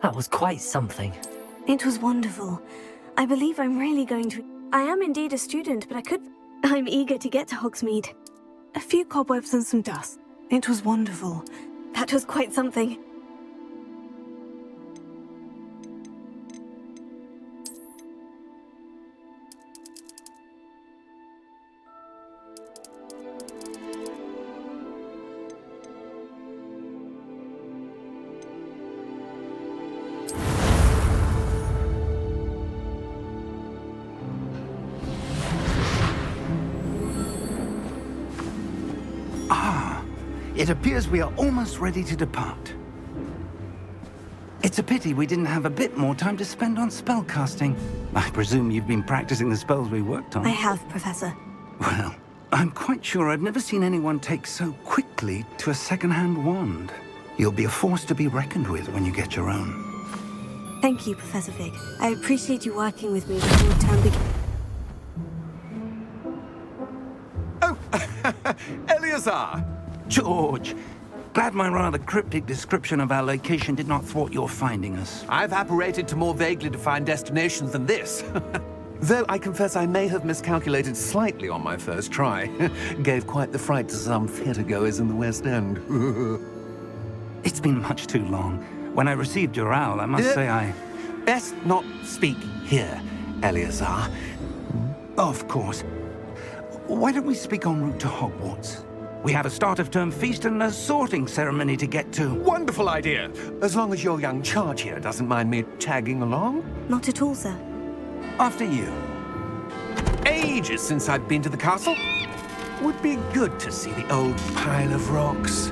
That was quite something. It was wonderful. I believe I'm really going to... I am indeed a student, but I'm eager to get to Hogsmeade. A few cobwebs and some dust. It was wonderful. That was quite something. It appears we are almost ready to depart. It's a pity we didn't have a bit more time to spend on spellcasting. I presume you've been practicing the spells we worked on. I have, Professor. Well, I'm quite sure I've never seen anyone take so quickly to a second-hand wand. You'll be a force to be reckoned with when you get your own. Thank you, Professor Fig. I appreciate you working with me before the term begins. Oh, Eleazar! George, glad my rather cryptic description of our location did not thwart your finding us. I've apparated to more vaguely defined destinations than this. Though I confess I may have miscalculated slightly on my first try. Gave quite the fright to some theatergoers in the West End. It's been much too long. When I received your owl, I must say I... Best not speak here, Eleazar. Of course. Why don't we speak en route to Hogwarts? We have a start-of-term feast and a sorting ceremony to get to. Wonderful idea! As long as your young charge here doesn't mind me tagging along. Not at all, sir. After you. Ages since I've been to the castle. Would be good to see the old pile of rocks.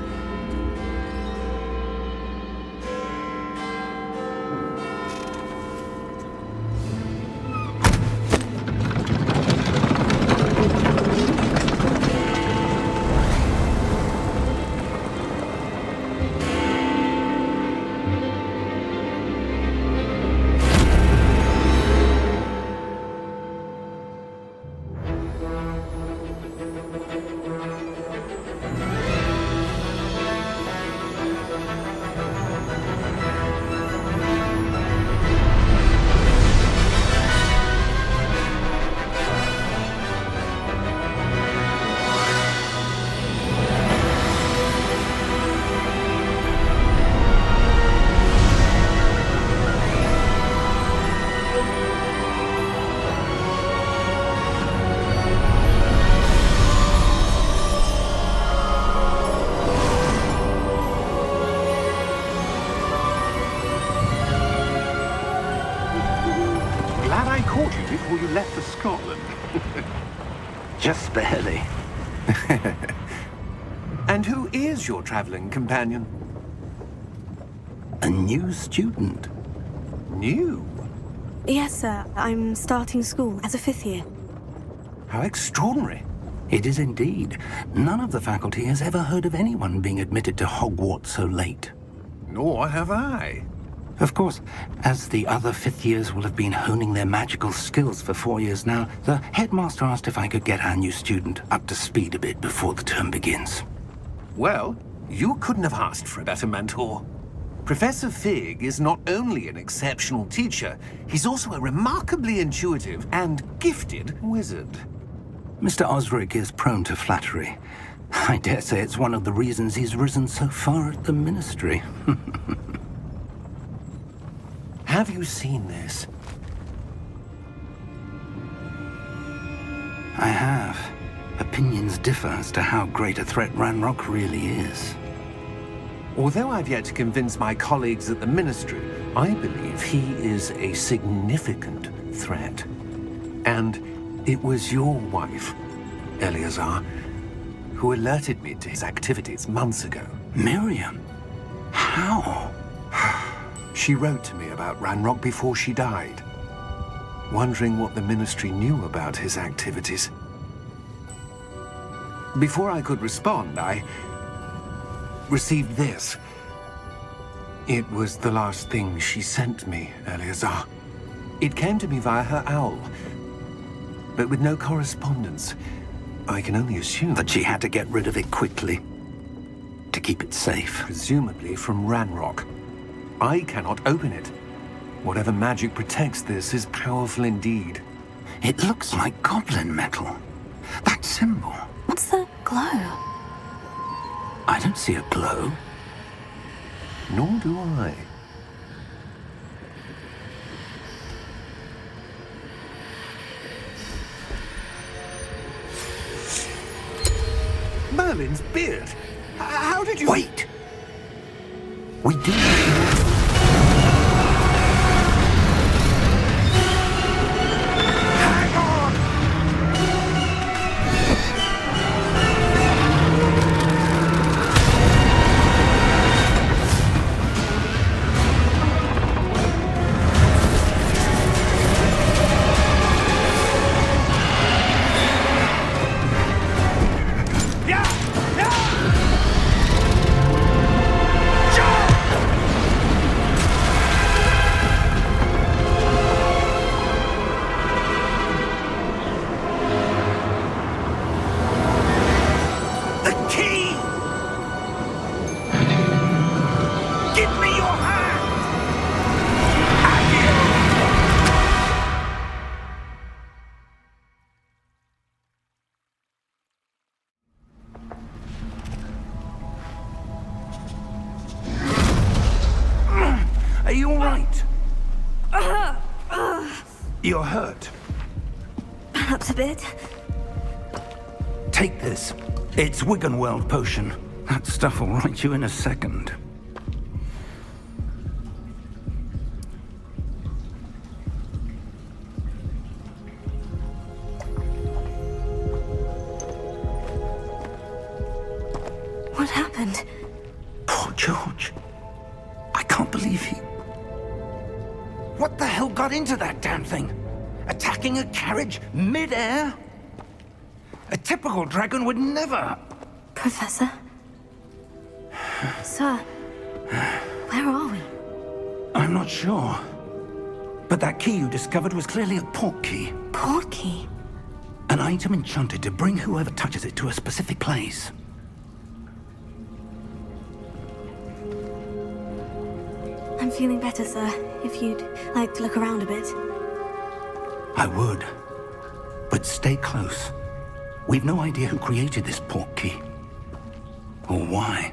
Before you left for Scotland. Just barely. And who is your traveling companion? A new student. New? Yes, sir. I'm starting school as a 5th year. How extraordinary. It is indeed. None of the faculty has ever heard of anyone being admitted to Hogwarts so late. Nor have I. Of course, as the other 5th years will have been honing their magical skills for 4 years now, the headmaster asked if I could get our new student up to speed a bit before the term begins. Well, you couldn't have asked for a better mentor. Professor Fig is not only an exceptional teacher, he's also a remarkably intuitive and gifted wizard. Mr. Osric is prone to flattery. I dare say it's one of the reasons he's risen so far at the ministry. Have you seen this? I have. Opinions differ as to how great a threat Ranrok really is. Although I've yet to convince my colleagues at the Ministry, I believe he is a significant threat. And it was your wife, Eleazar, who alerted me to his activities months ago. Miriam? How? She wrote to me about Ranrok before she died, wondering what the Ministry knew about his activities. Before I could respond, I received this. It was the last thing she sent me, Eleazar. It came to me via her owl, but with no correspondence. I can only assume that she had to get rid of it quickly, to keep it safe. Presumably from Ranrok. I cannot open it. Whatever magic protects this is powerful indeed. It looks like goblin metal. That symbol. What's the glow? I don't see a glow. Nor do I. Merlin's beard? How did you... Wait! We do need to... You're hurt. Perhaps a bit. Take this. It's Wiggenweld potion. That stuff will right you in a second. What happened? Poor George. I can't believe he... What the hell got into that damn thing? Attacking a carriage mid-air? A typical dragon would never... Professor? Sir, where are we? I'm not sure. But that key you discovered was clearly a port key. Port key? An item enchanted to bring whoever touches it to a specific place. I'm feeling better, sir. If you'd like to look around a bit. I would. But stay close. We've no idea who created this port key. Or why.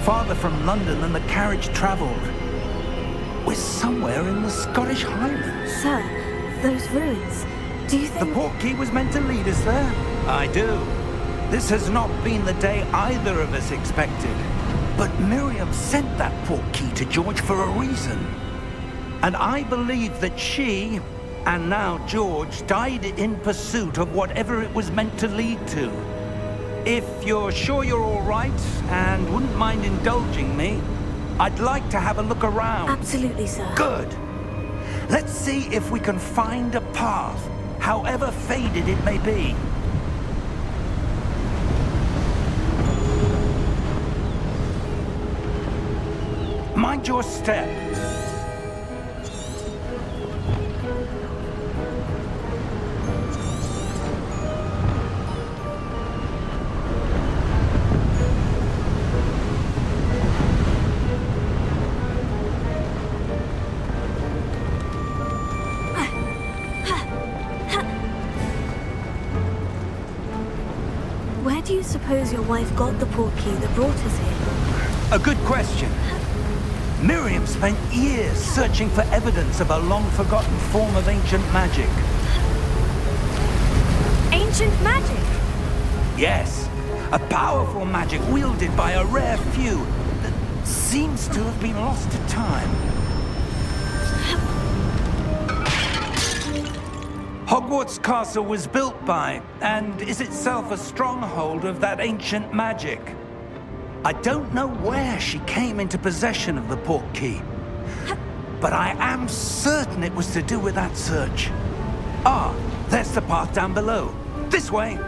Farther from London than the carriage travelled. We're somewhere in the Scottish Highlands. Sir, those ruins, do you think... The port key was meant to lead us there? I do. This has not been the day either of us expected. But Miriam sent that port key to George for a reason. And I believe that she, and now George, died in pursuit of whatever it was meant to lead to. If you're sure you're all right, and wouldn't mind indulging me, I'd like to have a look around. Absolutely, sir. Good. Let's see if we can find a path, however faded it may be. Mind your step. suppose your wife got the portkey that brought us here? A good question. Miriam spent years searching for evidence of a long-forgotten form of ancient magic. Ancient magic? Yes, a powerful magic wielded by a rare few that seems to have been lost to time. Hogwarts Castle was built by, and is itself a stronghold of that ancient magic. I don't know where she came into possession of the portkey, but I am certain it was to do with that search. Ah, there's the path down below. This way!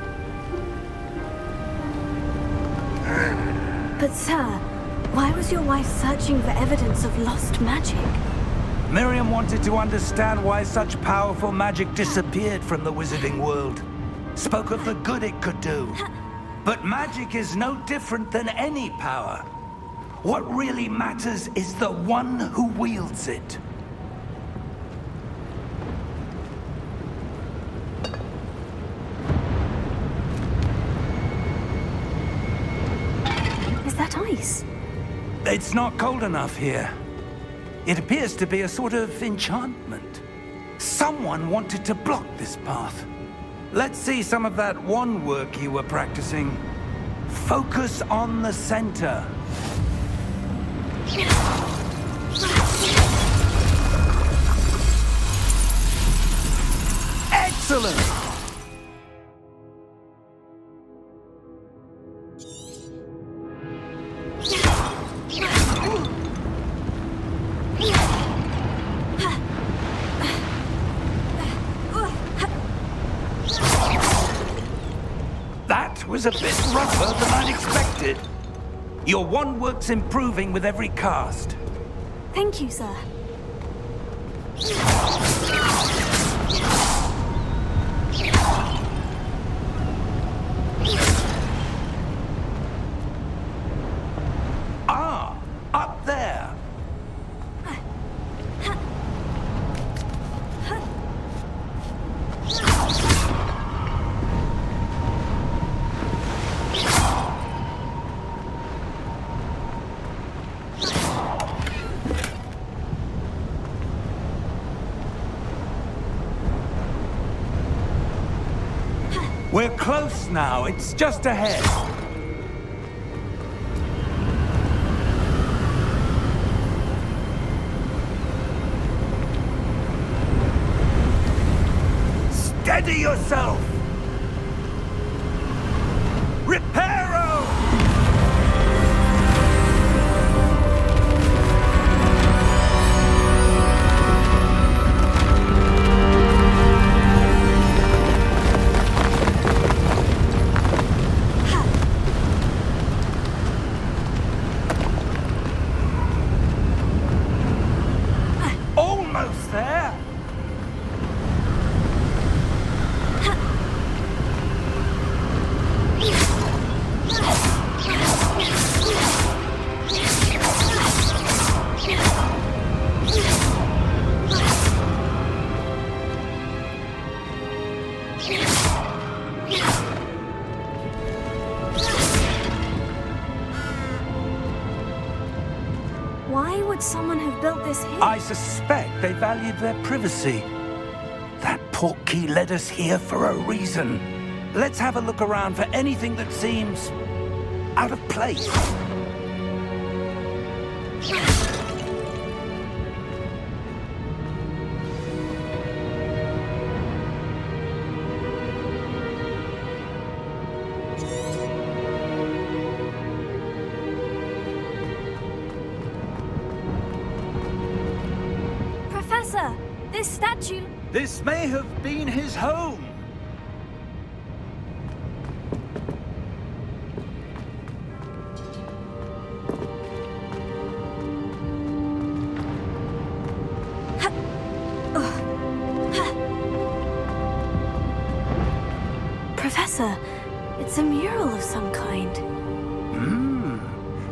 But sir, why was your wife searching for evidence of lost magic? Miriam wanted to understand why such powerful magic disappeared from the wizarding world. Spoke of the good it could do. But magic is no different than any power. What really matters is the one who wields it. Is that ice? It's not cold enough here. It appears to be a sort of enchantment. Someone wanted to block this path. Let's see some of that wand work you were practicing. Focus on the center. Excellent! That was a bit rougher than I'd expected. Your wand work's improving with every cast. Thank you, sir. Ah, up there. We're close now. It's just ahead. Steady yourself! Reparo! Almost there! Why would someone have built this here? I suspect they valued their privacy. That portkey led us here for a reason. Let's have a look around for anything that seems out of place. Professor, this statue... This may have been his home. Professor, it's a mural of some kind.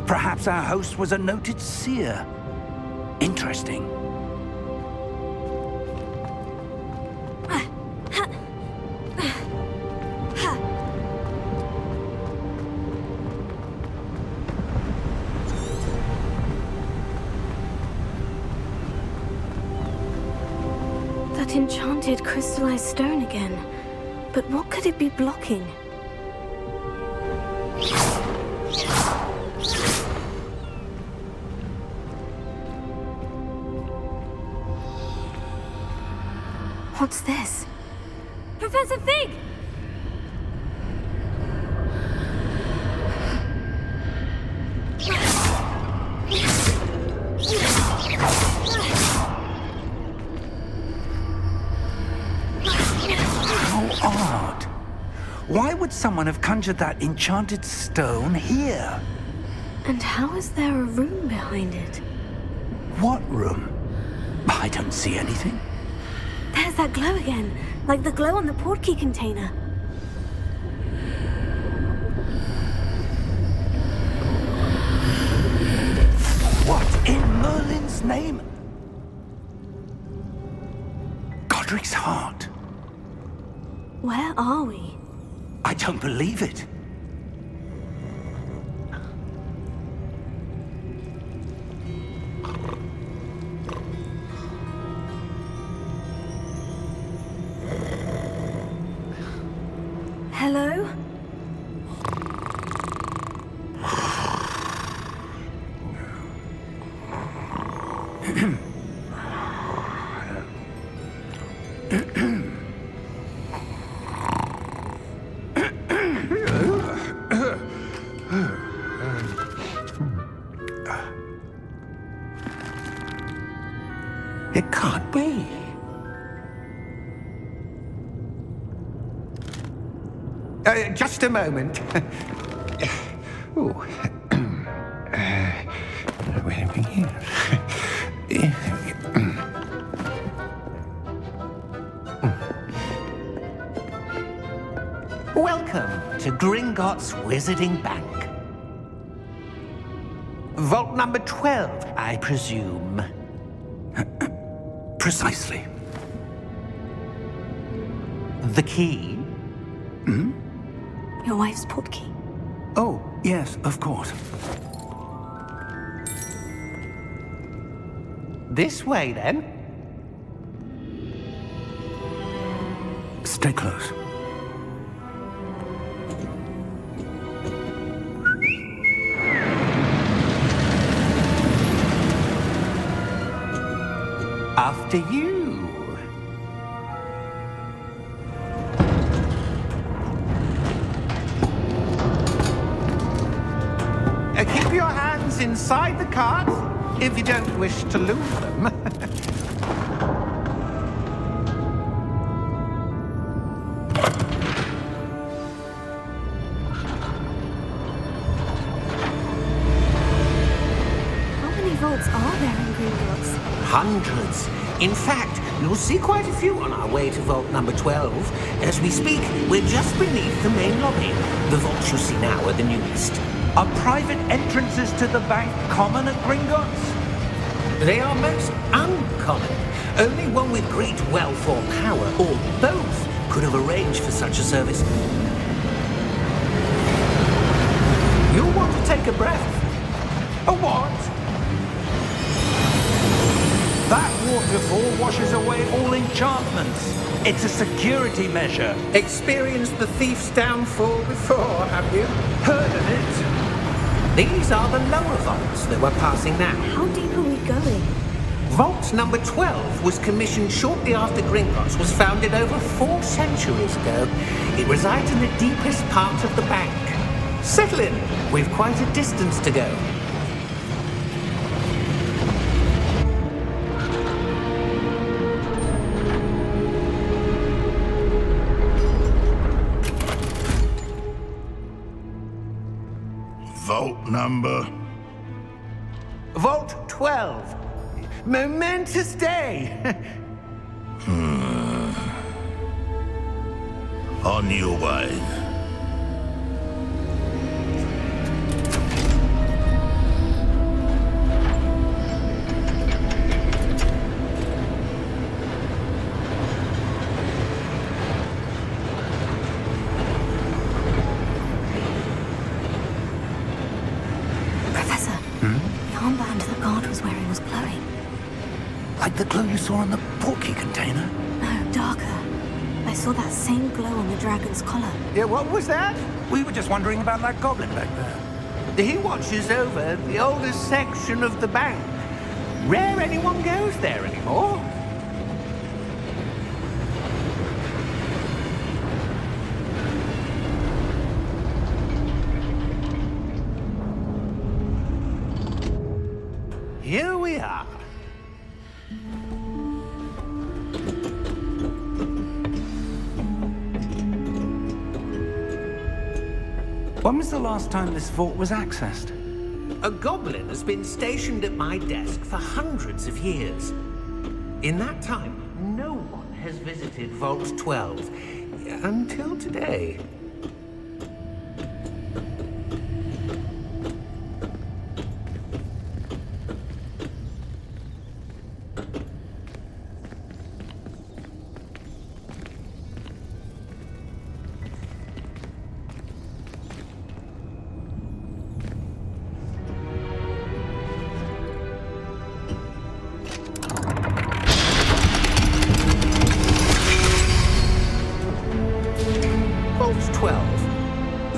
Perhaps our host was a noted seer. Interesting. That enchanted crystallized stone again. But what could it be blocking? What's this? Professor Fig! How odd. Why would someone have conjured that enchanted stone here? And how is there a room behind it? What room? I don't see anything. There's that glow again, like the glow on the portkey container. What in Merlin's name? Godric's heart. Where are we? I don't believe it. Hello? It can't be. Just a moment. Ooh. Where are we here? Welcome to Gringotts Wizarding Bank. Vault number 12, I presume. Precisely. The key? Your wife's portkey. Oh, yes, of course. This way, then. Stay close. After you. Keep your hands inside the cart if you don't wish to lose them. How many vaults are there in Gringotts? Hundreds. In fact, you'll see quite a few on our way to vault number 12. As we speak, we're just beneath the main lobby. The vaults you see now are the newest. Are private entrances to the bank common at Gringotts? They are most uncommon. Only one with great wealth or power, or both, could have arranged for such a service. You'll want to take a breath. A what? That waterfall washes away all enchantments. It's a security measure. Experienced the thief's downfall before, have you? Heard of it? These are the lower vaults that we're passing now. How deep are we going? Vault number 12 was commissioned shortly after Gringotts was founded over 4 centuries ago. It resides in the deepest part of the bank. Settle in. We've quite a distance to go. Vault number? Vault 12. Momentous day. On your way. Professor, the armband the guard was wearing was glowing. Like the glow you saw in the portkey container? No, darker. I saw that same glow on the dragon's collar. Yeah, what was that? We were just wondering about that goblin back there. He watches over the oldest section of the bank. Rare anyone goes there anymore. Here we are. When was the last time this vault was accessed? A goblin has been stationed at my desk for hundreds of years. In that time, no one has visited Vault 12 until today.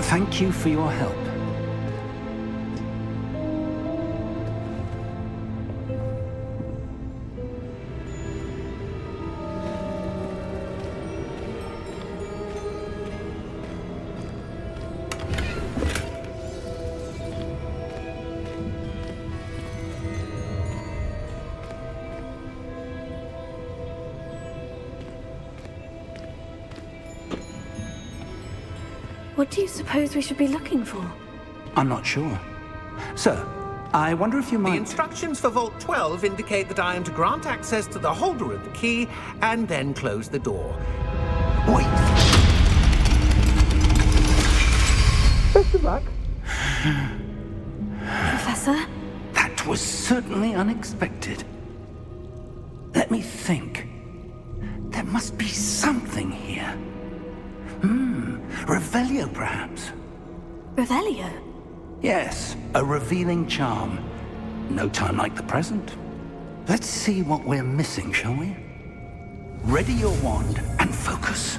Thank you for your help. What do you suppose we should be looking for? I'm not sure. Sir, I wonder if you might... The instructions for Vault 12 indicate that I am to grant access to the holder of the key and then close the door. Wait! Best of luck. Professor? That was certainly unexpected. Let me think. There must be something here. Revelio, perhaps? Revelio? Yes, a revealing charm. No time like the present. Let's see what we're missing, shall we? Ready your wand and focus.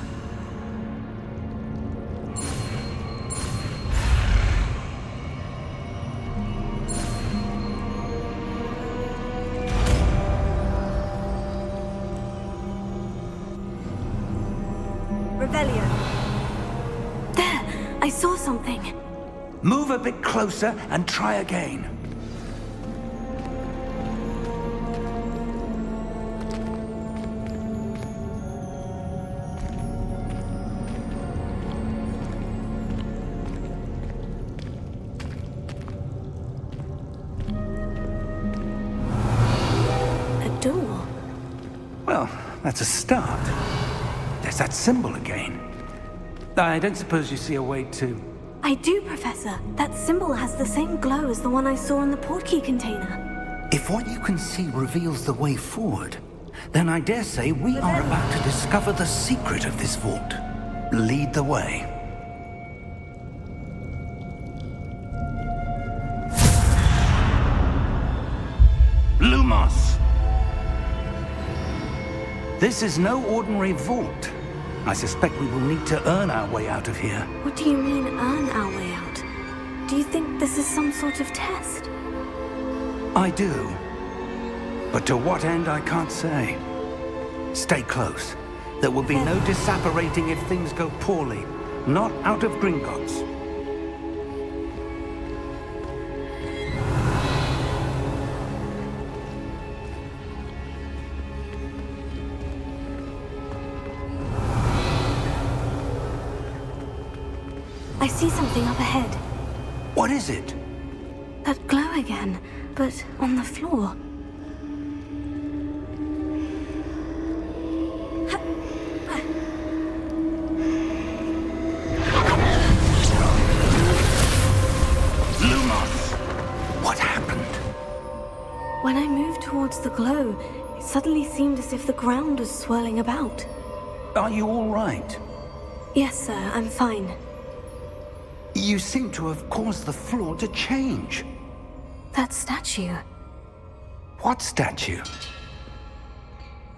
Revelio. There! I saw something. Move a bit closer and try again. A door? Well, that's a start. There's that symbol again. I don't suppose you see a way to... I do, Professor. That symbol has the same glow as the one I saw in the portkey container. If what you can see reveals the way forward, then I dare say we are about to discover the secret of this vault. Lead the way. Lumos! This is no ordinary vault. I suspect we will need to earn our way out of here. What do you mean, earn our way out? Do you think this is some sort of test? I do. But to what end, I can't say. Stay close. There will be no disapparating if things go poorly. Not out of Gringotts. I see something up ahead. What is it? That glow again, but on the floor. Lumos! What happened? When I moved towards the glow, it suddenly seemed as if the ground was swirling about. Are you all right? Yes, sir, I'm fine. You seem to have caused the floor to change. That statue. What statue?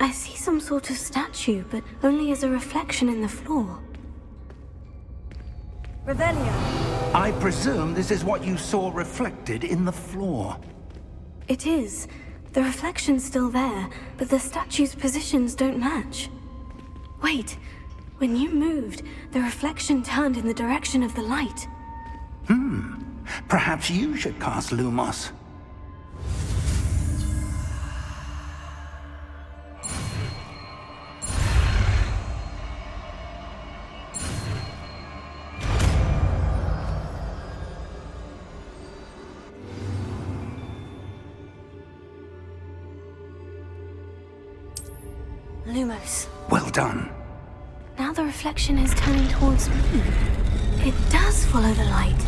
I see some sort of statue, but only as a reflection in the floor. Revelio. I presume this is what you saw reflected in the floor. It is. The reflection's still there, but the statue's positions don't match. Wait. When you moved, the reflection turned in the direction of the light. Perhaps you should cast Lumos. Lumos. Well done. Now the reflection is turning towards me. It does follow the light.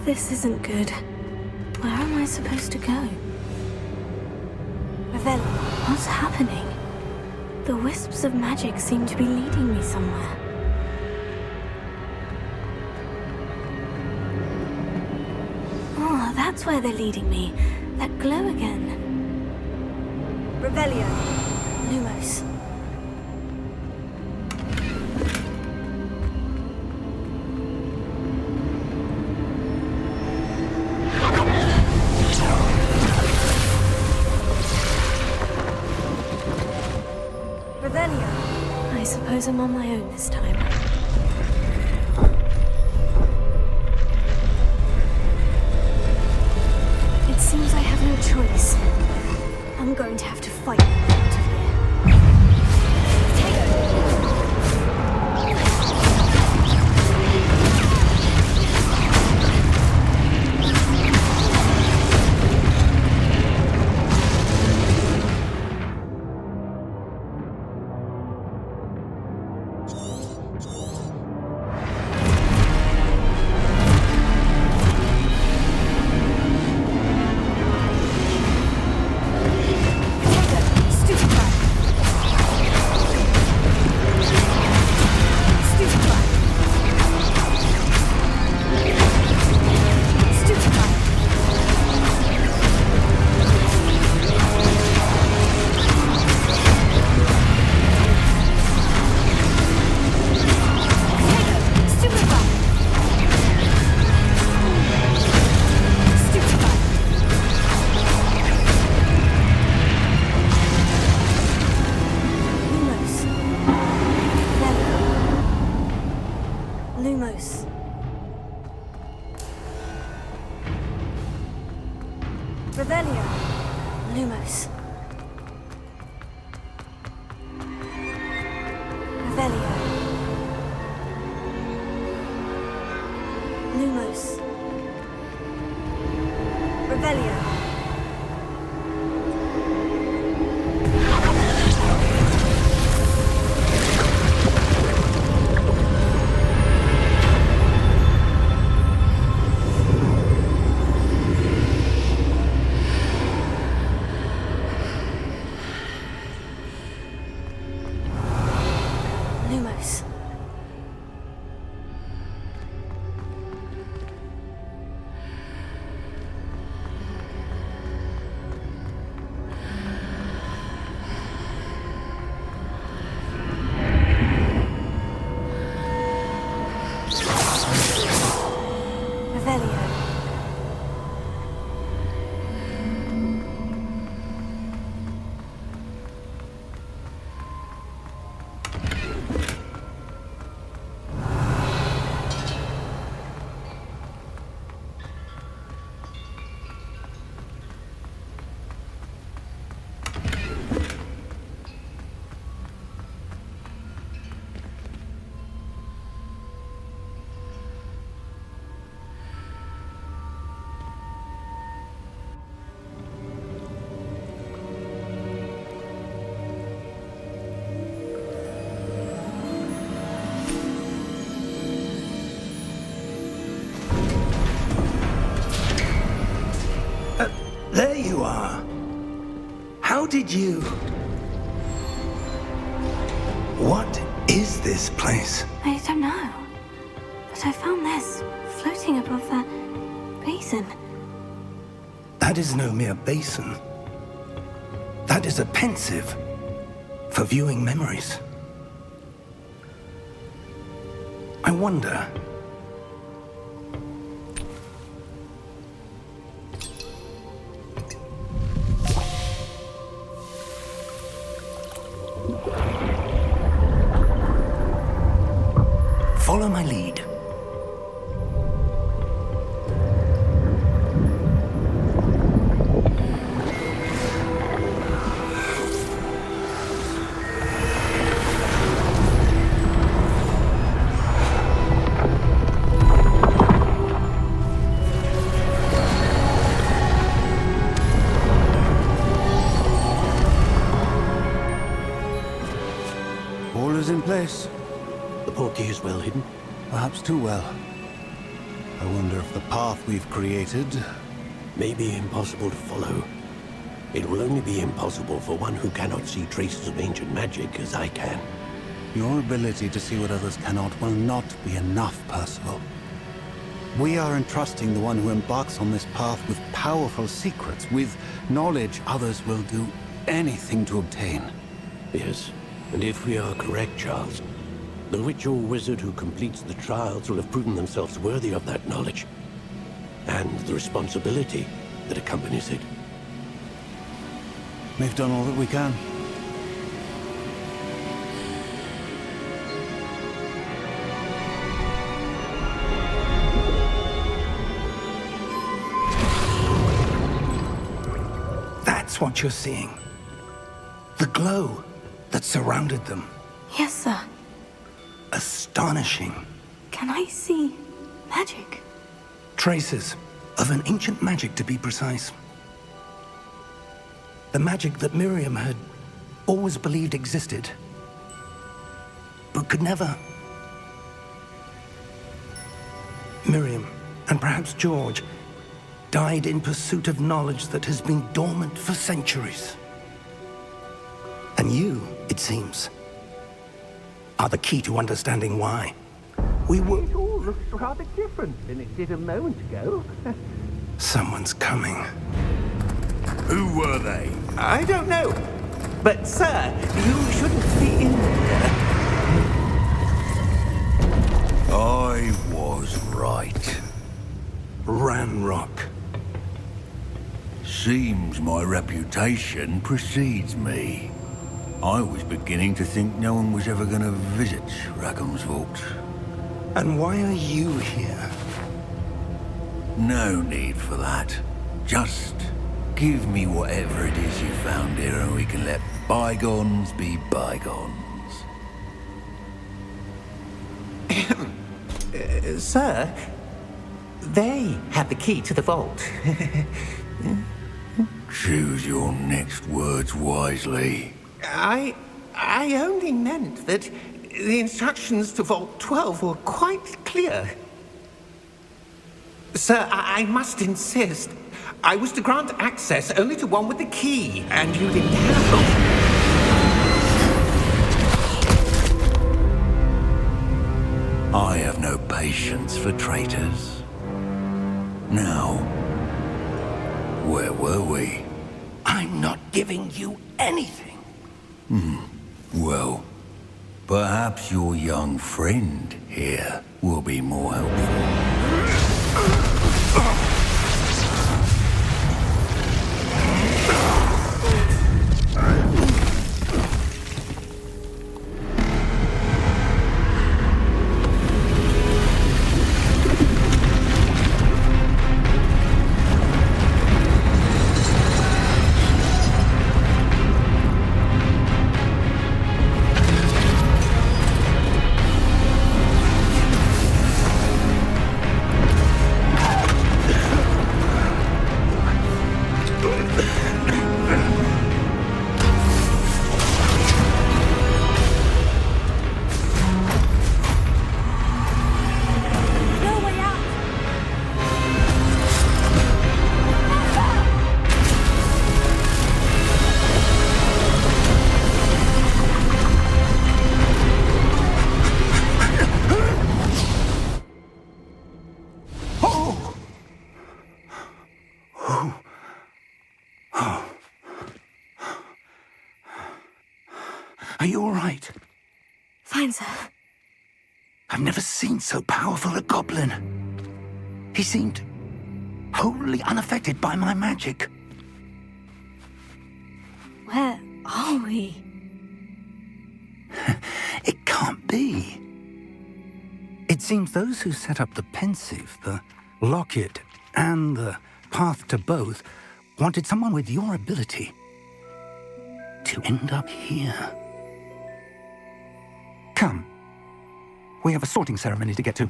This isn't good. Where am I supposed to go? Revelio, what's happening? The wisps of magic seem to be leading me somewhere. Oh, that's where they're leading me. That glow again. Revelio. Lumos. I suppose I'm on my own this time. It seems I have no choice. I'm going to have to fight my way out of here. Revelio. Lumos. Revelio. Lumos. Revelio. Expelliarmus. There you are. How did you... What is this place? I don't know. But I found this floating above that basin. That is no mere basin. That is a pensieve for viewing memories. I wonder... Follow my lead. All is in place. The portkey is well hidden. Perhaps too well. I wonder if the path we've created... May be impossible to follow. It will only be impossible for one who cannot see traces of ancient magic as I can. Your ability to see what others cannot will not be enough, Percival. We are entrusting the one who embarks on this path with powerful secrets, with knowledge others will do anything to obtain. Yes, and if we are correct, Charles, the witch or wizard who completes the trials will have proven themselves worthy of that knowledge, and the responsibility that accompanies it. We've done all that we can. That's what you're seeing. The glow that surrounded them. Yes, sir. Astonishing. Can I see magic? Traces of an ancient magic, to be precise. The magic that Miriam had always believed existed, but could never. Miriam, and perhaps George, died in pursuit of knowledge that has been dormant for centuries. And you, it seems, are the key to understanding why. We were... It all looks rather different than it did a moment ago. Someone's coming. Who were they? I don't know. But, sir, you shouldn't be in there. I was right. Ranrok. Seems my reputation precedes me. I was beginning to think no one was ever going to visit Rackham's vault. And why are you here? No need for that. Just give me whatever it is you found here and we can let bygones be bygones. Sir, they had the key to the vault. Choose your next words wisely. I only meant that the instructions to Vault 12 were quite clear. Sir, I must insist. I was to grant access only to one with the key, and you didn't have it. I have no patience for traitors. Now, where were we? I'm not giving you anything. Well, perhaps your young friend here will be more helpful. Are you all right? Fine, sir. I've never seen so powerful a goblin. He seemed wholly unaffected by my magic. Where are we? It can't be. It seems those who set up the Pensieve, the locket, and the path to both wanted someone with your ability to end up here. Come. We have a sorting ceremony to get to.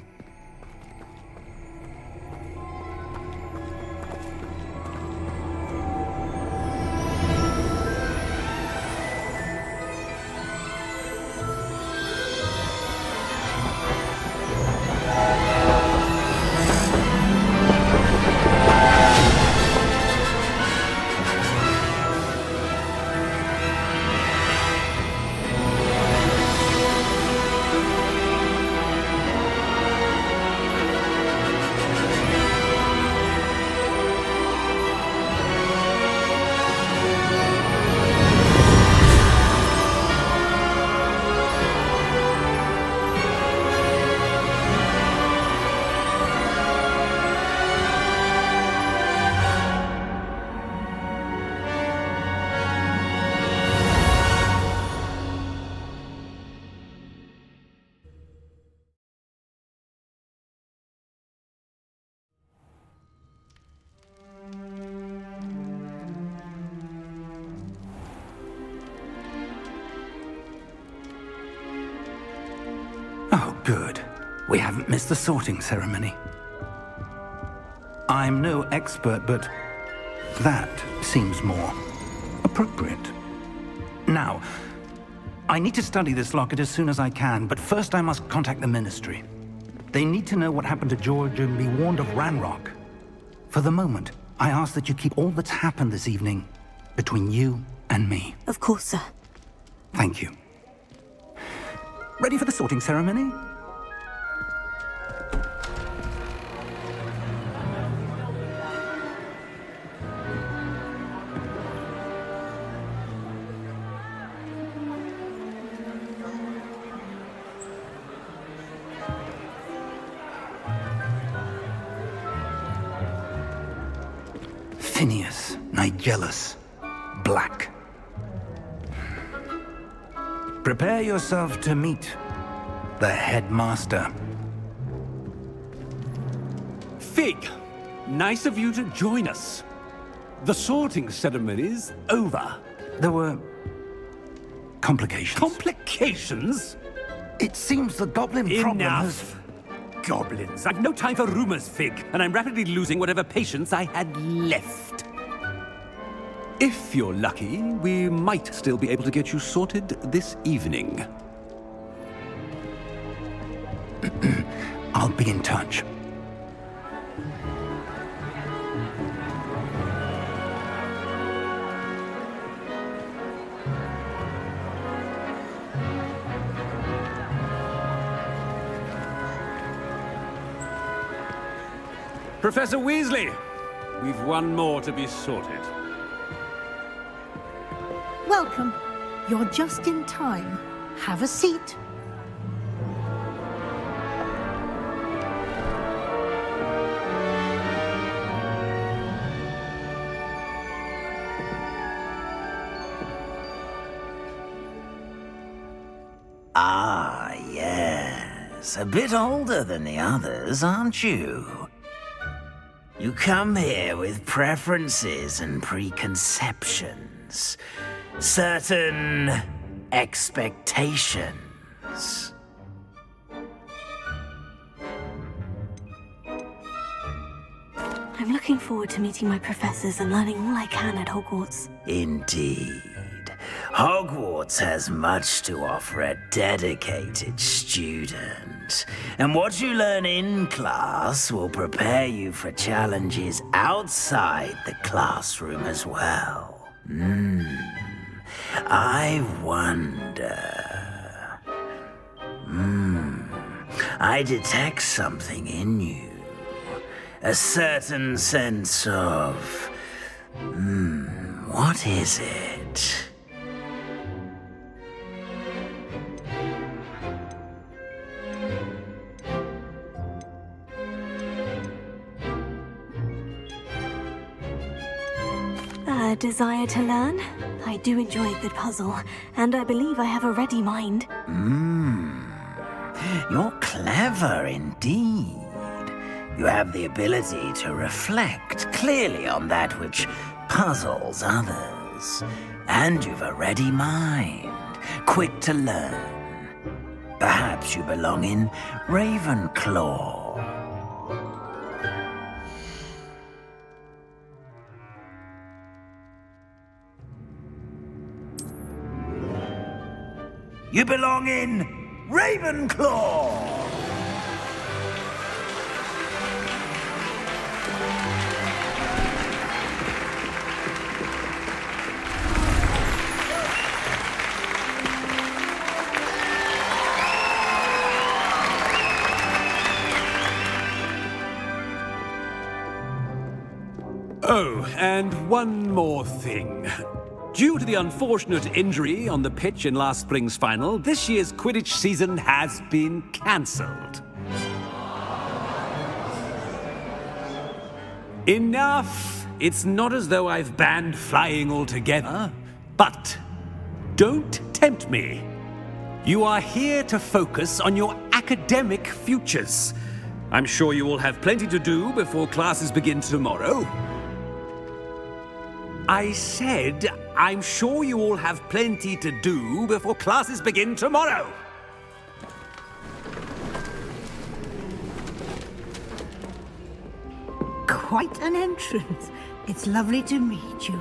Oh, good. We haven't missed the sorting ceremony. I'm no expert, but that seems more appropriate. Now, I need to study this locket as soon as I can, but first I must contact the Ministry. They need to know what happened to George and be warned of Ranrok. For the moment, I ask that you keep all that's happened this evening between you and me. Of course, sir. Thank you. Ready for the sorting ceremony? Phineas, Nigellus, Black. Prepare yourself to meet the headmaster. Fig, nice of you to join us. The sorting ceremony's over. There were complications. Complications? It seems the goblin problem has... Enough! Goblins. I've no time for rumors, Fig, and I'm rapidly losing whatever patience I had left. If you're lucky, we might still be able to get you sorted this evening. I'll be in touch. Professor Weasley, we've one more to be sorted. Welcome. You're just in time. Have a seat. Yes, a bit older than the others, aren't you? You come here with preferences and preconceptions. Certain expectations. I'm looking forward to meeting my professors and learning all I can at Hogwarts. Indeed. Hogwarts has much to offer a dedicated student. And what you learn in class will prepare you for challenges outside the classroom as well. I wonder... I detect something in you. A certain sense of... what is it? A desire to learn? I do enjoy a good puzzle, and I believe I have a ready mind. You're clever indeed. You have the ability to reflect clearly on that which puzzles others. And you've a ready mind, quick to learn. Perhaps you belong in Ravenclaw. You belong in Ravenclaw! Oh, and one more thing. Due to the unfortunate injury on the pitch in last spring's final, this year's Quidditch season has been cancelled. Enough! It's not as though I've banned flying altogether, but don't tempt me. You are here to focus on your academic futures. I'm sure you will have plenty to do before classes begin tomorrow. I said, I'm sure you all have plenty to do before classes begin tomorrow. Quite an entrance. It's lovely to meet you.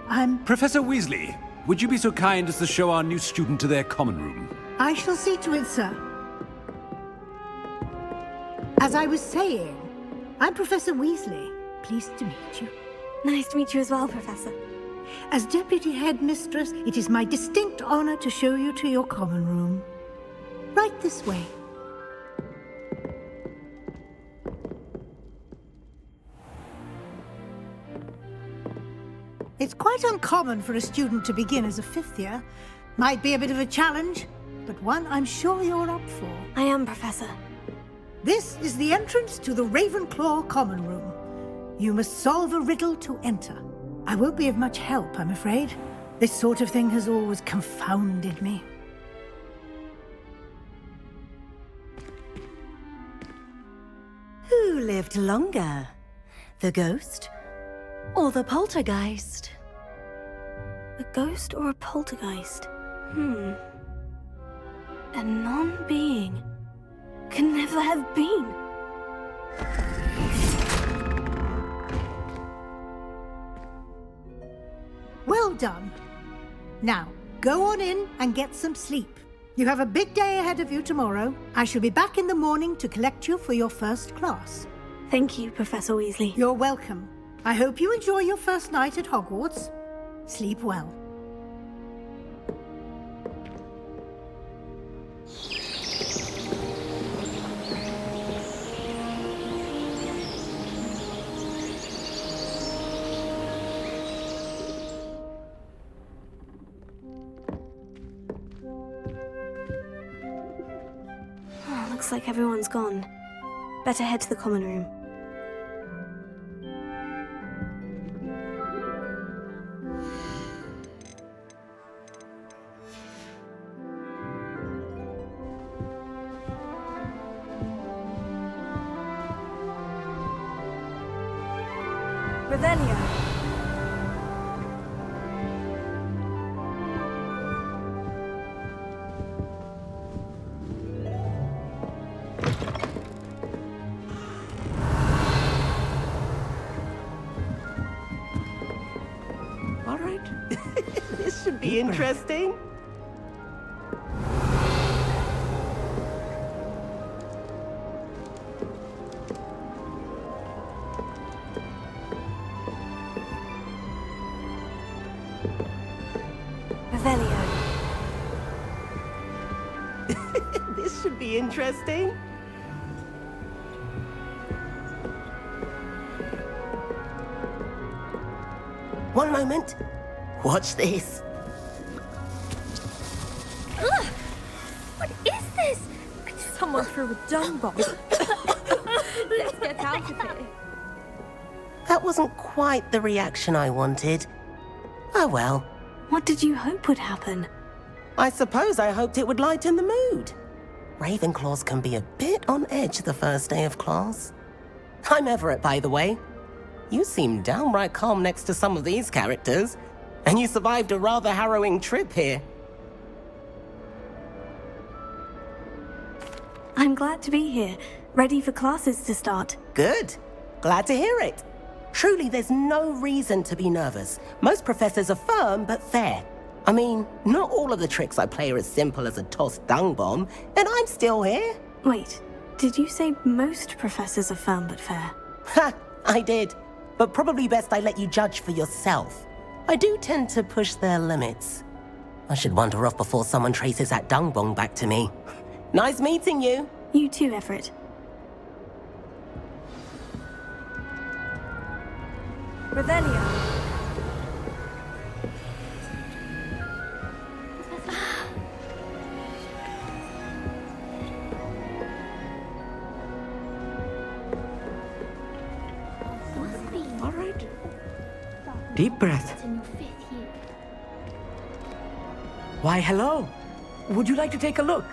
I'm... Professor Weasley, would you be so kind as to show our new student to their common room? I shall see to it, sir. As I was saying, I'm Professor Weasley. Pleased to meet you. Nice to meet you as well, Professor. As Deputy Headmistress, it is my distinct honor to show you to your common room. Right this way. It's quite uncommon for a student to begin as a fifth year. Might be a bit of a challenge, but one I'm sure you're up for. I am, Professor. This is the entrance to the Ravenclaw common room. You must solve a riddle to enter. I won't be of much help, I'm afraid. This sort of thing has always confounded me. Who lived longer? The ghost or the poltergeist? A ghost or a poltergeist? A non-being can never have been. Well done. Now, go on in and get some sleep. You have a big day ahead of you tomorrow. I shall be back in the morning to collect you for your first class. Thank you, Professor Weasley. You're welcome. I hope you enjoy your first night at Hogwarts. Sleep well. Looks like everyone's gone. Better head to the common room. Revelio. All right. This should be interesting. Revelio. This should be interesting. One moment. Watch this. Ugh! What is this? Someone threw a dung bomb. Let's get out of here. That wasn't quite the reaction I wanted. Oh well. What did you hope would happen? I suppose I hoped it would lighten the mood. Ravenclaws can be a bit on edge the first day of class. I'm Everett, by the way. You seem downright calm next to some of these characters, and you survived a rather harrowing trip here. I'm glad to be here, ready for classes to start. Good. Glad to hear it. Truly, there's no reason to be nervous. Most professors are firm but fair. I mean, not all of the tricks I play are as simple as a tossed dung bomb, and I'm still here. Wait, did you say most professors are firm but fair? Ha! I did. But probably best I let you judge for yourself. I do tend to push their limits. I should wander off before someone traces that dung bomb back to me. Nice meeting you. You too, Everett. Revelio. All right. Deep breath. Why, hello. Would you like to take a look?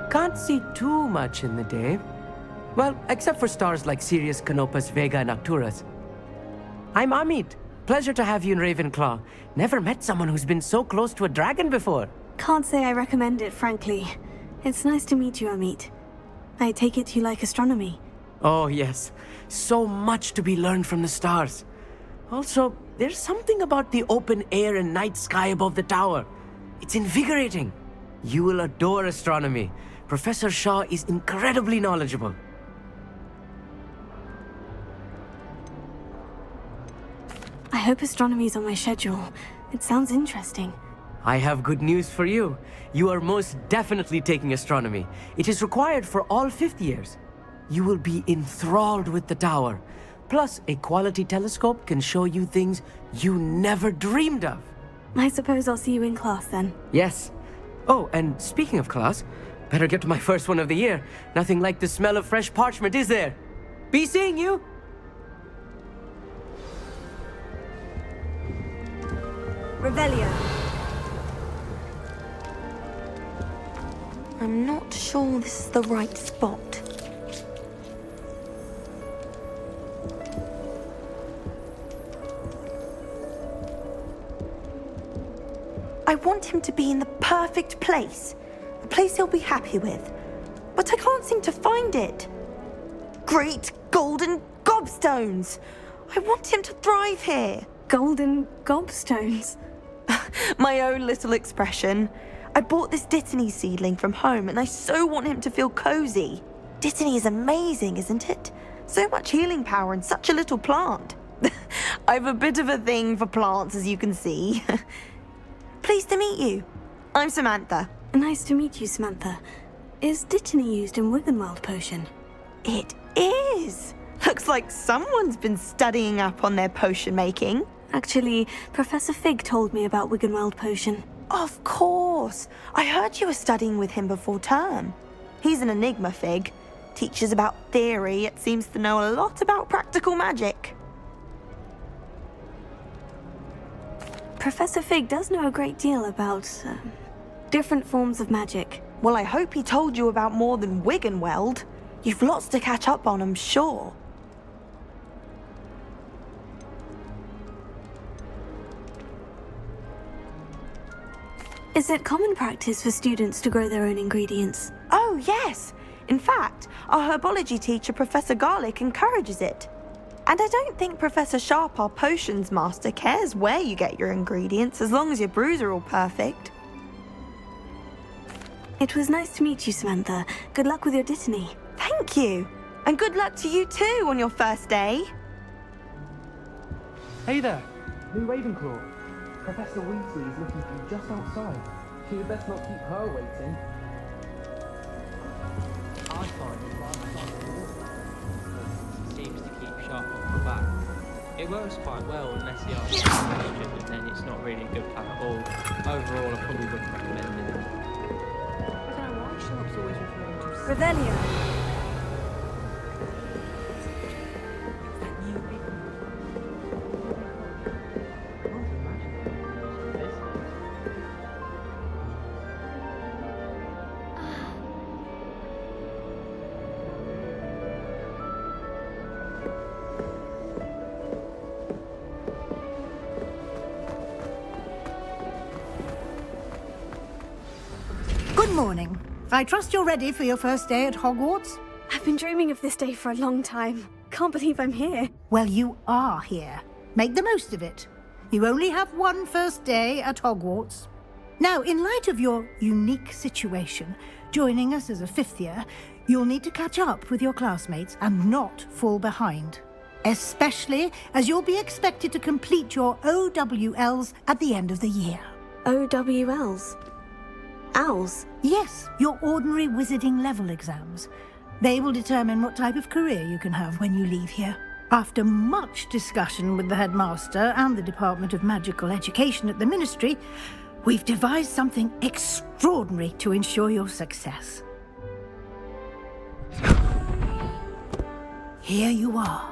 Can't see too much in the day. Well, except for stars like Sirius, Canopus, Vega, and Arcturus. I'm Amit. Pleasure to have you in Ravenclaw. Never met someone who's been so close to a dragon before. Can't say I recommend it, frankly. It's nice to meet you, Amit. I take it you like astronomy. Oh, yes. So much to be learned from the stars. Also, there's something about the open air and night sky above the tower. It's invigorating. You will adore astronomy. Professor Shaw is incredibly knowledgeable. I hope astronomy's on my schedule. It sounds interesting. I have good news for you. You are most definitely taking astronomy. It is required for all fifth years. You will be enthralled with the tower. Plus, a quality telescope can show you things you never dreamed of. I suppose I'll see you in class then. Yes. Oh, and speaking of class, better get to my first one of the year. Nothing like the smell of fresh parchment, is there? Be seeing you! Revelio. I'm not sure this is the right spot. I want him to be in the perfect place. A place he'll be happy with. But I can't seem to find it. Great golden gobstones! I want him to thrive here. Golden gobstones? My own little expression. I bought this Dittany seedling from home and I so want him to feel cozy. Dittany is amazing, isn't it? So much healing power in such a little plant. I have a bit of a thing for plants, as you can see. Pleased to meet you. I'm Samantha. Nice to meet you, Samantha. Is Dittany used in Wiggenweld potion? It is. Looks like someone's been studying up on their potion making. Actually, Professor Fig told me about Wiggenweld potion. Of course. I heard you were studying with him before term. He's an enigma, Fig. Teaches about theory, yet seems to know a lot about practical magic. Professor Fig does know a great deal about Different forms of magic. Well, I hope he told you about more than Wiggenweld. You've lots to catch up on, I'm sure. Is it common practice for students to grow their own ingredients? Oh, yes. In fact, our herbology teacher, Professor Garlic, encourages it. And I don't think Professor Sharp, our potions master, cares where you get your ingredients, as long as your brews are all perfect. It was nice to meet you, Samantha. Good luck with your dittany. Thank you. And good luck to you too on your first day. Hey there, new Ravenclaw. Professor Weasley is looking for you just outside. You had best not keep her waiting. I find it rather fun. She seems to keep sharp on her back. It works quite well unless you ask a question, and then it's not really a good plan at all. Overall, I probably wouldn't recommend it. I don't know why Sharp's always referring to Revelio. Good morning. I trust you're ready for your first day at Hogwarts? I've been dreaming of this day for a long time. Can't believe I'm here. Well, you are here. Make the most of it. You only have one first day at Hogwarts. Now, in light of your unique situation, joining us as a fifth year, you'll need to catch up with your classmates and not fall behind. Especially as you'll be expected to complete your OWLs at the end of the year. OWLs? Owls? Yes, your ordinary wizarding level exams. They will determine what type of career you can have when you leave here. After much discussion with the headmaster and the Department of Magical Education at the Ministry, we've devised something extraordinary to ensure your success. Here you are.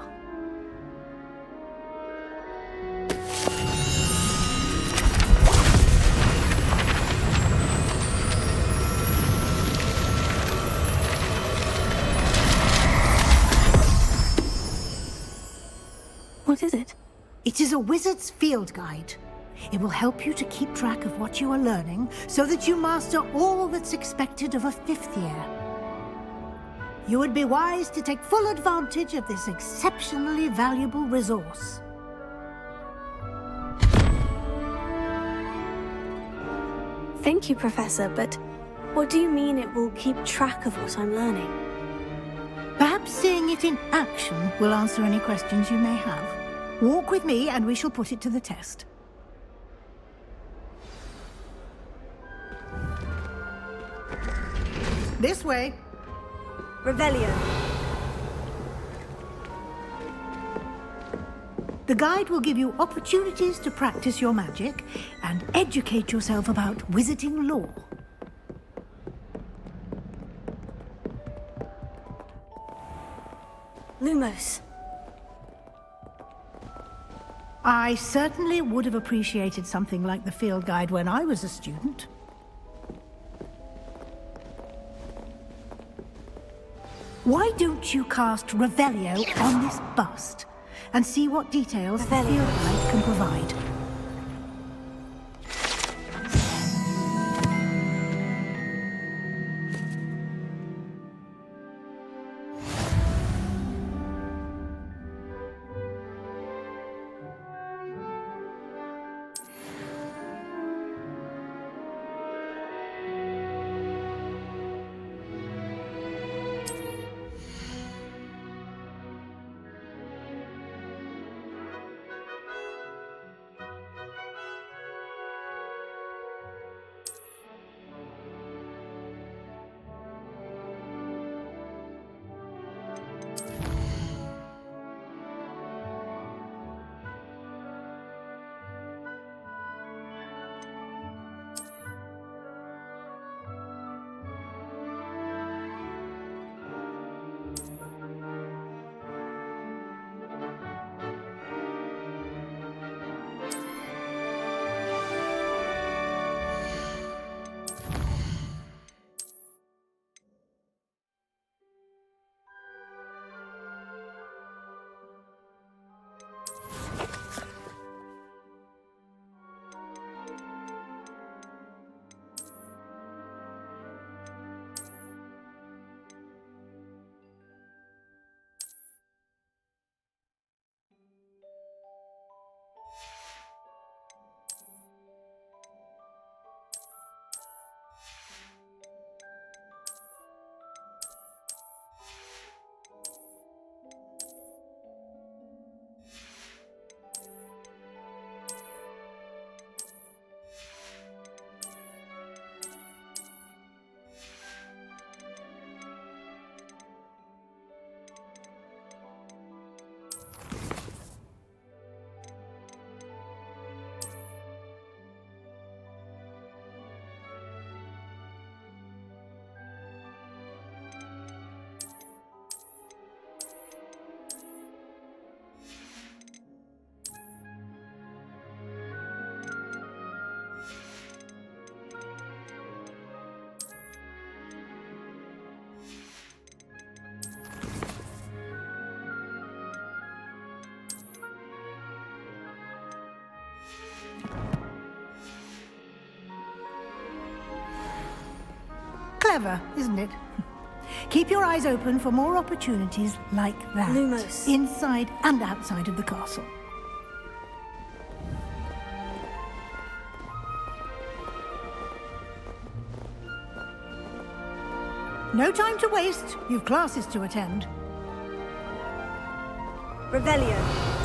What is it? It is a wizard's field guide. It will help you to keep track of what you are learning so that you master all that's expected of a fifth year. You would be wise to take full advantage of this exceptionally valuable resource. Thank you, Professor, but what do you mean it will keep track of what I'm learning? Perhaps seeing it in action will answer any questions you may have. Walk with me and we shall put it to the test. This way. Revelio. The guide will give you opportunities to practice your magic and educate yourself about wizarding lore. Lumos. I certainly would have appreciated something like the field guide when I was a student. Why don't you cast Revelio on this bust and see what details the field guide can provide? Clever, isn't it? Keep your eyes open for more opportunities like that. Lumos. Inside and outside of the castle. No time to waste. You've classes to attend. Revelio.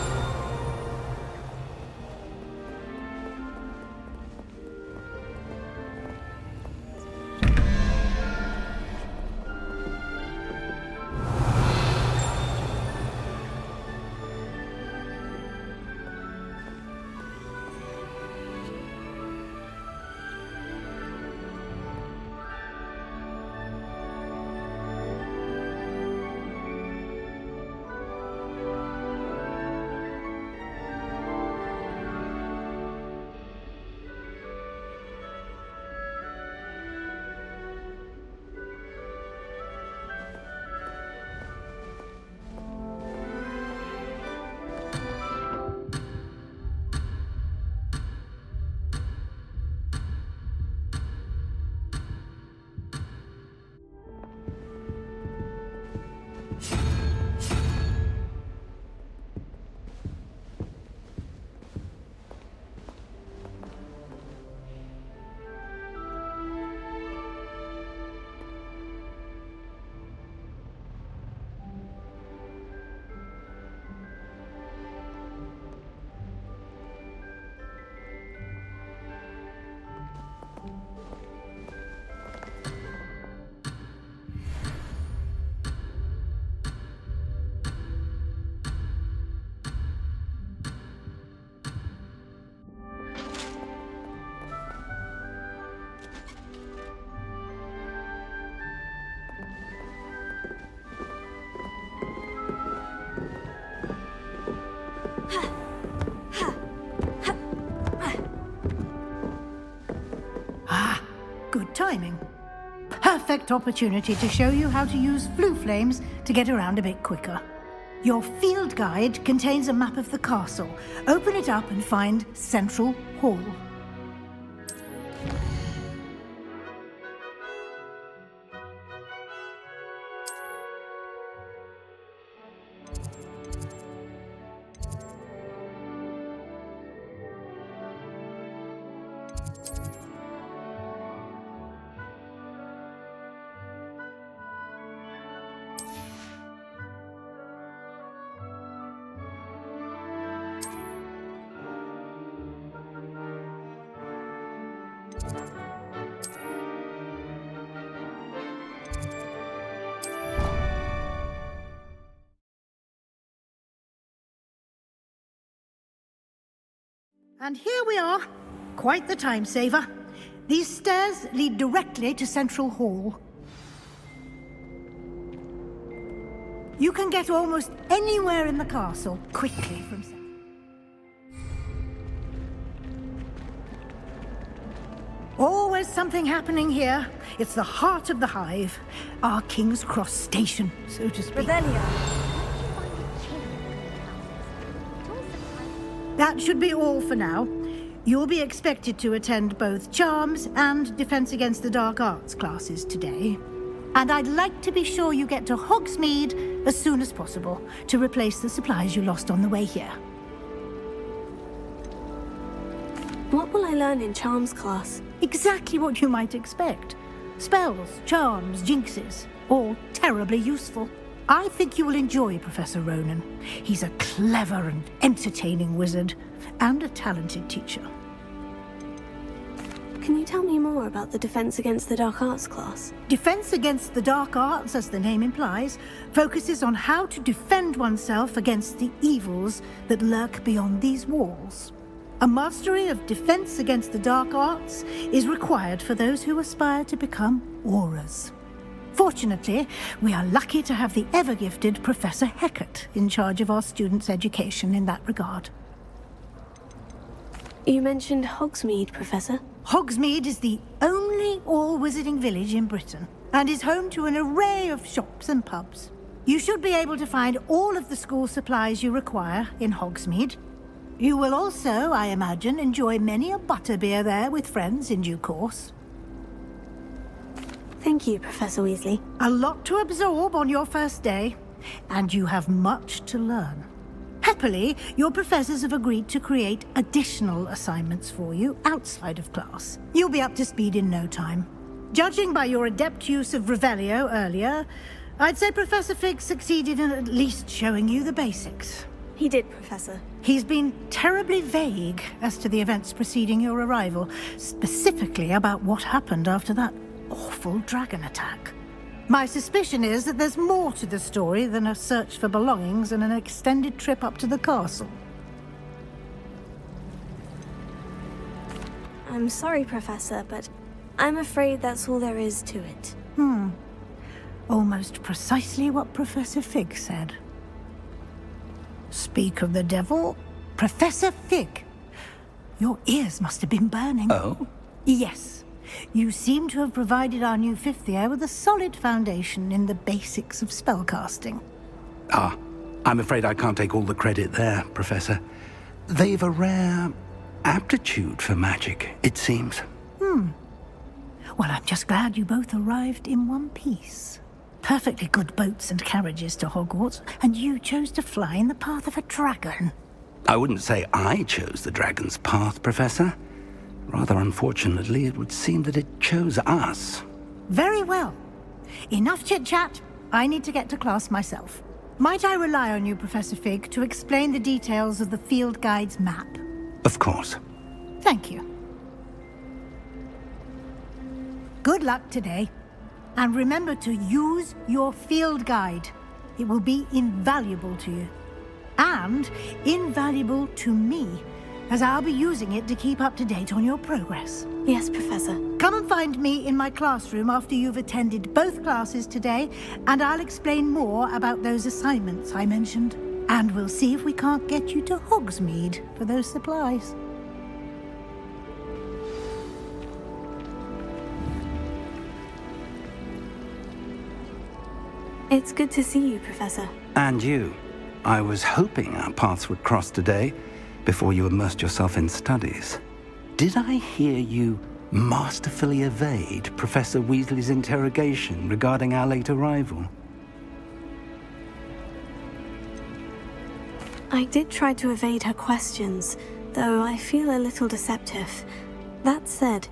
Good timing. Perfect opportunity to show you how to use flue flames to get around a bit quicker. Your field guide contains a map of the castle. Open it up and find Central Hall. And here we are. Quite the time saver. These stairs lead directly to Central Hall. You can get almost anywhere in the castle quickly from Central. Always something happening here. It's the heart of the hive. Our King's Cross station, so to speak. Revelio. That should be all for now. You'll be expected to attend both Charms and Defense Against the Dark Arts classes today. And I'd like to be sure you get to Hogsmeade as soon as possible to replace the supplies you lost on the way here. What will I learn in Charms class? Exactly what you might expect. Spells, charms, jinxes, all terribly useful. I think you will enjoy Professor Ronan. He's a clever and entertaining wizard, and a talented teacher. Can you tell me more about the Defense Against the Dark Arts class? Defense Against the Dark Arts, as the name implies, focuses on how to defend oneself against the evils that lurk beyond these walls. A mastery of Defense Against the Dark Arts is required for those who aspire to become Aurors. Fortunately, we are lucky to have the ever-gifted Professor Hecat in charge of our students' education in that regard. You mentioned Hogsmeade, Professor. Hogsmeade is the only all-wizarding village in Britain, and is home to an array of shops and pubs. You should be able to find all of the school supplies you require in Hogsmeade. You will also, I imagine, enjoy many a butterbeer there with friends in due course. Thank Thank you, Professor Weasley. A lot to absorb on your first day, and you have much to learn. Happily, your professors have agreed to create additional assignments for you outside of class. You'll be up to speed in no time. Judging by your adept use of Revelio earlier, I'd say Professor Fig succeeded in at least showing you the basics. He did, Professor. He's been terribly vague as to the events preceding your arrival, specifically about what happened after that awful dragon attack. My suspicion is that there's more to the story than a search for belongings and an extended trip up to the castle. I'm sorry, Professor, but I'm afraid that's all there is to it. Almost precisely what Professor Fig said. Speak of the devil, Professor Fig. Your ears must have been burning. Oh? Yes. You seem to have provided our new fifth year with a solid foundation in the basics of spellcasting. Ah, I'm afraid I can't take all the credit there, Professor. They've a rare aptitude for magic, it seems. Well, I'm just glad you both arrived in one piece. Perfectly good boats and carriages to Hogwarts, and you chose to fly in the path of a dragon. I wouldn't say I chose the dragon's path, Professor. Rather unfortunately, it would seem that it chose us. Very well. Enough chit-chat. I need to get to class myself. Might I rely on you, Professor Fig, to explain the details of the field guide's map? Of course. Thank you. Good luck today. And remember to use your field guide. It will be invaluable to you. And invaluable to me, as I'll be using it to keep up to date on your progress. Yes, Professor. Come and find me in my classroom after you've attended both classes today, and I'll explain more about those assignments I mentioned. And we'll see if we can't get you to Hogsmeade for those supplies. It's good to see you, Professor. And you. I was hoping our paths would cross today, before you immersed yourself in studies. Did I hear you masterfully evade Professor Weasley's interrogation regarding our late arrival? I did try to evade her questions, though I feel a little deceptive. That said,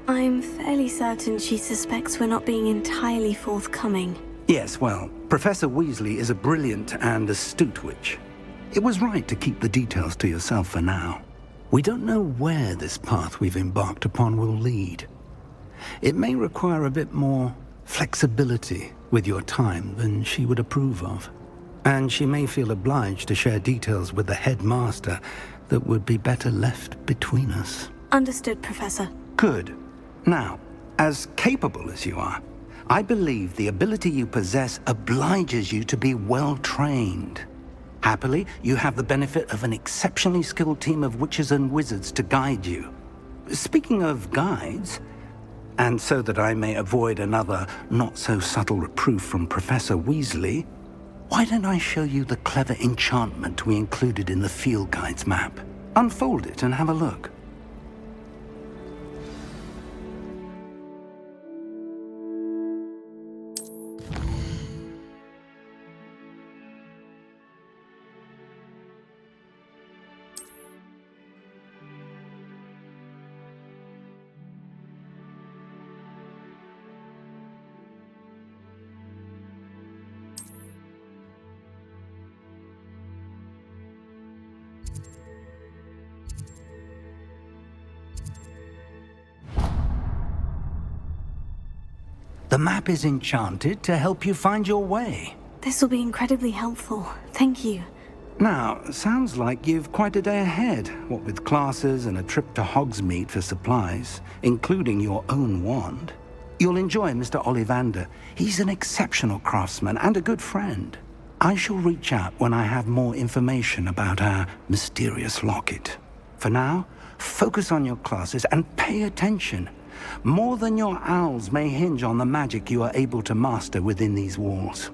I'm fairly certain she suspects we're not being entirely forthcoming. Yes, well, Professor Weasley is a brilliant and astute witch. It was right to keep the details to yourself for now. We don't know where this path we've embarked upon will lead. It may require a bit more flexibility with your time than she would approve of. And she may feel obliged to share details with the headmaster that would be better left between us. Understood, Professor. Good. Now, as capable as you are, I believe the ability you possess obliges you to be well-trained. Happily, you have the benefit of an exceptionally skilled team of witches and wizards to guide you. Speaking of guides, and so that I may avoid another not-so-subtle reproof from Professor Weasley, why don't I show you the clever enchantment we included in the field guide's map? Unfold it and have a look. The map is enchanted to help you find your way. This will be incredibly helpful. Thank you. Now, sounds like you've quite a day ahead, what with classes and a trip to Hogsmeade for supplies, including your own wand. You'll enjoy Mr. Ollivander. He's an exceptional craftsman and a good friend. I shall reach out when I have more information about our mysterious locket. For now, focus on your classes and pay attention. More than your owls may hinge on the magic you are able to master within these walls.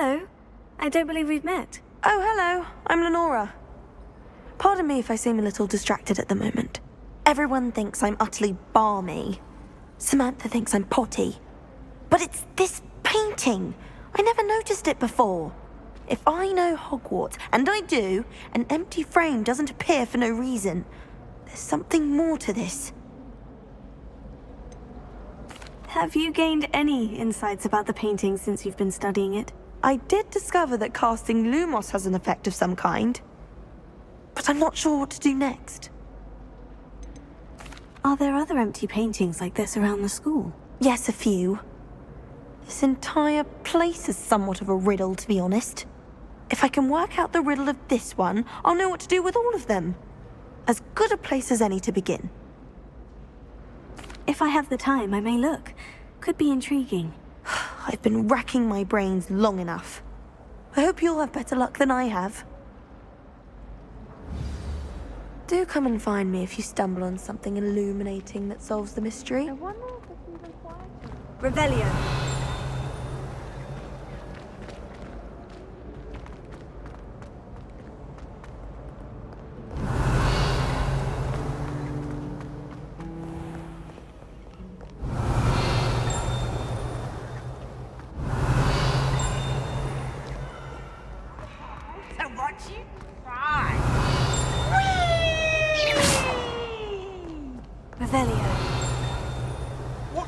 Hello. I don't believe we've met. Oh, hello. I'm Lenora. Pardon me if I seem a little distracted at the moment. Everyone thinks I'm utterly balmy. Samantha thinks I'm potty. But it's this painting. I never noticed it before. If I know Hogwarts, and I do, an empty frame doesn't appear for no reason. There's something more to this. Have you gained any insights about the painting since you've been studying it? I did discover that casting Lumos has an effect of some kind. But I'm not sure what to do next. Are there other empty paintings like this around the school? Yes, a few. This entire place is somewhat of a riddle, to be honest. If I can work out the riddle of this one, I'll know what to do with all of them. As good a place as any to begin. If I have the time, I may look. Could be intriguing. I've been racking my brains long enough. I hope you'll have better luck than I have. Do come and find me if you stumble on something illuminating that solves the mystery. Revelio.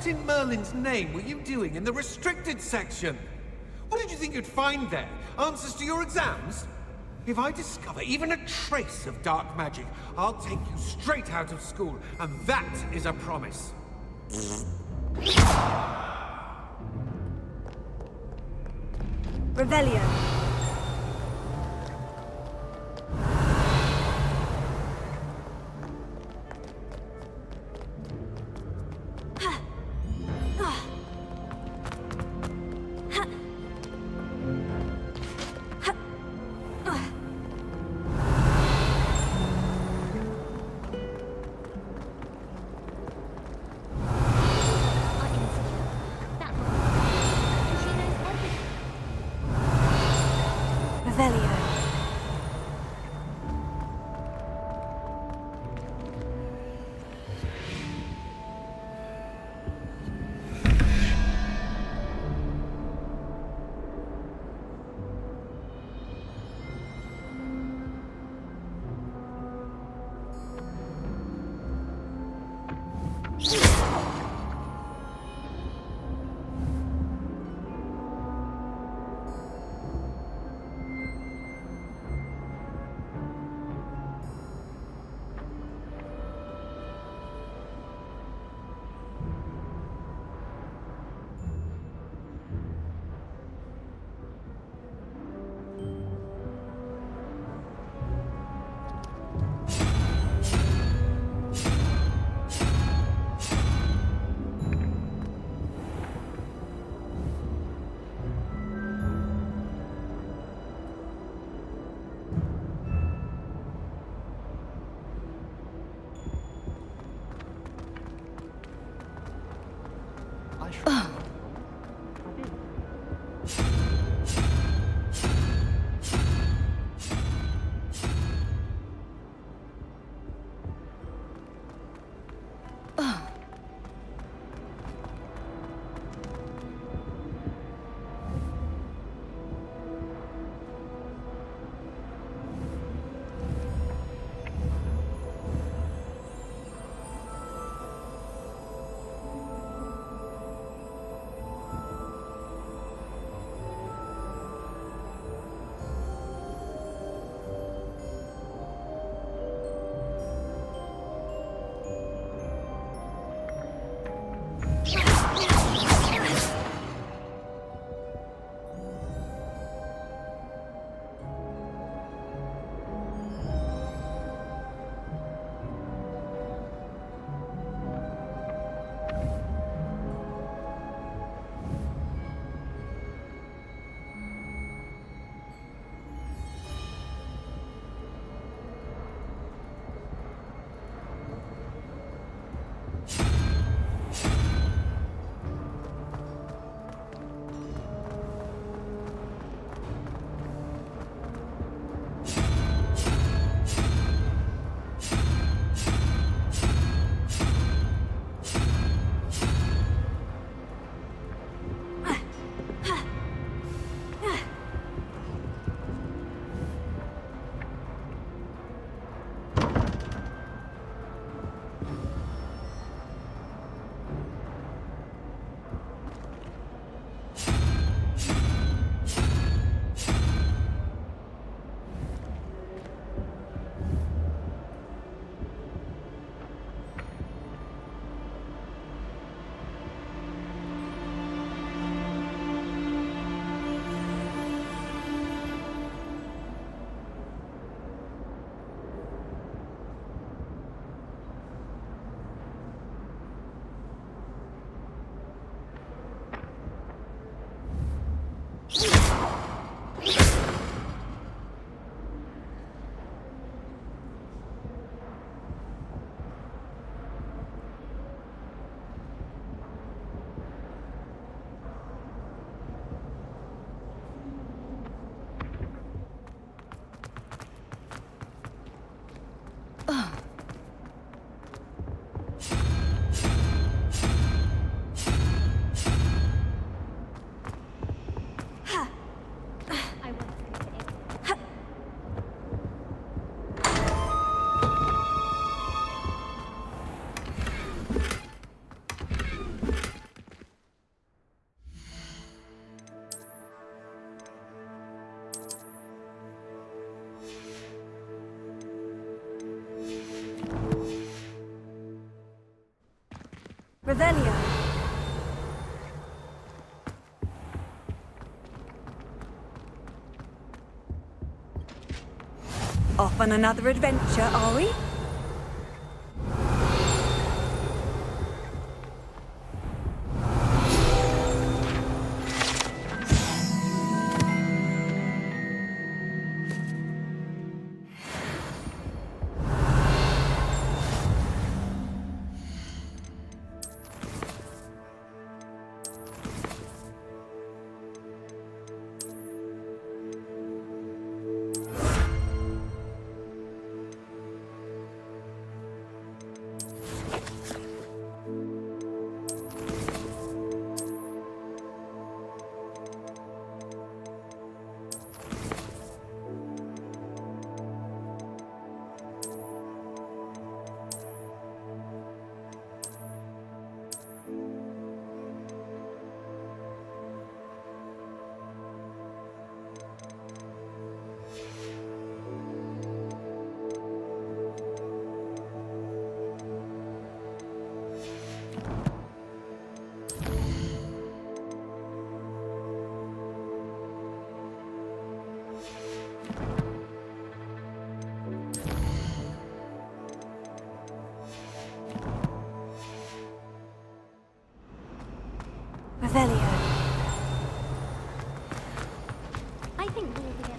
What in Merlin's name were you doing in the restricted section? What did you think you'd find there? Answers to your exams? If I discover even a trace of dark magic, I'll take you straight out of school, and that is a promise. Revelio. Revelio. Off on another adventure, are we? Revelio. I think we'll be able.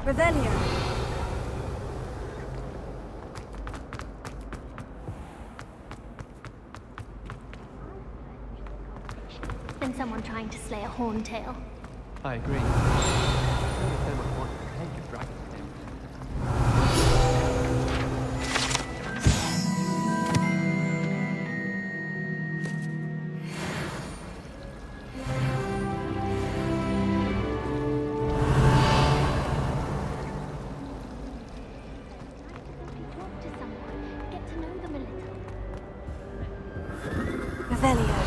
Revelio. Than someone trying to slay a horntail. I agree. I don't know if anyone wanted to take a dragon's tail. Revelio.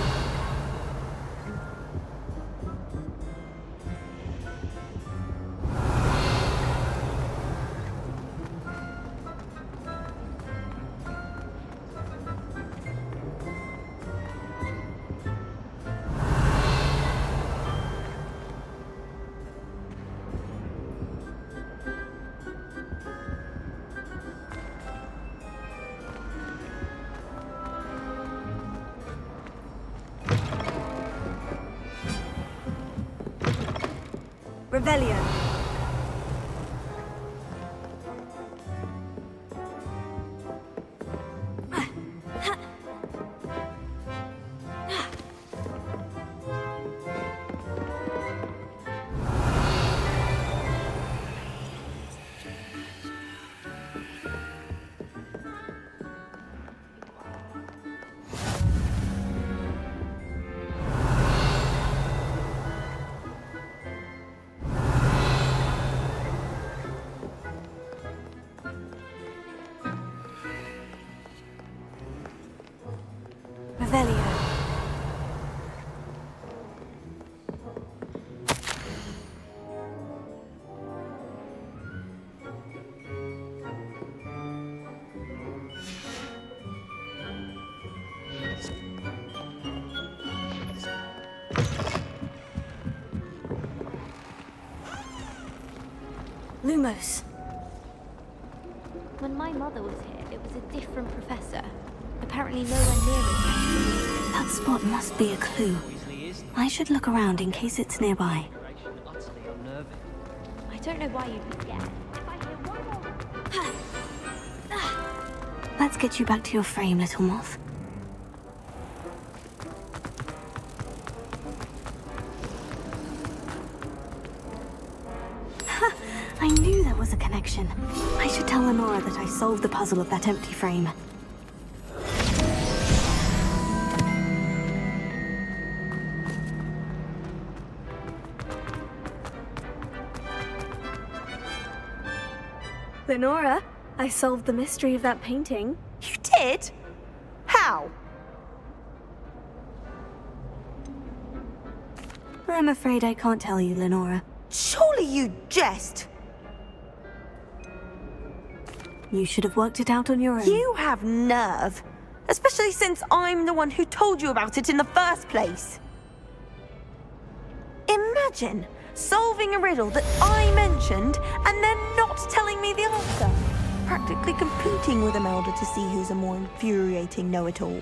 Revelio. Revelio. Lumos. When my mother was here, it was a different professor. Apparently nowhere near it. That spot must be a clue. I should look around in case it's nearby. I don't know why you'd be scared. Let's get you back to your frame, little moth. I knew there was a connection. I should tell Lenora that I solved the puzzle of that empty frame. Lenora, I solved the mystery of that painting. You did? How? I'm afraid I can't tell you, Lenora. Surely you jest! You should have worked it out on your own. You have nerve. Especially since I'm the one who told you about it in the first place. Imagine solving a riddle that I mentioned and then not telling me the answer. Practically competing with Imelda to see who's a more infuriating know-it-all.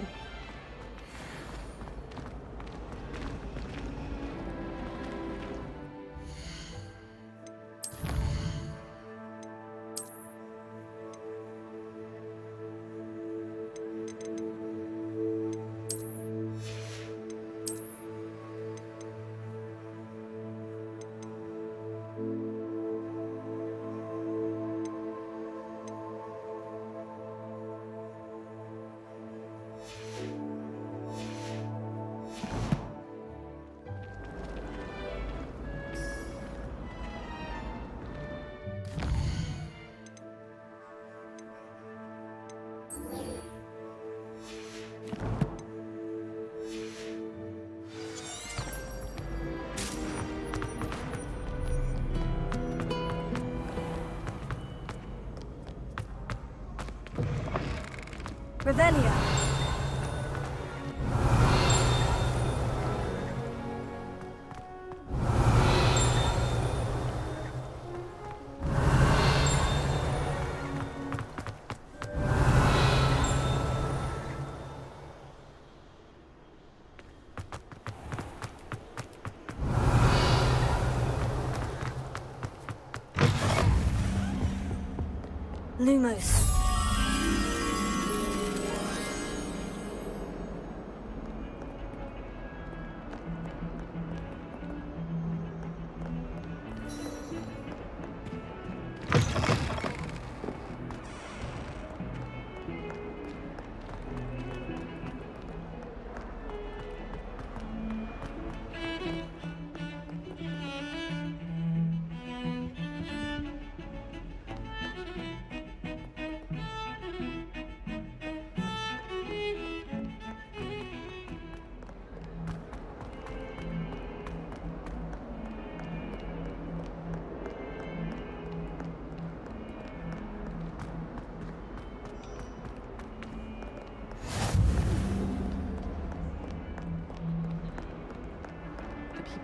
Revelia. Lumos.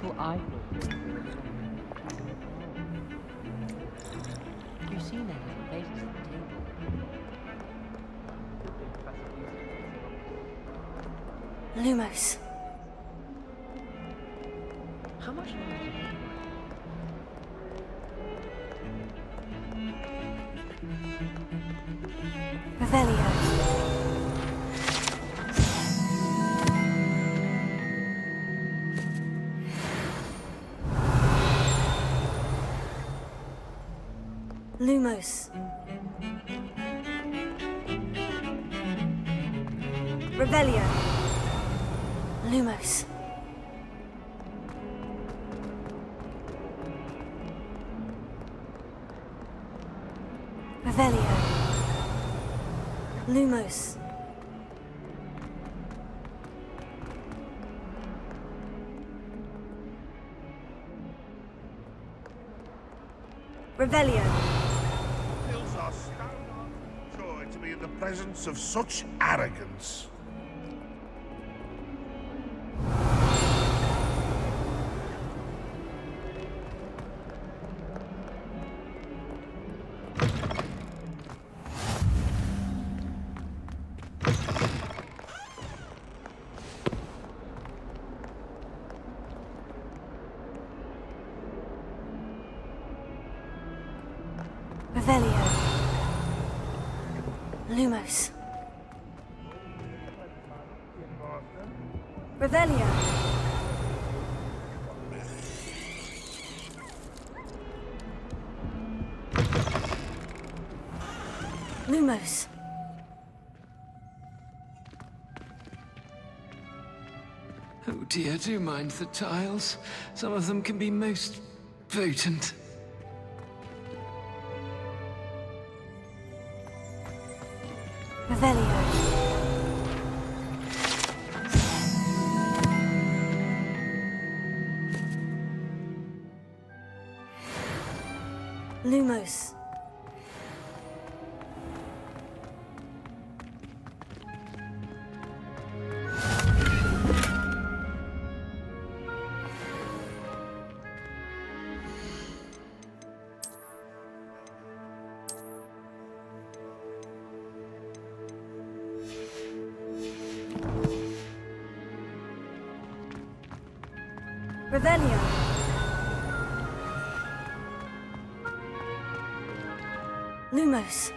People I know. You've seen their little faces at the table. Lumos. How much longer? Revelia. Lumos. Revelia. Lumos. Revelia. Lumos. Revelia. Fills our stand-up joy to be in the presence of such arrogance. Revelio. Lumos. Revelio. Lumos. Oh dear, do mind the tiles. Some of them can be most potent. Revelio. Lumos. Revelio. Lumos.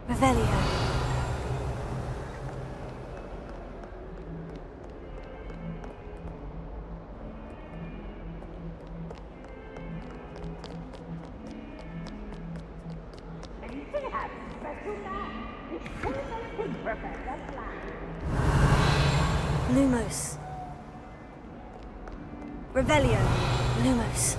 Revelio. Lumos. Revelio. Lumos.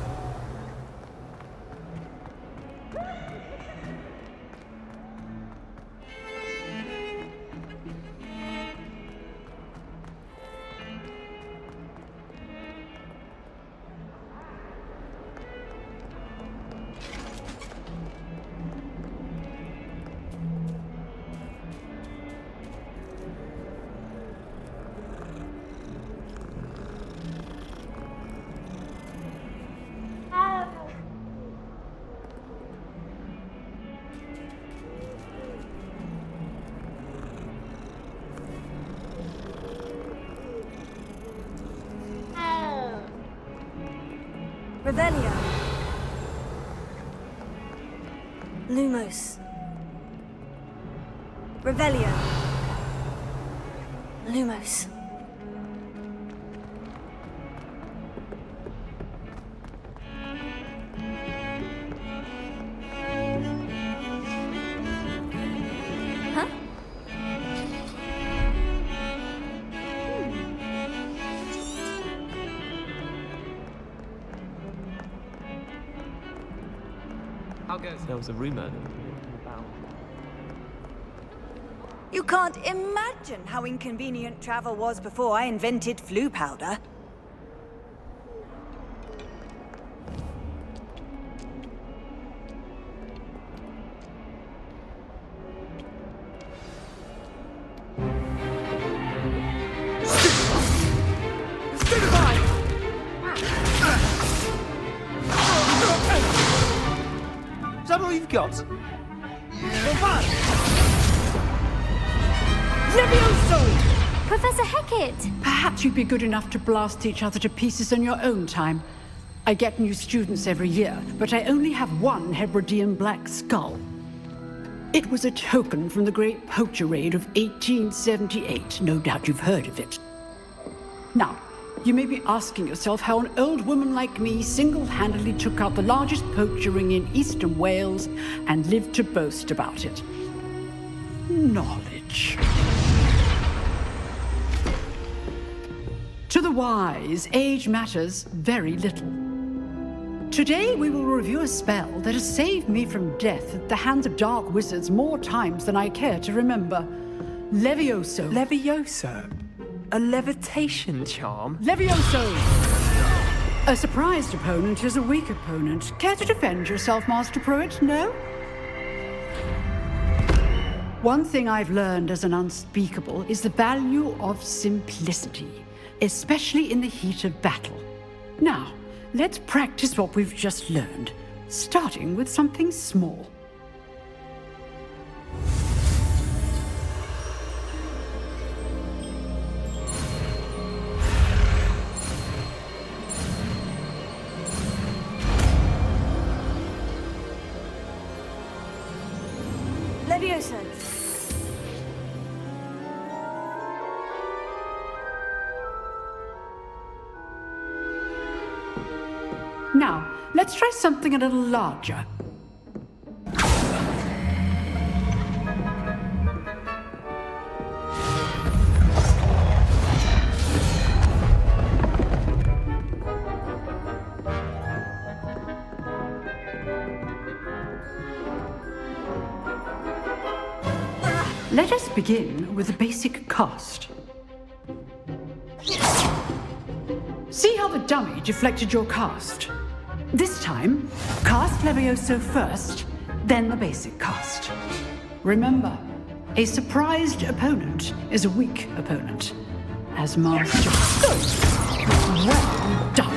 Revelio. Lumos. Revelio. Lumos. Huh? How goes it? There was a rumor. You can't imagine how inconvenient travel was before I invented flu powder. Is that all you've got? Leviosa! Professor Hecat! Perhaps you'd be good enough to blast each other to pieces on your own time. I get new students every year, but I only have one Hebridean black skull. It was a token from the Great Poacher Raid of 1878. No doubt you've heard of it. Now, you may be asking yourself how an old woman like me single-handedly took out the largest poacher ring in eastern Wales and lived to boast about it. knowledge. To the wise, age matters very little. Today we will review a spell that has saved me from death at the hands of dark wizards more times than I care to remember. Leviosa. Leviosa? A levitation charm? Leviosa! A surprised opponent is a weak opponent. Care to defend yourself, Master Pruitt? No? One thing I've learned as an unspeakable is the value of simplicity, especially in the heat of battle. Now, let's practice what we've just learned, starting with something small. Leviosa. Now, let's try something a little larger. Let us begin with the basic cast. See how the dummy deflected your cast? This time, cast Leviosa first, then the basic cast. Remember, a surprised opponent is a weak opponent. As Master. Good. Well done.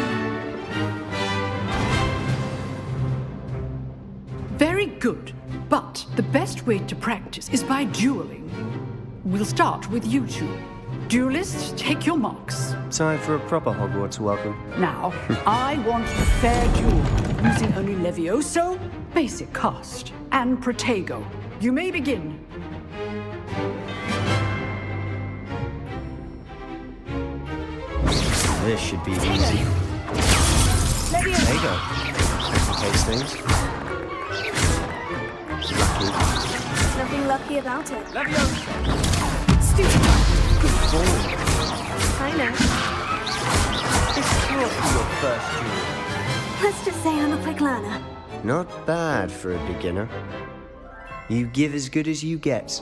Very good. But the best way to practice is by dueling. We'll start with you two. Duelists, take your marks. Time for a proper Hogwarts welcome. Now, I want a fair duel, using only Levioso, basic cast, and Protego. You may begin. This should be easy. Protego. Complicates things. Lucky. There's nothing lucky about it. Leviosa! Stupid. Good ball. I know. This can't be your first duel. Let's just say I'm a quick learner. Not bad for a beginner. You give as good as you get.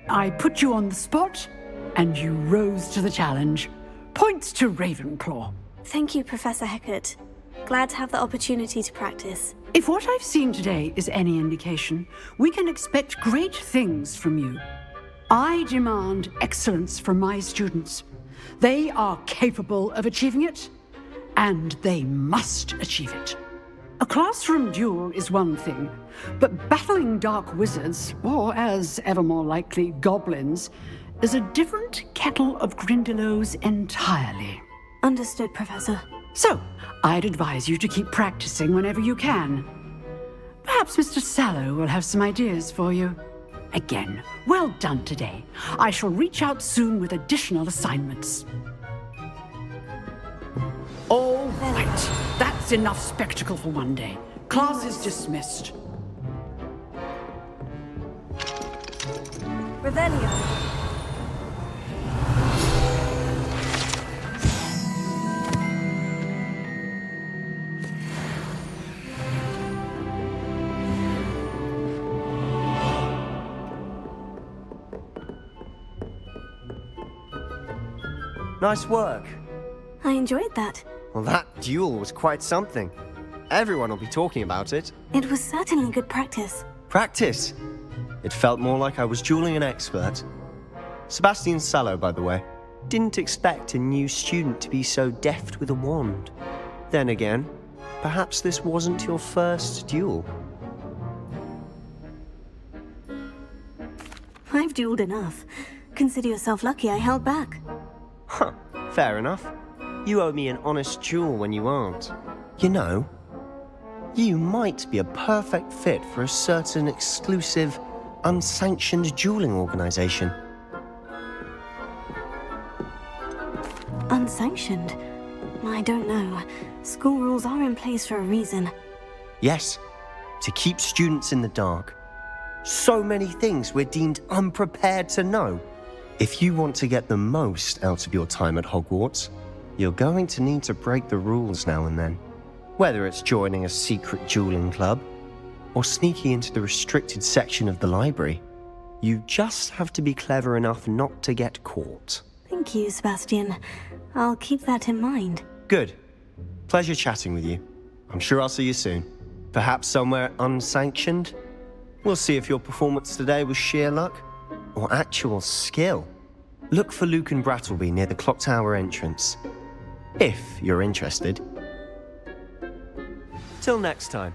I put you on the spot, and you rose to the challenge. Points to Ravenclaw. Thank you, Professor Hecat. Glad to have the opportunity to practice. If what I've seen today is any indication, we can expect great things from you. I demand excellence from my students. They are capable of achieving it, and they must achieve it. A classroom duel is one thing, but battling dark wizards, or as ever more likely, goblins, is a different kettle of Grindylows entirely. Understood, Professor. So, I'd advise you to keep practicing whenever you can. Perhaps Mr. Sallow will have some ideas for you. Again, well done today. I shall reach out soon with additional assignments. All right, that's enough spectacle for one day. Class is dismissed. Revelio. Nice work. I enjoyed that. Well, that duel was quite something. Everyone will be talking about it. It was certainly good practice. Practice? It felt more like I was dueling an expert. Sebastian Sallow, by the way. Didn't expect a new student to be so deft with a wand. Then again, perhaps this wasn't your first duel. I've dueled enough. Consider yourself lucky I held back. Huh, fair enough. You owe me an honest duel when you aren't. You know, you might be a perfect fit for a certain exclusive, unsanctioned dueling organization. Unsanctioned? I don't know. School rules are in place for a reason. Yes, to keep students in the dark. So many things we're deemed unprepared to know. If you want to get the most out of your time at Hogwarts, you're going to need to break the rules now and then. Whether it's joining a secret dueling club, or sneaking into the restricted section of the library, you just have to be clever enough not to get caught. Thank you, Sebastian. I'll keep that in mind. Good. Pleasure chatting with you. I'm sure I'll see you soon. Perhaps somewhere unsanctioned? We'll see if your performance today was sheer luck or actual skill. Look for Luke and Brattleby near the clock tower entrance, if you're interested. Till next time.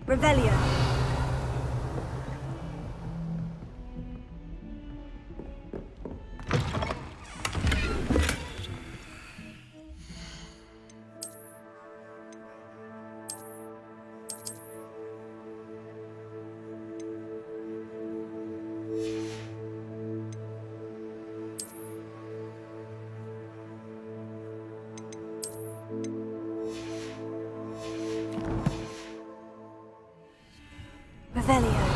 Revelio. Revelio.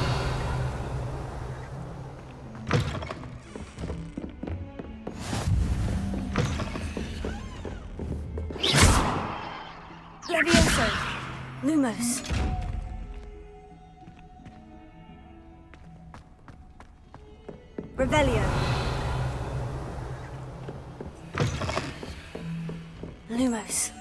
Leviosa. Lumos. Revelio. Lumos.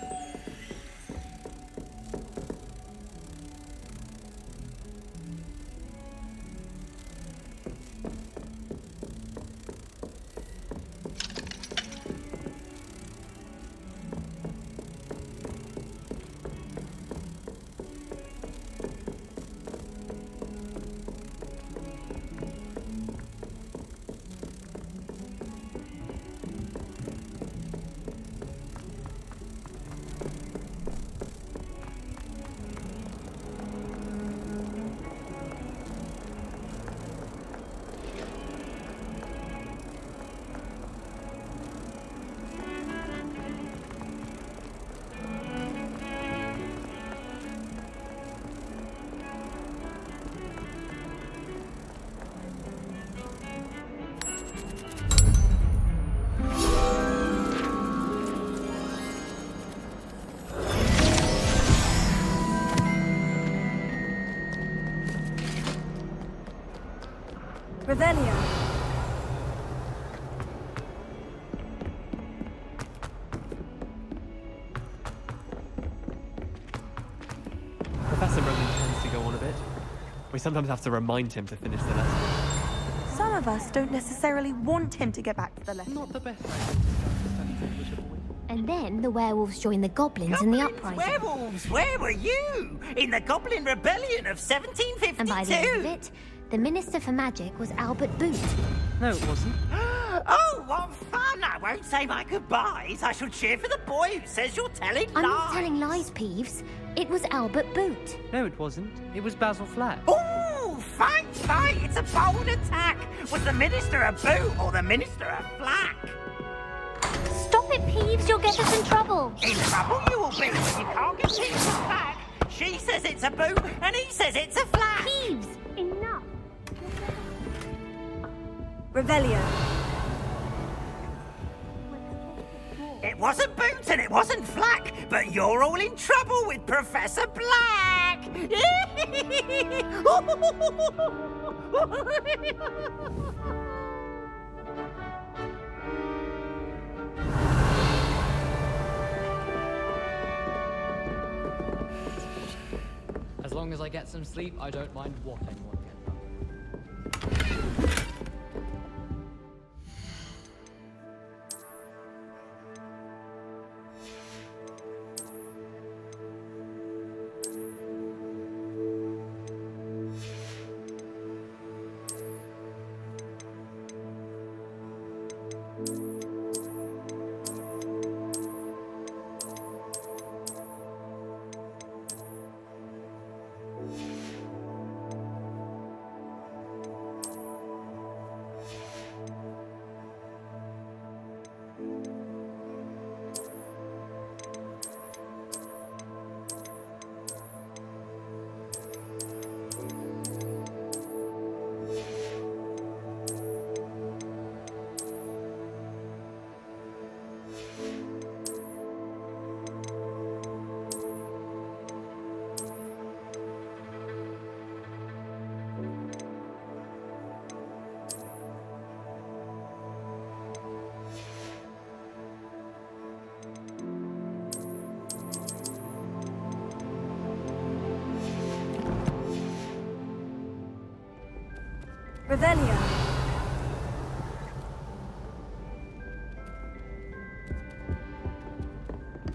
Revelio. Professor Merlin tends to go on a bit. We sometimes have to remind him to finish the lesson. Some of us don't necessarily want him to get back to the lesson. Not the best. And then the werewolves joined the goblins in the uprising. Werewolves, where were you? In the Goblin Rebellion of 1752? And by the end of it, the Minister for Magic was Albert Boot. No, it wasn't. Oh, what fun! I won't say my goodbyes. I shall cheer for the boy who says you're telling lies. I'm not telling lies, Peeves. It was Albert Boot. No, it wasn't. It was Basil Flack. Ooh, fight! It's a bold attack! Was the Minister a boot or the Minister a flack? Stop it, Peeves. You'll get us in trouble. In trouble you will be when you can't get Peeves to flack. She says it's a boot and he says it's a flack. Peeves, enough. Revelio. It wasn't boot and it wasn't flack, but you're all in trouble with Professor Black. As long as I get some sleep, I don't mind what anyone gets. Revelio.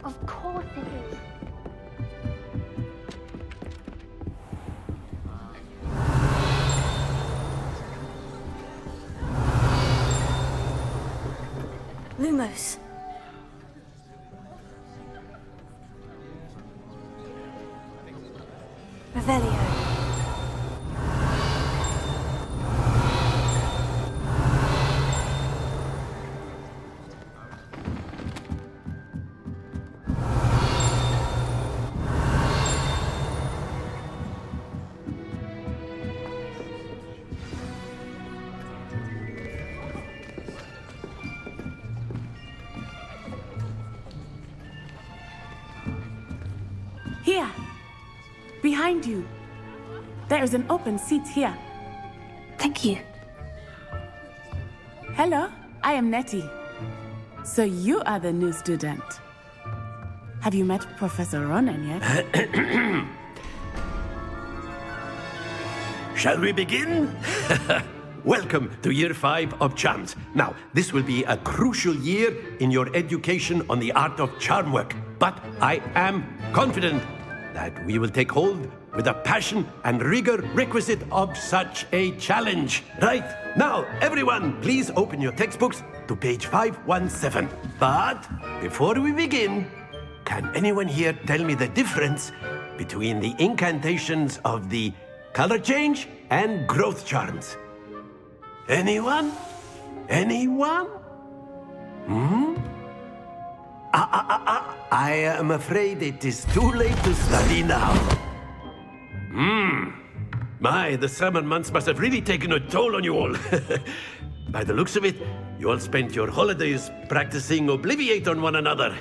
Of course it is. Lumos. Revelio. Here, behind you. There is an open seat here. Thank you. Hello, I am Nettie. So you are the new student. Have you met Professor Ronan yet? Shall we begin? Welcome to Year 5 of Charms. Now, this will be a crucial year in your education on the art of charm work. But I am confident that we will take hold with the passion and rigor requisite of such a challenge. Right, now, everyone, please open your textbooks to page 517. But before we begin, can anyone here tell me the difference between the incantations of the color change and growth charms? Anyone? Anyone? I am afraid it is too late to study now. My, the summer months must have really taken a toll on you all. By the looks of it, you all spent your holidays practicing Obliviate on one another.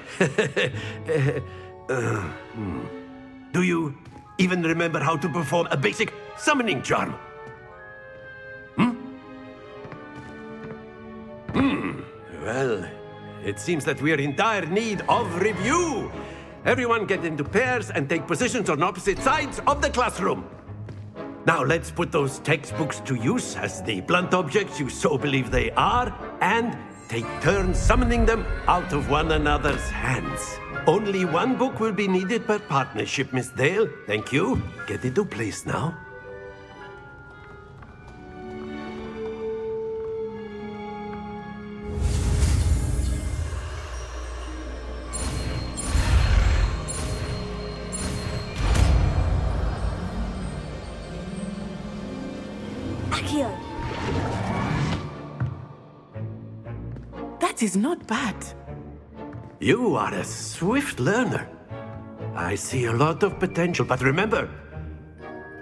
Do you even remember how to perform a basic summoning charm? Well, it seems that we are in dire need of review. Everyone get into pairs and take positions on opposite sides of the classroom. Now let's put those textbooks to use as the blunt objects you so believe they are, and take turns summoning them out of one another's hands. Only one book will be needed per partnership, Miss Dale. Thank you. Get into place now. Accio. That is not bad. You are a swift learner. I see a lot of potential, but remember,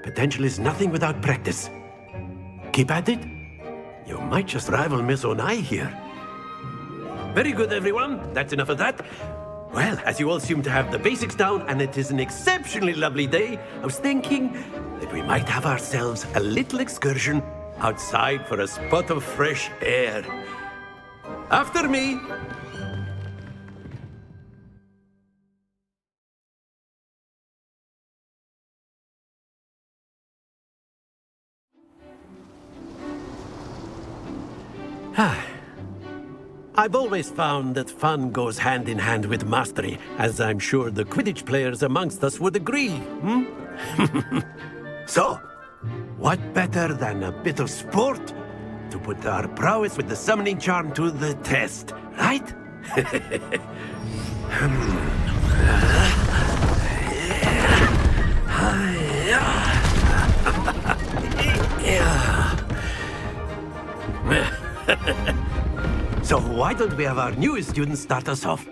potential is nothing without practice. Keep at it. You might just rival Miss Onai here. Very good, everyone. That's enough of that. Well, as you all seem to have the basics down, and it is an exceptionally lovely day, I was thinking that we might have ourselves a little excursion outside for a spot of fresh air. After me. I've always found that fun goes hand in hand with mastery, as I'm sure the Quidditch players amongst us would agree, So, what better than a bit of sport to put our prowess with the summoning charm to the test, right? So why don't we have our newest student start us off?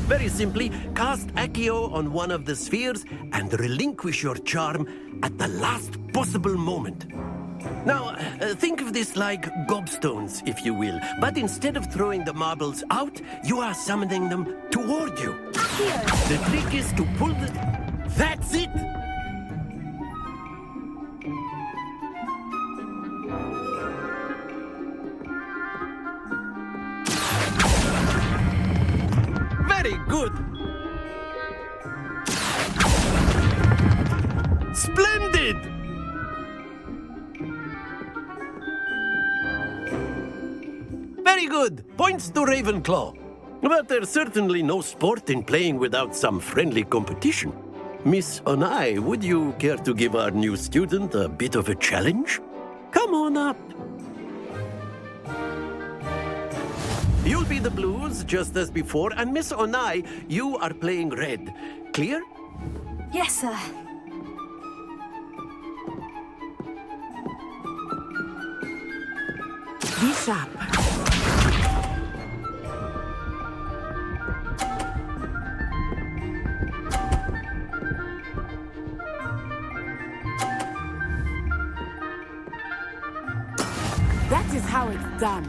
Very simply, cast Accio on one of the spheres and relinquish your charm at the last possible moment. Now, think of this like gobstones, if you will, but instead of throwing the marbles out, you are summoning them toward you. The trick is to pull the... That's it! Very good! Splendid! Very good! Points to Ravenclaw. But there's certainly no sport in playing without some friendly competition. Miss Onai, would you care to give our new student a bit of a challenge? Come on up. You'll be the blues, just as before, and Miss Onai, you are playing red. Clear? Yes, sir. Be sharp. That is how it's done.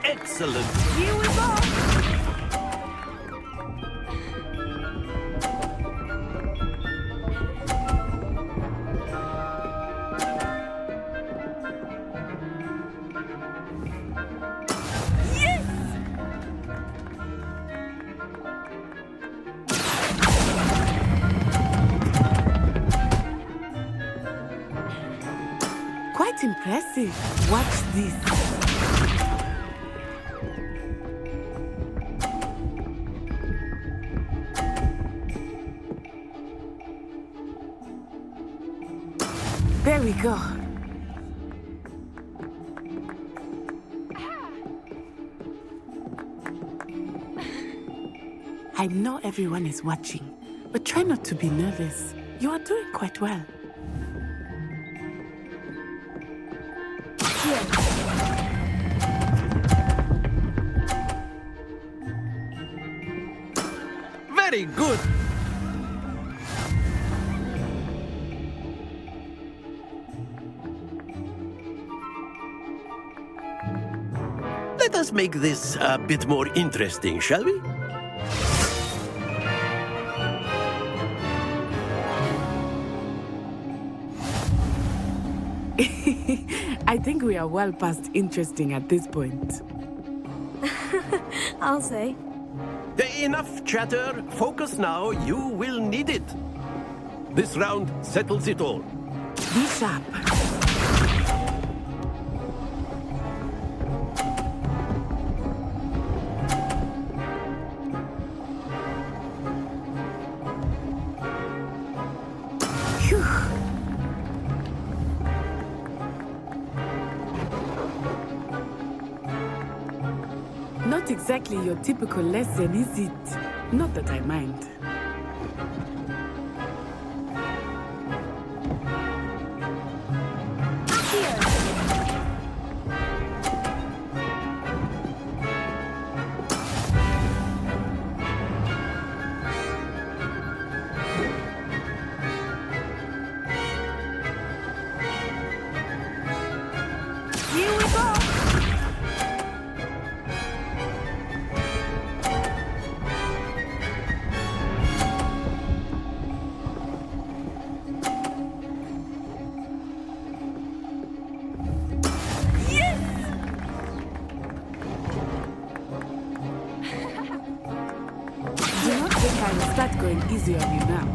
Excellent. Here we go. Quite impressive. Watch this. There we go. I know everyone is watching, but try not to be nervous. You are doing quite well. Very good. Let us make this a bit more interesting, shall we? I think we are well past interesting at this point. I'll say. Enough chatter. Focus now. You will need it. This round settles it all. Be sharp. exactly your typical lesson, is it? Not that I mind. Start going easy on you now.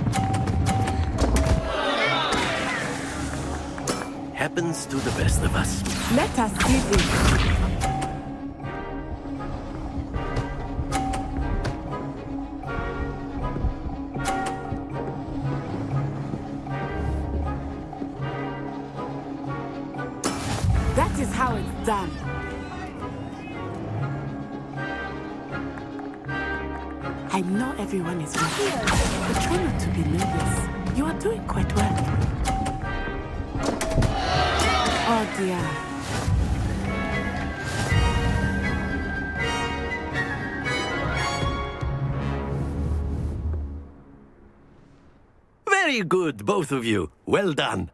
Happens to the best of us. Let us see this. That is how it's done. I know everyone is ready, but try not to be nervous. You are doing quite well. Oh dear. Very good, both of you. Well done.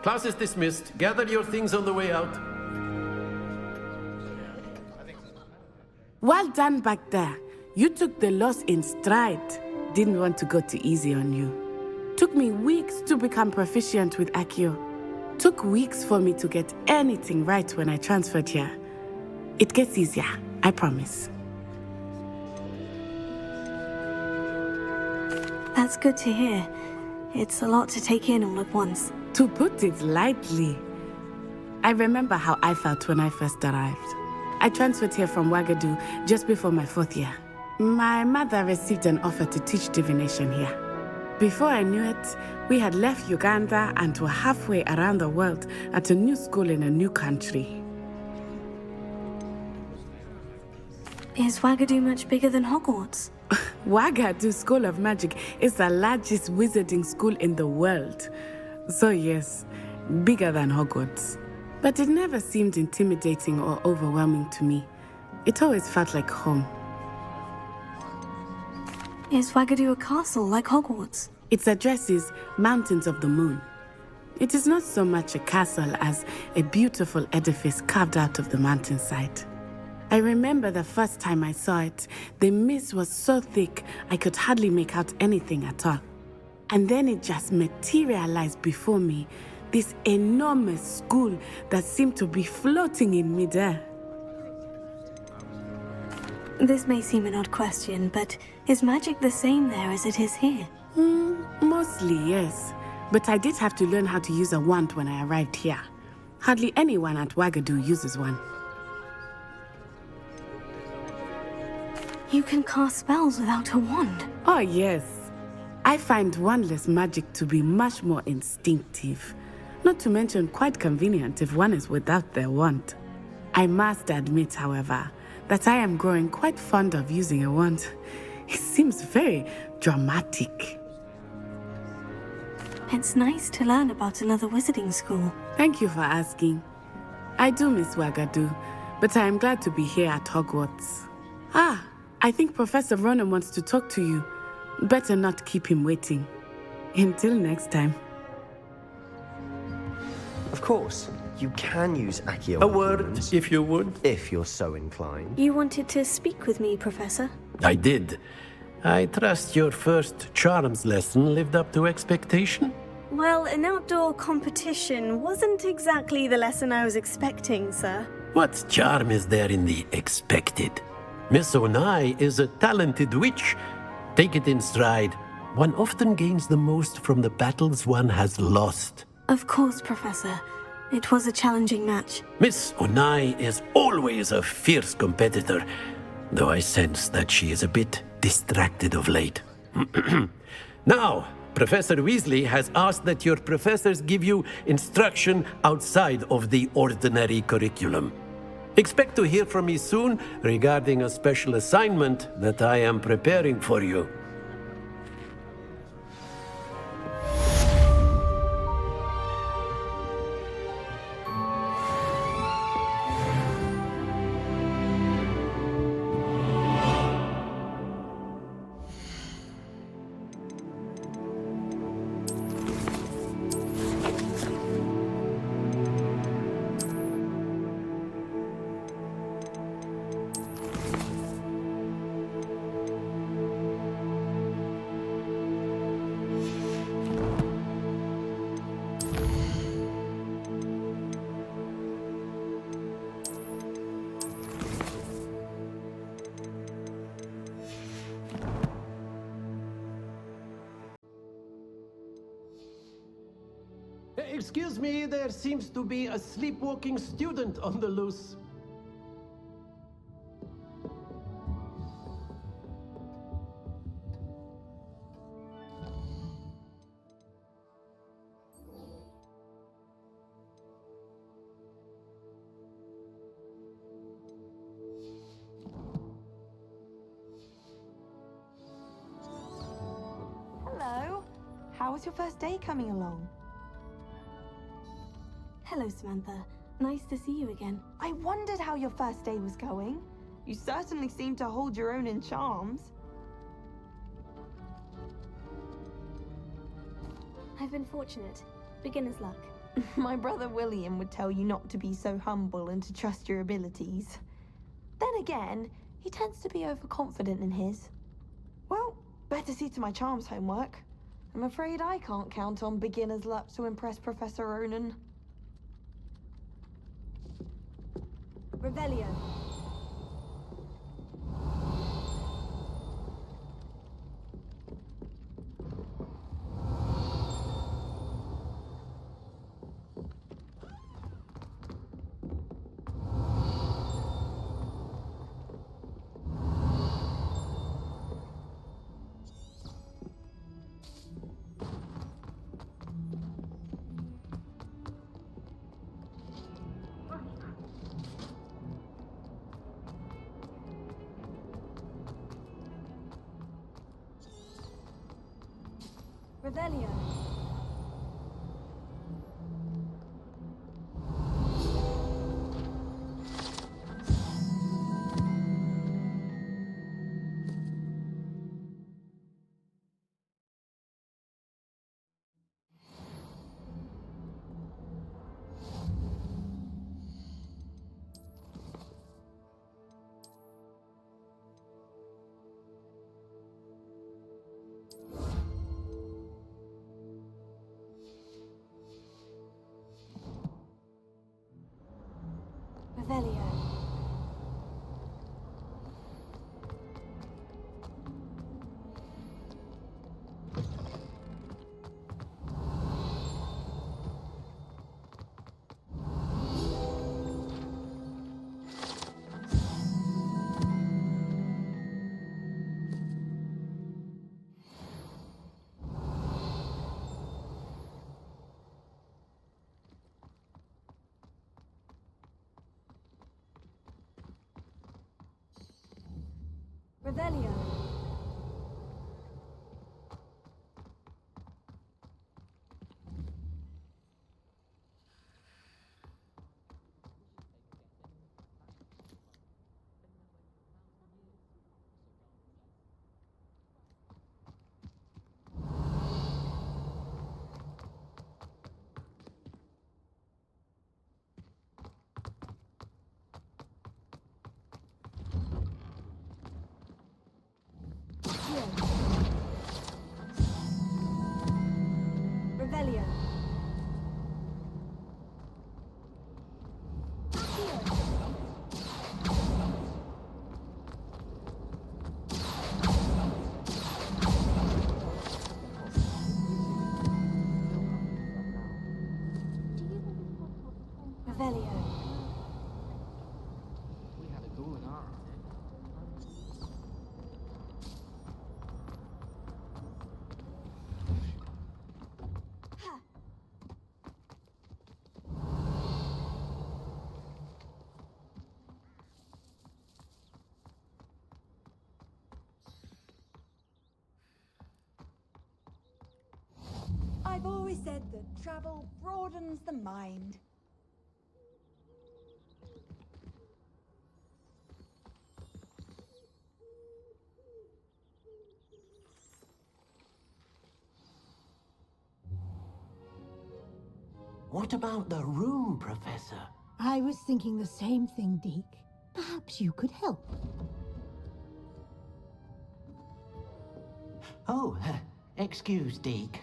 Class is dismissed. Gather your things on the way out. Well done back there. You took the loss in stride. Didn't want to go too easy on you. Took me weeks to become proficient with Accio. Took weeks for me to get anything right when I transferred here. It gets easier, I promise. That's good to hear. It's a lot to take in all at once. To put it lightly, I remember how I felt when I first arrived. I transferred here from Wagadu just before my 4th year. My mother received an offer to teach divination here. Before I knew it, we had left Uganda and were halfway around the world at a new school in a new country. Is Wagadu much bigger than Hogwarts? Wagadu School of Magic is the largest wizarding school in the world. So yes, bigger than Hogwarts. But it never seemed intimidating or overwhelming to me. It always felt like home. Is Wagadu a castle like Hogwarts? Its address is Mountains of the Moon. It is not so much a castle as a beautiful edifice carved out of the mountainside. I remember the first time I saw it, the mist was so thick I could hardly make out anything at all. And then it just materialized before me, this enormous school that seemed to be floating in midair. This may seem an odd question, but is magic the same there as it is here? Mostly, yes. But I did have to learn how to use a wand when I arrived here. Hardly anyone at Wagadu uses one. You can cast spells without a wand? Oh, yes. I find wandless magic to be much more instinctive. Not to mention quite convenient if one is without their wand. I must admit, however, that I am growing quite fond of using a wand. It seems very dramatic. It's nice to learn about another wizarding school. Thank you for asking. I do miss Wagadu, but I am glad to be here at Hogwarts. I think Professor Ronan wants to talk to you. Better not keep him waiting. Until next time. Of course, you can use Accio. A word, if you would. If you're so inclined. You wanted to speak with me, Professor? I did. I trust your first charms lesson lived up to expectation? Well, an outdoor competition wasn't exactly the lesson I was expecting, sir. What charm is there in the expected? Miss Onai is a talented witch. Take it in stride. One often gains the most from the battles one has lost. Of course, Professor. It was a challenging match. Miss Onai is always a fierce competitor, though I sense that she is a bit distracted of late. Now, Professor Weasley has asked that your professors give you instruction outside of the ordinary curriculum. Expect to hear from me soon regarding a special assignment that I am preparing for you. Excuse me, there seems to be a sleepwalking student on the loose. Hello. How was your first day coming along? Hello, Samantha. Nice to see you again. I wondered how your first day was going. You certainly seem to hold your own in charms. I've been fortunate. Beginner's luck. My brother William would tell you not to be so humble and to trust your abilities. Then again, he tends to be overconfident in his. Well, better see to my charms homework. I'm afraid I can't count on beginner's luck to impress Professor Ronan. Revelio. Revelio. Revelio. Revelio. Revelio. Revelio. We had a duel in our I've always said that travel broadens the mind. What about the room, Professor? I was thinking the same thing, Deke. Perhaps you could help. Oh, excuse, Deke.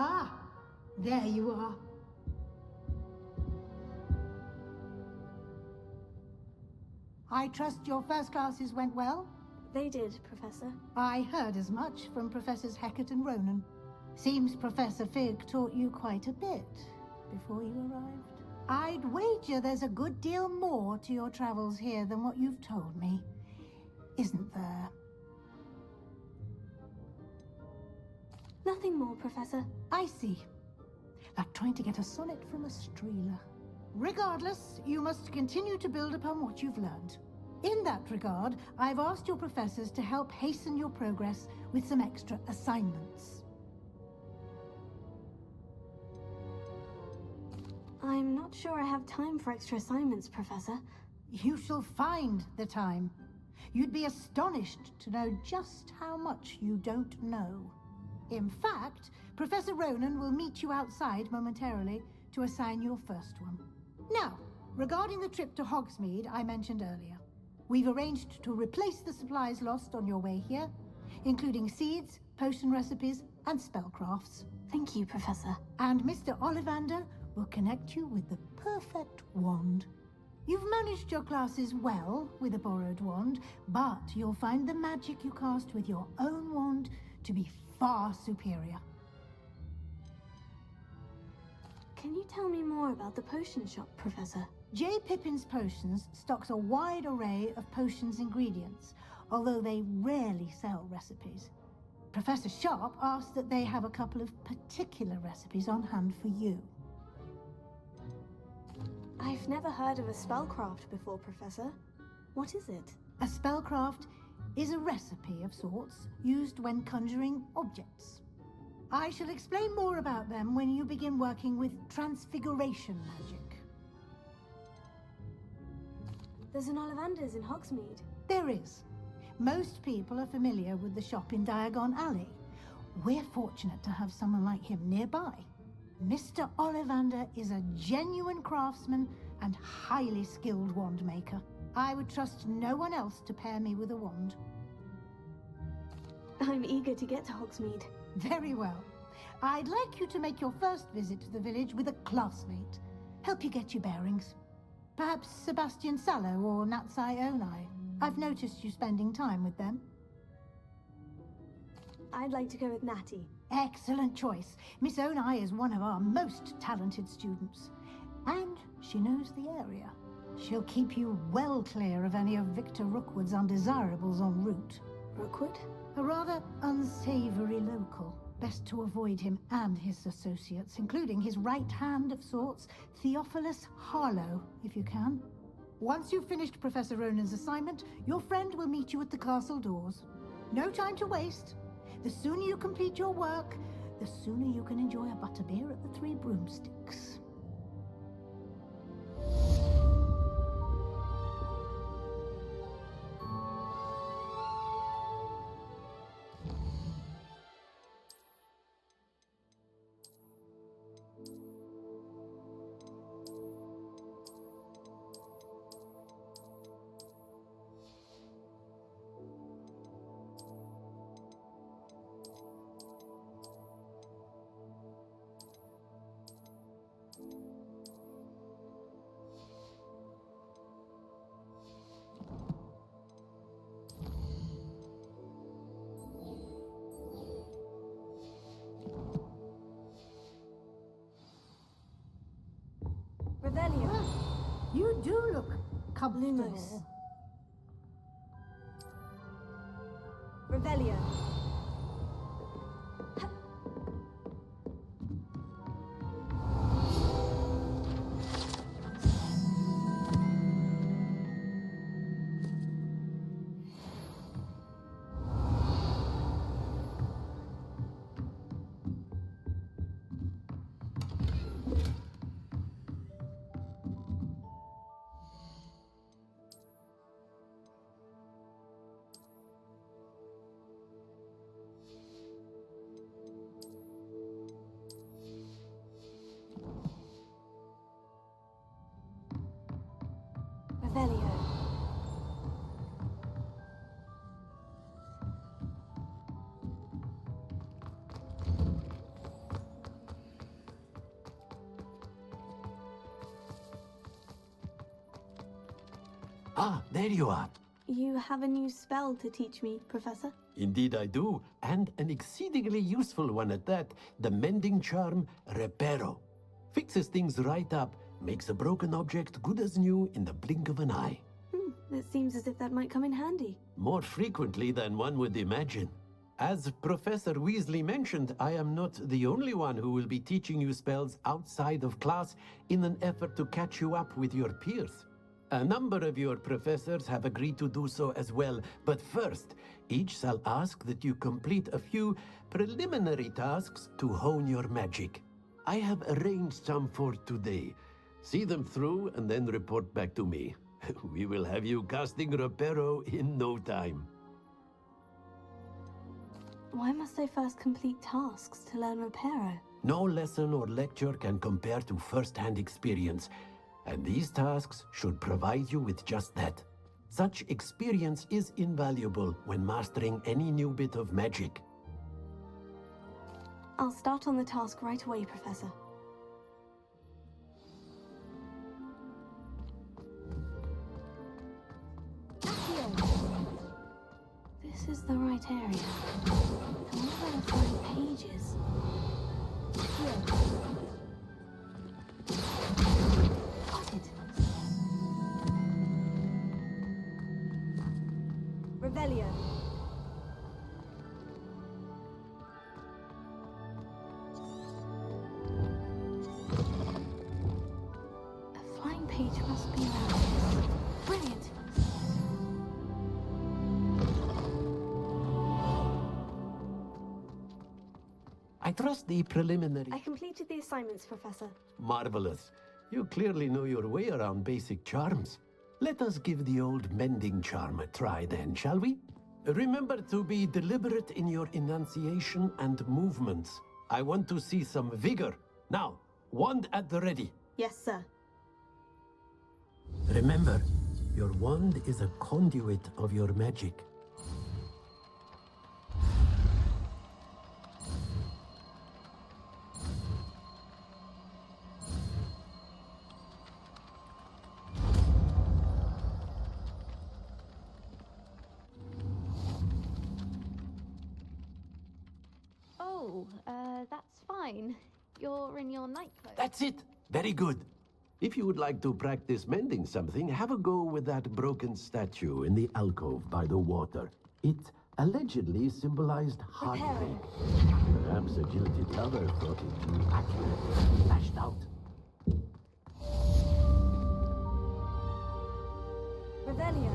Ah, there you are. I trust your first classes went well? They did, Professor. I heard as much from Professors Hecat and Ronan. Seems Professor Fig taught you quite a bit before you arrived. I'd wager there's a good deal more to your travels here than what you've told me. Isn't there? Nothing more, Professor. I see. Like trying to get a sonnet from a streeler. Regardless, you must continue to build upon what you've learned. In that regard, I've asked your professors to help hasten your progress with some extra assignments. I'm not sure I have time for extra assignments, Professor. You shall find the time. You'd be astonished to know just how much you don't know. In fact, Professor Ronan will meet you outside momentarily to assign your first one. Now, regarding the trip to Hogsmeade I mentioned earlier, we've arranged to replace the supplies lost on your way here, including seeds, potion recipes, and spellcrafts. Thank you, Professor. And Mr. Ollivander will connect you with the perfect wand. You've managed your classes well with a borrowed wand, but you'll find the magic you cast with your own wand to be far superior. Can you tell me more about the potion shop, Professor? J. Pippin's Potions stocks a wide array of potions ingredients, although they rarely sell recipes. Professor Sharp asked that they have a couple of particular recipes on hand for you. I've never heard of a spellcraft before, Professor. What is it? A spellcraft is a recipe of sorts used when conjuring objects. I shall explain more about them when you begin working with transfiguration magic. There's an Ollivander's in Hogsmeade. There is. Most people are familiar with the shop in Diagon Alley. We're fortunate to have someone like him nearby. Mr. Ollivander is a genuine craftsman and highly skilled wand maker. I would trust no one else to pair me with a wand. I'm eager to get to Hogsmeade. Very well. I'd like you to make your first visit to the village with a classmate. Help you get your bearings. Perhaps Sebastian Sallow or Natsai Onai. I've noticed you spending time with them. I'd like to go with Natty. Excellent choice. Miss Onai is one of our most talented students. And she knows the area. She'll keep you well clear of any of Victor Rookwood's undesirables en route. Rookwood? A rather unsavory local. Best to avoid him and his associates, including his right hand of sorts, Theophilus Harlow, if you can. Once you've finished Professor Ronan's assignment, your friend will meet you at the castle doors. No time to waste. The sooner you complete your work, the sooner you can enjoy a butterbeer at the Three Broomsticks. You do look comfortable. Revelio. Ah, there you are. You have a new spell to teach me, Professor? Indeed I do, and an exceedingly useful one at that. The Mending Charm Reparo. Fixes things right up, makes a broken object good as new in the blink of an eye. It seems as if that might come in handy. More frequently than one would imagine. As Professor Weasley mentioned, I am not the only one who will be teaching you spells outside of class in an effort to catch you up with your peers. A number of your professors have agreed to do so as well, but first, each shall ask that you complete a few preliminary tasks to hone your magic. I have arranged some for today. See them through and then report back to me. We will have you casting Reparo in no time. Why must I first complete tasks to learn Reparo? No lesson or lecture can compare to first-hand experience, and these tasks should provide you with just that. Such experience is invaluable when mastering any new bit of magic. I'll start on the task right away, Professor. This is the right area. I wonder where to find pages. Got it. Revelio. A flying page must be around this. Brilliant. I trust the preliminary... I completed the assignments, Professor. Marvelous. You clearly know your way around basic charms. Let us give the old Mending Charm a try then, shall we? Remember to be deliberate in your enunciation and movements. I want to see some vigor. Now, wand at the ready. Yes, sir. Remember, your wand is a conduit of your magic. That's fine. You're in your nightclothes. That's it! Very good. If you would like to practice mending something, have a go with that broken statue in the alcove by the water. It allegedly symbolized heartbreak. Perhaps a jilted lover thought it too accurate, lashed out. Revelio.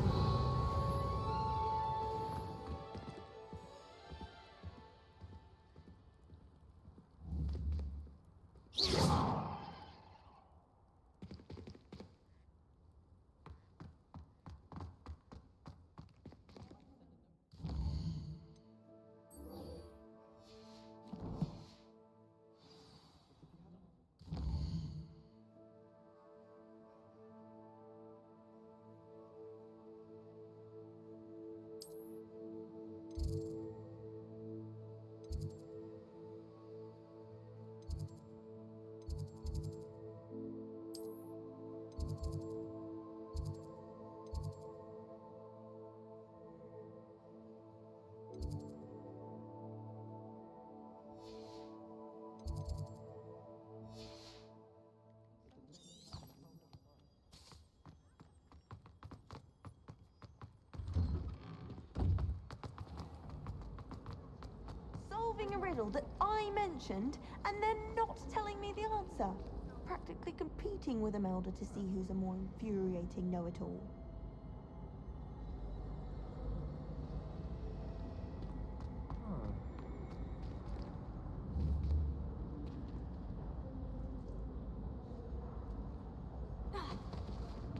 Solving a riddle that I mentioned and then not telling me the answer. Practically competing with Imelda to see who's a more infuriating know-it-all.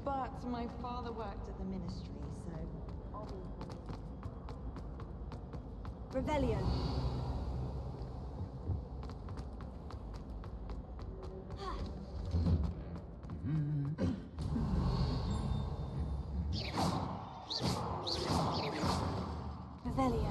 But my father worked at the ministry, so Revelio. Revelio.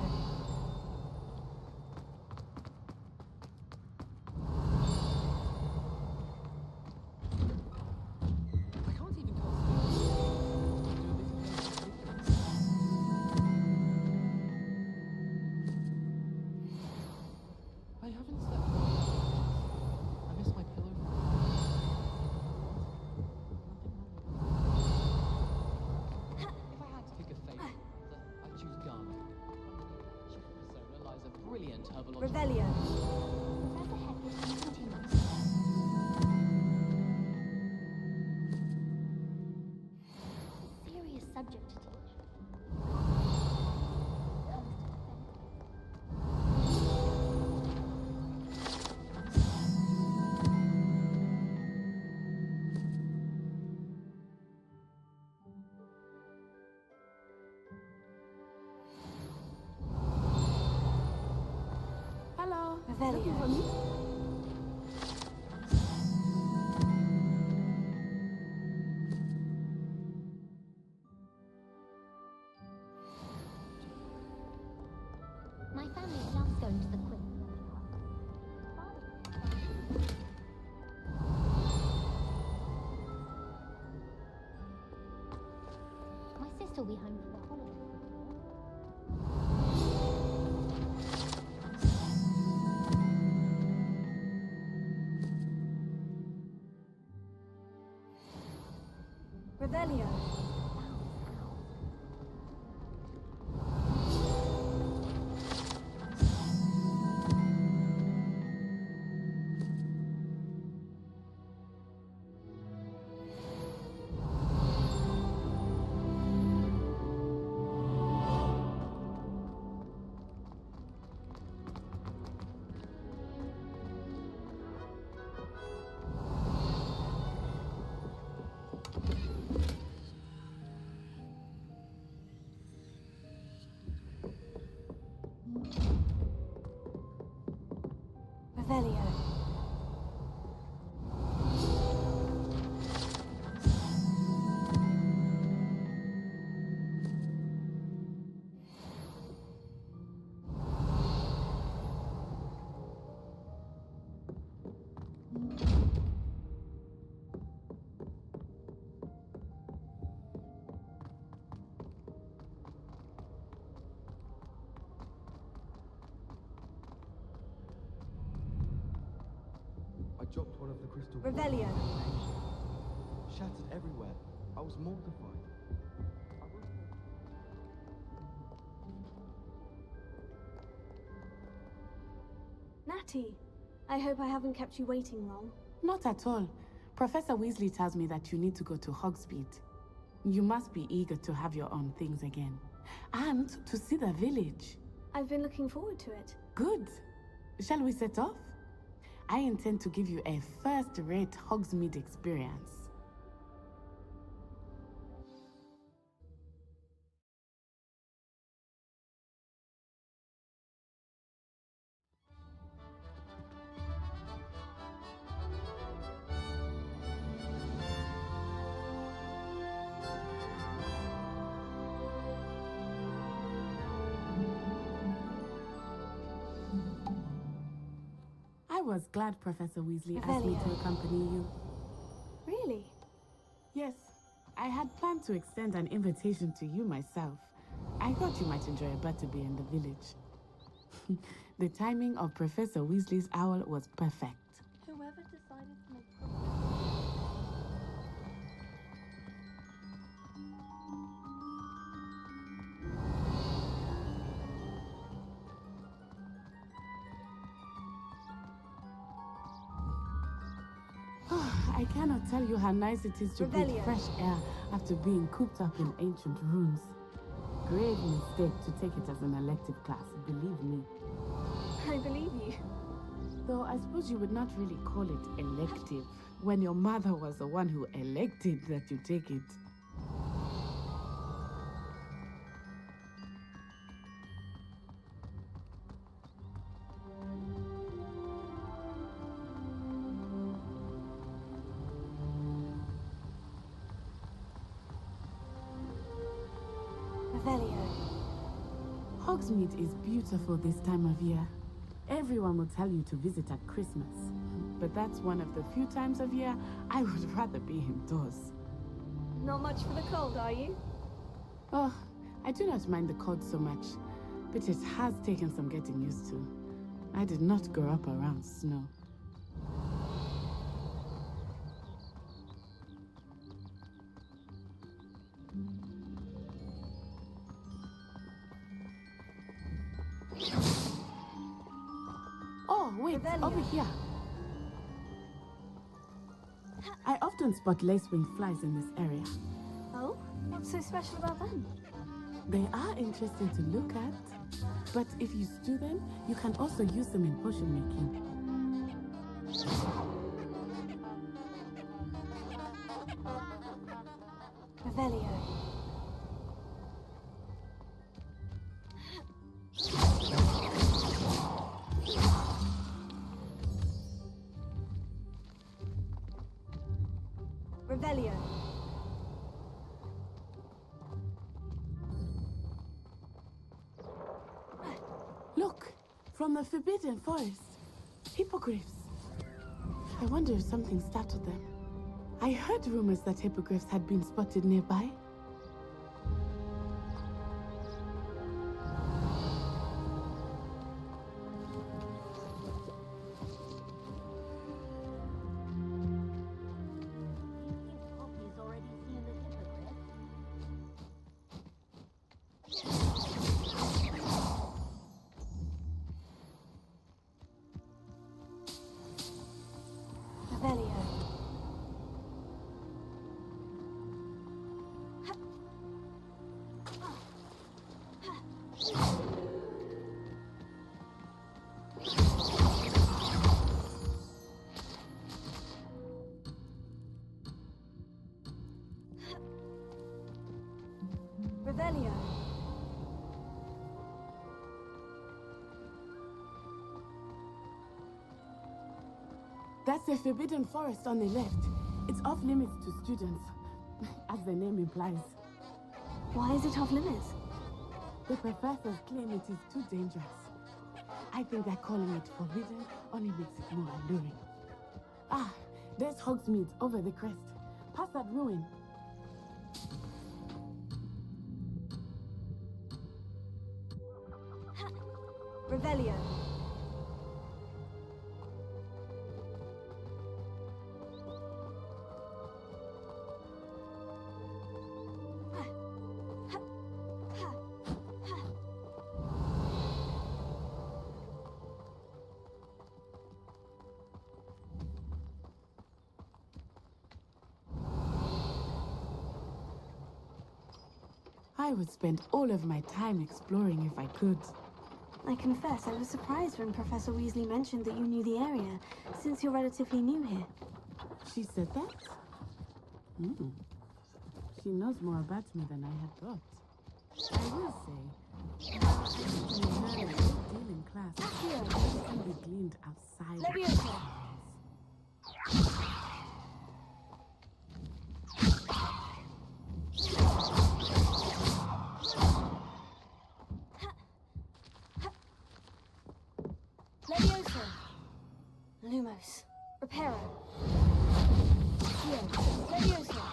Revelio. My family loves going to the quiz. My sister will be home for the holidays. Revelio. Revelio. I dropped one of the crystal Revelio. Shattered everywhere. I was mortified. Natty, I hope I haven't kept you waiting long. Not at all. Professor Weasley tells me that you need to go to Hogsmeade. You must be eager to have your own things again. And to see the village. I've been looking forward to it. Good. Shall we set off? I intend to give you a first-rate Hogsmeade experience. I was glad Professor Weasley asked me to accompany you. Really? Yes. I had planned to extend an invitation to you myself. I thought you might enjoy a butterbeer in the village. The timing of Professor Weasley's owl was perfect. Whoever decided to make I cannot tell you how nice it is to breathe Revelio. fresh air after being cooped up in ancient rooms. Grave mistake to take it as an elective class, believe me. I believe you. Though I suppose you would not really call it elective when your mother was the one who elected that you take it. Hogsmeade is beautiful this time of year. Everyone will tell you to visit at Christmas. But that's one of the few times of year I would rather be indoors. Not much for the cold, are you? Oh, I do not mind the cold so much, but it has taken some getting used to. I did not grow up around snow. Oh, wait, over here. I often spot lacewing flies in this area. Oh? What's so special about them? They are interesting to look at, but if you stew them, you can also use them in potion making. Revelio. Revelio. Look! From the Forbidden Forest. Hippogriffs. I wonder if something startled them. I heard rumors that hippogriffs had been spotted nearby. Revelio. That's the Forbidden Forest on the left. It's off limits to students, as the name implies. Why is it off limits? The professors claim it is too dangerous. I think that calling it forbidden only makes it more alluring. Ah, there's Hogsmeade over the crest. Past that ruin. Revelio. I would spend all of my time exploring if I could. I confess, I was surprised when Professor Weasley mentioned that you knew the area, since you're relatively new here. She said that? She knows more about me than I had thought. I will say, I learned a great deal in class. Can be gleaned outside. Leviosa. Leviosa. Lumos. Reparo. Here. Leviosa.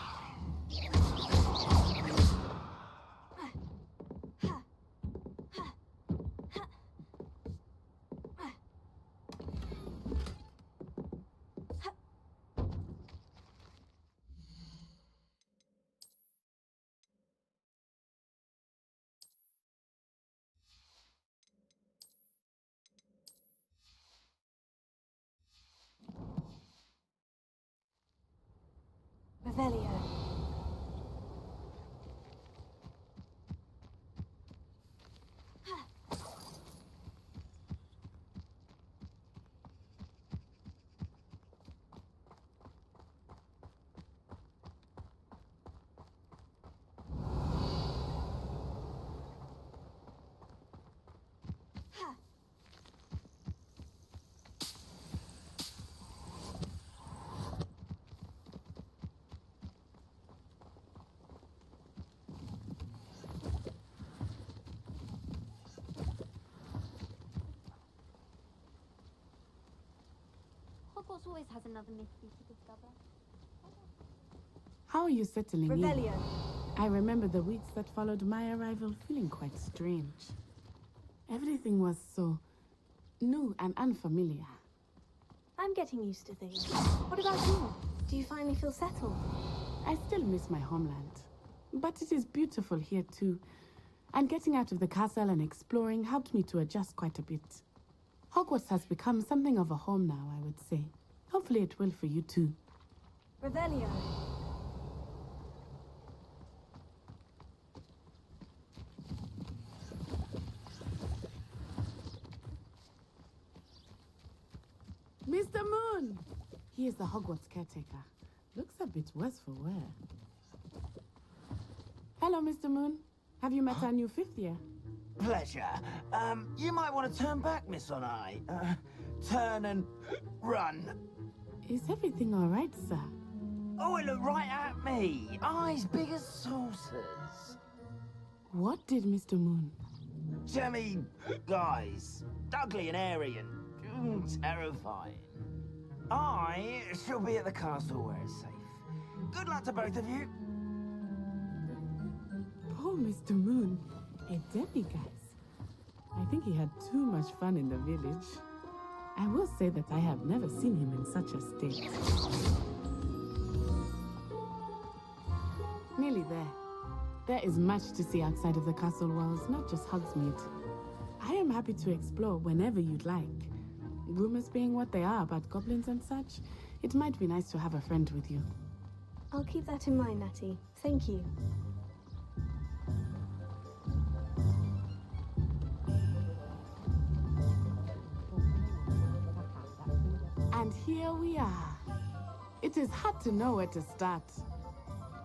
Revelio. Hogwarts always has another mystery to discover. How are you settling Revelio. in? I remember the weeks that followed my arrival feeling quite strange. Everything was so new and unfamiliar. I'm getting used to things. What about you? Do you finally feel settled? I still miss my homeland. But it is beautiful here too. And getting out of the castle and exploring helped me to adjust quite a bit. Hogwarts has become something of a home now, I would say. Hopefully it will for you too. Revelio. Mr. Moon! He is the Hogwarts caretaker. Looks a bit worse for wear. Hello, Mr. Moon. Have you met our new fifth year? Pleasure. You might want to turn back, Miss On-Eye. Turn and run. Is everything all right, sir? Oh, it looked right at me. Eyes big as saucers. What did Mr. Moon? Jemmy, guys. Ugly and airy and terrifying. I shall be at the castle where it's safe. Good luck to both of you. Poor Mr. Moon. A demiguise. I think he had too much fun in the village. I will say that I have never seen him in such a state. Nearly there. There is much to see outside of the castle walls, not just Hogsmeade. I am happy to explore whenever you'd like. Rumors being what they are about goblins and such, it might be nice to have a friend with you. I'll keep that in mind, Natty. Thank you. And here we are. It is hard to know where to start.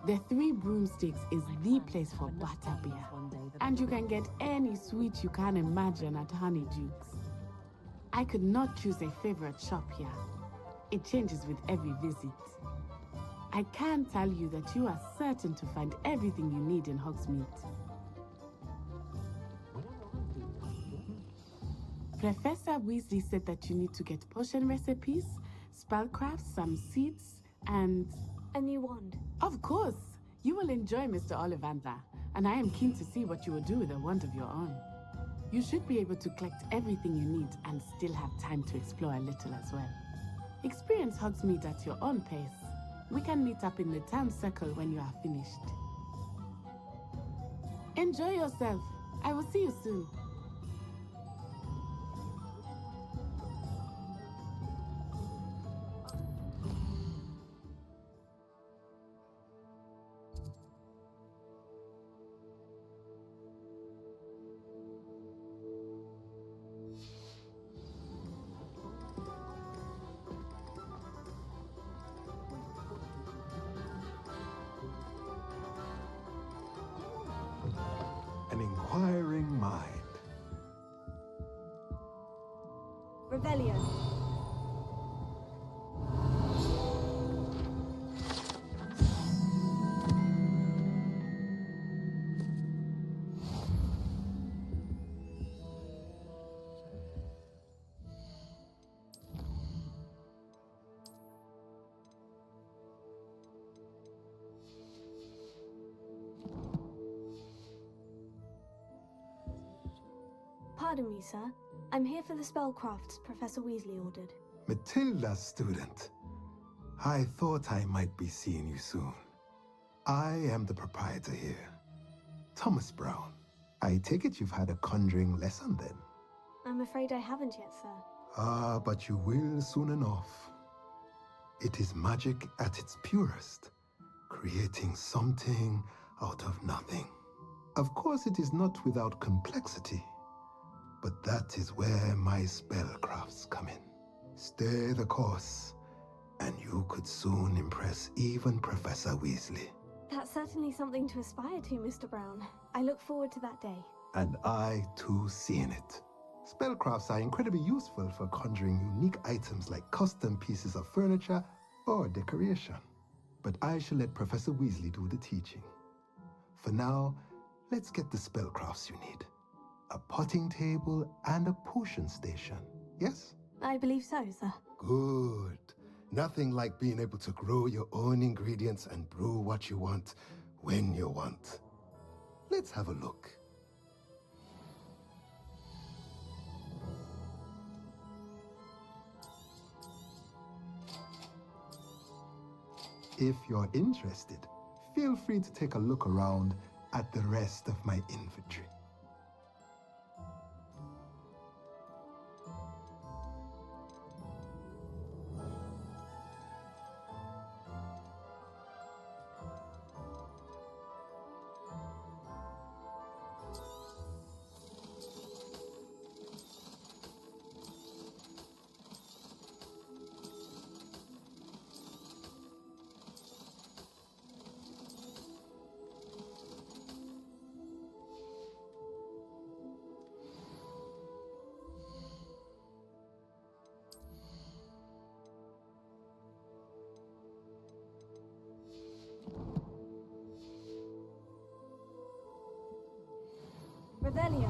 The Three Broomsticks is the place for butterbeer. And you can get any sweet you can imagine at Honeydukes. I could not choose a favorite shop here. It changes with every visit. I can tell you that you are certain to find everything you need in Hogsmeade. Professor Weasley said that you need to get potion recipes, spellcrafts, some seeds, and... a new wand. Of course! You will enjoy Mr. Ollivander, and I am keen to see what you will do with a wand of your own. You should be able to collect everything you need and still have time to explore a little as well. Experience Hogsmeade at your own pace. We can meet up in the town circle when you are finished. Enjoy yourself. I will see you soon. An inquiring mind. Rebellion. Pardon me, sir. I'm here for the spellcrafts Professor Weasley ordered. Matilda, student. I thought I might be seeing you soon. I am the proprietor here, Thomas Brown. I take it you've had a conjuring lesson then? I'm afraid I haven't yet, sir. Ah, but you will soon enough. It is magic at its purest, creating something out of nothing. Of course, it is not without complexity. But that is where my spellcrafts come in. Stay the course, and you could soon impress even Professor Weasley. That's certainly something to aspire to, Mr. Brown. I look forward to that day. And I, too, seeing it. Spellcrafts are incredibly useful for conjuring unique items like custom pieces of furniture or decoration. But I shall let Professor Weasley do the teaching. For now, let's get the spellcrafts you need. A potting table and a potion station, yes? I believe so, sir. Good. Nothing like being able to grow your own ingredients and brew what you want when you want. Let's have a look. If you're interested, feel free to take a look around at the rest of my inventory. Revelio.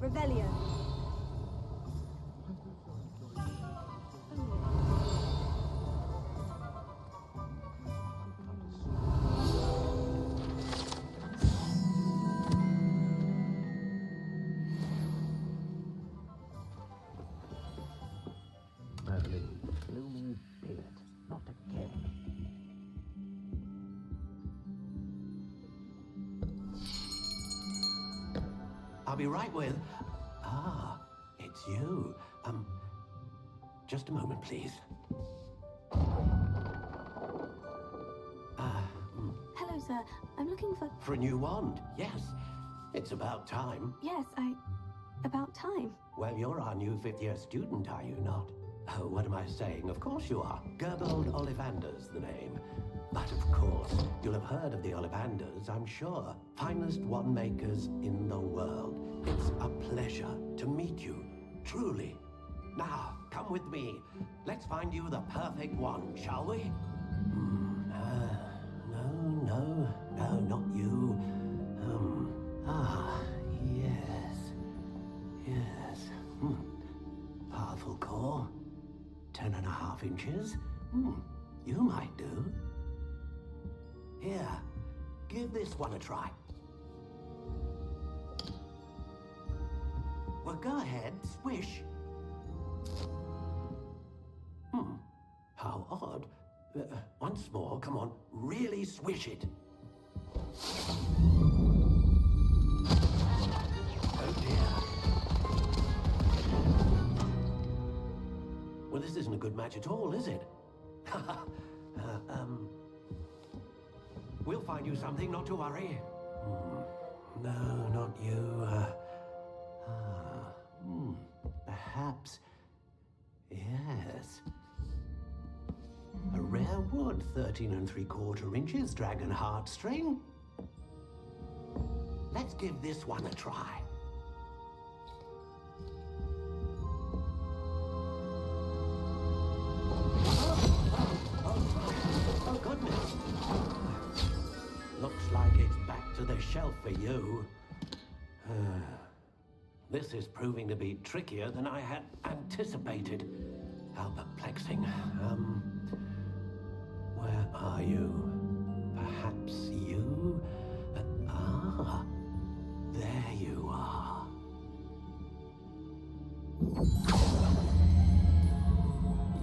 Revelio. Merlin, gloomy beard, not again. I'll be right with... Ah, it's you. Just a moment, please. Hello, sir. I'm looking for... For a new wand, yes. It's about time. Yes, about time. Well, you're our new fifth-year student, are you not? Oh, what am I saying? Of course you are. Gerbold Ollivander's the name. But of course, you'll have heard of the Ollivanders, I'm sure. Finest wand makers in the world. It's a pleasure to meet you, truly. Now, come with me. Let's find you the perfect wand, shall we? No, not you. Yes. Powerful core. 10.5 inches. You might do. Here, give this one a try. Well, go ahead, swish. How odd. Once more, come on, really swish it. Oh dear. Well, this isn't a good match at all, is it? We'll find you something, not to worry. No, not you. Perhaps... Yes. A rare wood, 13 3/4 inches, dragon heartstring. Let's give this one a try. Oh, goodness. Looks like it's back to the shelf for you. This is proving to be trickier than I had anticipated. How perplexing. Where are you? Perhaps you? There you are.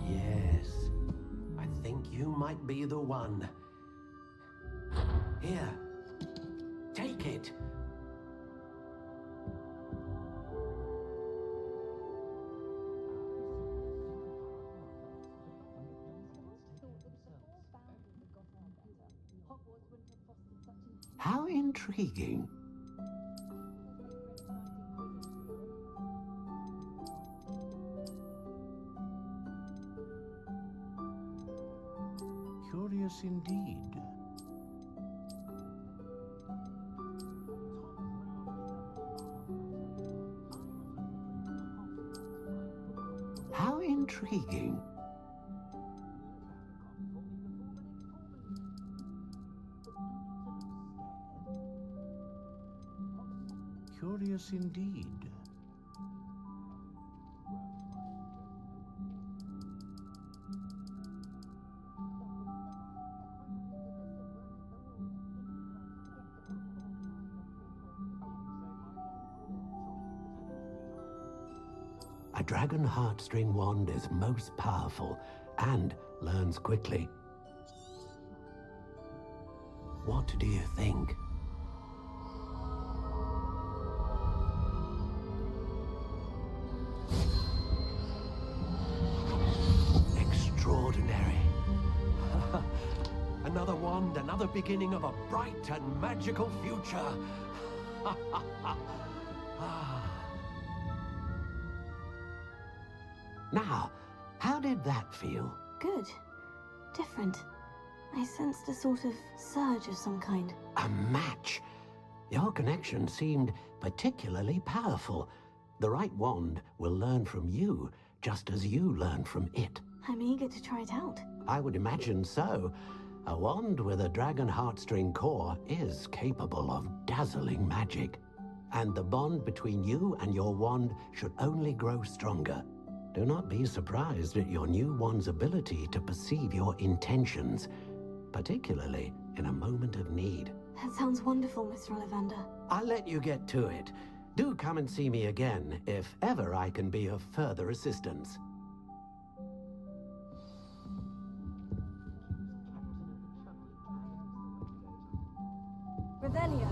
Yes, I think you might be the one. Here, take it. How intriguing. Curious indeed. How intriguing. Curious indeed. A dragon heartstring wand is most powerful and learns quickly. What do you think? Extraordinary. Another wand, another beginning of a bright and magical future. Now, how did that feel? Good. Different. I sensed a sort of surge of some kind. A match. Your connection seemed particularly powerful. The right wand will learn from you, just as you learn from it. I'm eager to try it out. I would imagine so. A wand with a dragon heartstring core is capable of dazzling magic. And the bond between you and your wand should only grow stronger. Do not be surprised at your new wand's ability to perceive your intentions, particularly in a moment of need. That sounds wonderful, Mr. Ollivander. I'll let you get to it. Do come and see me again if ever I can be of further assistance. Revelio.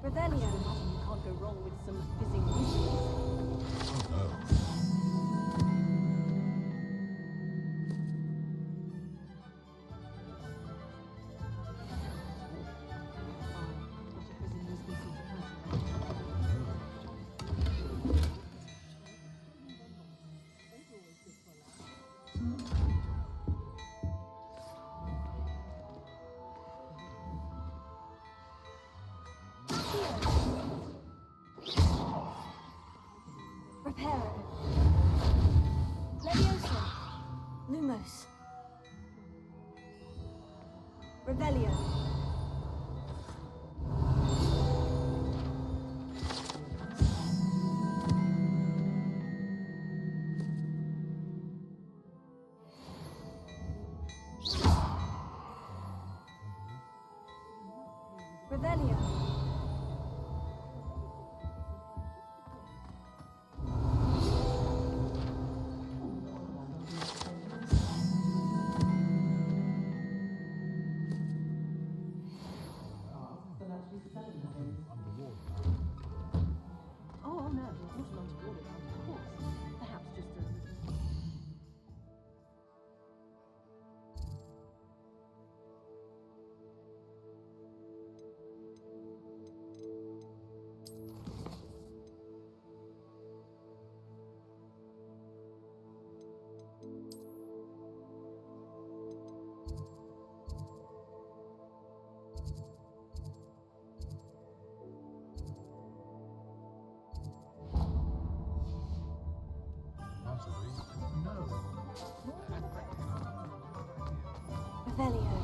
Revelio. You can't go wrong with some fizzing whistles. Oh no. Reparo. Leviosa. Lumos. Revelio. Revelio. Oh no, it wasn't underwater, of course. Perhaps just a... Revelio.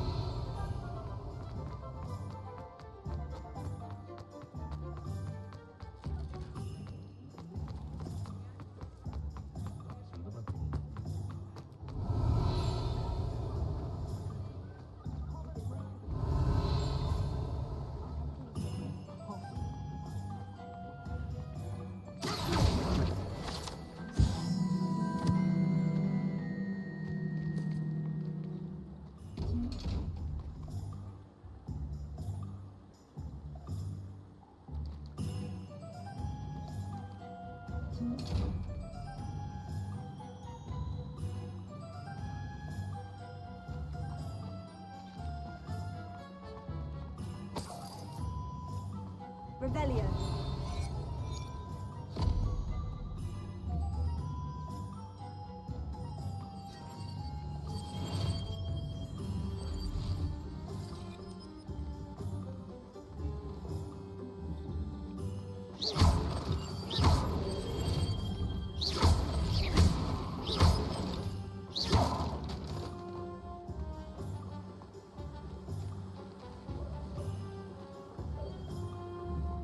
Revelio.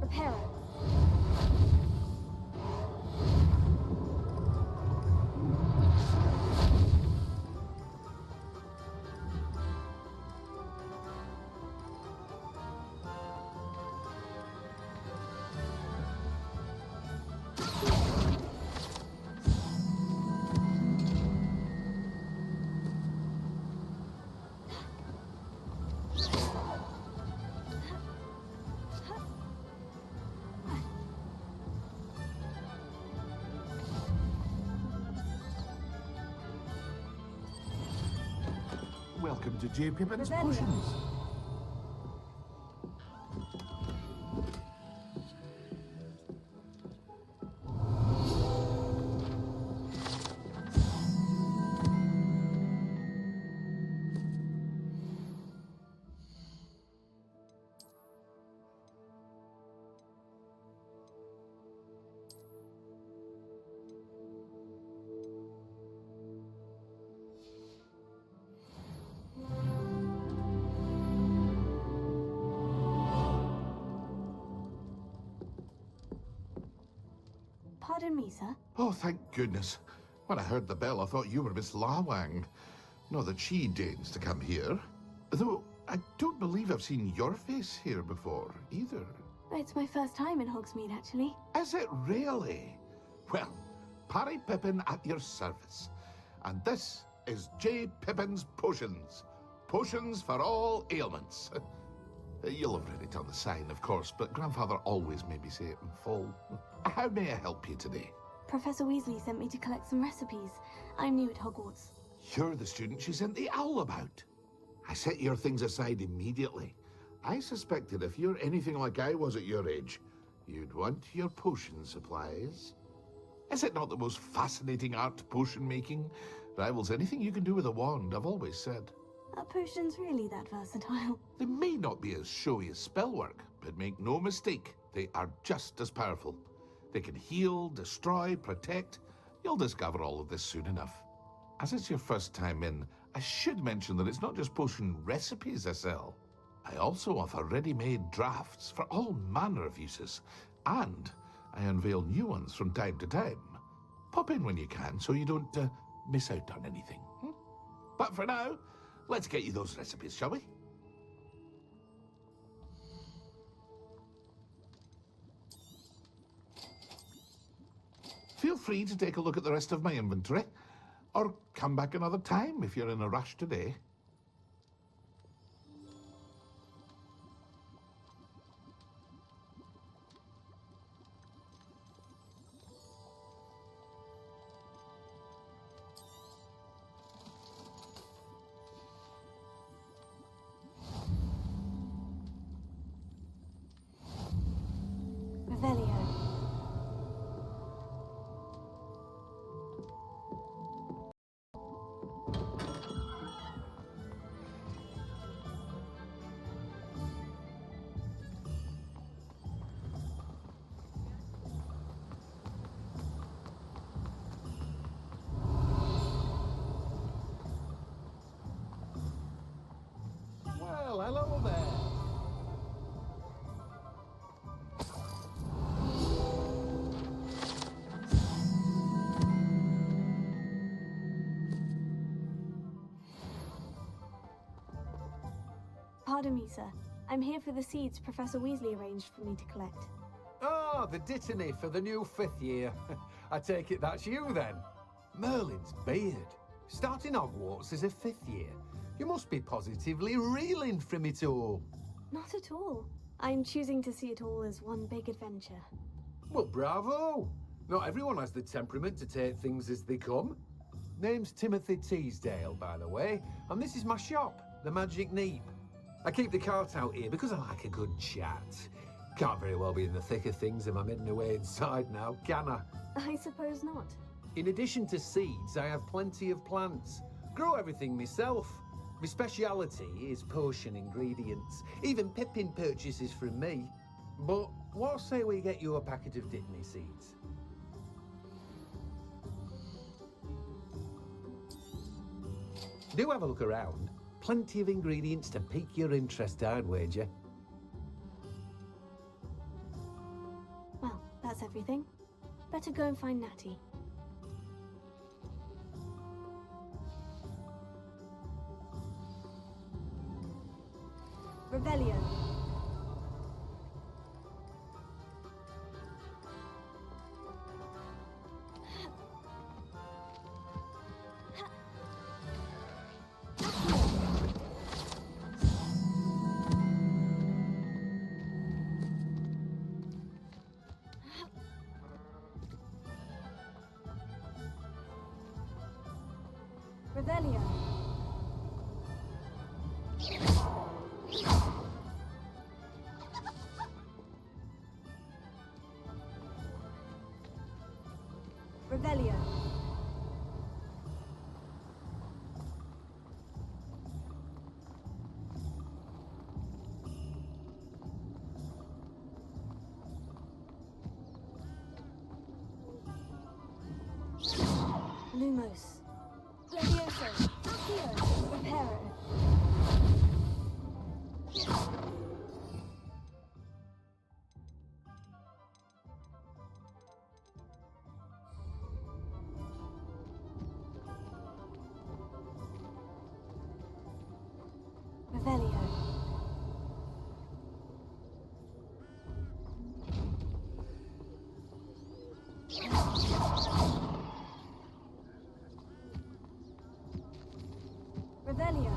Reparo. Welcome to J. Pippin's Potions. Pardon me, sir. Oh, thank goodness. When I heard the bell, I thought you were Miss Lawang. Not that she deigns to come here. Though, I don't believe I've seen your face here before, either. It's my first time in Hogsmeade, actually. Is it really? Well, Parry Pippin at your service. And this is J. Pippin's Potions. Potions for all ailments. You'll have read it on the sign, of course, but Grandfather always made me say it in full. How may I help you today? Professor Weasley sent me to collect some recipes. I'm new at Hogwarts. You're the student she sent the owl about. I set your things aside immediately. I suspected if you're anything like I was at your age, you'd want your potion supplies. Is it not the most fascinating art, potion making? Rivals anything you can do with a wand, I've always said. Are potions really that versatile? They may not be as showy as spellwork, but make no mistake, they are just as powerful. They can heal, destroy, protect. You'll discover all of this soon enough. As it's your first time in, I should mention that it's not just potion recipes I sell. I also offer ready-made drafts for all manner of uses, and I unveil new ones from time to time. Pop in when you can so you don't miss out on anything. But for now, let's get you those recipes, shall we? Feel free to take a look at the rest of my inventory, or come back another time if you're in a rush today. Revelio. Well, hello there. Pardon me, sir. I'm here for the seeds Professor Weasley arranged for me to collect. Ah, the dittany for the new 5th year. I take it that's you then. Merlin's beard. Starting Hogwarts as a 5th year. You must be positively reeling from it all. Not at all. I'm choosing to see it all as one big adventure. Well, bravo. Not everyone has the temperament to take things as they come. Name's Timothy Teasdale, by the way, and this is my shop, the Magic Neep. I keep the cart out here because I like a good chat. Can't very well be in the thick of things if I'm heading away inside now, can I? I suppose not. In addition to seeds, I have plenty of plants. Grow everything myself. My speciality is potion ingredients. Even Pippin purchases from me. But what say we get you a packet of dittany seeds? Do have a look around. Plenty of ingredients to pique your interest, I'd wager. Well, that's everything. Better go and find Natty. Revelio. Revelio. Revelio. Lumos. Leviosa. Accio. Reparo. Revelio.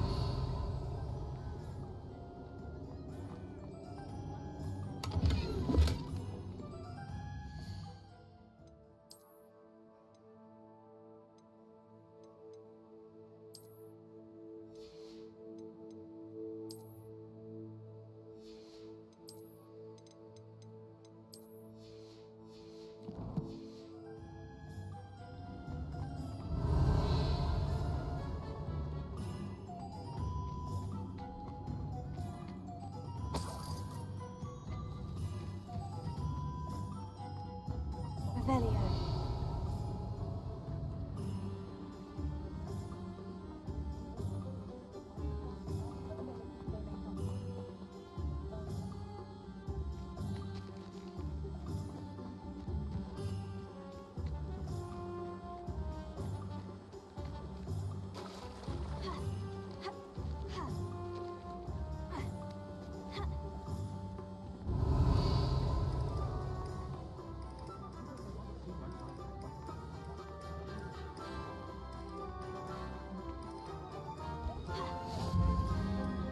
Revelio.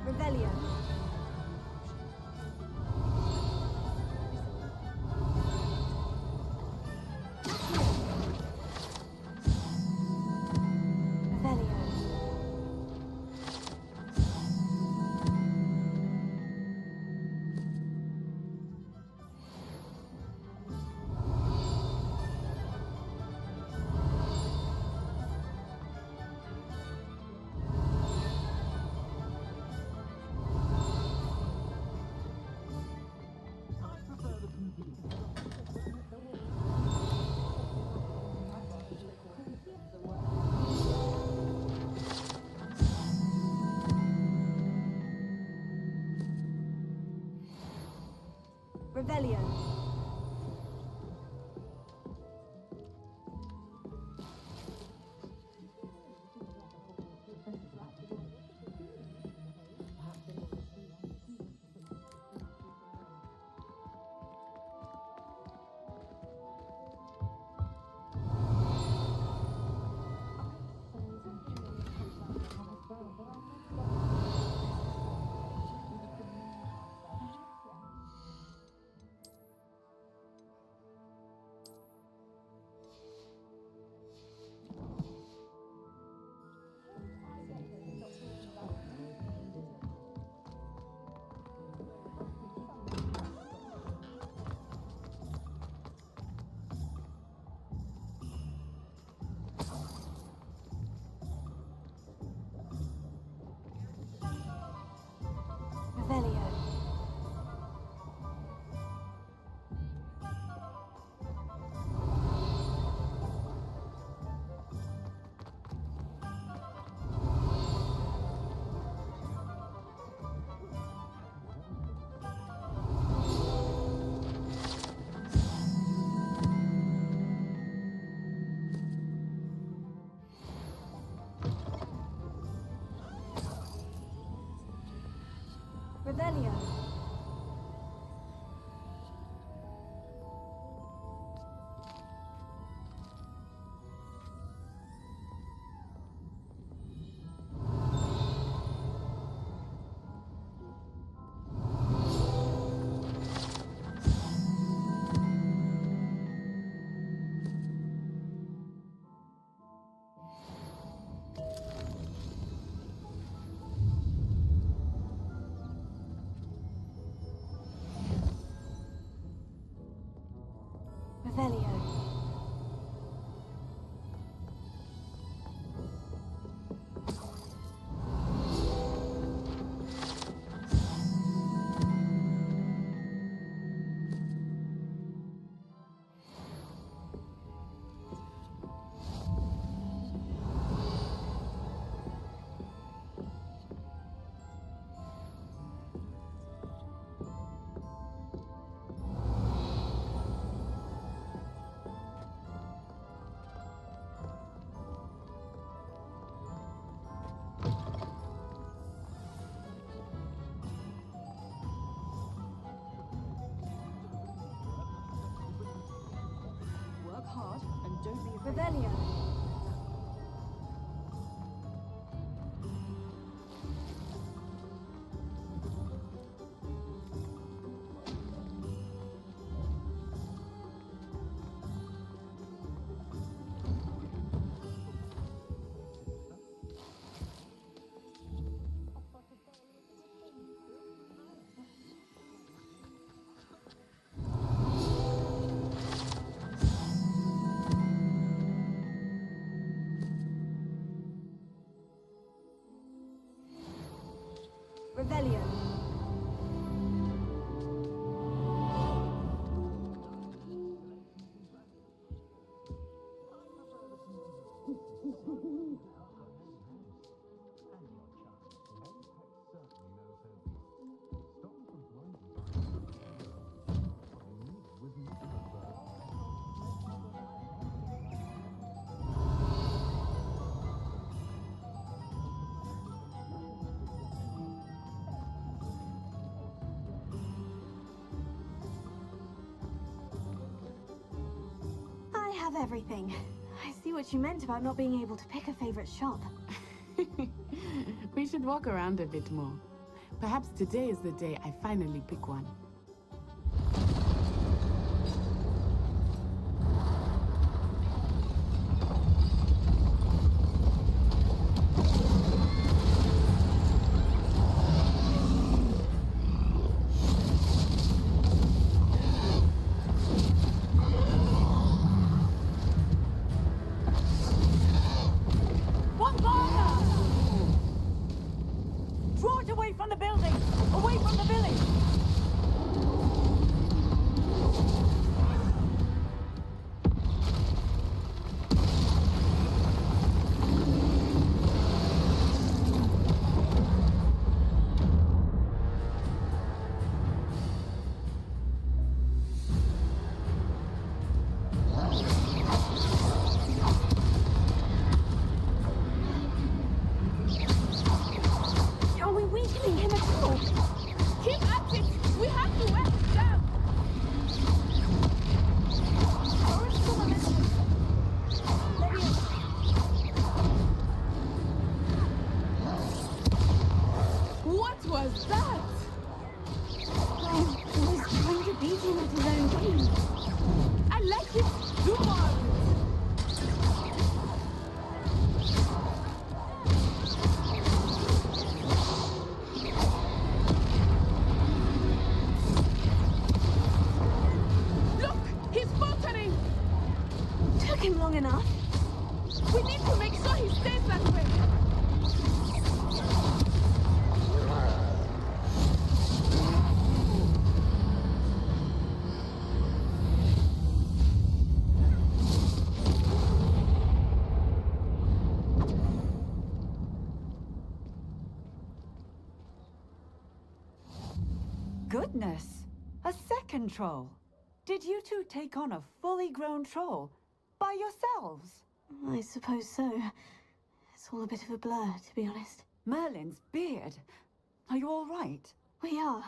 Revelio. Revelio. Revelio. Revelio. Revelio. Work hard and don't be afraid. Revelio. Revelio. I have everything. I see what you meant about not being able to pick a favorite shop. We should walk around a bit more. Perhaps today is the day I finally pick one. Draw it away from the building! Away from the village! Are we weakening him at all? Keep at it! We have to wear it down! What was that? Oh, he was trying to beat him at his own game. I like it! Do more! Took him long enough. We need to make sure he stays that way. Goodness! A second troll! Did you two take on a fully grown troll? By yourselves? I suppose so. It's all a bit of a blur, to be honest. Merlin's beard. Are you all right? We are,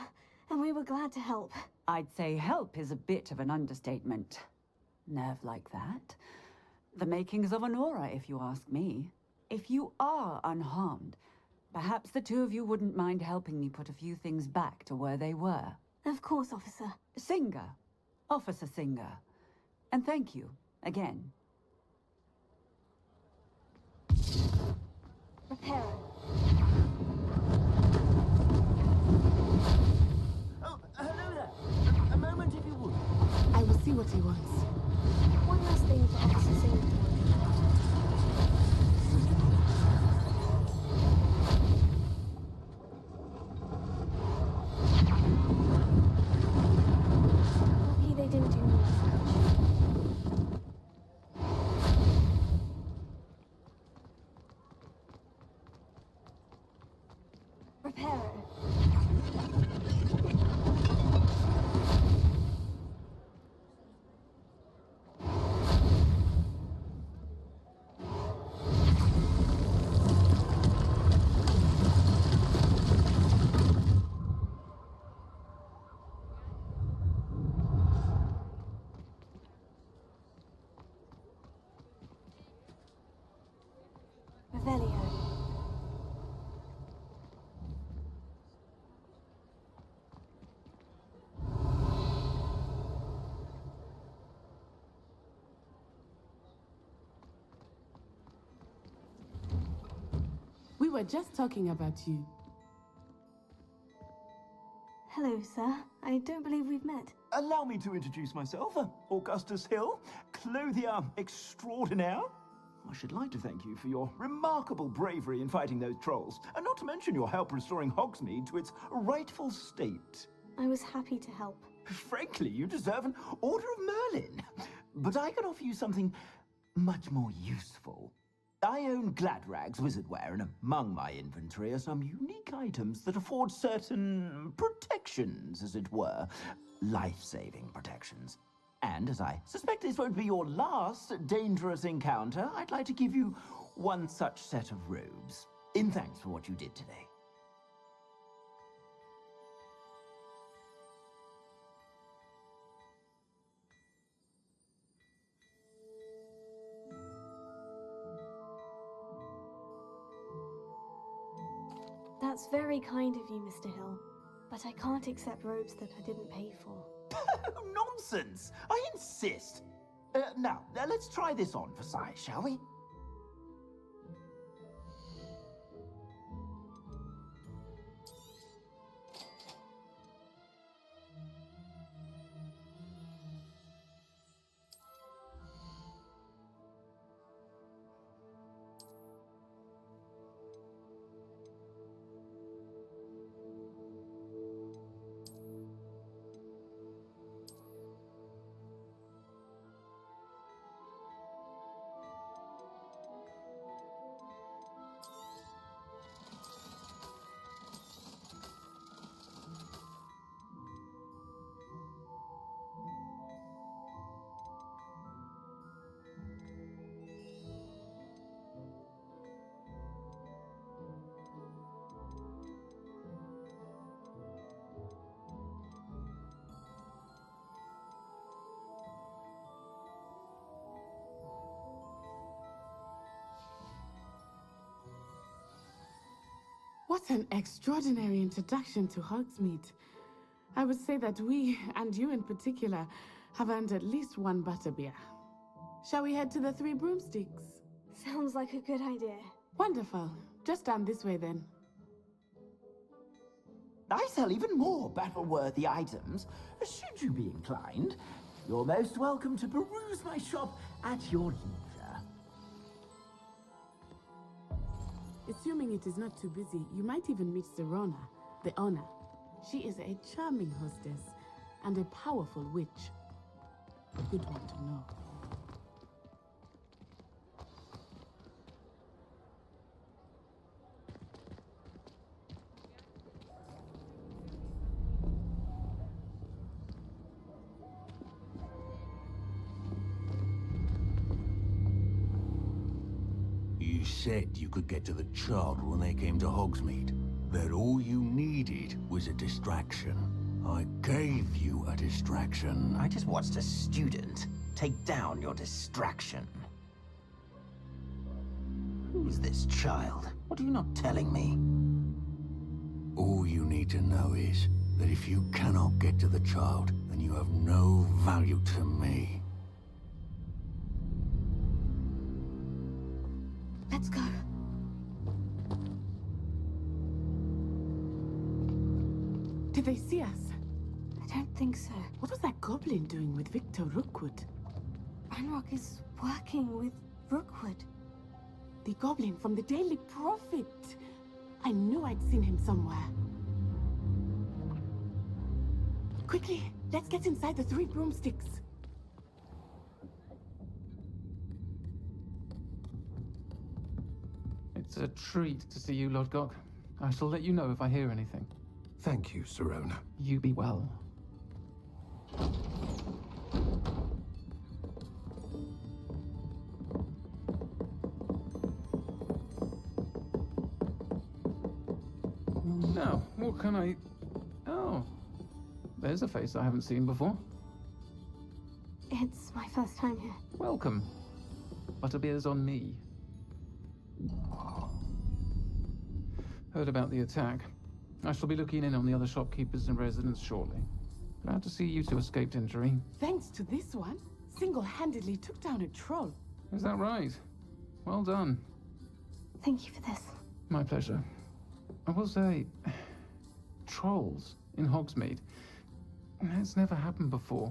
and we were glad to help. I'd say help is a bit of an understatement. Nerve like that. The makings of an aura, if you ask me. If you are unharmed, perhaps the two of you wouldn't mind helping me put a few things back to where they were. Of course, officer. Singer. Officer Singer. And thank you, again. Reparo. Oh, hello there. A moment if you would. I will see what he wants. One last thing for Officer Singer. Lucky they didn't do more damage. Reparo. Revelio. We were just talking about you. Hello, sir. I don't believe we've met. Allow me to introduce myself. Augustus Hill, clothier extraordinaire. I should like to thank you for your remarkable bravery in fighting those trolls, and not to mention your help restoring Hogsmeade to its rightful state. I was happy to help. Frankly, you deserve an Order of Merlin. But I can offer you something much more useful. I own Gladrag's wizardware, and among my inventory are some unique items that afford certain protections, as it were. Life-saving protections. And as I suspect this won't be your last dangerous encounter, I'd like to give you one such set of robes, in thanks for what you did today. That's very kind of you, Mr. Hill. But I can't accept robes that I didn't pay for. Nonsense! I insist! Now, let's try this on for size, shall we? What an extraordinary introduction to Hogsmeade. I would say that we, and you in particular, have earned at least one butterbeer. Shall we head to the Three Broomsticks? Sounds like a good idea. Wonderful. Just down this way then. I sell even more battle-worthy items. Should you be inclined, you're most welcome to peruse my shop at your leisure. Assuming it is not too busy, you might even meet Serona, the owner. She is a charming hostess and a powerful witch. A good one to know. You said you could get to the child when they came to Hogsmeade. That all you needed was a distraction. I gave you a distraction. I just watched a student take down your distraction. Who's this child? What are you not telling me? All you need to know is that if you cannot get to the child, then you have no value to me. Let's go. Did they see us? I don't think so. What was that goblin doing with Victor Rookwood? Ranrok is working with Rookwood. The goblin from the Daily Prophet. I knew I'd seen him somewhere. Quickly, let's get inside the Three Broomsticks. It's a treat to see you, Lodgok. I shall let you know if I hear anything. Thank you, Serona. You be well. Now, what can I... Oh, there's a face I haven't seen before. It's my first time here. Welcome. Butterbeer's on me. Heard about the attack. I shall be looking in on the other shopkeepers and residents shortly. Glad to see you two escaped injury. Thanks to this one, single-handedly took down a troll. Is that right? Well done. Thank you for this. My pleasure. I will say, trolls in Hogsmeade. It's never happened before.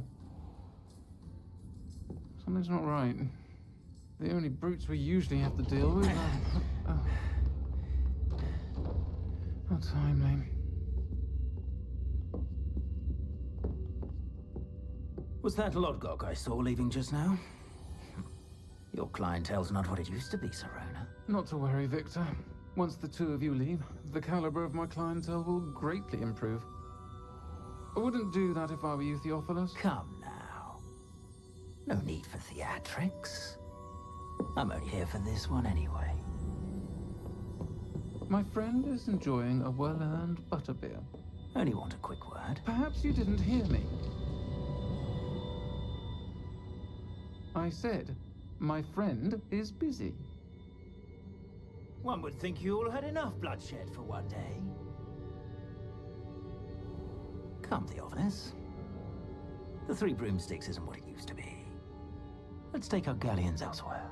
Something's not right. The only brutes we usually have to deal with are... How timely. Was that Lodgok I saw leaving just now? Your clientele's not what it used to be, Serona. Not to worry, Victor. Once the two of you leave, the caliber of my clientele will greatly improve. I wouldn't do that if I were you, Theophilus. Come now. No need for theatrics. I'm only here for this one anyway. My friend is enjoying a well-earned butterbeer. Only want a quick word. Perhaps you didn't hear me. I said, my friend is busy. One would think you all had enough bloodshed for one day. Come, Theophilus. The Three Broomsticks isn't what it used to be. Let's take our galleons elsewhere.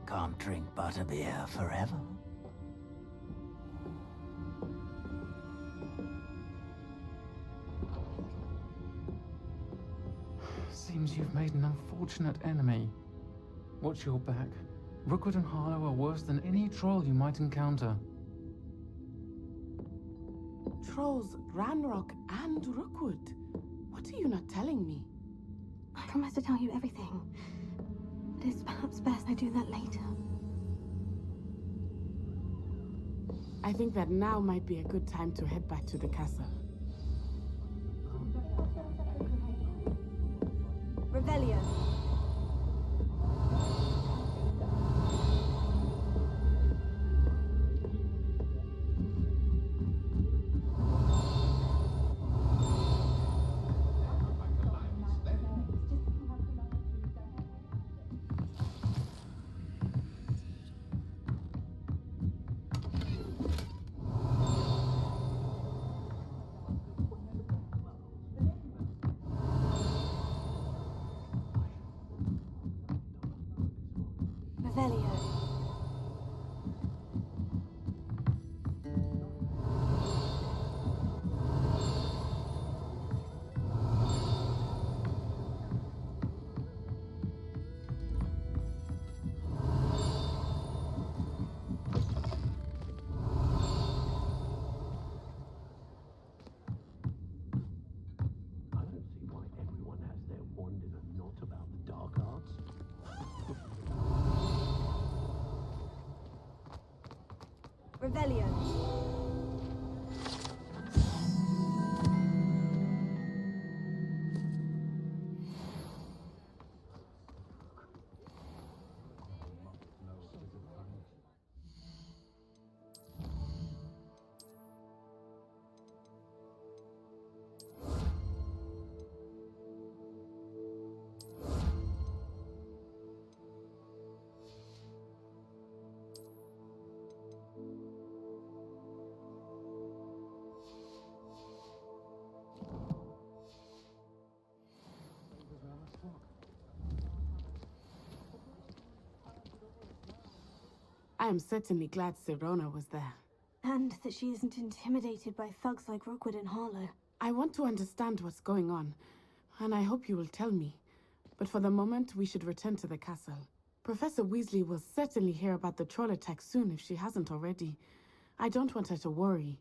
Can't drink butterbeer forever. Seems you've made an unfortunate enemy. Watch your back. Rookwood and Harlow are worse than any troll you might encounter. Trolls, Ranrok, and Rookwood. What are you not telling me? I promise to tell you everything. But it's perhaps best I do that later. I think that now might be a good time to head back to the castle. Revelio. Revelio. I am certainly glad Serona was there. And that she isn't intimidated by thugs like Rookwood and Harlow. I want to understand what's going on, and I hope you will tell me. But for the moment, we should return to the castle. Professor Weasley will certainly hear about the troll attack soon if she hasn't already. I don't want her to worry.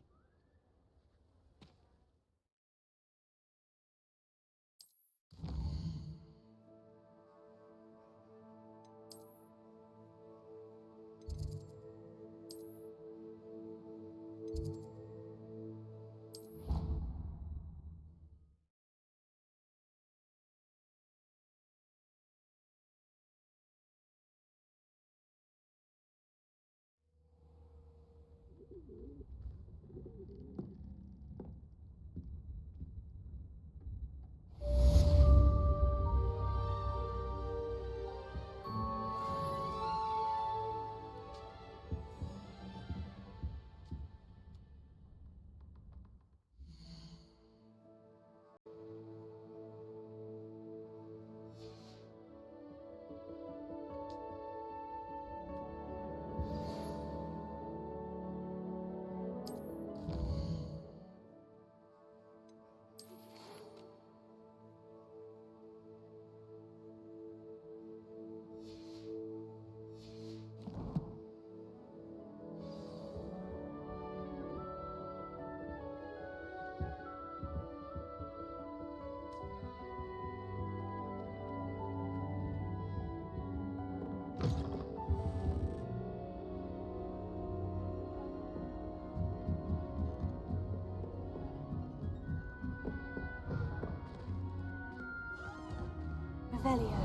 Revelio.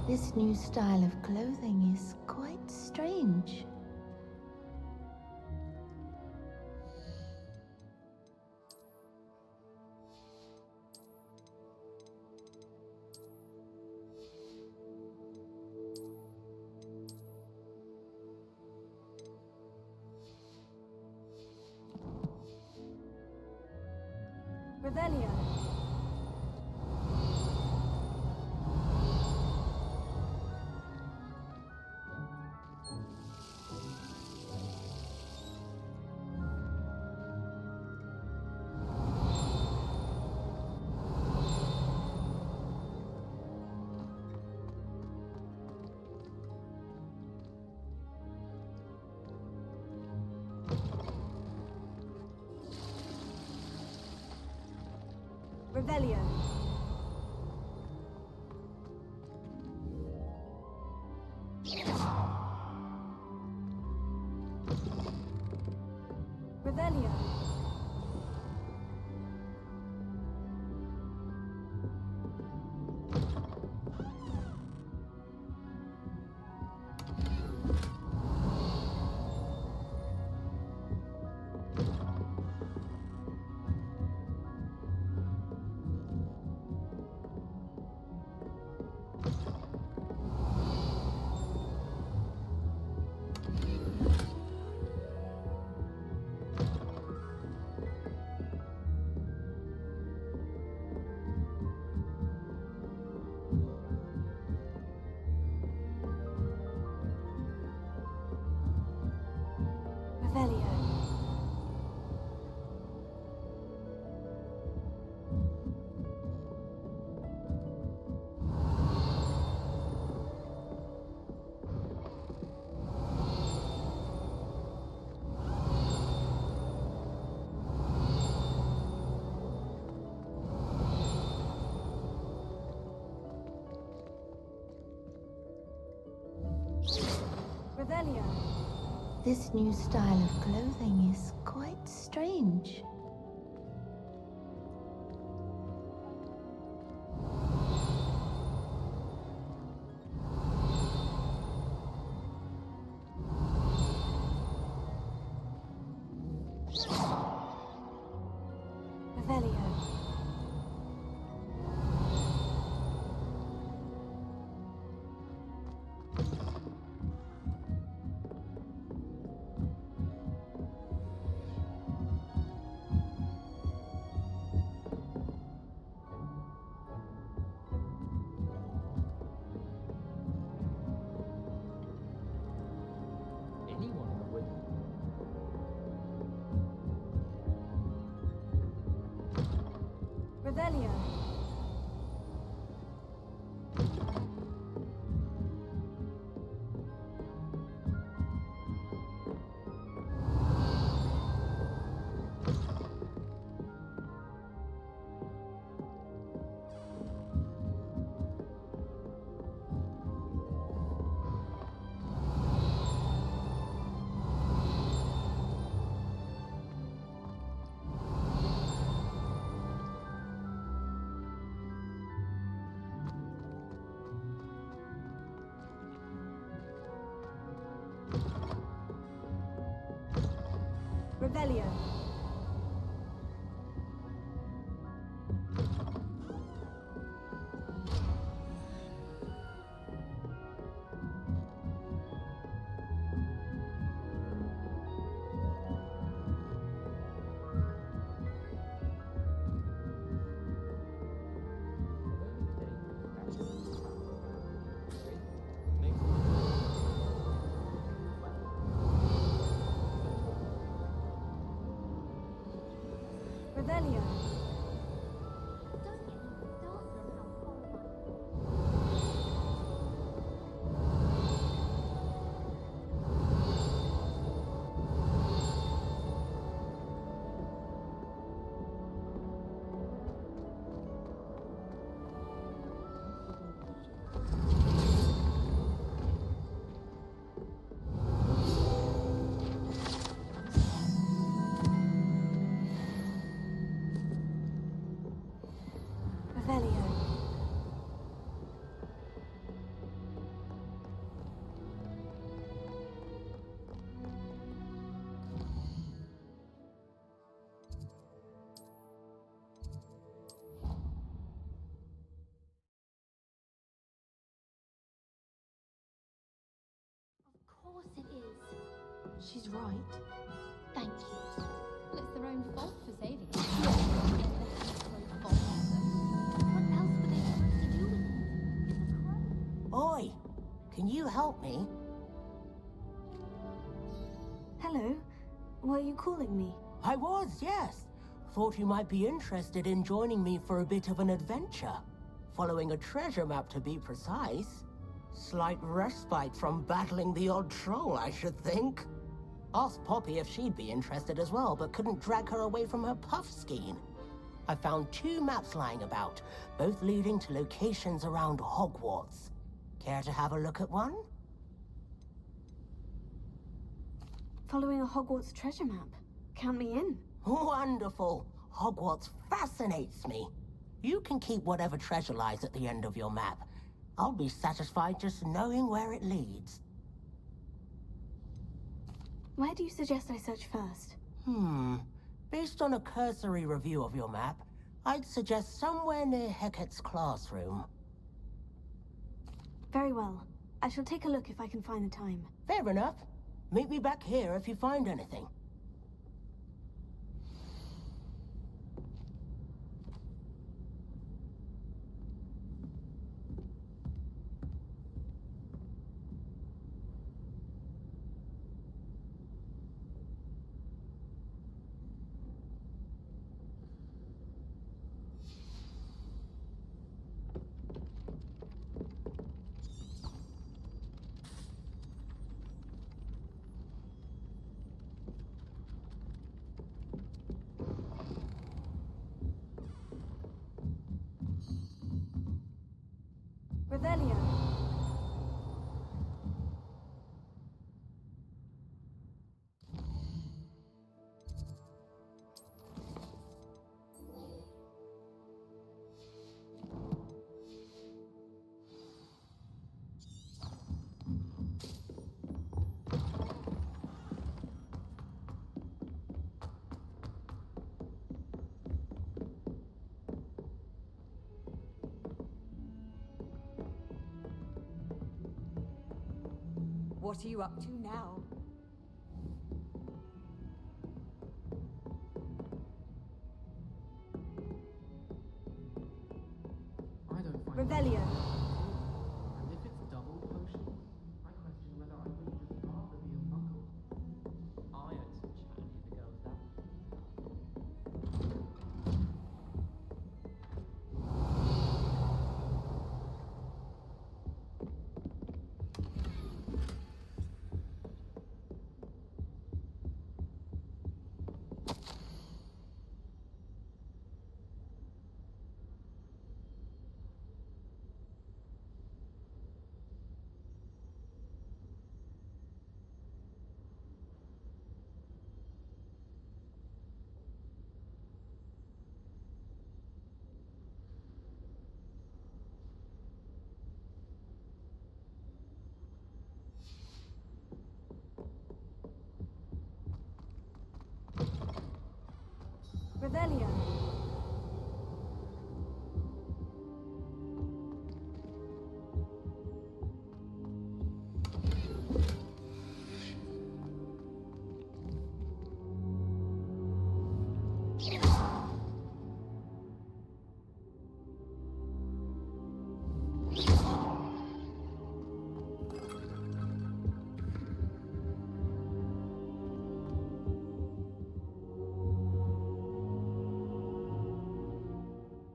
This new style of clothing is quite strange. Revelio. Revelio. Revelio. Revelio. Revelio. This new style of clothing is quite strange. Revelio. Revelio. Revelio. Revelio. She's right. Thank you. Well, it's their own fault for saving it. What else were they supposed to do with it? Oi! Can you help me? Hello? Were you calling me? I was, yes. Thought you might be interested in joining me for a bit of an adventure. Following a treasure map, to be precise. Slight respite from battling the odd troll, I should think. Asked Poppy if she'd be interested as well, but couldn't drag her away from her puffskein. I found 2 maps lying about, both leading to locations around Hogwarts. Care to have a look at one? Following a Hogwarts treasure map. Count me in. Wonderful. Hogwarts fascinates me. You can keep whatever treasure lies at the end of your map. I'll be satisfied just knowing where it leads. Where do you suggest I search first? Based on a cursory review of your map, I'd suggest somewhere near Hecate's classroom. Very well. I shall take a look if I can find the time. Fair enough. Meet me back here if you find anything. Revelio. What are you up to now? I don't find Revelio. And if it's double potion, I question whether I wouldn't just rather be a muggle. I had some chat if it goes that. Revelio.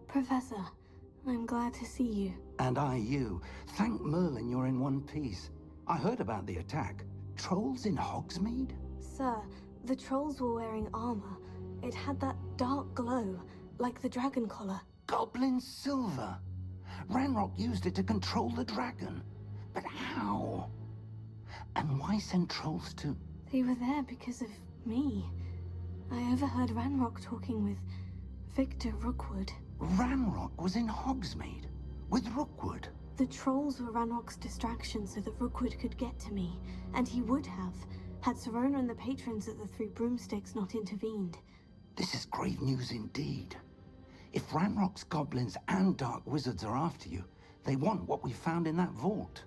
Professor, I'm glad to see you. And I you. Thank Merlin you're in one piece. I heard about the attack. Trolls in Hogsmeade? Sir, the trolls were wearing armor. It had that dark glow, like the dragon collar. Goblin silver. Ranrok used it to control the dragon. But how? And why send trolls to... They were there because of me. I overheard Ranrok talking with Victor Rookwood. Ranrok was in Hogsmeade with Rookwood. The trolls were Ranrock's distraction so that Rookwood could get to me, and he would have, had Serona and the patrons at the Three Broomsticks not intervened. This is grave news indeed. If Ranrock's goblins and dark wizards are after you, they want what we found in that vault.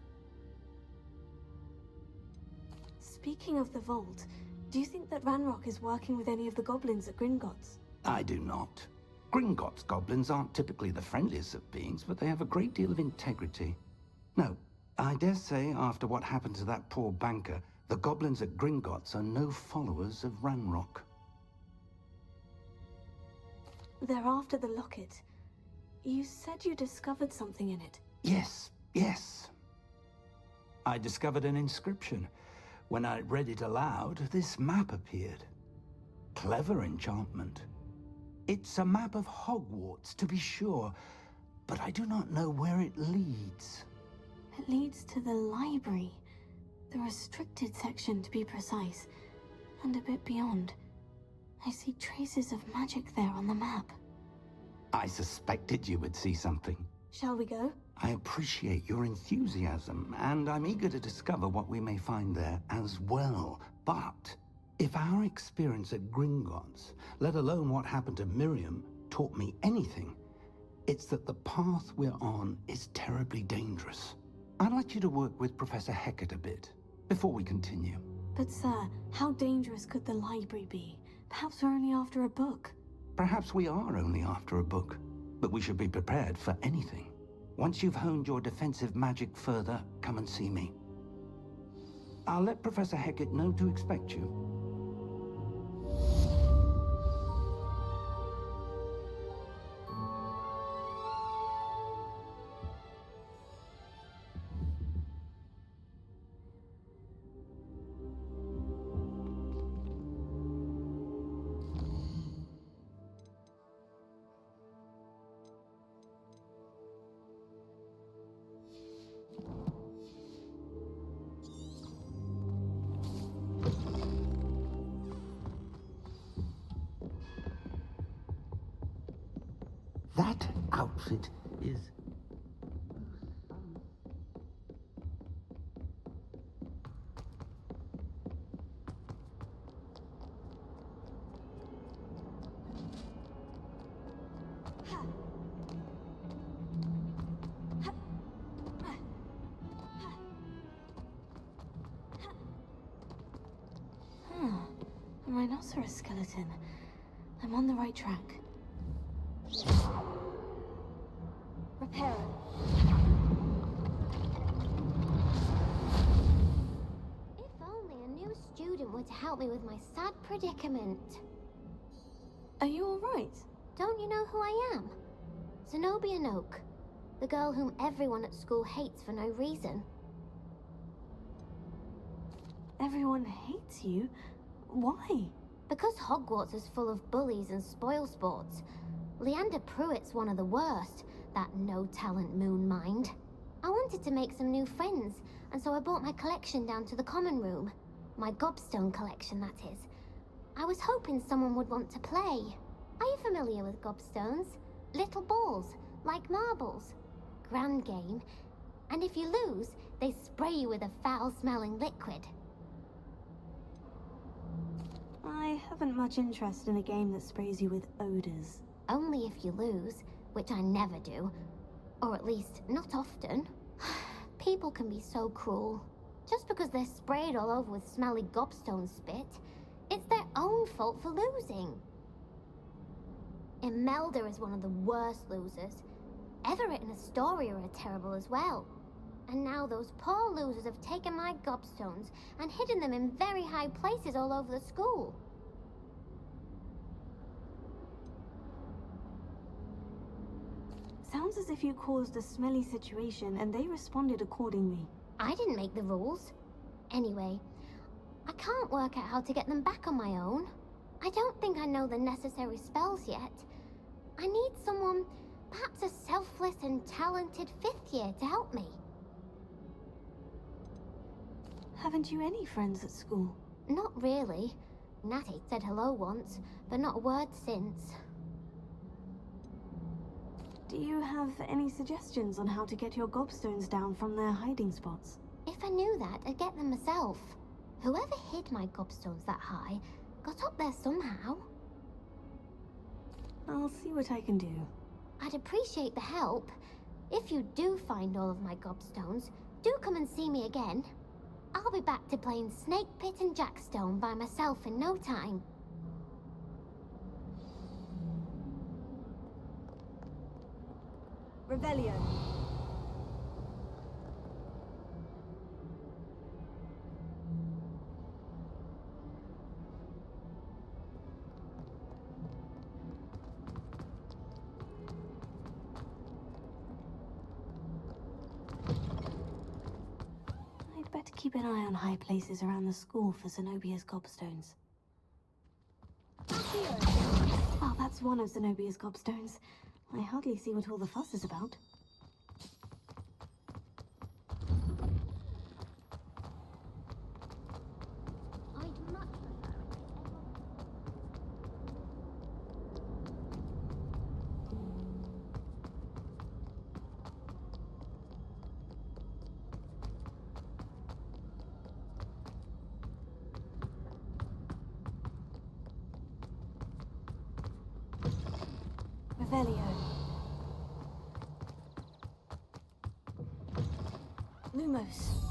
Speaking of the vault, do you think that Ranrok is working with any of the goblins at Gringotts? I do not. Gringotts goblins aren't typically the friendliest of beings, but they have a great deal of integrity. No, I dare say after what happened to that poor banker, the goblins at Gringotts are no followers of Ranrok. They're after the locket. You said you discovered something in it. Yes. I discovered an inscription. When I read it aloud, this map appeared. Clever enchantment. It's a map of Hogwarts, to be sure, but I do not know where it leads. It leads to the library. The restricted section, to be precise. And a bit beyond. I see traces of magic there on the map. I suspected you would see something. Shall we go? I appreciate your enthusiasm, and I'm eager to discover what we may find there as well. But if our experience at Gringotts, let alone what happened to Miriam, taught me anything, it's that the path we're on is terribly dangerous. I'd like you to work with Professor Hecat a bit, before we continue. But sir, how dangerous could the library be? Perhaps we're only after a book. Perhaps we are only after a book, but we should be prepared for anything. Once you've honed your defensive magic further, come and see me. I'll let Professor Hecat know to expect you. That outfit is... A rhinoceros skeleton. I'm on the right track. Repair it. If only a new student were to help me with my sad predicament. Are you alright? Don't you know who I am? Zenobia Noak, the girl whom everyone at school hates for no reason. Everyone hates you? Why? Because Hogwarts is full of bullies and spoilsports. Leander Pruitt's one of the worst, that no-talent moon mind. I wanted to make some new friends, and so I brought my collection down to the common room. My gobstone collection, that is. I was hoping someone would want to play. Are you familiar with gobstones? Little balls, like marbles. Grand game. And if you lose, they spray you with a foul-smelling liquid. I haven't much interest in a game that sprays you with odors. Only if you lose, which I never do. Or at least, not often. People can be so cruel. Just because they're sprayed all over with smelly gobstone spit, it's their own fault for losing. Imelda is one of the worst losers. Everett and Astoria are terrible as well. And now those poor losers have taken my gobstones and hidden them in very high places all over the school. Sounds as if you caused a smelly situation and they responded accordingly. I didn't make the rules. Anyway, I can't work out how to get them back on my own. I don't think I know the necessary spells yet. I need someone, perhaps a selfless and talented 5th year to help me. Haven't you any friends at school? Not really. Natty said hello once, but not a word since. Do you have any suggestions on how to get your gobstones down from their hiding spots? If I knew that, I'd get them myself. Whoever hid my gobstones that high got up there somehow. I'll see what I can do. I'd appreciate the help. If you do find all of my gobstones, do come and see me again. I'll be back to playing Snake Pit and Jackstone by myself in no time. Revelio. I'd better keep an eye on high places around the school for Zenobia's gobstones. Oh, that's one of Zenobia's gobstones. I hardly see what all the fuss is about. Revelio. Lumos.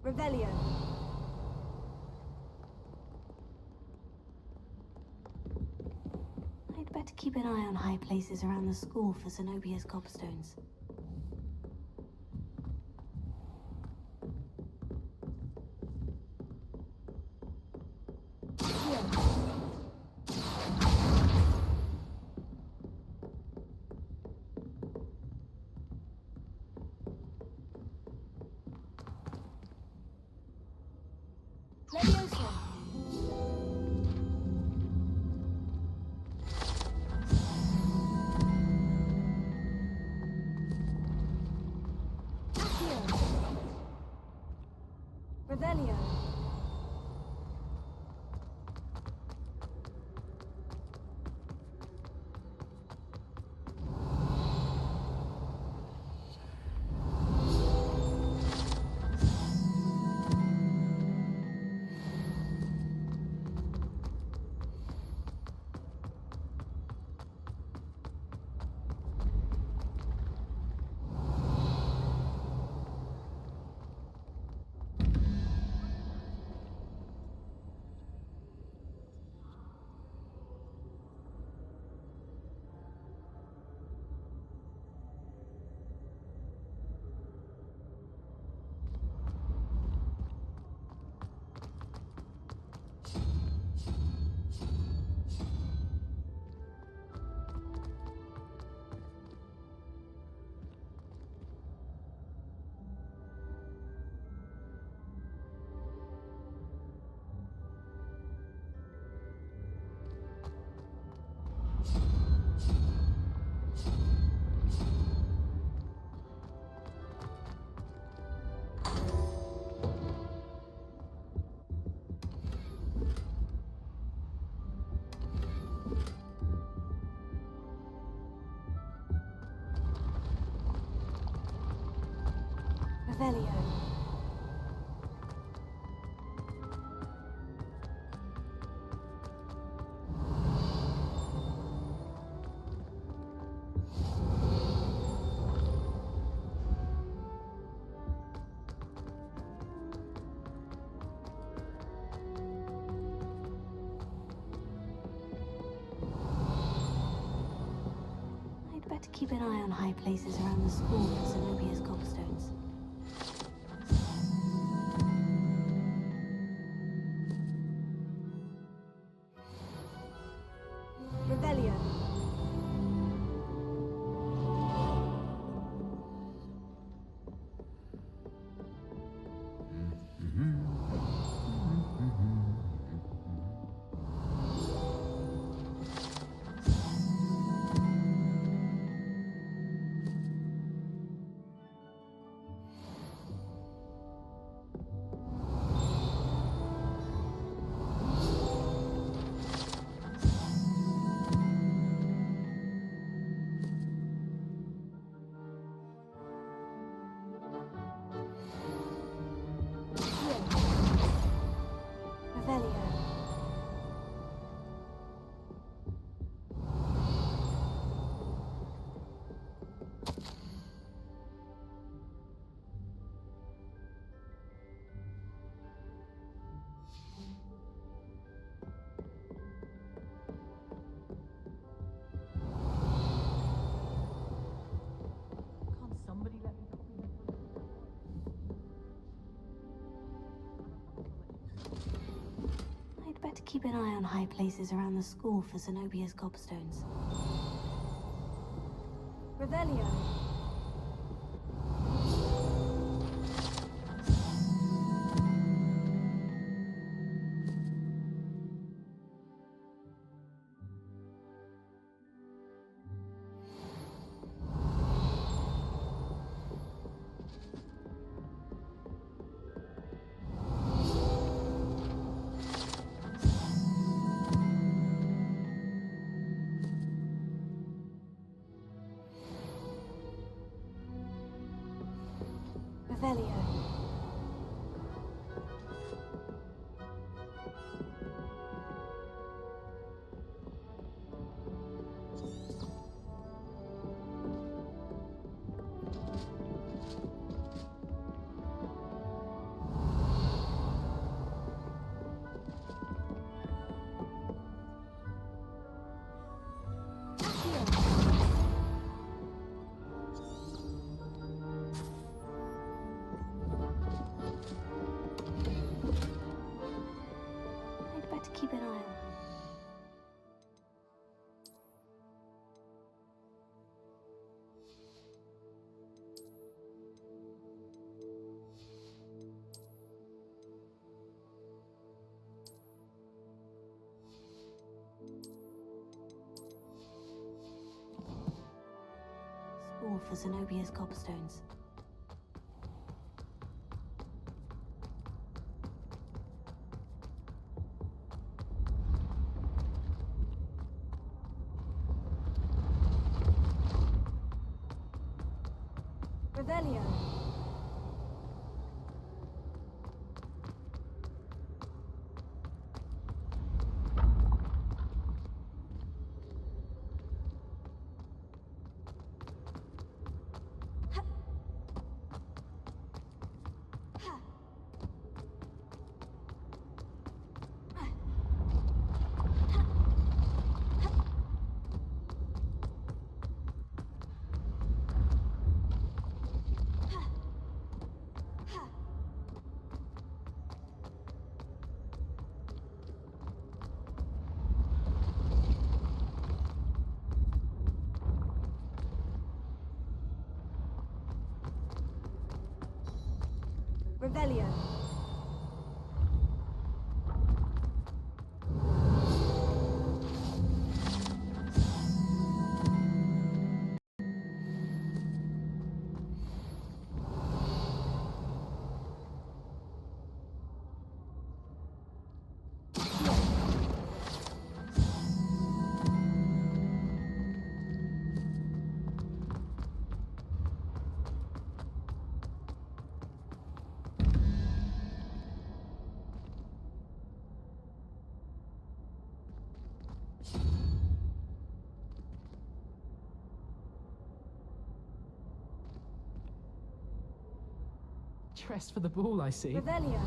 Revelio. I'd better keep an eye on high places around the school for Zenobia's gobstones. Leviosa. Revelio. Revelio. Better keep an eye on high places around the school for Zenobia's gobstones. Revelio. Better keep an eye on high places around the school for Zenobia's gobstones. Revelio. Revelio. Keep an eye on. School for Zenobia's gobstones. Revelio. Revelio. Dressed for the ball, I see. Revelio.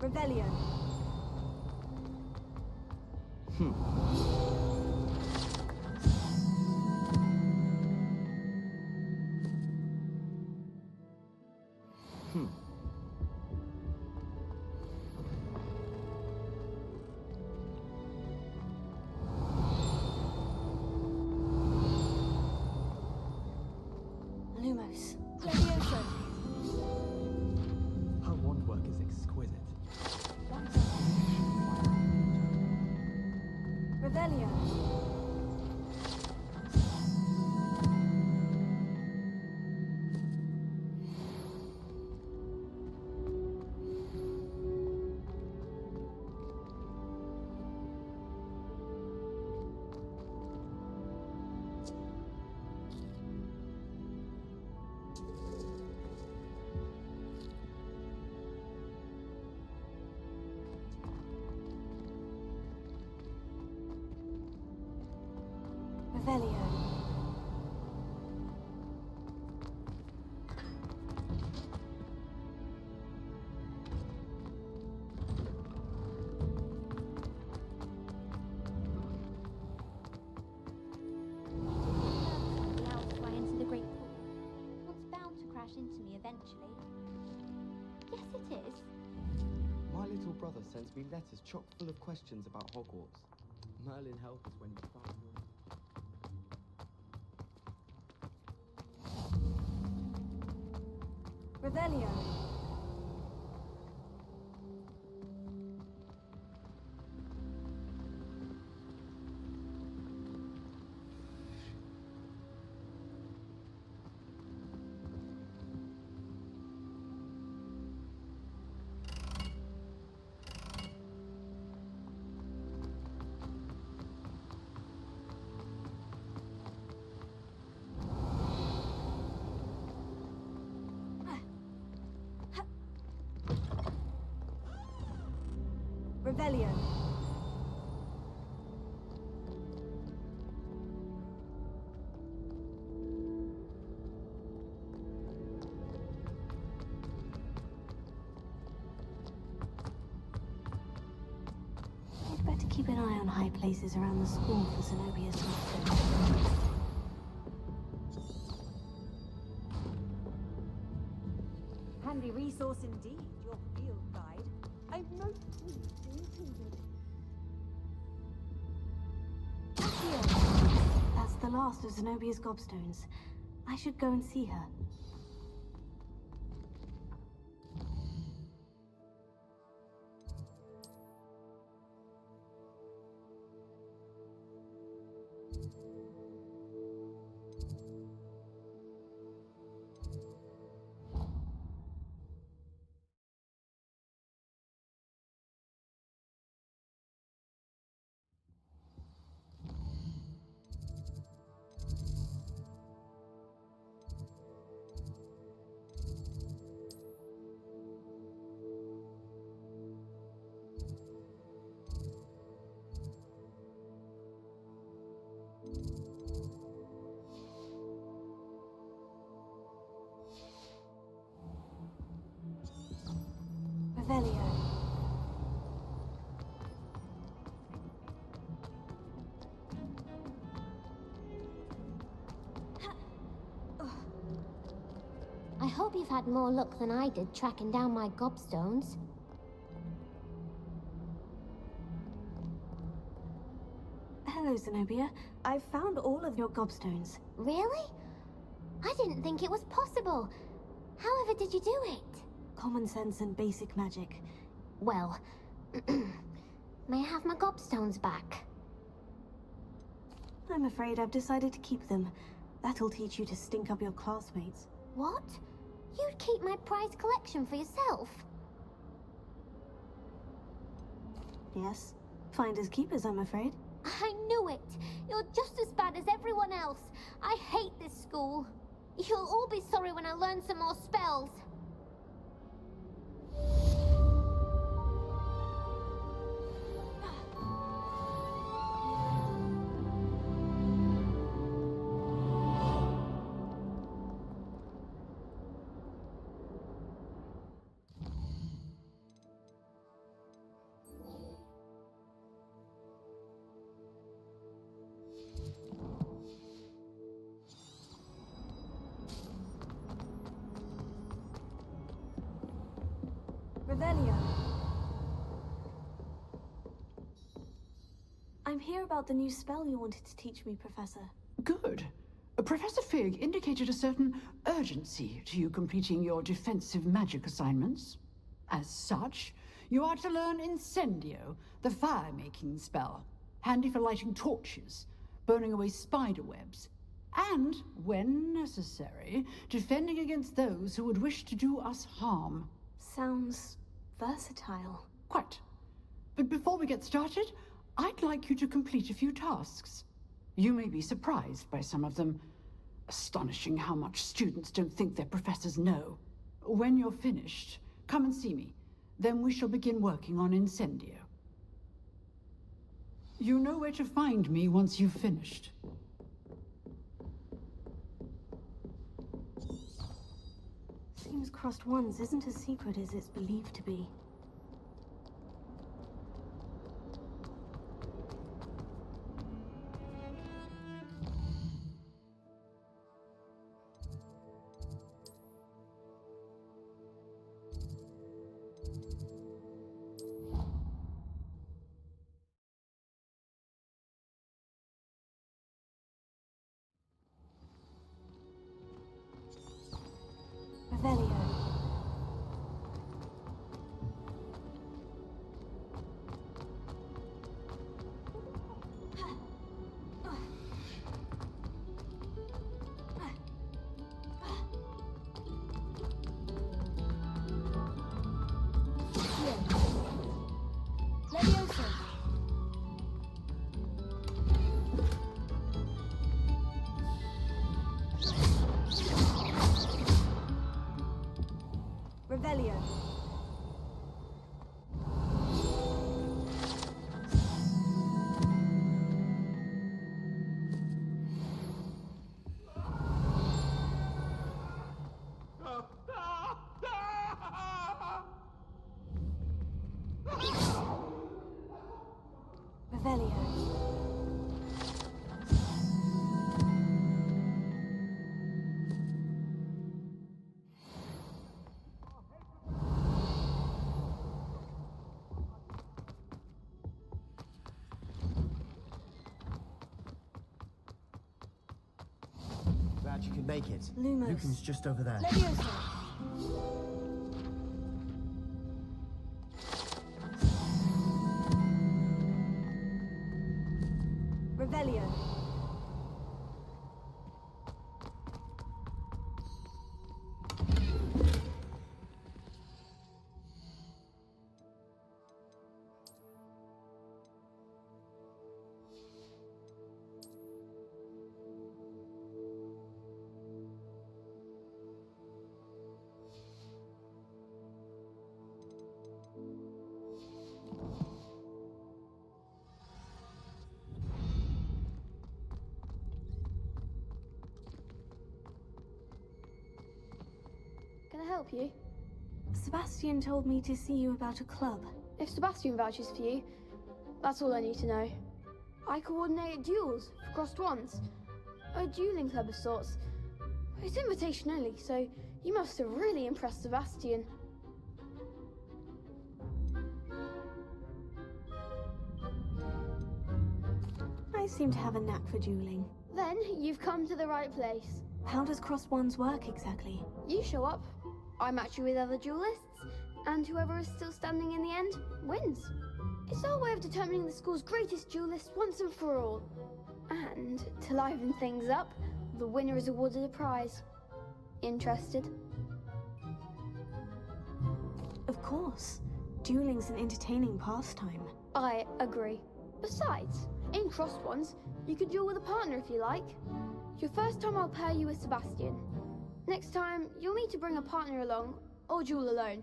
Revelio. Lumos. Leviosa. Her wand work is exquisite. Revelio. Revelio. Allowed to fly into the great pool. One's bound to crash into me eventually. Yes, it is. My little brother sends me letters chock full of questions about Hogwarts. Merlin, help us when you find your... Revelio. Revelio. I'd better keep an eye on high places around the school for Zenobia's gobstones. Handy resource indeed, your field guide. I'm most pleased to include it. That's the last of Zenobia's gobstones. I should go and see her. hope you've had more luck than I did tracking down my gobstones. Hello, Zenobia. I've found all of your gobstones. Really? I didn't think it was possible. However did you do it? Common sense and basic magic. Well, may I have my gobstones back? I'm afraid I've decided to keep them. That'll teach you to stink up your classmates. What? You'd keep my prized collection for yourself? Yes. Finders keepers, I'm afraid. I knew it! You're just as bad as everyone else. I hate this school. You'll all be sorry when I learn some more spells. Revelio. I'm here about the new spell you wanted to teach me, Professor. Good. Professor Fig indicated a certain urgency to you completing your defensive magic assignments. As such, you are to learn Incendio, the fire-making spell, handy for lighting torches, burning away spider webs, and, when necessary, defending against those who would wish to do us harm. Sounds versatile. Quite. But before we get started, I'd like you to complete a few tasks. You may be surprised by some of them. Astonishing how much students don't think their professors know. When you're finished, come and see me. Then we shall begin working on Incendio. You know where to find me once you've finished. Seems crossed wands isn't as secret as it's believed to be. Revelio. Leviosa. Revelio. Revelio. Glad you could make it. Lumos. Lucan's just over there. Leviosa. Revelio. Can I help you? Sebastian told me to see you about a club. If Sebastian vouches for you, that's all I need to know. I coordinate duels for crossed wands. A dueling club of sorts. It's invitation only, so You must have really impressed Sebastian. I seem to have a knack for dueling. Then you've come to the right place. How does crossed wands work exactly? You show up, I match you with other duelists, and whoever is still standing in the end wins. It's our way of determining the school's greatest duelist once and for all. And to liven things up, the winner is awarded a prize. Interested? Of course. Dueling's an entertaining pastime. I agree. Besides, in crossed ones, you can duel with a partner if you like. Your first time I'll pair you with Sebastian. Next time, you'll need to bring a partner along, or duel alone.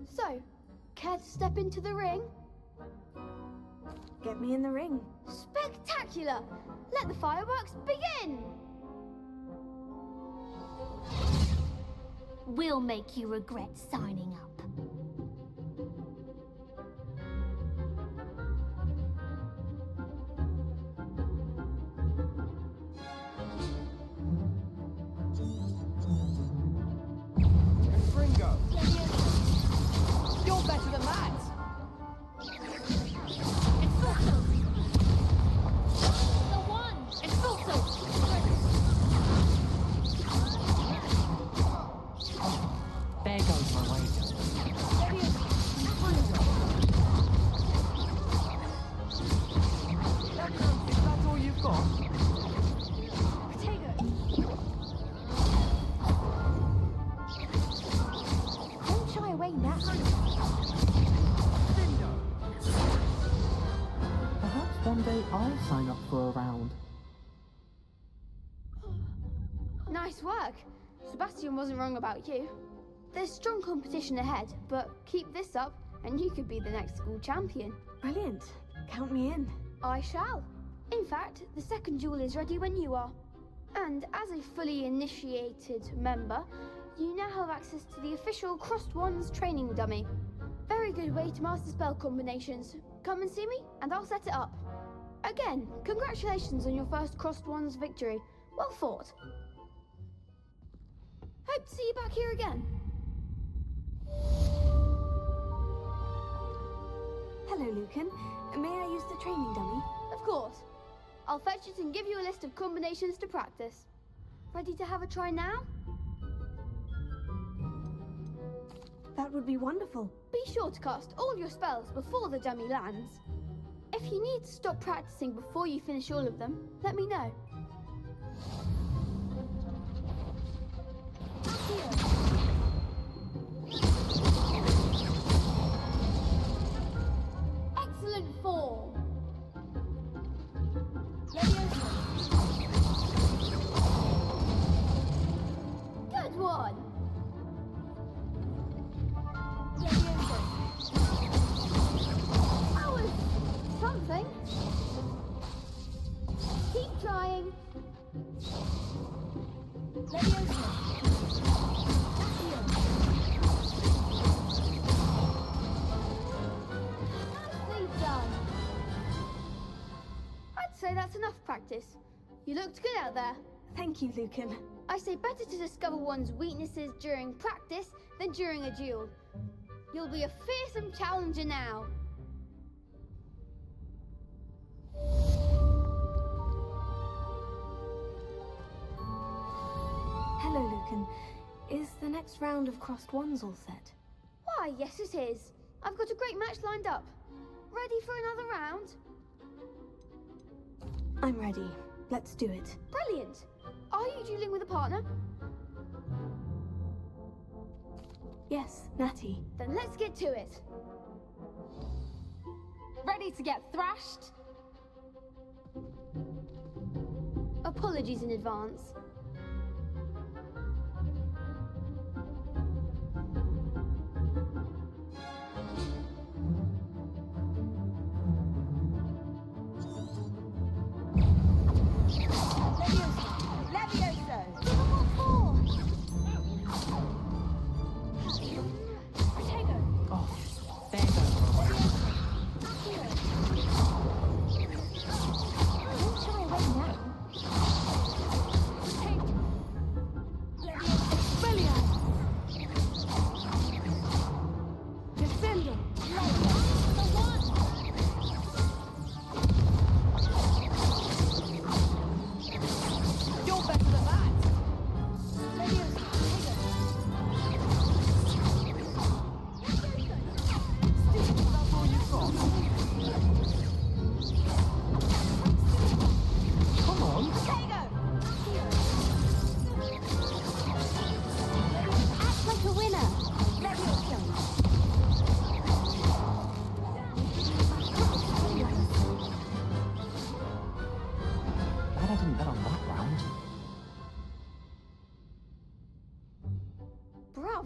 So, care to step into the ring? Get me in the ring. Spectacular! Let the fireworks begin! We'll make you regret signing up. Gringo! You're better than that! There goes my wager. Is that all you've got? Don't shy away now. Perhaps one day I'll sign up for a round. Nice work. Sebastian wasn't wrong about you. There's strong competition ahead, but keep this up and you could be the next school champion. Brilliant. Count me in. I shall. In fact, the second duel is ready when you are. And as a fully initiated member, you now have access to the official Crossed Wands training dummy. Very good way to master spell combinations. Come and see me and I'll set it up. Again, congratulations on your first Crossed Wands victory. Well fought. Hope to see you back here again. Hello, Lucan. May I use the training dummy? Of course. I'll fetch it and give you a list of combinations to practice. Ready to have a try now? That would be wonderful. Be sure to cast all your spells before the dummy lands. If you need to stop practicing before you finish all of them, let me know. Excellent form. Leviosa. Good one. Leviosa. That was something. Keep trying. Leviosa. I'd say that's enough practice. You looked good out there. Thank you, Lucan. I say better to discover one's weaknesses during practice than during a duel. You'll be a fearsome challenger now. Hello, Lucan. Is the next round of Crossed Wands all set? Why, yes it is. I've got a great match lined up. Ready for another round? I'm ready. Let's do it. Brilliant. Are you dueling with a partner? Yes, Natty. Then let's get to it. Ready to get thrashed? Apologies in advance.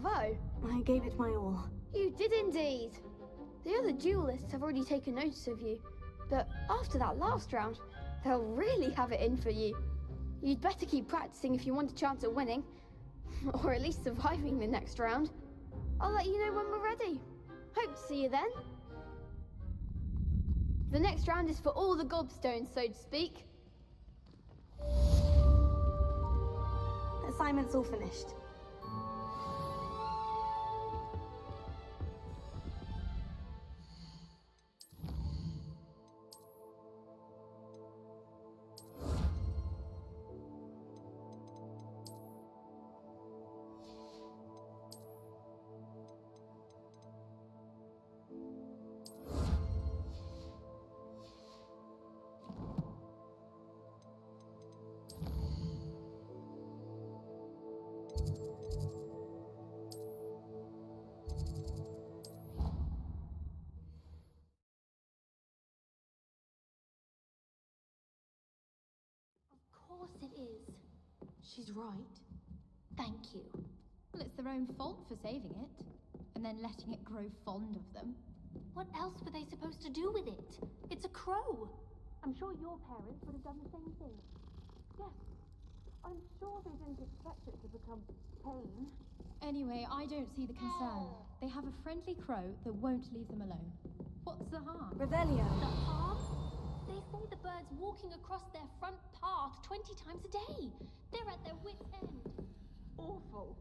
Bravo! I gave it my all. You did indeed. The other duelists have already taken notice of you, but after that last round, they'll really have it in for you. You'd better keep practicing if you want a chance at winning, or at least surviving the next round. I'll let you know when we're ready. Hope to see you then. The next round is for all the gobstones, so to speak. Assignment's all finished. Of course it is. She's right. Thank you. Well, it's their own fault for saving it, and then letting it grow fond of them. What else were they supposed to do with it? It's a crow. I'm sure your parents would have done the same thing. Yes. I'm sure they didn't expect it to become tame. Anyway, I don't see the concern. They have a friendly crow that won't leave them alone. What's the harm? Revelio. The harm? They say the birds walking across their front path 20 times a day. They're at their wit's end. Awful.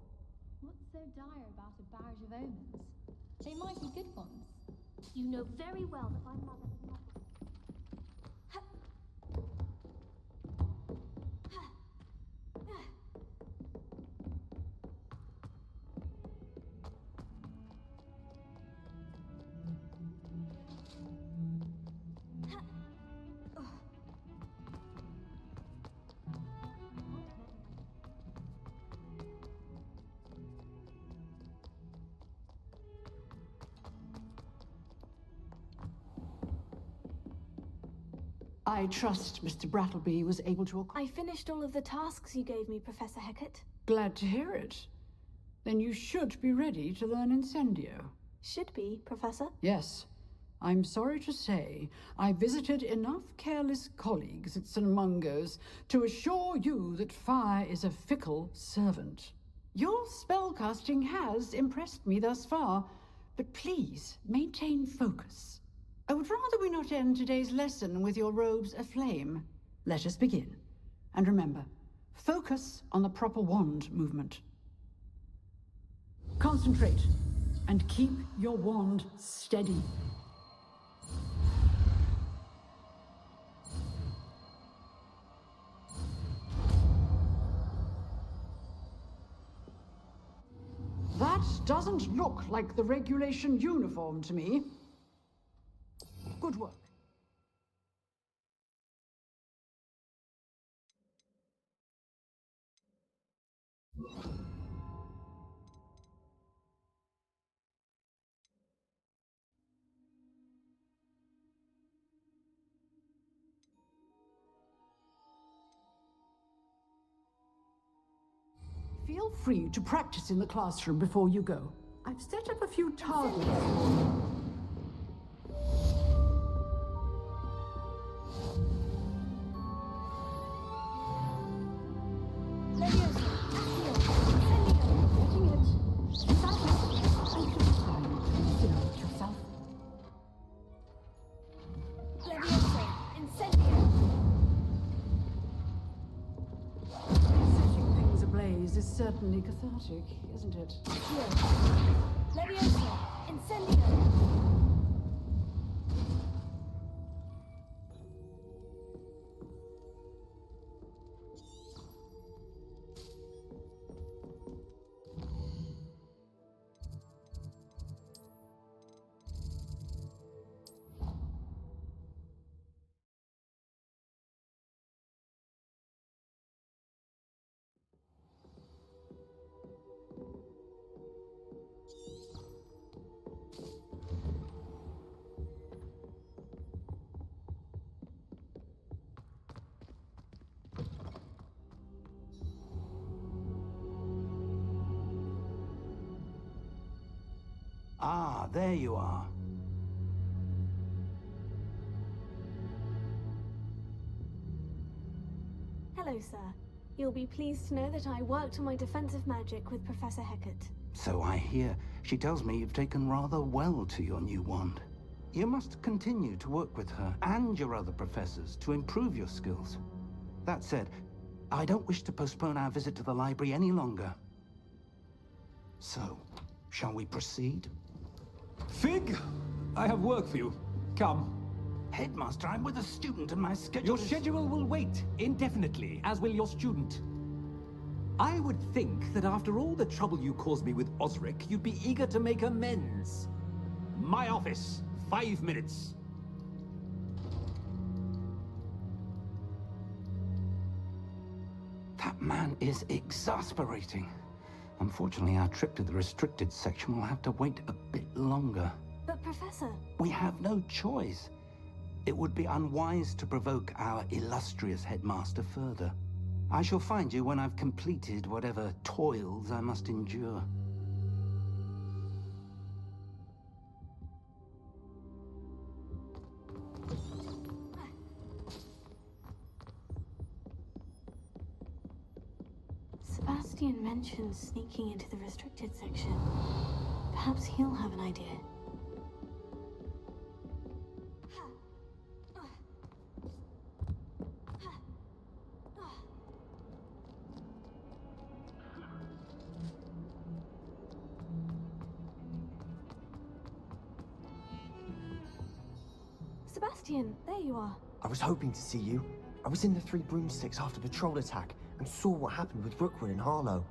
What's so dire about a barrage of omens? They might be good ones. You know very well that my mother is not... I trust Mr. Brattleby was able to... I finished all of the tasks you gave me, Professor Hecat. Glad to hear it. Then you should be ready to learn Incendio. Should be, Professor. Yes. I'm sorry to say, I visited enough careless colleagues at St. Mungo's to assure you that fire is a fickle servant. Your spellcasting has impressed me thus far, but please maintain focus. I would rather we not end today's lesson with your robes aflame. Let us begin. And remember, focus on the proper wand movement. Concentrate, and keep your wand steady. That doesn't look like the regulation uniform to me. Good work. Feel free to practice in the classroom before you go. I've set up a few targets. Certainly cathartic, isn't it? Here. Leviosa, Incendio. Ah, there you are. Hello, sir. You'll be pleased to know that I worked on my defensive magic with Professor Hecat. So I hear. She tells me you've taken rather well to your new wand. You must continue to work with her and your other professors to improve your skills. That said, I don't wish to postpone our visit to the library any longer. So, shall we proceed? Fig, I have work for you. Come. Headmaster, I'm with a student and my schedule Your schedule will wait indefinitely, as will your student. I would think that after all the trouble you caused me with Osric, you'd be eager to make amends. My office, 5 minutes. That man is exasperating. Unfortunately, our trip to the restricted section will have to wait a bit longer. But Professor... We have no choice. It would be unwise to provoke our illustrious headmaster further. I shall find you when I've completed whatever toils I must endure. Sebastian mentioned sneaking into the restricted section. Perhaps he'll have an idea. Sebastian, there you are. I was hoping to see you. I was in the Three Broomsticks after the troll attack and saw what happened with Rookwood and Harlow.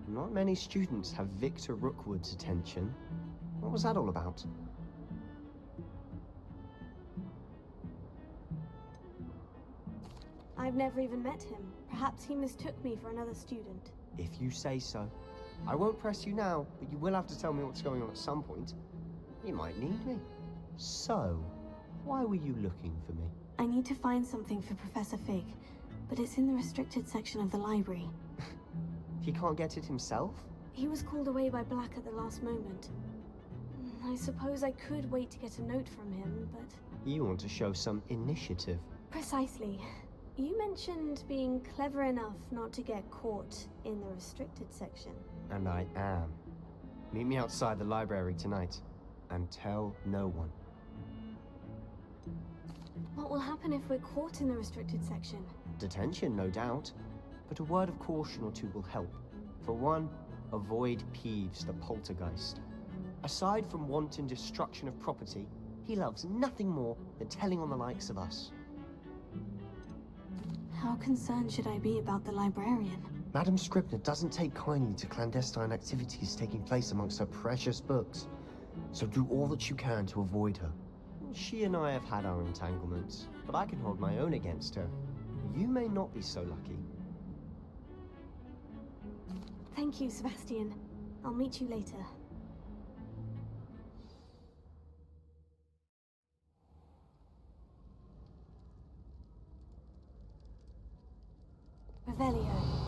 Not many students have Victor Rookwood's attention. What was that all about? I've never even met him. Perhaps he mistook me for another student. If you say so. I won't press you now, but you will have to tell me what's going on at some point. You might need me. So, why were you looking for me? I need to find something for Professor Fig, but it's in the restricted section of the library. He can't get it himself? He was called away by Black at the last moment. I suppose I could wait to get a note from him, but... You want to show some initiative. Precisely. You mentioned being clever enough not to get caught in the restricted section. And I am. Meet me outside the library tonight, and tell no one. What will happen if we're caught in the restricted section? Detention, no doubt. But a word of caution or two will help. For one, avoid Peeves the poltergeist. Aside from wanton destruction of property, he loves nothing more than telling on the likes of us. How concerned should I be about the librarian? Madam Scribner doesn't take kindly to clandestine activities taking place amongst her precious books. So do all that you can to avoid her. She and I have had our entanglements, but I can hold my own against her. You may not be so lucky. Thank you, Sebastian. I'll meet you later. Revelio.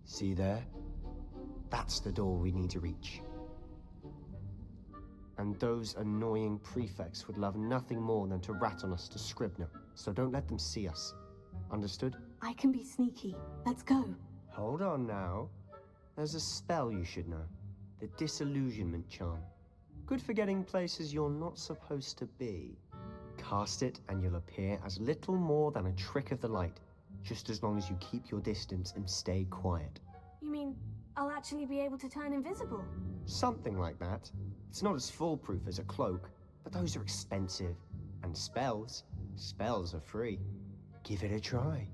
See there? That's the door we need to reach. And those annoying prefects would love nothing more than to rat on us to Scribner, so don't let them see us. Understood? I can be sneaky. Let's go. Hold on now. There's a spell you should know. The Disillusionment Charm. Good for getting places you're not supposed to be. Cast it and you'll appear as little more than a trick of the light, just as long as you keep your distance and stay quiet. You mean I'll actually be able to turn invisible? Something like that. It's not as foolproof as a cloak, but those are expensive. And spells are free. Give it a try.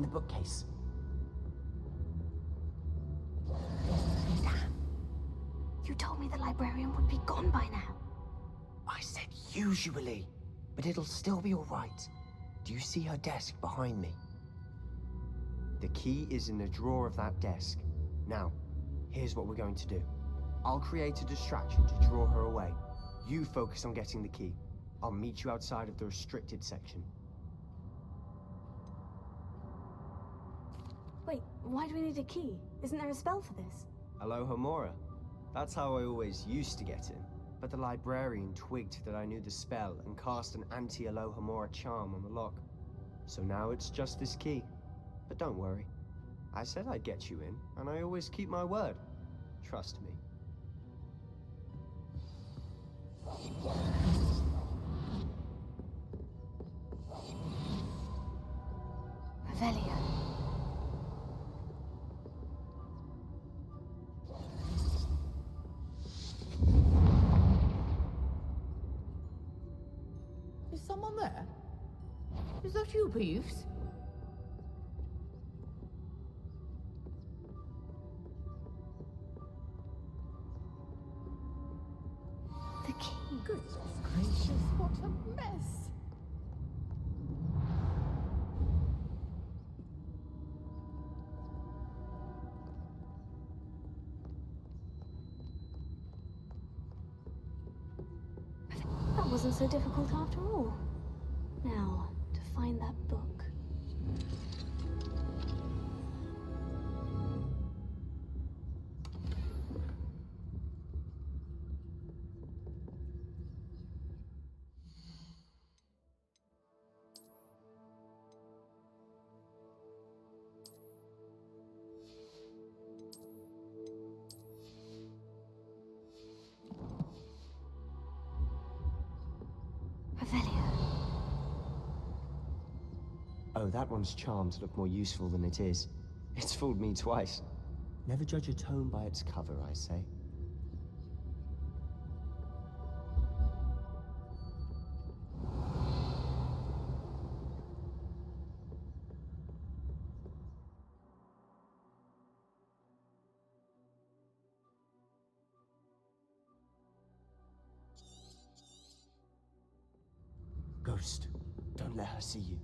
behind the bookcase. Damn. You told me the librarian would be gone by now. I said usually, but it'll still be all right. Do you see her desk behind me? The key is in the drawer of that desk. Now, here's what we're going to do. I'll create a distraction to draw her away. You focus on getting the key. I'll meet you outside of the restricted section. Wait, why do we need a key? Isn't there a spell for this? Alohomora. That's how I always used to get in. But the librarian twigged that I knew the spell and cast an anti-Alohomora charm on the lock. So now it's just this key. But don't worry. I said I'd get you in, and I always keep my word. Trust me. Revelio. Is someone there? Is that you, Peeves? The key. Goodness gracious, what a mess! That wasn't so difficult after all. Now, to find that book. Oh, that one's charmed to look more useful than it is. It's fooled me twice. Never judge a tome by its cover, I say. Ghost, don't let her see you.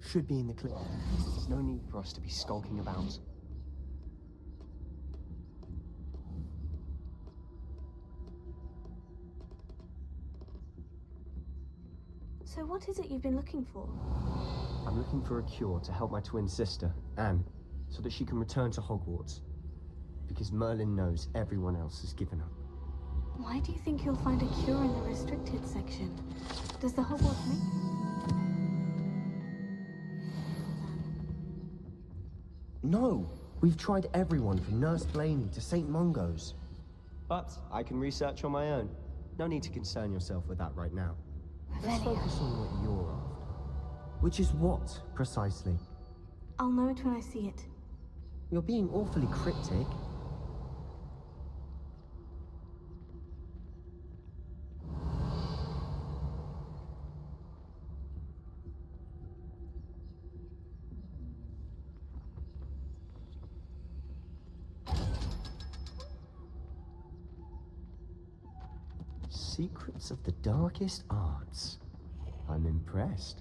Should be in the clip. There's no need for us to be skulking about. So what is it you've been looking for? I'm looking for a cure to help my twin sister, Anne, so that she can return to Hogwarts. Because Merlin knows everyone else has given up. Why do you think you'll find a cure in the restricted section? Does the Hogwarts make... No! We've tried everyone from Nurse Blaney to St. Mungo's. But I can research on my own. No need to concern yourself with that right now. Let's focus on what you're after. Which is what, precisely? I'll know it when I see it. You're being awfully cryptic. Secrets of the darkest arts. I'm impressed.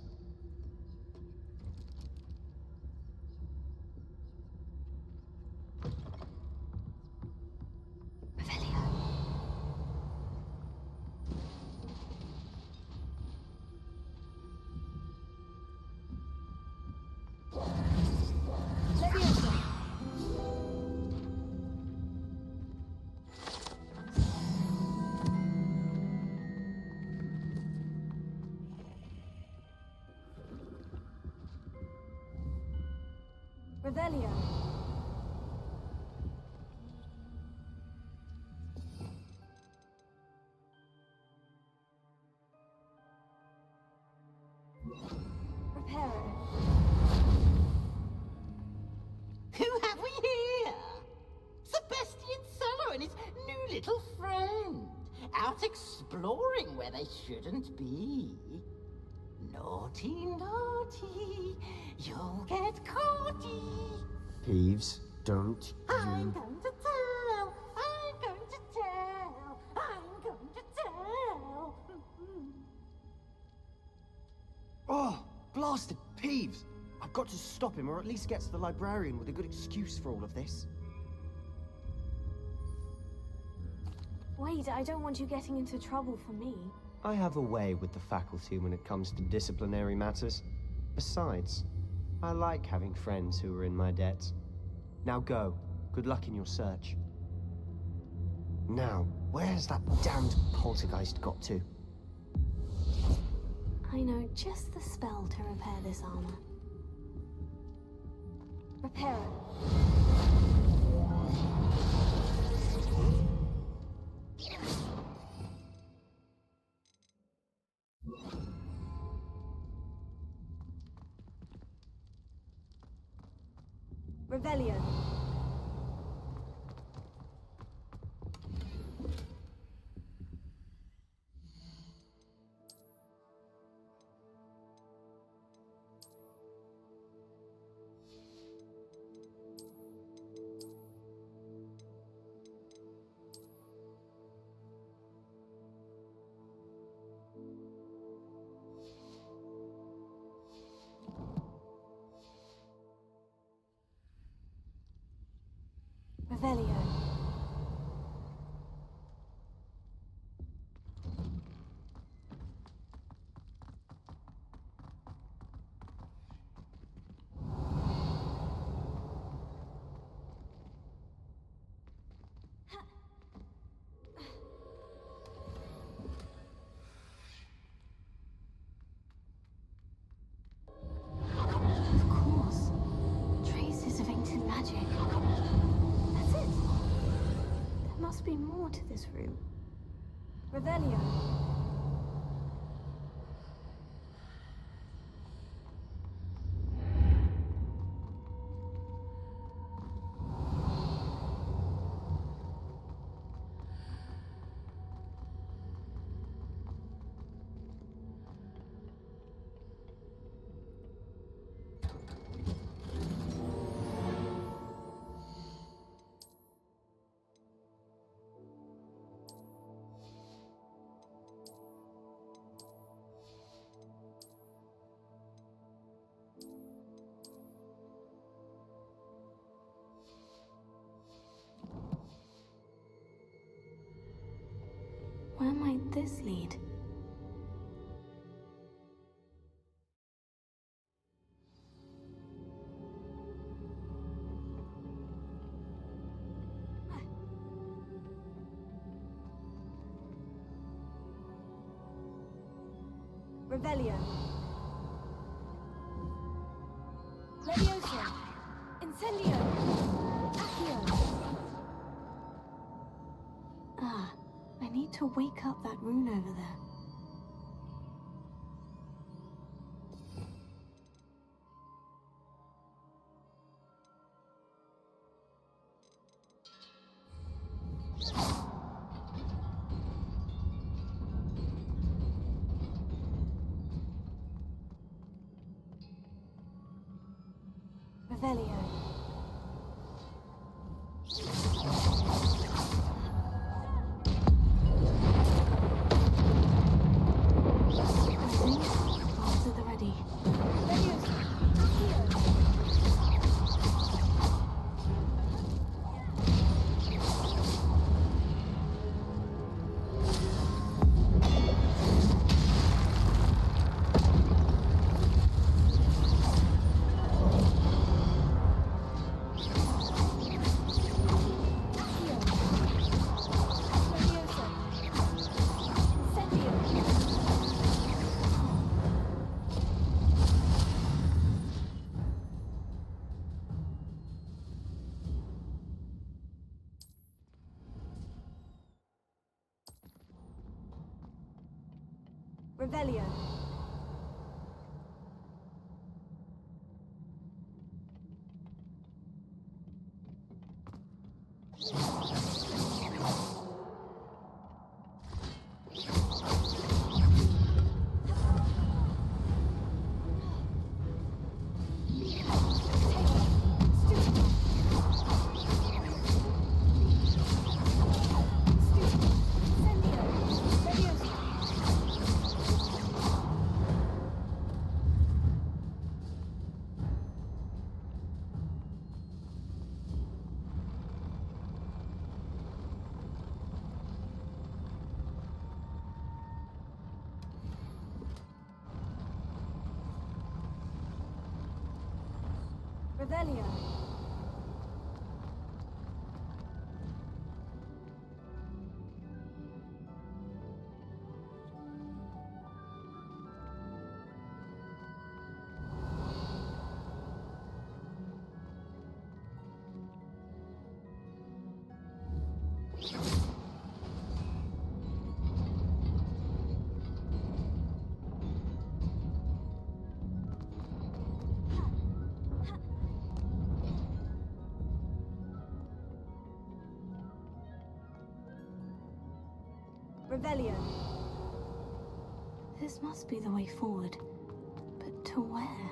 Leviosa! Revelio. Reparo. Who have we here? Sebastian, Sallow and his new little friend. Out exploring where they shouldn't be. Naughty, naughty. You'll get caughty. Peeves, don't I'm you... going to tell. I'm going to tell. I'm going to tell. Oh, blasted Peeves! I've got to stop him, or at least get to the librarian with a good excuse for all of this. Wait, I don't want you getting into trouble for me. I have a way with the faculty when it comes to disciplinary matters. Besides, I like having friends who are in my debt. Now go. Good luck in your search. Now, where's that damned poltergeist got to? I know just the spell to repair this armor. Repair Revelio. Revelio. Of course. Traces of ancient magic. That's it. There must be more to this room. Revelio. Where might this lead? Revelio. Leviosa. Incendio. Accio. Ah, I need to wake up that rune over there. Revelio. Arms at the ready. Leviosa. Accio. Revelio. Revelio. Revelio. This must be the way forward. But to where?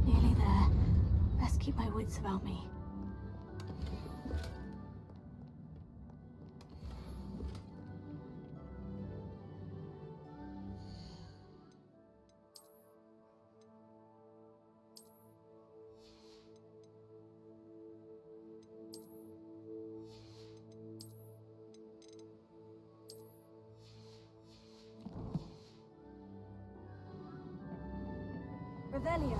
Nearly there. Best keep my wits about me. Revelio.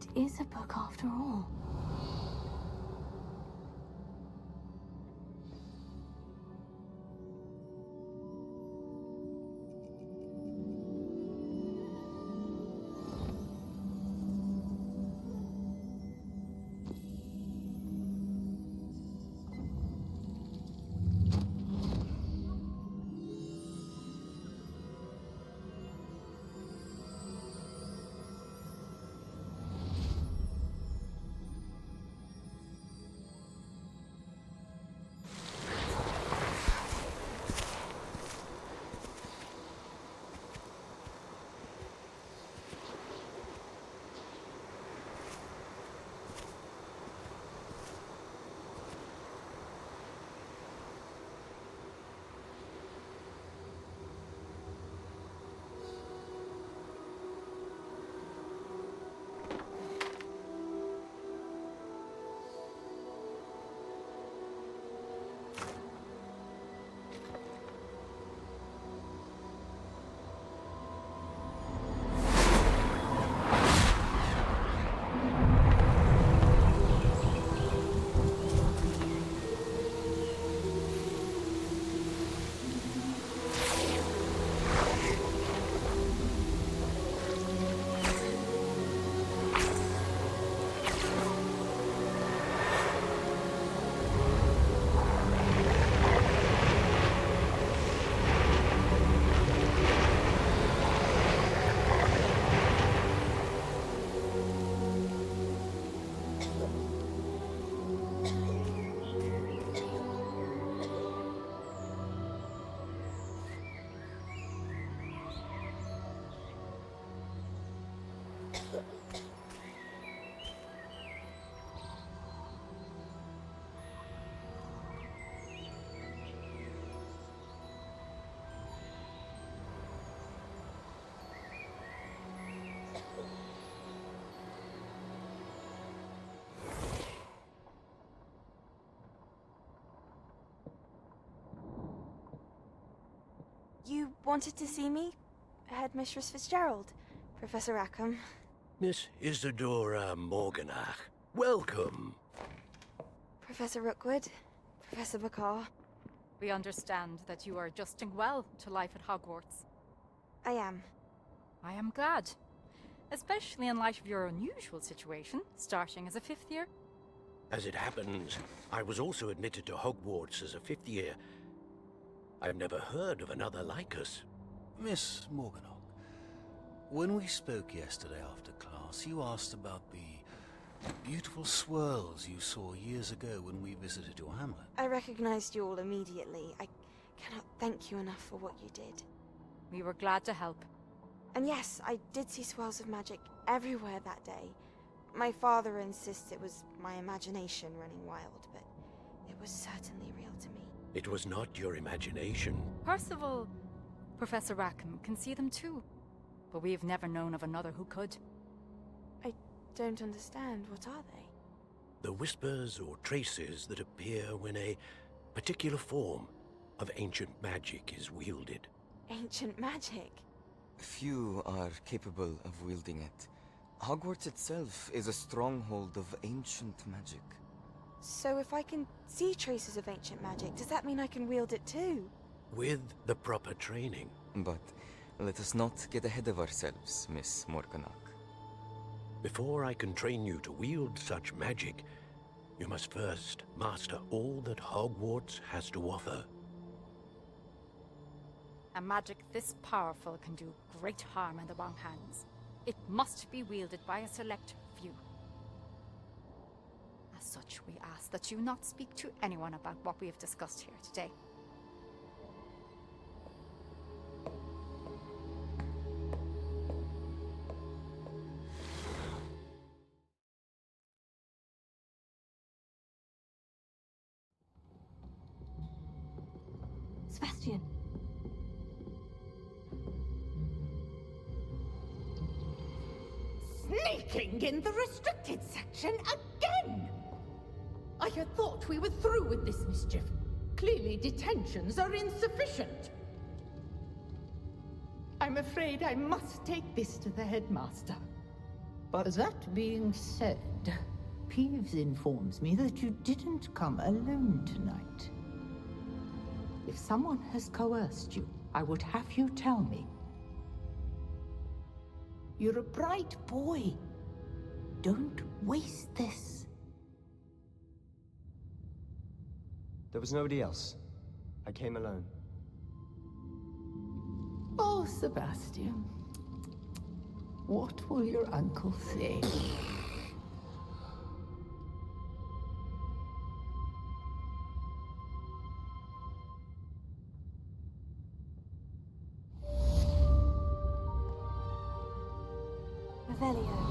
It is a book after all. You wanted to see me? Headmistress Fitzgerald, Professor Rackham. Miss Isadora Morganach, welcome. Professor Rookwood, Professor Bakar. We understand that you are adjusting well to life at Hogwarts. I am. I am glad. Especially in light of your unusual situation, starting as a 5th year. As it happens, I was also admitted to Hogwarts as a 5th year. I've never heard of another like us. Miss Morganach, when we spoke yesterday after class, you asked about the beautiful swirls you saw years ago when we visited your hamlet. I recognized you all immediately. I cannot thank you enough for what you did. We were glad to help. And yes, I did see swirls of magic everywhere that day. My father insists it was my imagination running wild, but it was certainly real to me. It was not your imagination. Percival, Professor Rackham can see them too. But we've never known of another who could. I don't understand. What are they? The whispers or traces that appear when a particular form of ancient magic is wielded. Ancient magic? Few are capable of wielding it. Hogwarts itself is a stronghold of ancient magic. So if I can see traces of ancient magic, does that mean I can wield it too? With the proper training. But let us not get ahead of ourselves, Miss Morganach. Before I can train you to wield such magic, you must first master all that Hogwarts has to offer. A magic this powerful can do great harm in the wrong hands. It must be wielded by a select few. As such, we ask that you not speak to anyone about what we have discussed here today. Sebastian. Sneaking in the restricted section again! I had thought we were through with this mischief. Clearly detentions are insufficient. I'm afraid I must take this to the headmaster. But that being said, Peeves informs me that you didn't come alone tonight. If someone has coerced you, I would have you tell me. You're a bright boy. Don't waste this. There was nobody else. I came alone. Oh, Sebastian. What will your uncle say? Revelio.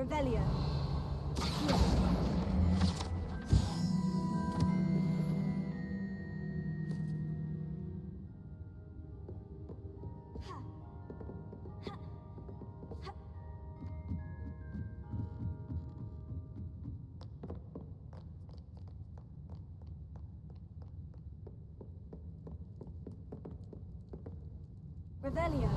Revelio. Revelio.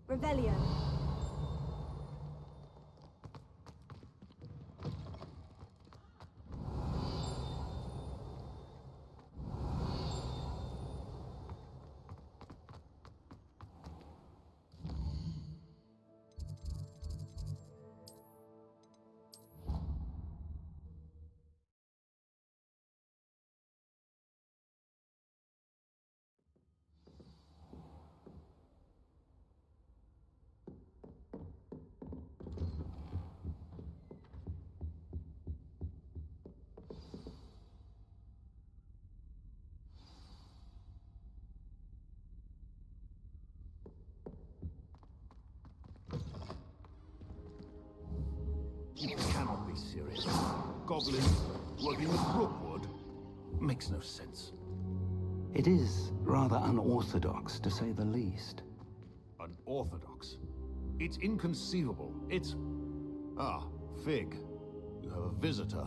Revelio. You cannot be serious. Goblins working with Rookwood? Makes no sense. It is rather unorthodox, to say the least. Unorthodox? It's inconceivable. It's... Ah, Fig. You have a visitor.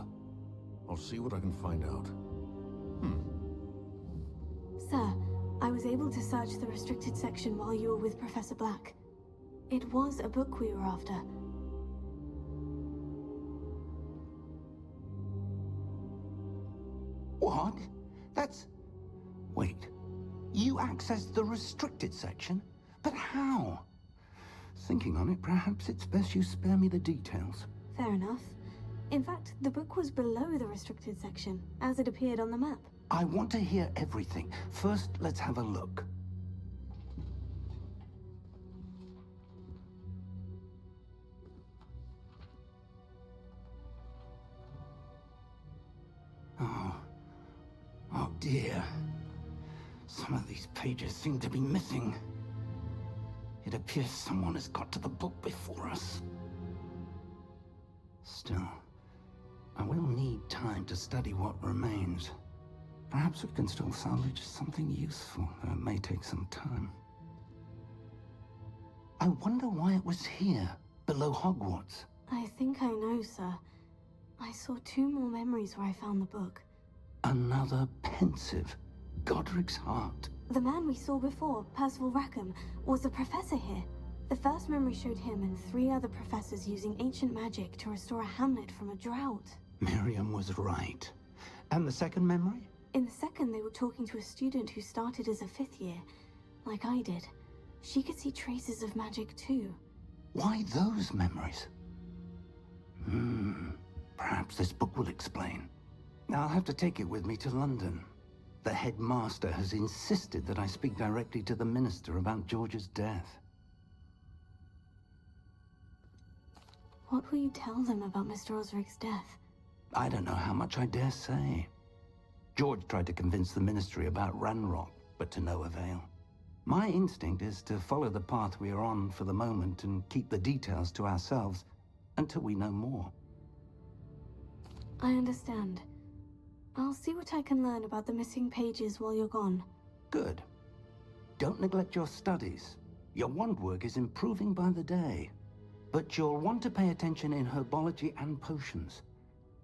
I'll see what I can find out. Sir, I was able to search the restricted section while you were with Professor Black. It was a book we were after. What? That's... Wait. You accessed the restricted section? But how? Thinking on it, perhaps it's best you spare me the details. Fair enough. In fact, the book was below the restricted section, as it appeared on the map. I want to hear everything. First, let's have a look. Oh dear. Some of these pages seem to be missing. It appears someone has got to the book before us. Still, I will need time to study what remains. Perhaps we can still salvage something useful, though it may take some time. I wonder why it was here, below Hogwarts. I think I know, sir. I saw 2 more memories where I found the book. Another Pensieve. Godric's heart. The man we saw before, Percival Rackham, was a professor here. The first memory showed him and 3 other professors using ancient magic to restore a hamlet from a drought. Miriam was right. And the second memory? In the second, they were talking to a student who started as a 5th year, like I did. She could see traces of magic too. Why those memories? Perhaps this book will explain. I'll have to take it with me to London. The headmaster has insisted that I speak directly to the minister about George's death. What will you tell them about Mr. Osric's death? I don't know how much I dare say. George tried to convince the ministry about Ranrok, but to no avail. My instinct is to follow the path we are on for the moment and keep the details to ourselves until we know more. I understand. I'll see what I can learn about the missing pages while you're gone. Good. Don't neglect your studies. Your wand work is improving by the day. But you'll want to pay attention in herbology and potions.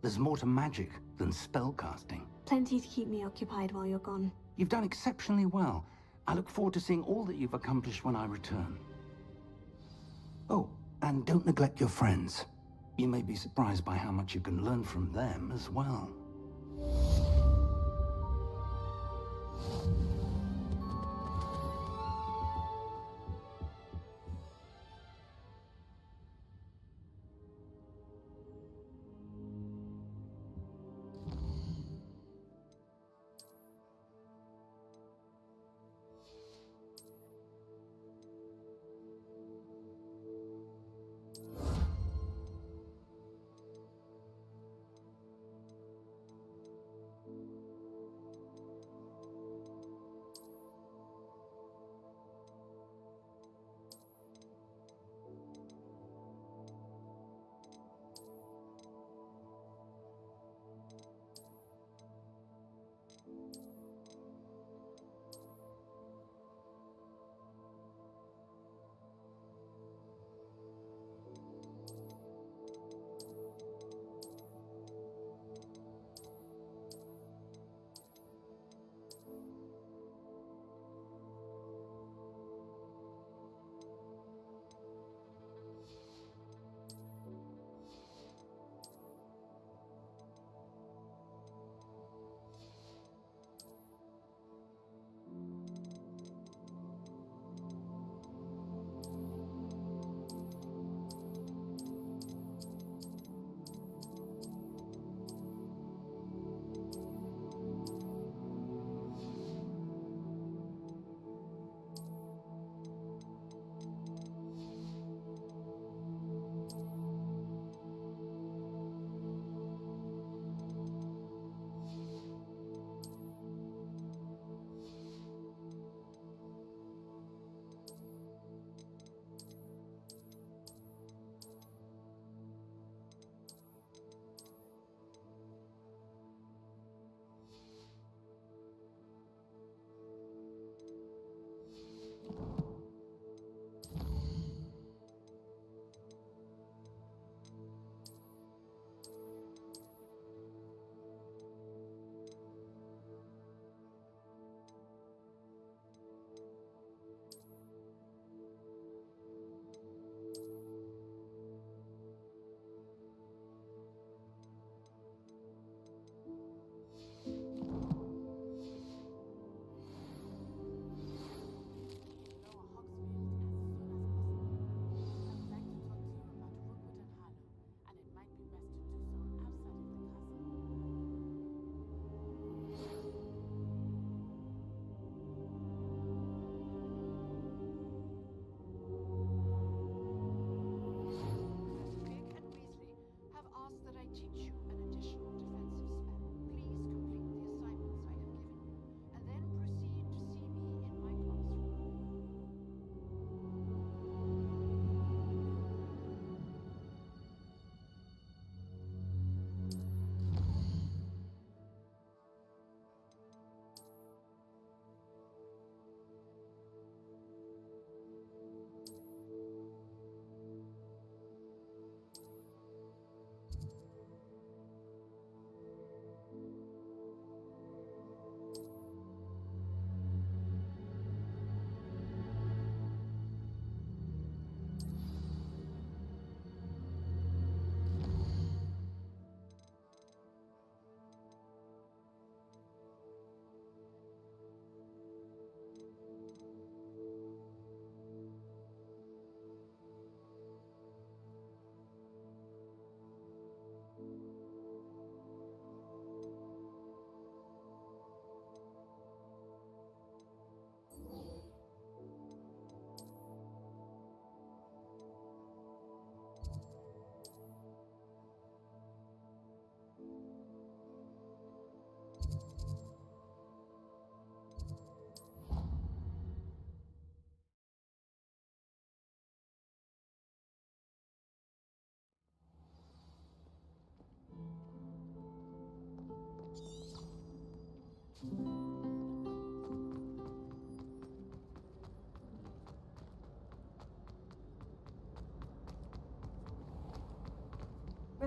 There's more to magic than spellcasting. Plenty to keep me occupied while you're gone. You've done exceptionally well. I look forward to seeing all that you've accomplished when I return. Oh, and don't neglect your friends. You may be surprised by how much you can learn from them as well.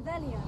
Revelio.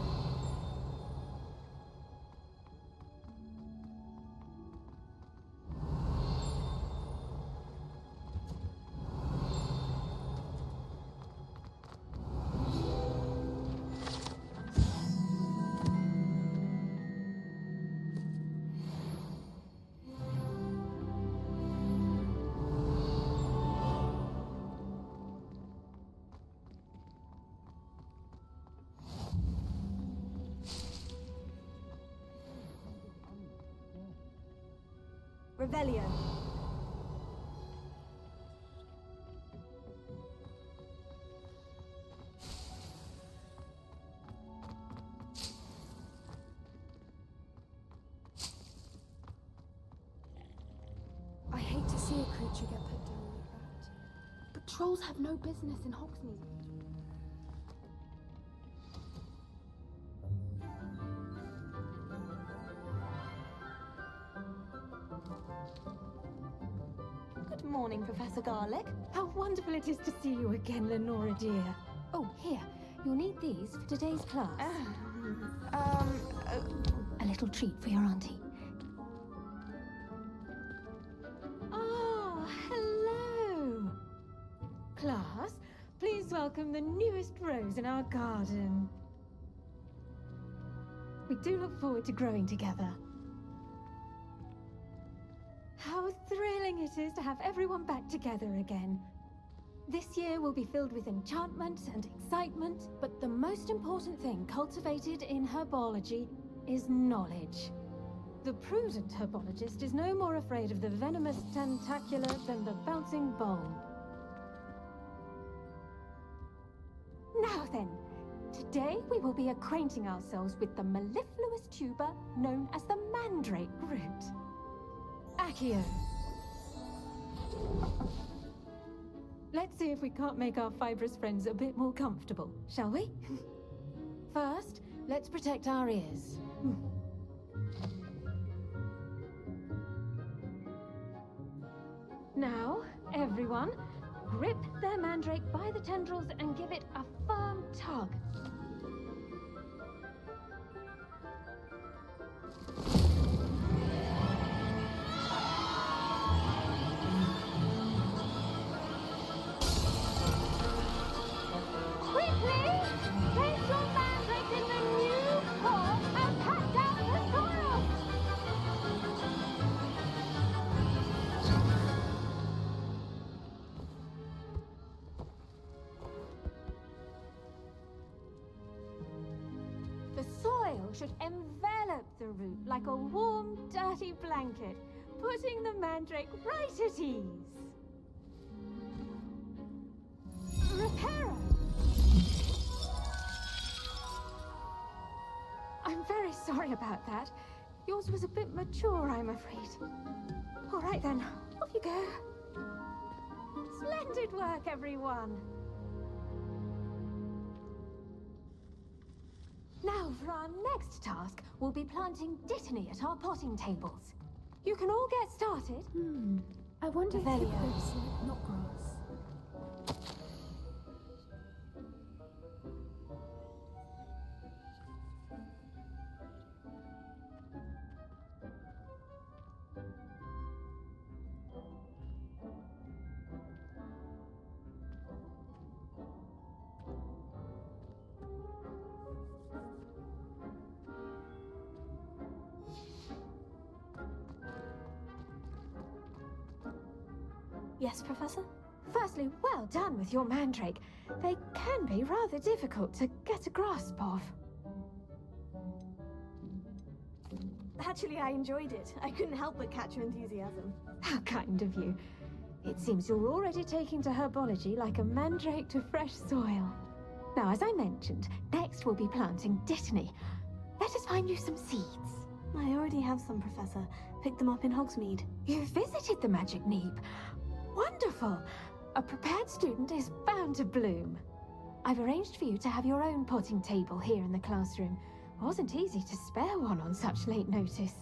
Revelio. I hate to see a creature get put down like that. But trolls have no business in Hogsmeade. Good morning, Professor Garlic. How wonderful it is to see you again, Lenora dear. Oh, here. You'll need these for today's class. A little treat for your auntie. Oh, hello! Class, please welcome the newest rose in our garden. We do look forward to growing together. How thrilling it is to have everyone back together again. This year will be filled with enchantment and excitement, but the most important thing cultivated in herbology is knowledge. The prudent herbologist is no more afraid of the venomous tentacular than the bouncing bulb. Now then, today we will be acquainting ourselves with the mellifluous tuber known as the mandrake root. Accio. Let's see if we can't make our fibrous friends a bit more comfortable, shall we? First, let's protect our ears. Now, everyone, grip their mandrake by the tendrils and give it a firm tug. Should envelop the root like a warm, dirty blanket, putting the mandrake right at ease. Reparo! I'm very sorry about that. Yours was a bit mature, I'm afraid. All right then, off you go. Splendid work, everyone. Now, for our next task, we'll be planting dittany at our potting tables. You can all get started. I wonder if hippos like not grass. Yes, Professor? Firstly, well done with your mandrake. They can be rather difficult to get a grasp of. Actually, I enjoyed it. I couldn't help but catch your enthusiasm. How kind of you. It seems you're already taking to herbology like a mandrake to fresh soil. Now, as I mentioned, next we'll be planting dittany. Let us find you some seeds. I already have some, Professor. Picked them up in Hogsmeade. You visited the Magic Neep. Wonderful! A prepared student is bound to bloom. I've arranged for you to have your own potting table here in the classroom. Wasn't easy to spare one on such late notice.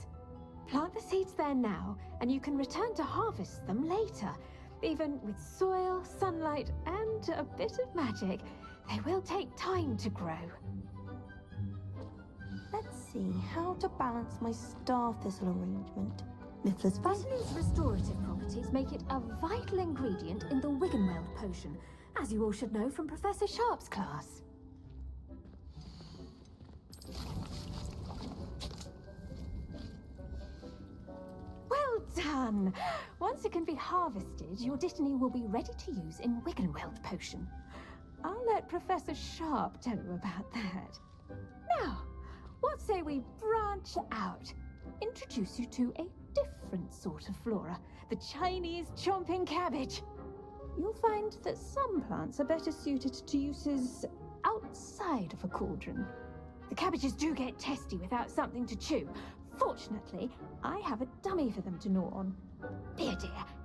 Plant the seeds there now, and you can return to harvest them later. Even with soil, sunlight, and a bit of magic, they will take time to grow. see how to balance my star thistle arrangement. Mifflin's fine. Thistle's restorative properties make it a vital ingredient in the Wiggenweld potion, as you all should know from Professor Sharp's class. Well done! Once it can be harvested, your dittany will be ready to use in Wiggenweld potion. I'll let Professor Sharp tell you about that. Now, what say we branch out? Introduce you to a different sort of flora, the Chinese chomping cabbage. You'll find that some plants are better suited to uses outside of a cauldron. The cabbages do get testy without something to chew. Fortunately, I have a dummy for them to gnaw on. Dear,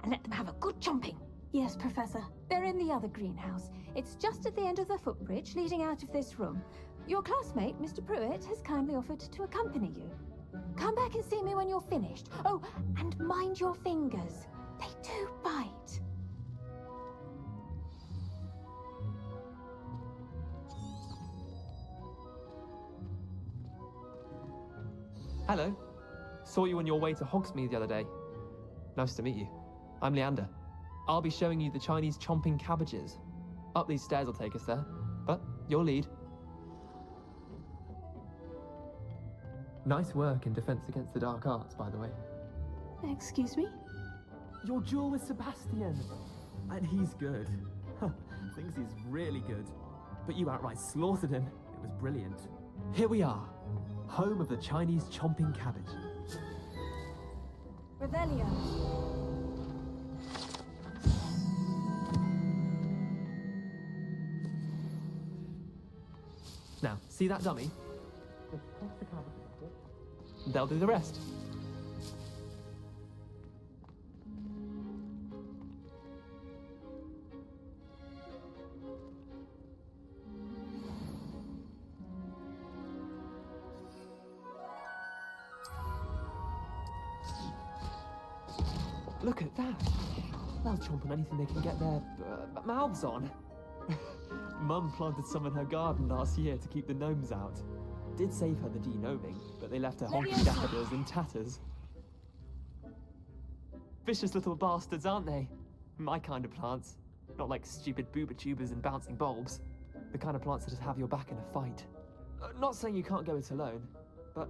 and let them have a good chomping. Yes, Professor. They're in the other greenhouse. It's just at the end of the footbridge leading out of this room. Your classmate, Mr. Pruitt, has kindly offered to accompany you. Come back and see me when you're finished. Oh, and mind your fingers. They do bite. Hello. Saw you on your way to Hogsmeade the other day. Nice to meet you. I'm Leander. I'll be showing you the Chinese chomping cabbages. Up these stairs will take us there, but your lead. Nice work in Defense Against the Dark Arts, by the way. Excuse me? Your duel with Sebastian! And he's good. Thinks he's really good. But you outright slaughtered him. It was brilliant. Here we are, home of the Chinese chomping cabbage. Revelio. Now, see that dummy? They'll do the rest. Look at that. They'll chomp on anything they can get their mouths on. Mum planted some in her garden last year to keep the gnomes out. Did save her the de-gnoming, but they left her honky daffodils in tatters. Vicious little bastards, aren't they? My kind of plants. Not like stupid booba tubers and bouncing bulbs. The kind of plants that just have your back in a fight. Not saying you can't go it alone, but,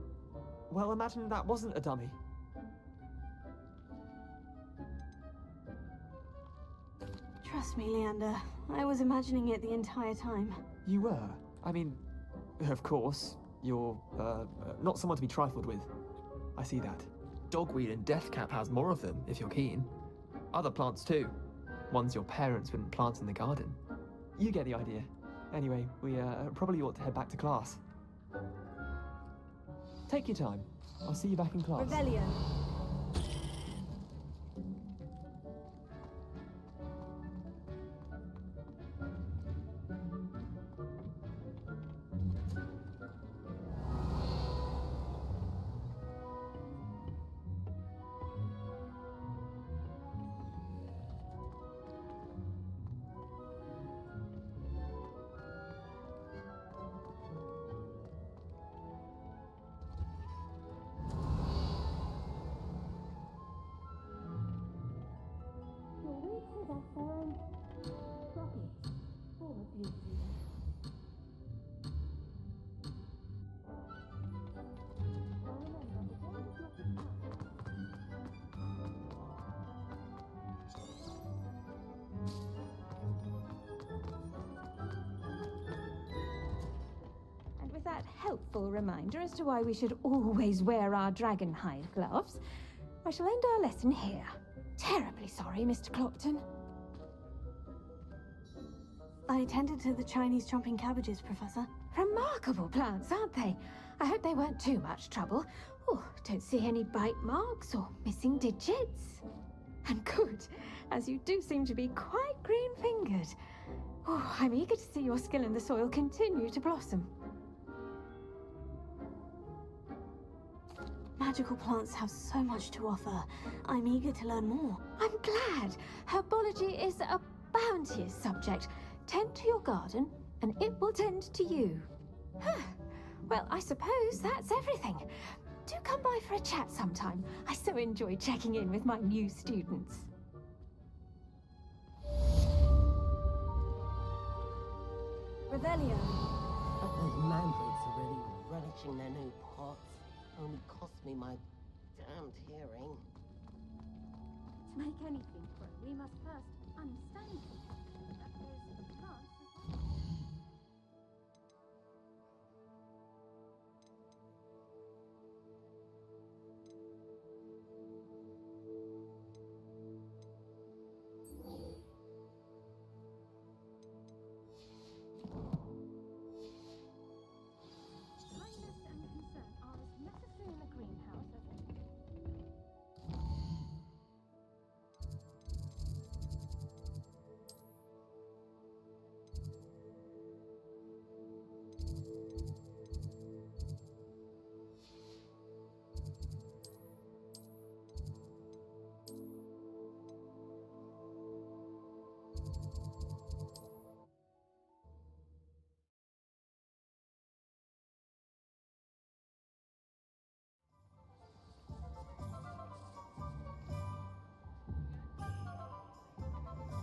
well, imagine that wasn't a dummy. Trust me, Leander. I was imagining it the entire time. You were? I mean, of course, you're, not someone to be trifled with. I see that. Dogweed and deathcap has more of them, if you're keen. Other plants too. Ones your parents wouldn't plant in the garden. You get the idea. Anyway, we probably ought to head back to class. Take your time. I'll see you back in class. Revelio. That helpful reminder as to why we should always wear our dragonhide gloves, I shall end our lesson here. Terribly sorry, Mr. Clopton. I tended to the Chinese chomping cabbages, Professor. Remarkable plants, aren't they? I hope they weren't too much trouble. Oh, don't see any bite marks or missing digits. And good, as you do seem to be quite green-fingered. Oh, I'm eager to see your skill in the soil continue to blossom. Magical plants have so much to offer. I'm eager to learn more. I'm glad. Herbology is a bounteous subject. Tend to your garden, and it will tend to you. Well, I suppose that's everything. Do come by for a chat sometime. I so enjoy checking in with my new students. Revelio. But those mandrakes are really relishing their new pots. Only cost me my damned hearing. To make anything grow, we must first understand it. That goes for plants as well. Kindness and concern are as necessary in a greenhouse as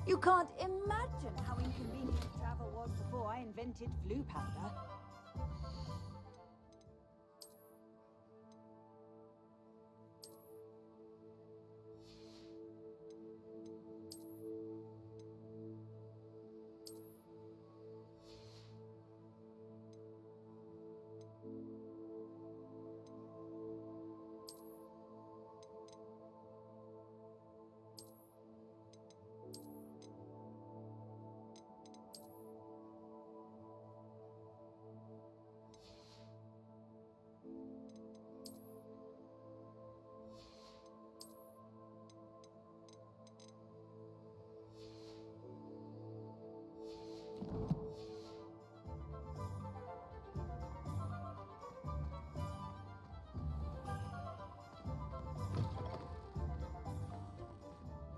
You can't imagine how inconvenient travel was before I invented flu powder.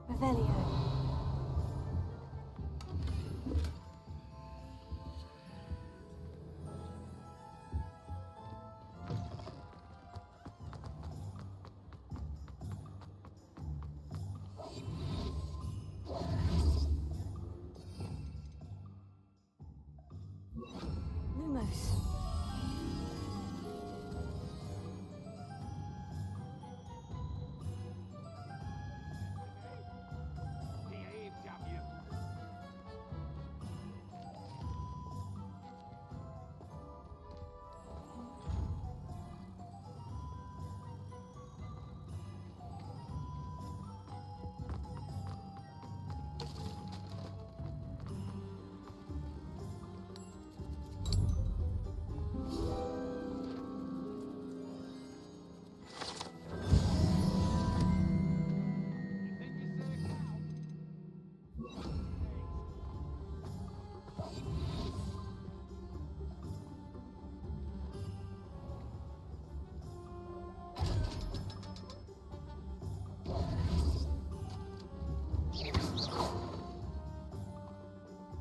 Revelio. Lumos.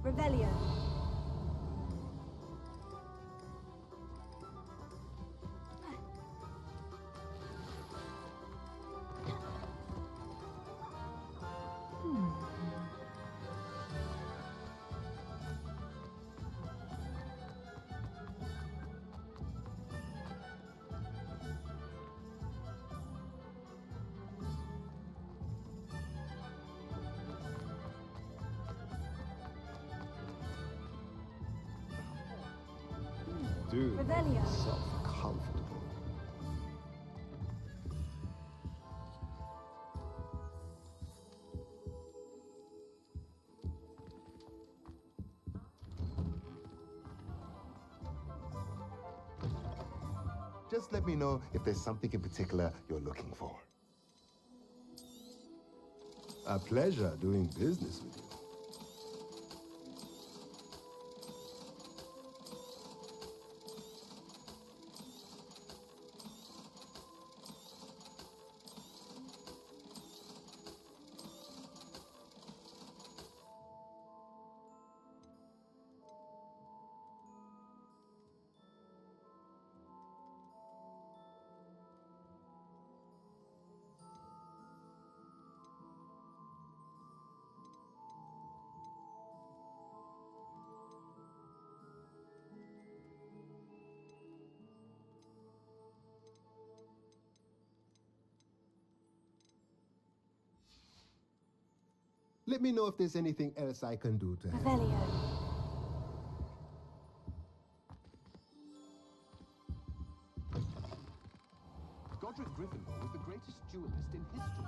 Revelio. Do Revelio. yourself comfortable. Just let me know if there's something in particular you're looking for. A pleasure doing business with you. Let me know if there's anything else I can do to help. Revelio. Godric Gryffindor was the greatest duelist in history.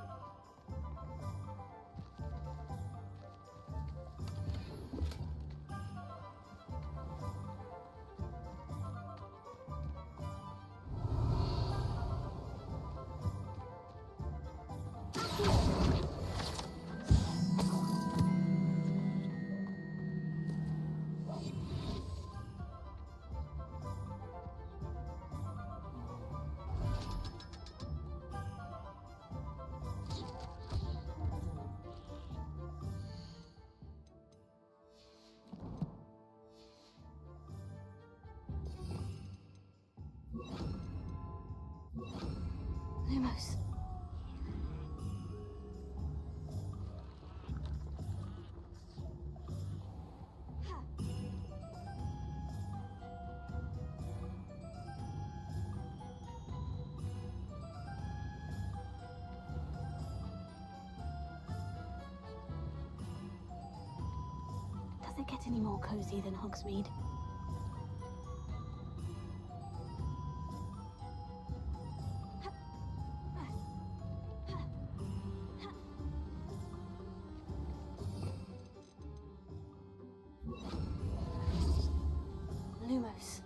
Lumos. Does it get any more cozy than Hogsmeade? Lumos.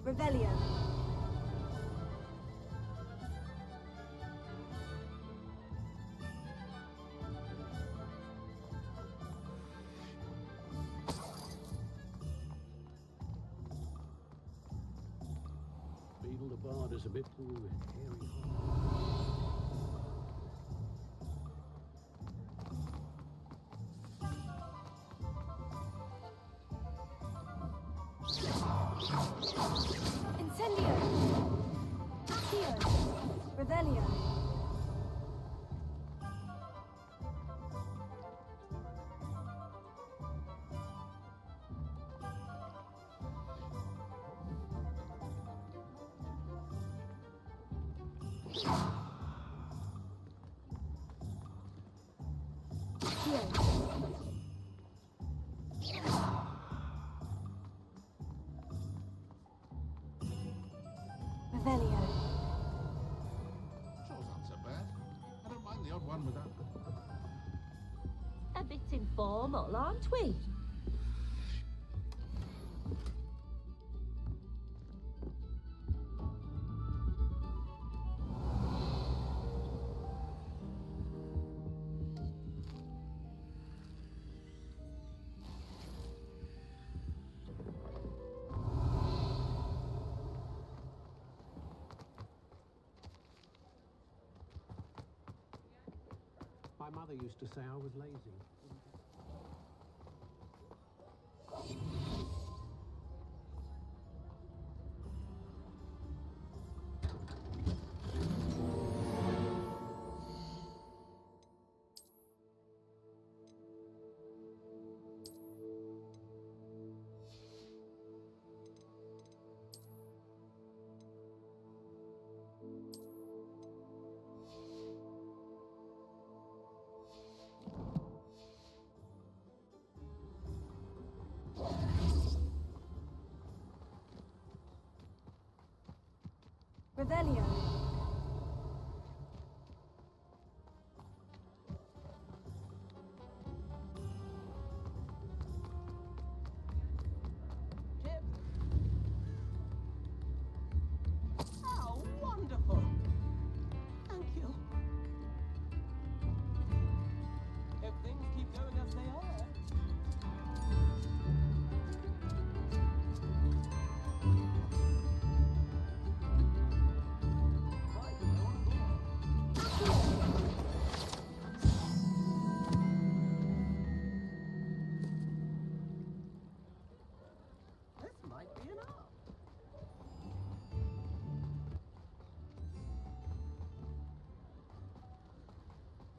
Revelio. Beetle the Bard is a bit too hairy. Incendio. Accio. Revelio. Revelio. Chores aren't so bad. I don't mind the odd one without. A bit informal, aren't we? My mother used to say I was lazy. Revelio. Oh, wonderful! Thank you. If things keep going as they are,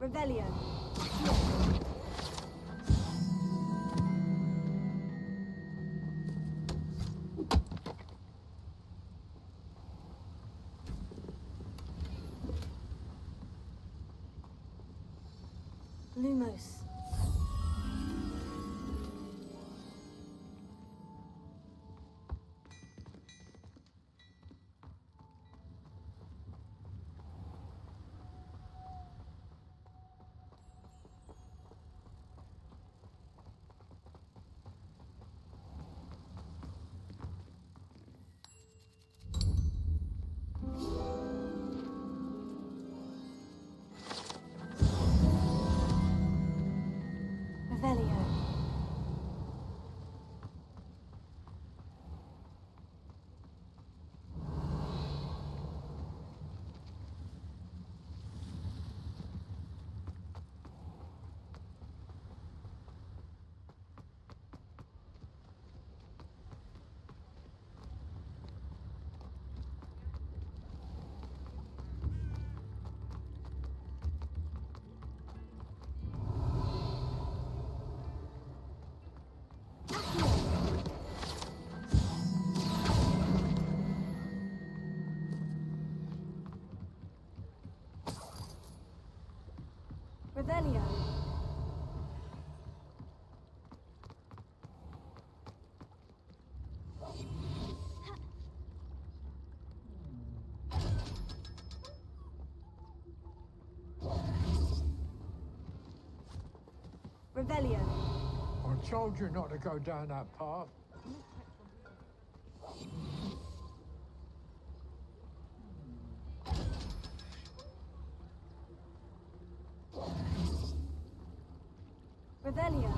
Revelio. Lumos. Revelio. Revelio. Revelio. I told you not to go down that path. Revelio.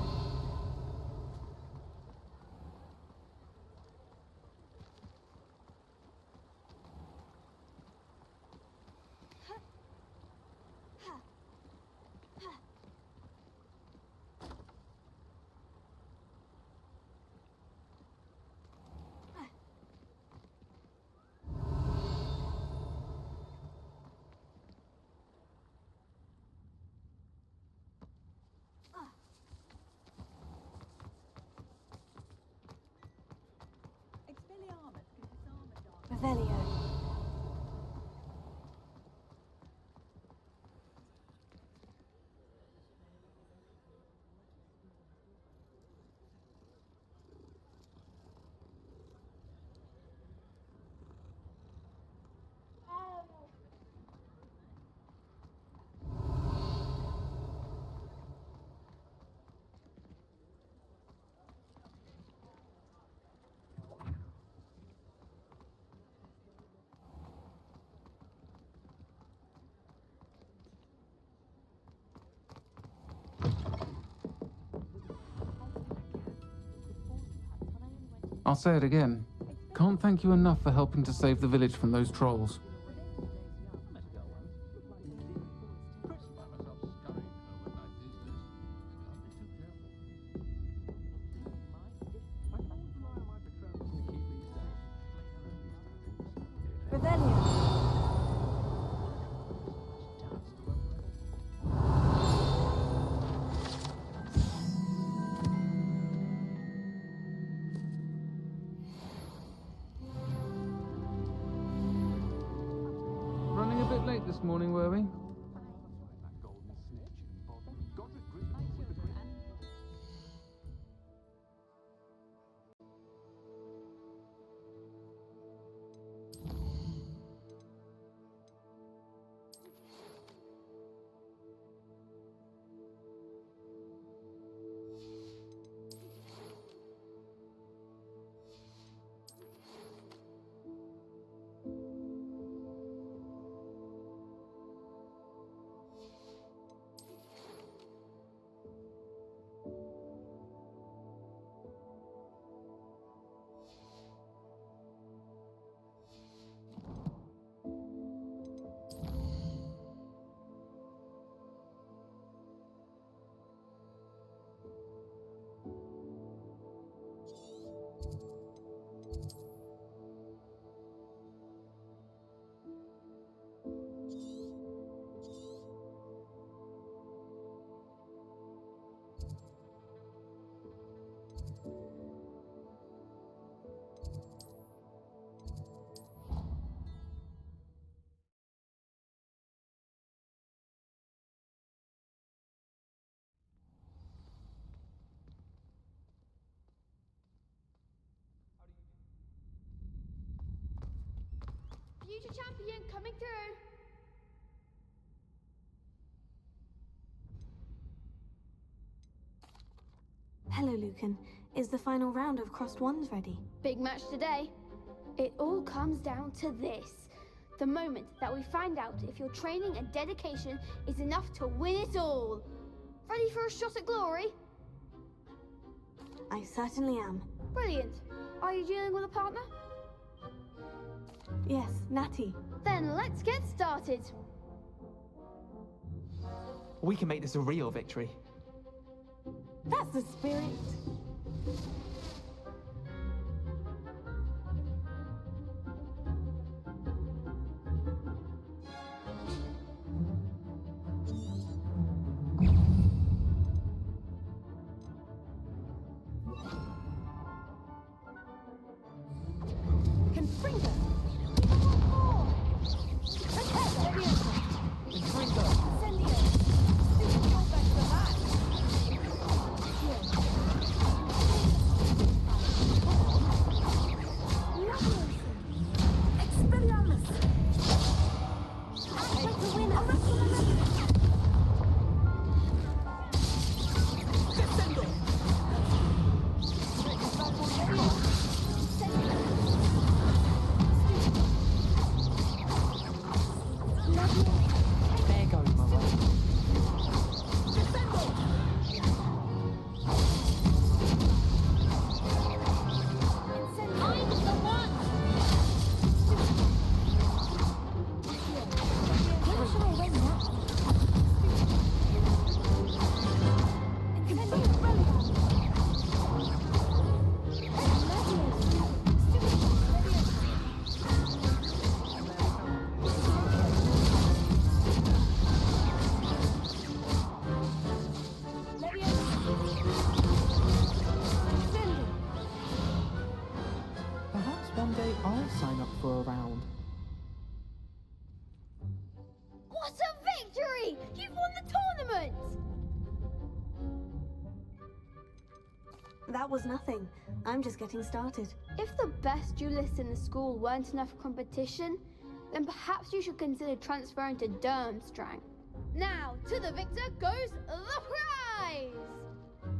Expelliarmus gives its armor dark. Revelio. I'll say it again. Can't thank you enough for helping to save the village from those trolls. Revelio. Running a bit late this morning, were we? champion coming through. Hello, Lucan. Is the final round of Crossed Wands ready? Big match today. It all comes down to this. The moment that we find out if your training and dedication is enough to win it all. Ready for a shot at glory? I certainly am. Brilliant. Are you dealing with a partner? Yes, Natty. Then let's get started. We can make this a real victory. That's the spirit. Confringo! Expelliarmus! Take the winner! Descendo! There goes my way. I'm the one! Where should I win now? Perhaps one day I'll sign up for a round. What a victory! You've won the tournament! That was nothing. I'm just getting started. If the best duelists in the school weren't enough competition, then perhaps you should consider transferring to Durmstrang. Now, to the victor goes the prize!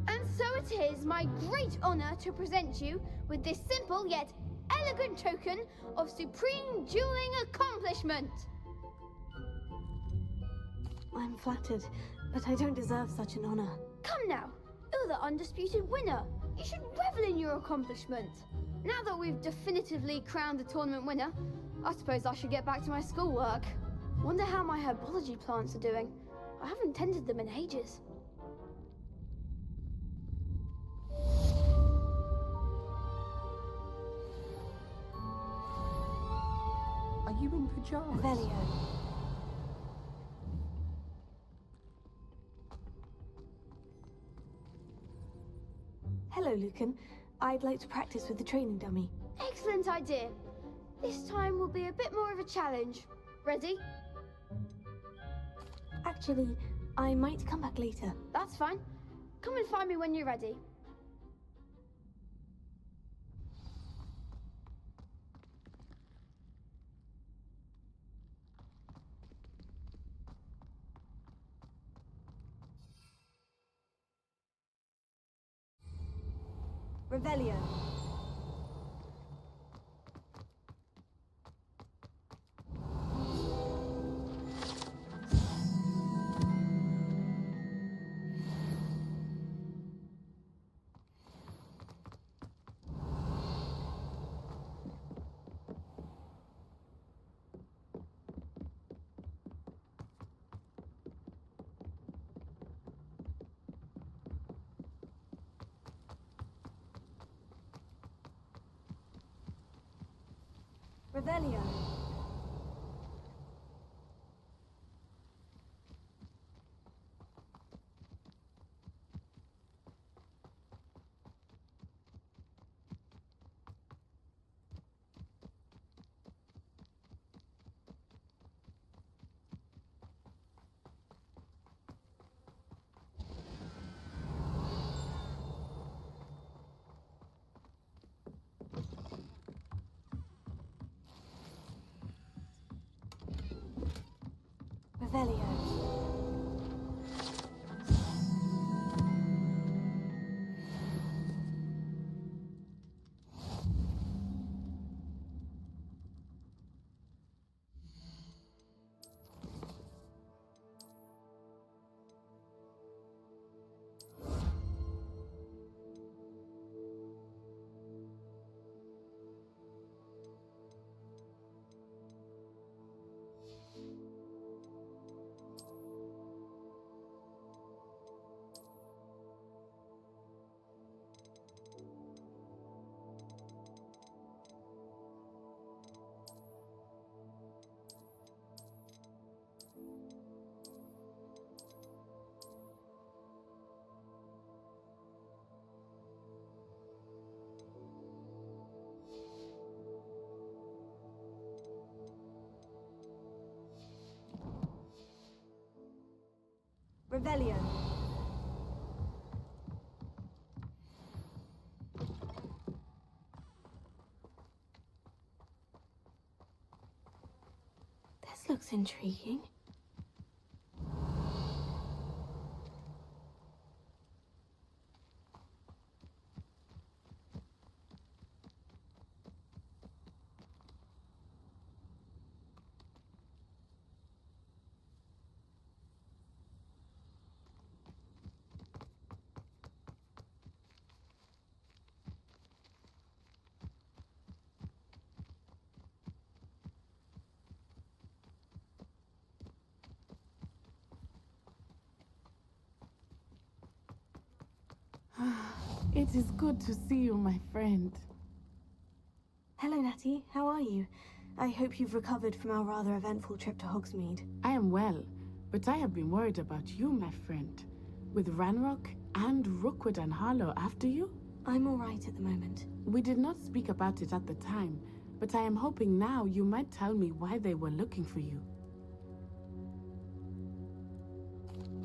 And so it is my great honor to present you with this simple yet elegant token of supreme dueling accomplishment. I'm flattered, but I don't deserve such an honor. Come now, you're the undisputed winner. You should revel in your accomplishment. Now that we've definitively crowned the tournament winner, I suppose I should get back to my schoolwork. Wonder how my herbology plants are doing. I haven't tended them in ages. Are you in pajamas? Velio. Hello, Lucan. I'd like to practice with the training dummy. Excellent idea. This time will be a bit more of a challenge. Ready? Actually, I might come back later. That's fine. Come and find me when you're ready. Revelio. Revelio. Revelio. Revelio. This looks intriguing. It is good to see you, my friend. Hello, Natty. How are you? I hope you've recovered from our rather eventful trip to Hogsmeade. I am well, but I have been worried about you, my friend. With Ranrok and Rookwood and Harlow after you? I'm all right at the moment. We did not speak about it at the time, but I am hoping now you might tell me why they were looking for you.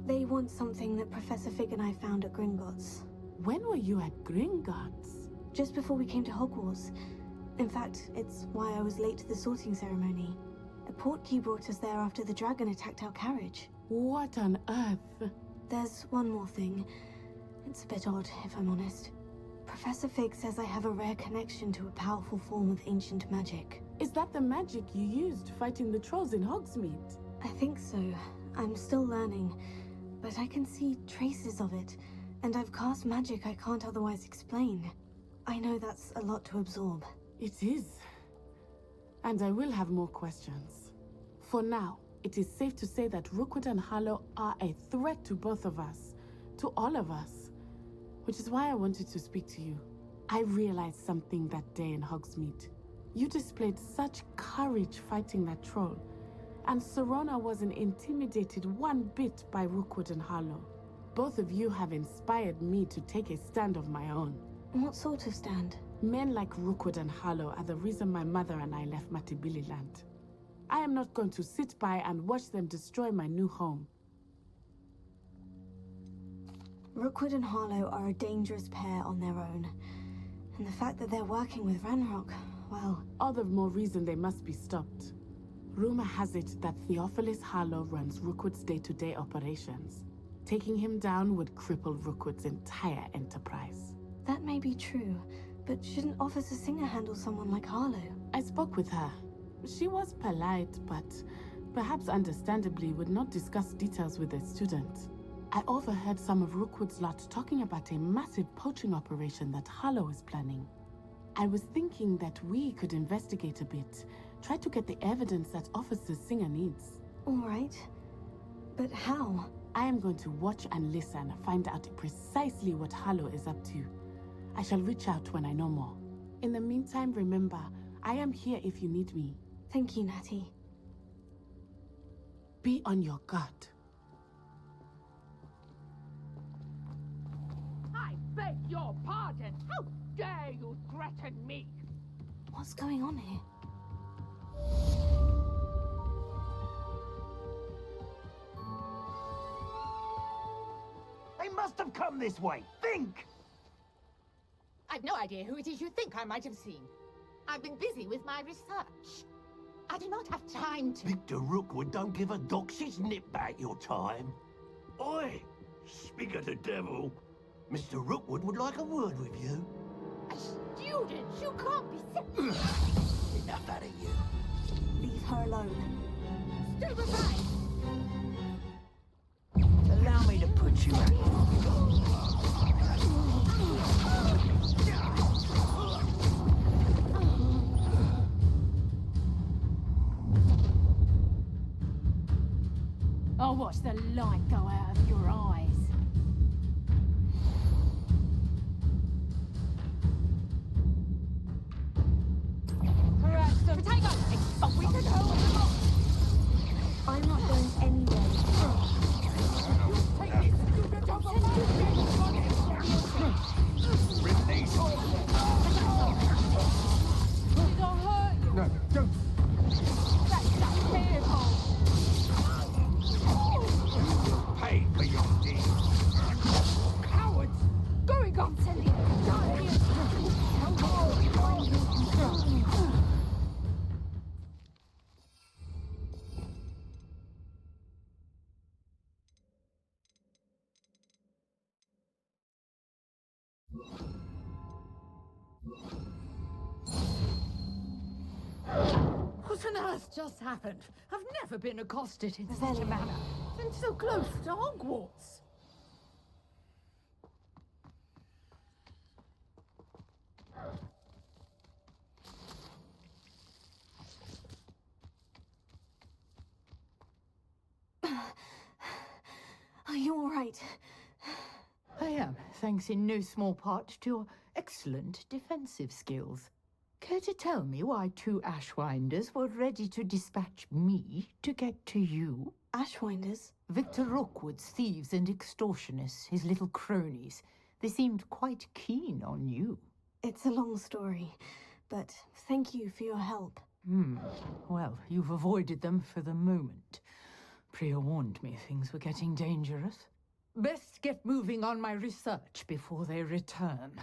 They want something that Professor Fig and I found at Gringotts. When were you at Gringotts? Just before we came to Hogwarts. In fact, it's why I was late to the sorting ceremony. A portkey brought us there after the dragon attacked our carriage. What on earth? There's one more thing. It's a bit odd, if I'm honest. Professor Fig says I have a rare connection to a powerful form of ancient magic. Is that the magic you used fighting the trolls in Hogsmeade? I think so. I'm still learning, but I can see traces of it. And I've cast magic I can't otherwise explain. I know that's a lot to absorb. It is. And I will have more questions. For now, it is safe to say that Rookwood and Harlow are a threat to both of us. To all of us. Which is why I wanted to speak to you. I realized something that day in Hogsmeade. You displayed such courage fighting that troll. And Serona wasn't intimidated one bit by Rookwood and Harlow. Both of you have inspired me to take a stand of my own. What sort of stand? Men like Rookwood and Harlow are the reason my mother and I left Matibililand. I am not going to sit by and watch them destroy my new home. Rookwood and Harlow are a dangerous pair on their own. And the fact that they're working with Ranrok, well... All the more reason they must be stopped. Rumor has it that Theophilus Harlow runs Rookwood's day-to-day operations. Taking him down would cripple Rookwood's entire enterprise. That may be true, but shouldn't Officer Singer handle someone like Harlow? I spoke with her. She was polite, but perhaps understandably would not discuss details with a student. I overheard some of Rookwood's lot talking about a massive poaching operation that Harlow is planning. I was thinking that we could investigate a bit, try to get the evidence that Officer Singer needs. All right, but how? I am going to watch and listen, find out precisely what Harlow is up to. I shall reach out when I know more. In the meantime, remember, I am here if you need me. Thank you, Natty. Be on your guard. I beg your pardon! How dare you threaten me? What's going on here? They must have come this way. Think! I've no idea who it is you think I might have seen. I've been busy with my research. I do not have time to... Victor Rookwood don't give a doxy's nip back your time. Oi! Speak of the devil. Mr. Rookwood would like a word with you. A student? You can't be... Enough out of you. Leave her alone. Stupefy! Allow me to put you out. I'll watch the light go out of your eyes. Arresto! Potato! But we can hold them off! I'm not going anywhere. Take this! Release! Did I hurt you? No, don't. That's not careful! Pay for your deeds. Cowards! Going on, Incendio! What on earth just happened? I've never been accosted in such a manner. And so close to Hogwarts. Are you all right? I am, thanks in no small part to your excellent defensive skills. Care to tell me why 2 Ashwinders were ready to dispatch me to get to you? Ashwinders? Victor Rookwood's thieves and extortionists, his little cronies. They seemed quite keen on you. It's a long story, but thank you for your help. Well, you've avoided them for the moment. Priya warned me things were getting dangerous. Best get moving on my research before they return.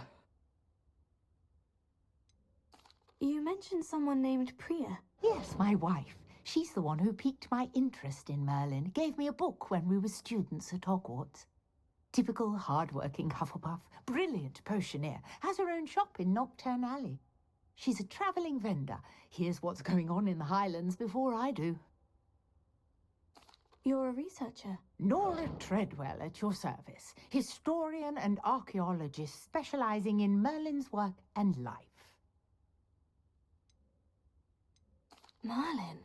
You mentioned someone named Priya. Yes, my wife. She's the one who piqued my interest in Merlin. Gave me a book when we were students at Hogwarts. Typical hard-working Hufflepuff. Brilliant potioneer. Has her own shop in Nocturne Alley. She's a travelling vendor. Hears what's going on in the Highlands before I do. You're a researcher? Nora Treadwell at your service. Historian and archaeologist specialising in Merlin's work and life. Merlin?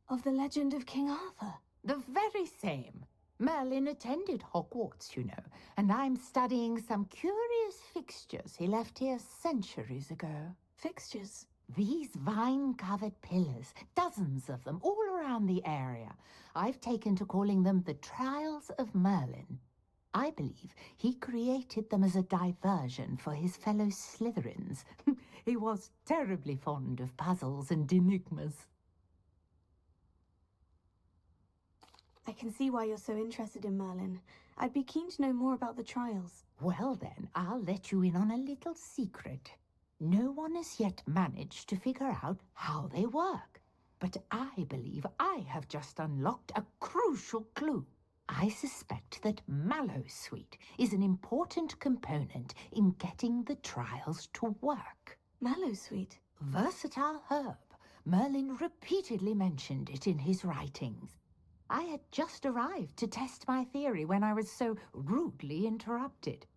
Of the legend of King Arthur? The very same. Merlin attended Hogwarts, you know, and I'm studying some curious fixtures he left here centuries ago. Fixtures? These vine-covered pillars, dozens of them, all around the area. I've taken to calling them the Trials of Merlin. I believe he created them as a diversion for his fellow Slytherins. He was terribly fond of puzzles and enigmas. I can see why you're so interested in Merlin. I'd be keen to know more about the trials. Well then, I'll let you in on a little secret. No one has yet managed to figure out how they work. But I believe I have just unlocked a crucial clue. I suspect that Mallowsweet is an important component in getting the trials to work. Mallowsweet? Versatile herb. Merlin repeatedly mentioned it in his writings. I had just arrived to test my theory when I was so rudely interrupted.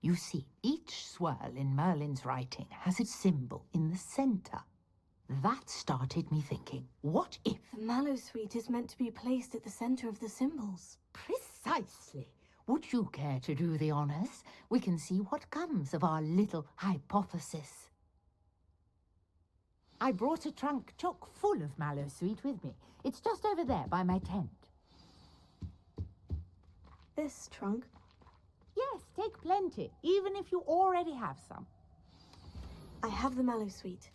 You see, each swirl in Merlin's writing has its symbol in the center. That started me thinking, what if... The Mallowsweet is meant to be placed at the center of the symbols. Precisely. Would you care to do the honors? We can see what comes of our little hypothesis. I brought a trunk chock full of Mallowsweet with me. It's just over there by my tent. This trunk? Yes, take plenty, even if you already have some. I have the Mallowsweet.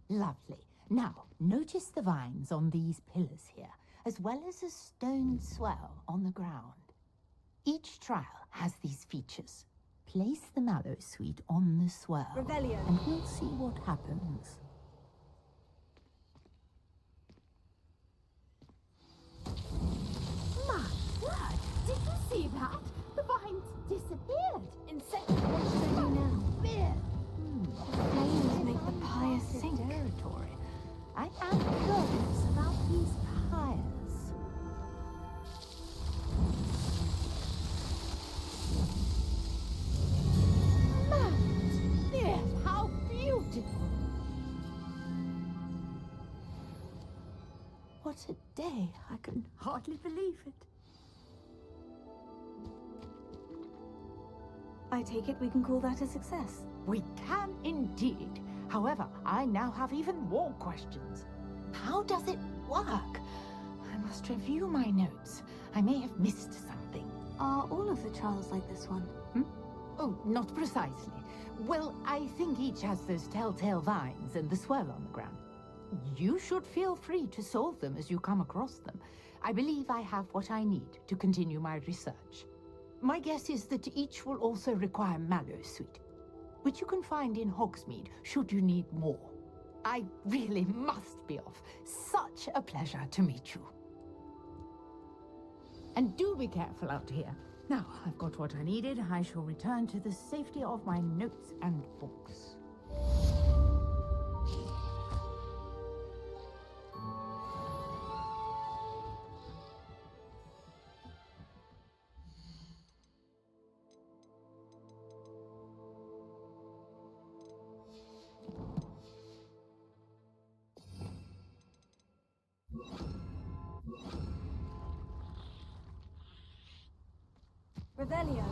Lovely. Now, notice the vines on these pillars here, as well as a stone swell on the ground. Each trial has these features. Place the Mallowsweet on the swirl, Revelio. and we'll see what happens. that? The vines disappeared. Incendio, what should I do now? Flames make the pyre sink. Territory. I am curious about these pyres. Mount! Yes, how beautiful! What a day! I can hardly believe it. I take it we can call that a success. We can indeed. However, I now have even more questions. How does it work? I must review my notes. I may have missed something. Are all of the trials like this one? Oh, not precisely. Well, I think each has those telltale vines and the swirl on the ground. You should feel free to solve them as you come across them. I believe I have what I need to continue my research. My guess is that each will also require mallow sweet, which you can find in Hogsmeade should you need more. I really must be off. Such a pleasure to meet you. And do be careful out here. Now, I've got what I needed. I shall return to the safety of my notes and books. Revelio.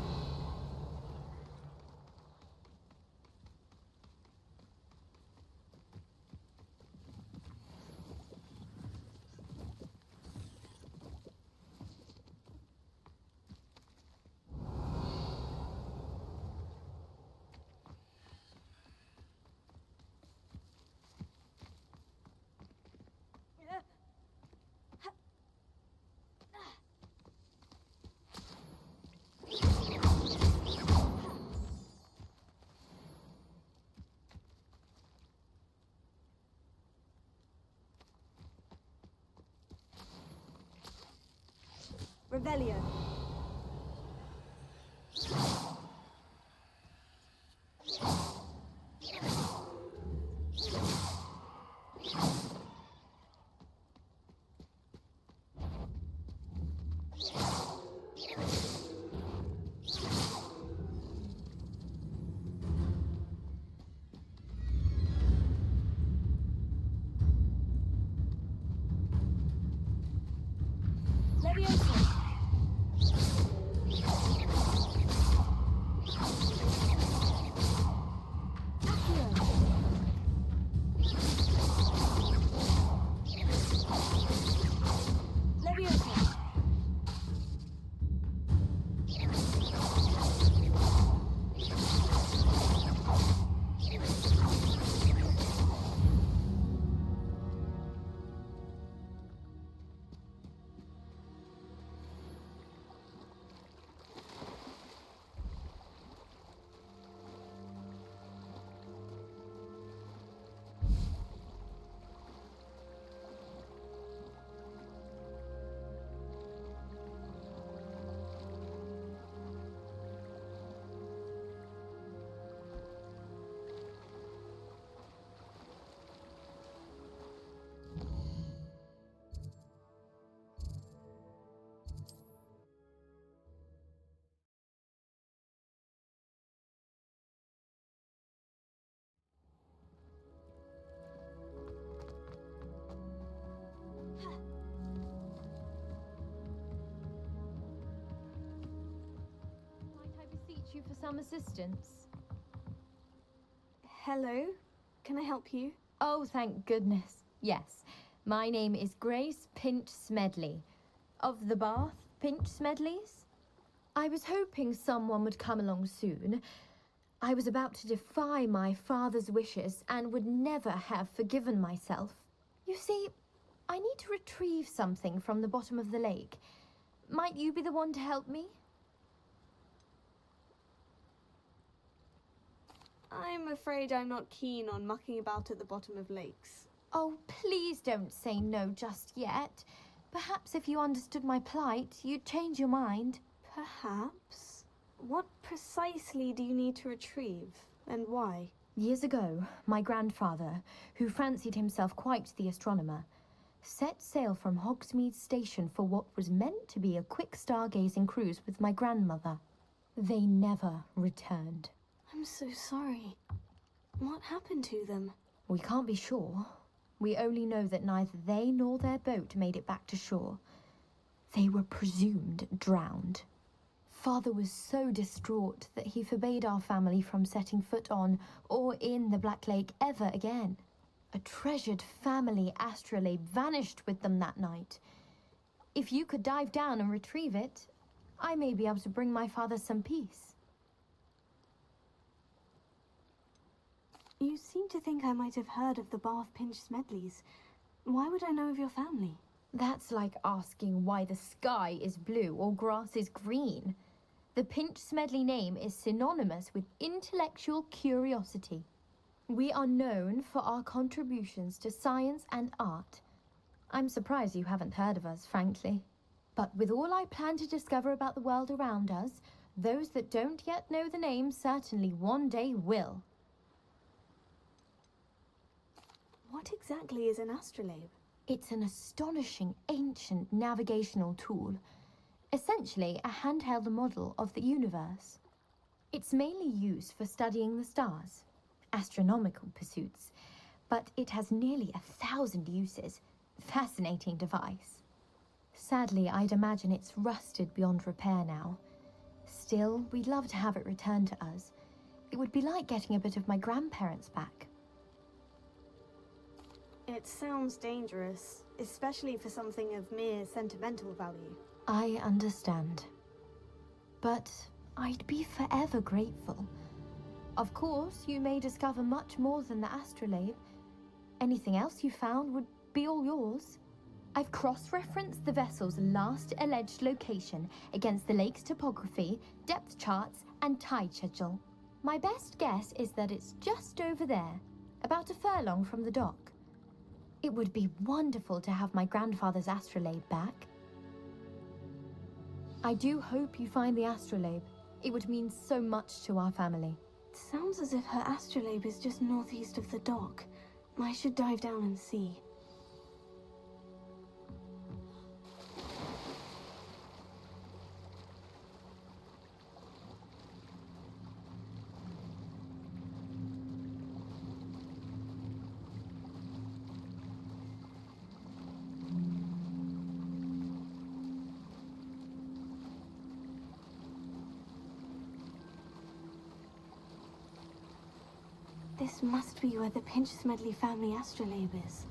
Revelio. Leviosa. You for some assistance. Hello, can I help you? Oh, thank goodness. Yes, my name is Grace Pinch Smedley, of the Bath Pinch Smedleys. I was hoping someone would come along soon. I was about to defy my father's wishes and would never have forgiven myself. You see, I need to retrieve something from the bottom of the lake. Might you be the one to help me? I'm afraid I'm not keen on mucking about at the bottom of lakes. Oh, please don't say no just yet. Perhaps if you understood my plight, you'd change your mind. Perhaps. What precisely do you need to retrieve, and why? Years ago, my grandfather, who fancied himself quite the astronomer, set sail from Hogsmeade station for what was meant to be a quick stargazing cruise with my grandmother. They never returned. I'm so sorry. What happened to them? We can't be sure. We only know that neither they nor their boat made it back to shore. They were presumed drowned. Father was so distraught that he forbade our family from setting foot on or in the Black Lake ever again. A treasured family astrolabe vanished with them that night. If you could dive down and retrieve it, I may be able to bring my father some peace. You seem to think I might have heard of the Bath Pinch Smedleys. Why would I know of your family? That's like asking why the sky is blue or grass is green. The Pinch Smedley name is synonymous with intellectual curiosity. We are known for our contributions to science and art. I'm surprised you haven't heard of us, frankly. But with all I plan to discover about the world around us, those that don't yet know the name certainly one day will. What exactly is an astrolabe? It's an astonishing ancient navigational tool. Essentially a handheld model of the universe. It's mainly used for studying the stars, astronomical pursuits, but it has nearly 1,000 uses. Fascinating device. Sadly, I'd imagine it's rusted beyond repair now. Still, we'd love to have it returned to us. It would be like getting a bit of my grandparents back. It sounds dangerous, especially for something of mere sentimental value. I understand. But I'd be forever grateful. Of course, you may discover much more than the astrolabe. Anything else you found would be all yours. I've cross-referenced the vessel's last alleged location against the lake's topography, depth charts, and tide schedule. My best guess is that it's just over there, about a furlong from the dock. It would be wonderful to have my grandfather's astrolabe back. I do hope you find the astrolabe. It would mean so much to our family. It sounds as if her astrolabe is just northeast of the dock. I should dive down and see. This must be where the Pinch Smedley family astrolabe is.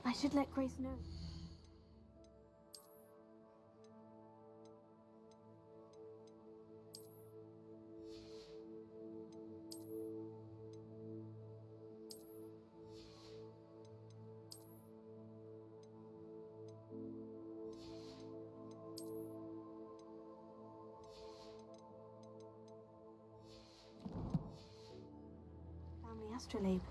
I should let Grace know. Family astrolabe.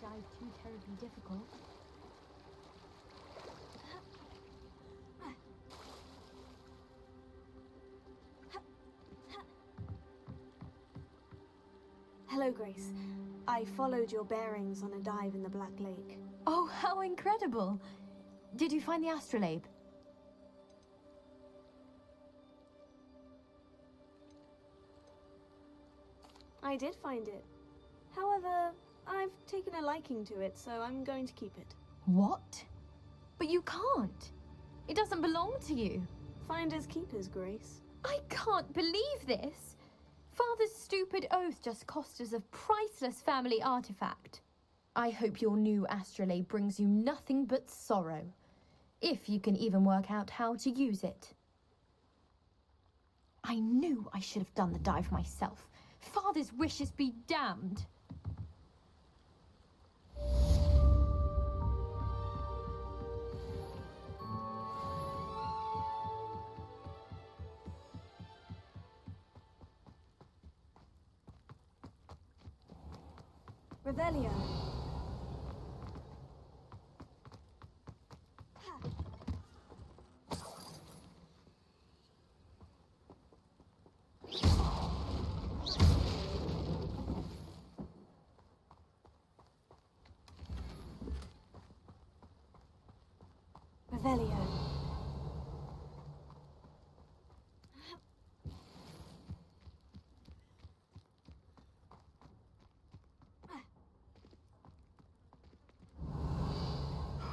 Dive too terribly difficult. Hello, Grace. I followed your bearings on a dive in the Black Lake. Oh, how incredible! Did you find the astrolabe? I did find it. However, I've taken a liking to it, so I'm going to keep it. What? But you can't. It doesn't belong to you. Finders keepers, Grace. I can't believe this. Father's stupid oath just cost us a priceless family artifact. I hope your new astrolabe brings you nothing but sorrow. If you can even work out how to use it. I knew I should have done the dive myself. Father's wishes be damned. Revelio. Revelio.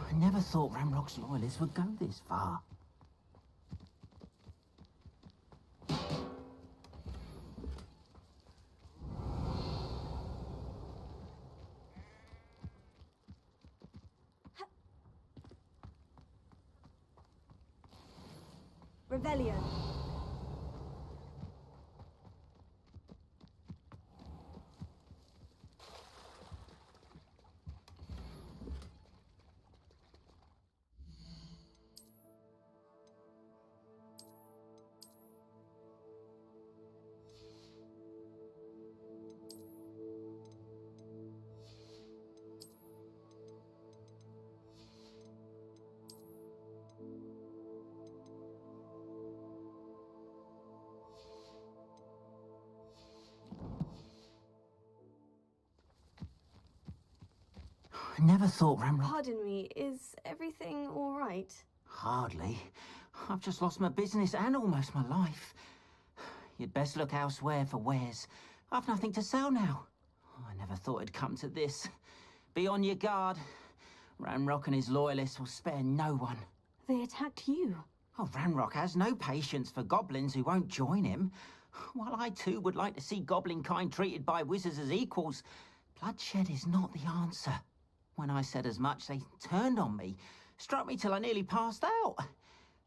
I never thought Ranrok's loyalists would go this far. Revelio. I never thought Ranrok... Pardon me, is everything all right? Hardly. I've just lost my business and almost my life. You'd best look elsewhere for wares. I've nothing to sell now. I never thought it'd come to this. Be on your guard. Ranrok and his loyalists will spare no one. They attacked you. Oh, Ranrok has no patience for goblins who won't join him. While I too would like to see goblin kind treated by wizards as equals, bloodshed is not the answer. When I said as much, they turned on me, struck me till I nearly passed out.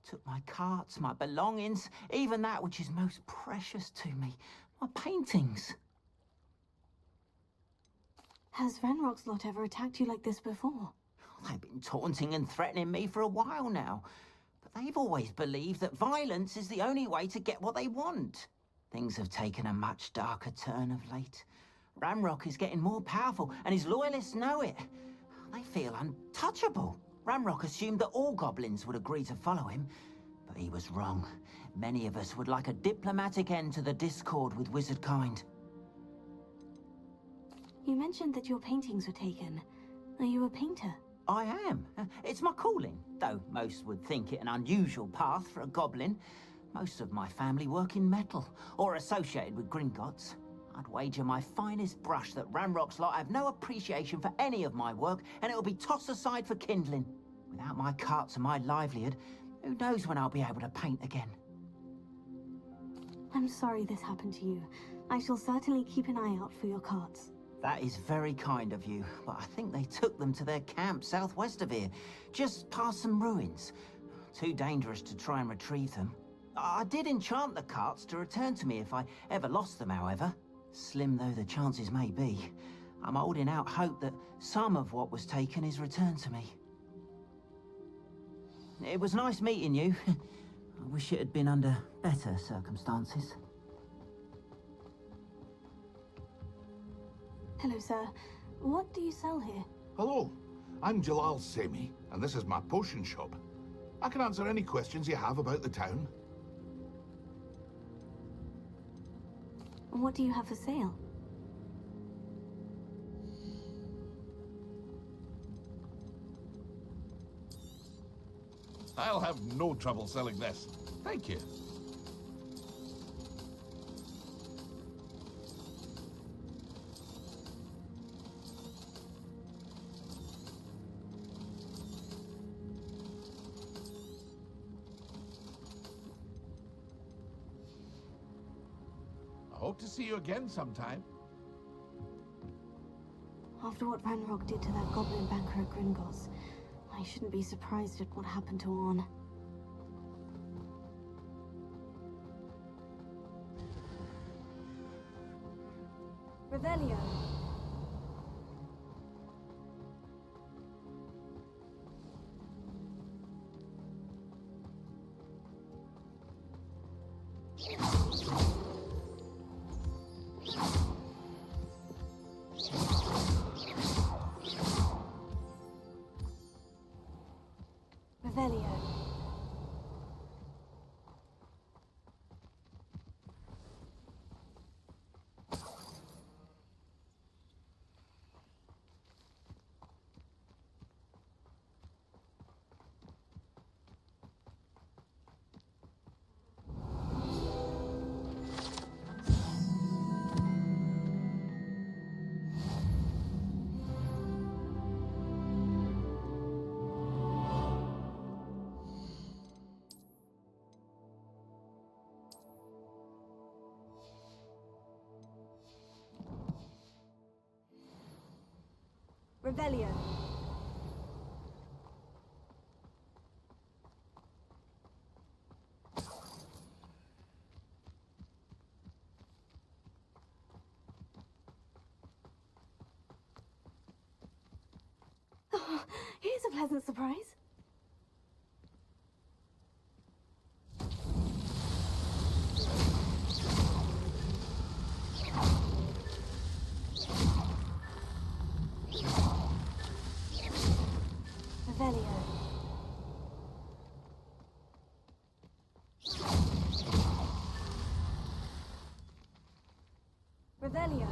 Took my carts, my belongings, even that which is most precious to me, my paintings. Has Ranrok's lot ever attacked you like this before? They've been taunting and threatening me for a while now, but they've always believed that violence is the only way to get what they want. Things have taken a much darker turn of late. Ranrok is getting more powerful, and his loyalists know it. They feel untouchable. Ranrok assumed that all goblins would agree to follow him, but he was wrong. Many of us would like a diplomatic end to the discord with wizard kind. You mentioned that your paintings were taken. Are you a painter? I am. It's my calling, though most would think it an unusual path for a goblin. Most of my family work in metal, or associated with Gringotts. I'd wager my finest brush that Ranrok's lot have no appreciation for any of my work, and it'll be tossed aside for kindling. Without my carts and my livelihood, who knows when I'll be able to paint again. I'm sorry this happened to you. I shall certainly keep an eye out for your carts. That is very kind of you, but I think they took them to their camp southwest of here, just past some ruins. Too dangerous to try and retrieve them. I did enchant the carts to return to me if I ever lost them, however. Slim though the chances may be, I'm holding out hope that some of what was taken is returned to me. It was nice meeting you. I wish it had been under better circumstances. Hello, sir. What do you sell here? Hello, I'm Jalal Semi, and this is my potion shop. I can answer any questions you have about the town. What do you have for sale? I'll have no trouble selling this. Thank you. I hope to see you again sometime. After what Ranrok did to that goblin banker at Gringotts, I shouldn't be surprised at what happened to Orn. Revelio. Revelio. Revelio. Oh, here's a pleasant surprise. Revelio. Revelio.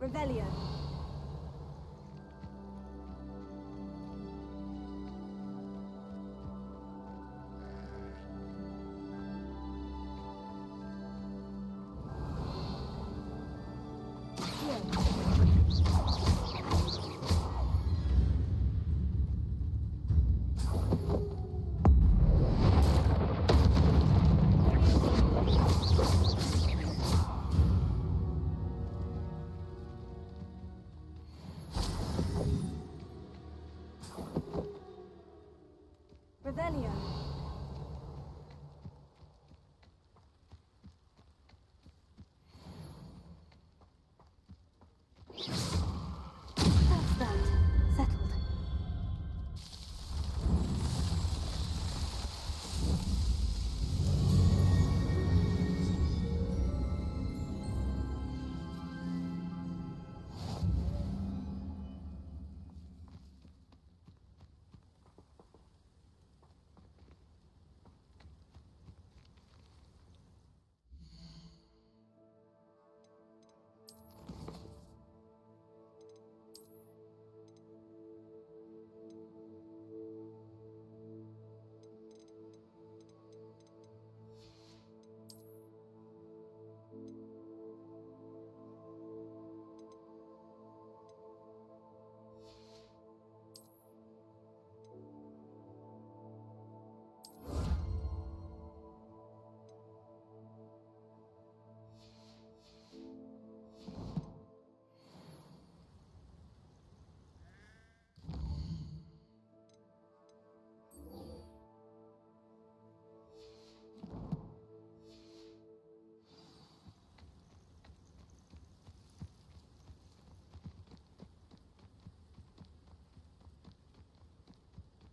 Revelio. Revelio. That's that. Settled.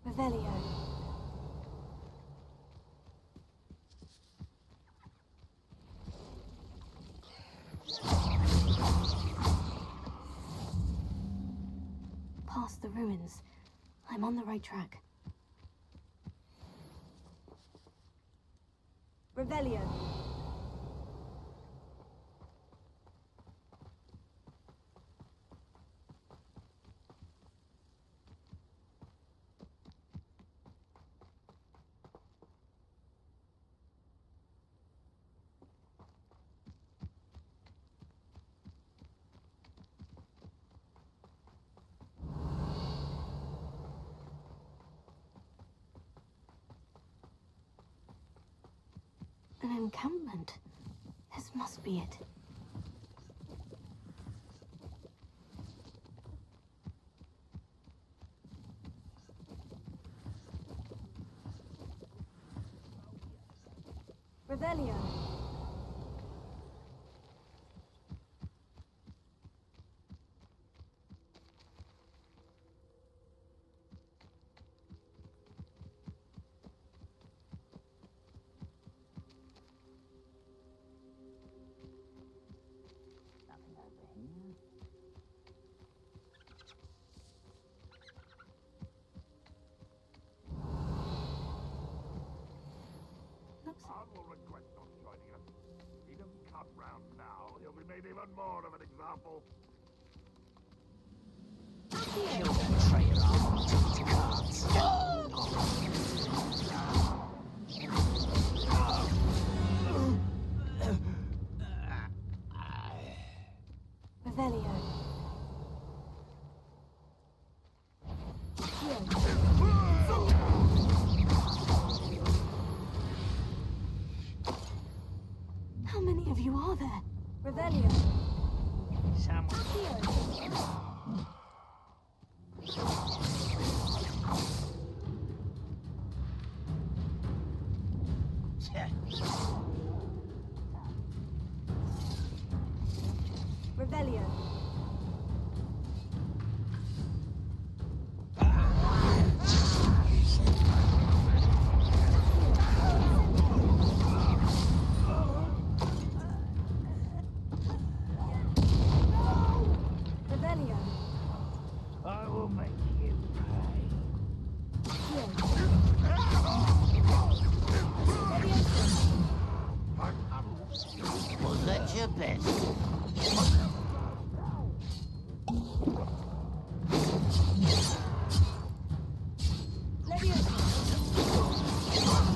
Revelio. past the ruins. I'm on the right track. Revelio. An encampment. This must be it. Revelio. I will regret not joining us. If he doesn't come round now, he'll be made even more of an example. Kill that traitor, I'll take it to cards. Revelio. How many of you are there? Revelio. Someone Revelio. Revelio. I will make you well, that's your best.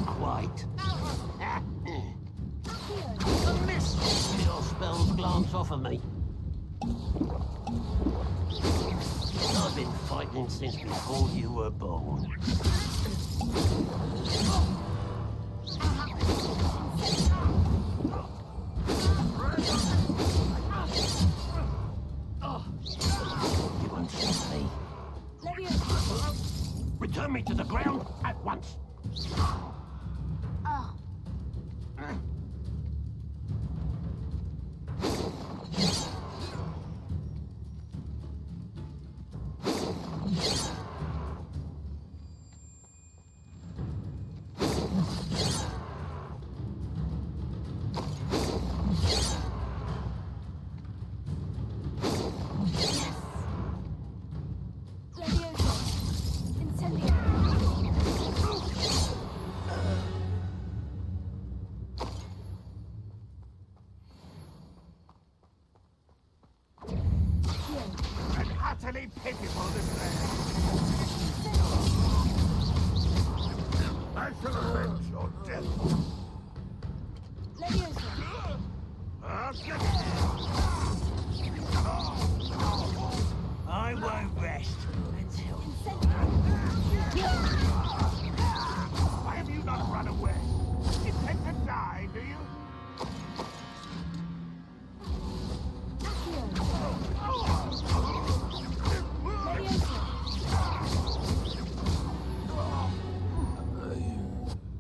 Quite. A miss! Your spells glance off of me. I've been fighting since before you were born. You won't stop me. Return me to the ground at once. Utterly pitiful display. I shall avenge your death. I won't rest until... Why have you not run away? Intend to die, do you?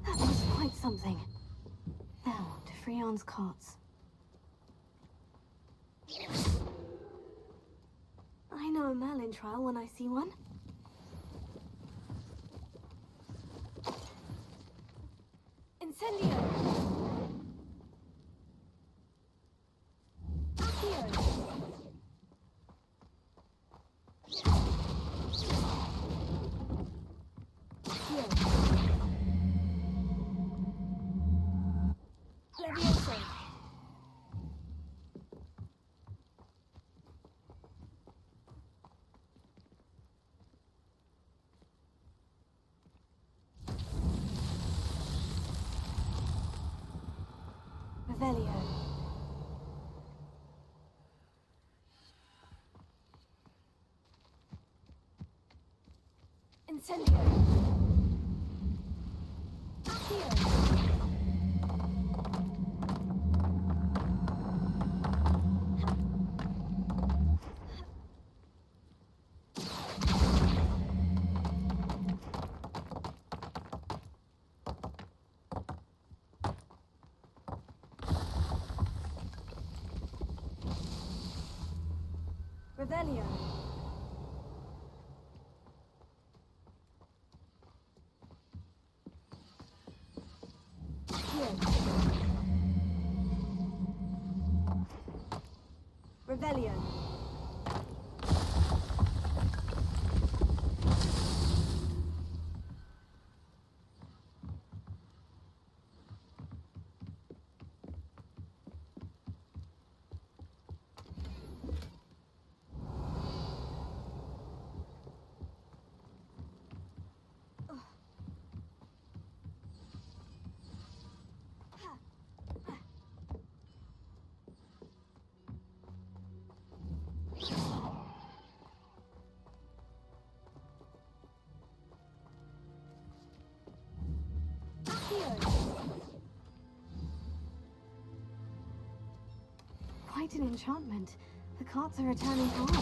That was quite something. Now, to Freon's carts. I know a Merlin trial when I see one. Incendio! Revelio. Incendio. Accio. Revelio. Revelio. Quite an enchantment. The cards are returning home.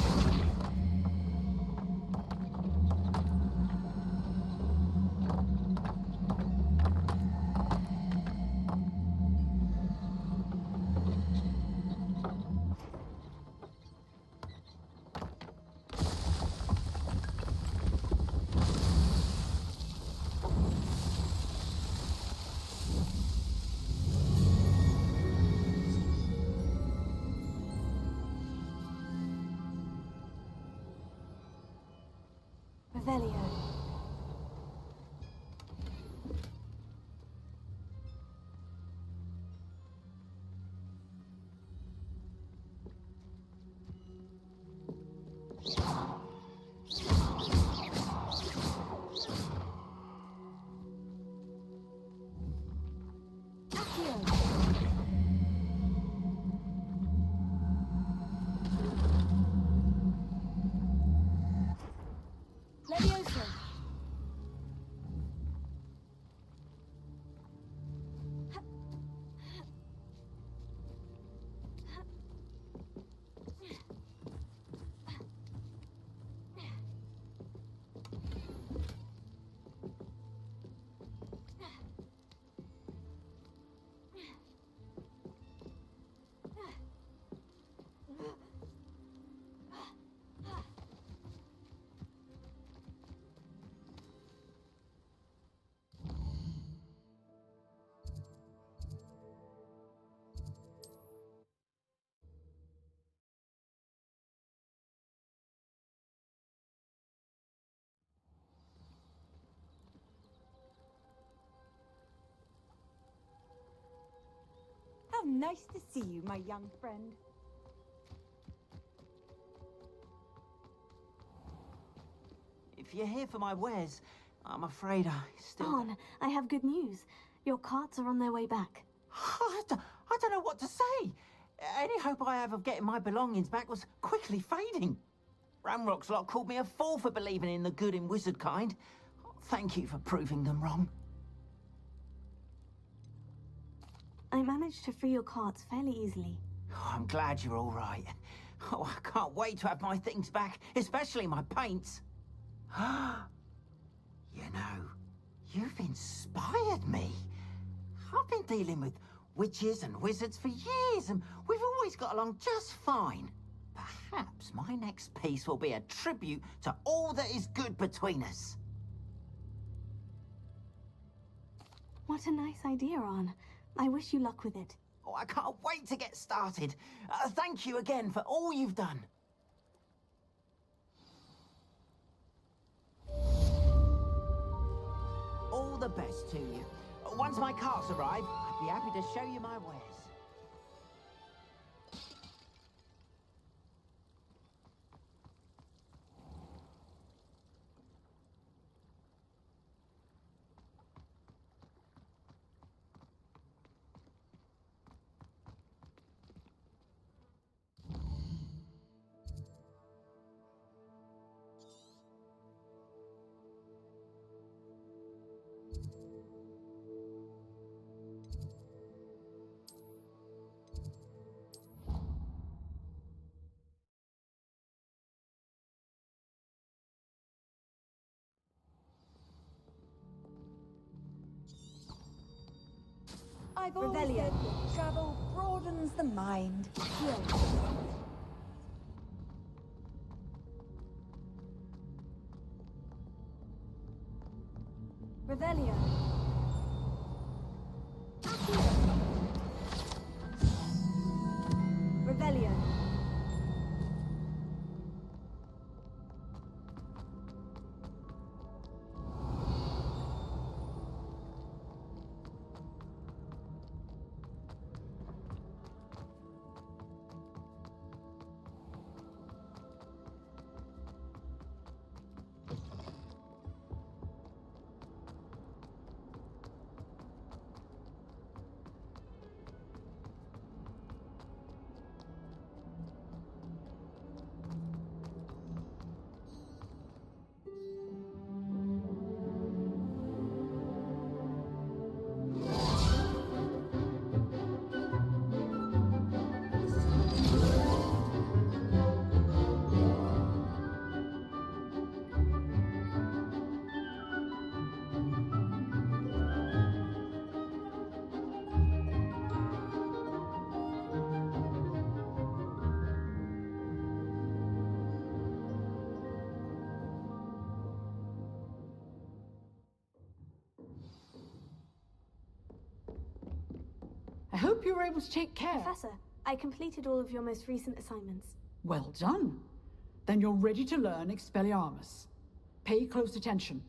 Revelio. Leviosa. How nice to see you, my young friend. If you're here for my wares, I'm afraid I still... On, I have good news. Your carts are on their way back. I don't know what to say. Any hope I have of getting my belongings back was quickly fading. Ranrok's lot called me a fool for believing in the good in wizard kind. Thank you for proving them wrong. I managed to free your carts fairly easily. Oh, I'm glad you're all right. Oh, I can't wait to have my things back, especially my paints. You know, you've inspired me. I've been dealing with witches and wizards for years, and we've always got along just fine. Perhaps my next piece will be a tribute to all that is good between us. What a nice idea, Arn. I wish you luck with it. Oh, I can't wait to get started. Thank you again for all you've done. All the best to you. Once my carts arrive, I'd be happy to show you my wares. I've always said that travel broadens the mind. Revelio. Revelio. I hope you were able to take care. Professor, I completed all of your most recent assignments. Well done. Then you're ready to learn Expelliarmus. Pay close attention.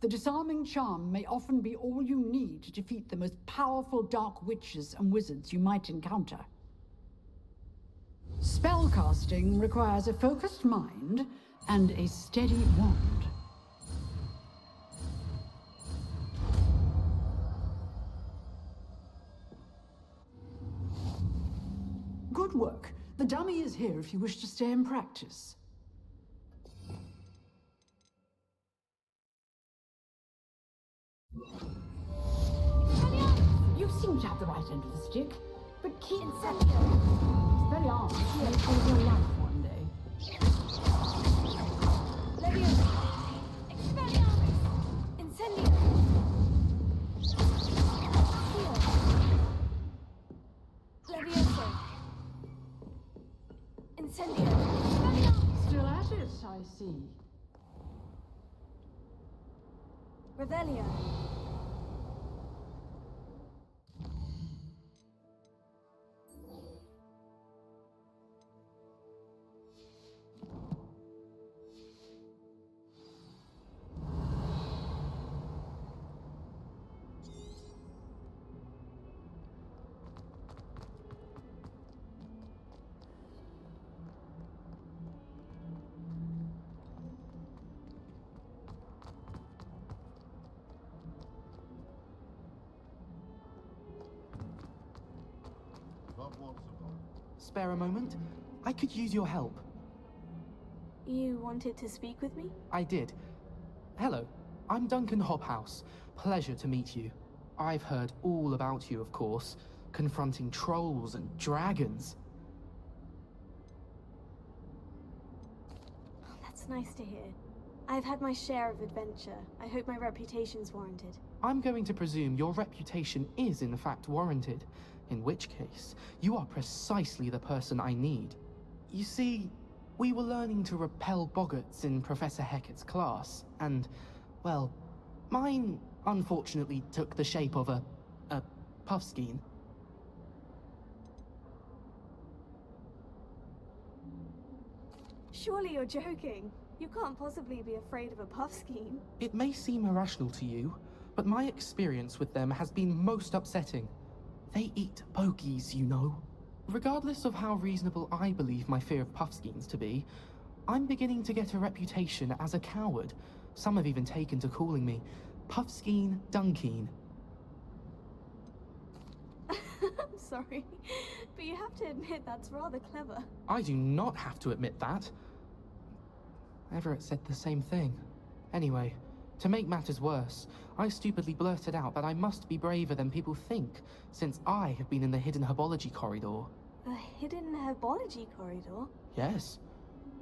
The disarming charm may often be all you need to defeat the most powerful dark witches and wizards you might encounter. Spellcasting requires a focused mind and a steady wand. Good work. The dummy is here if you wish to stay and practice. You seem to have the right end of the stick, but keep Incendio. Expelliarmus may save your life one day. Leviosa. Expelliarmus. Incendio. Leviosa. Incendio. Still at it, I see. Revelio. Spare a moment? I could use your help. You wanted to speak with me? I did. Hello, I'm Duncan Hobhouse. Pleasure to meet you. I've heard all about you, of course, confronting trolls and dragons. Oh, that's nice to hear. I've had my share of adventure. I hope my reputation's warranted. I'm going to presume your reputation is in fact warranted, in which case, you are precisely the person I need. You see, we were learning to repel boggarts in Professor Hecat's class, and, well, mine unfortunately took the shape of a puffskein. Surely you're joking. You can't possibly be afraid of a puffskein. It may seem irrational to you, but my experience with them has been most upsetting. They eat bogies, you know. Regardless of how reasonable I believe my fear of puffskeins to be, I'm beginning to get a reputation as a coward. Some have even taken to calling me Puffskein Duncan. I'm sorry, but you have to admit that's rather clever. I do not have to admit that. Everett said the same thing. Anyway, to make matters worse, I stupidly blurted out that I must be braver than people think, since I have been in the hidden herbology corridor. The hidden herbology corridor? Yes.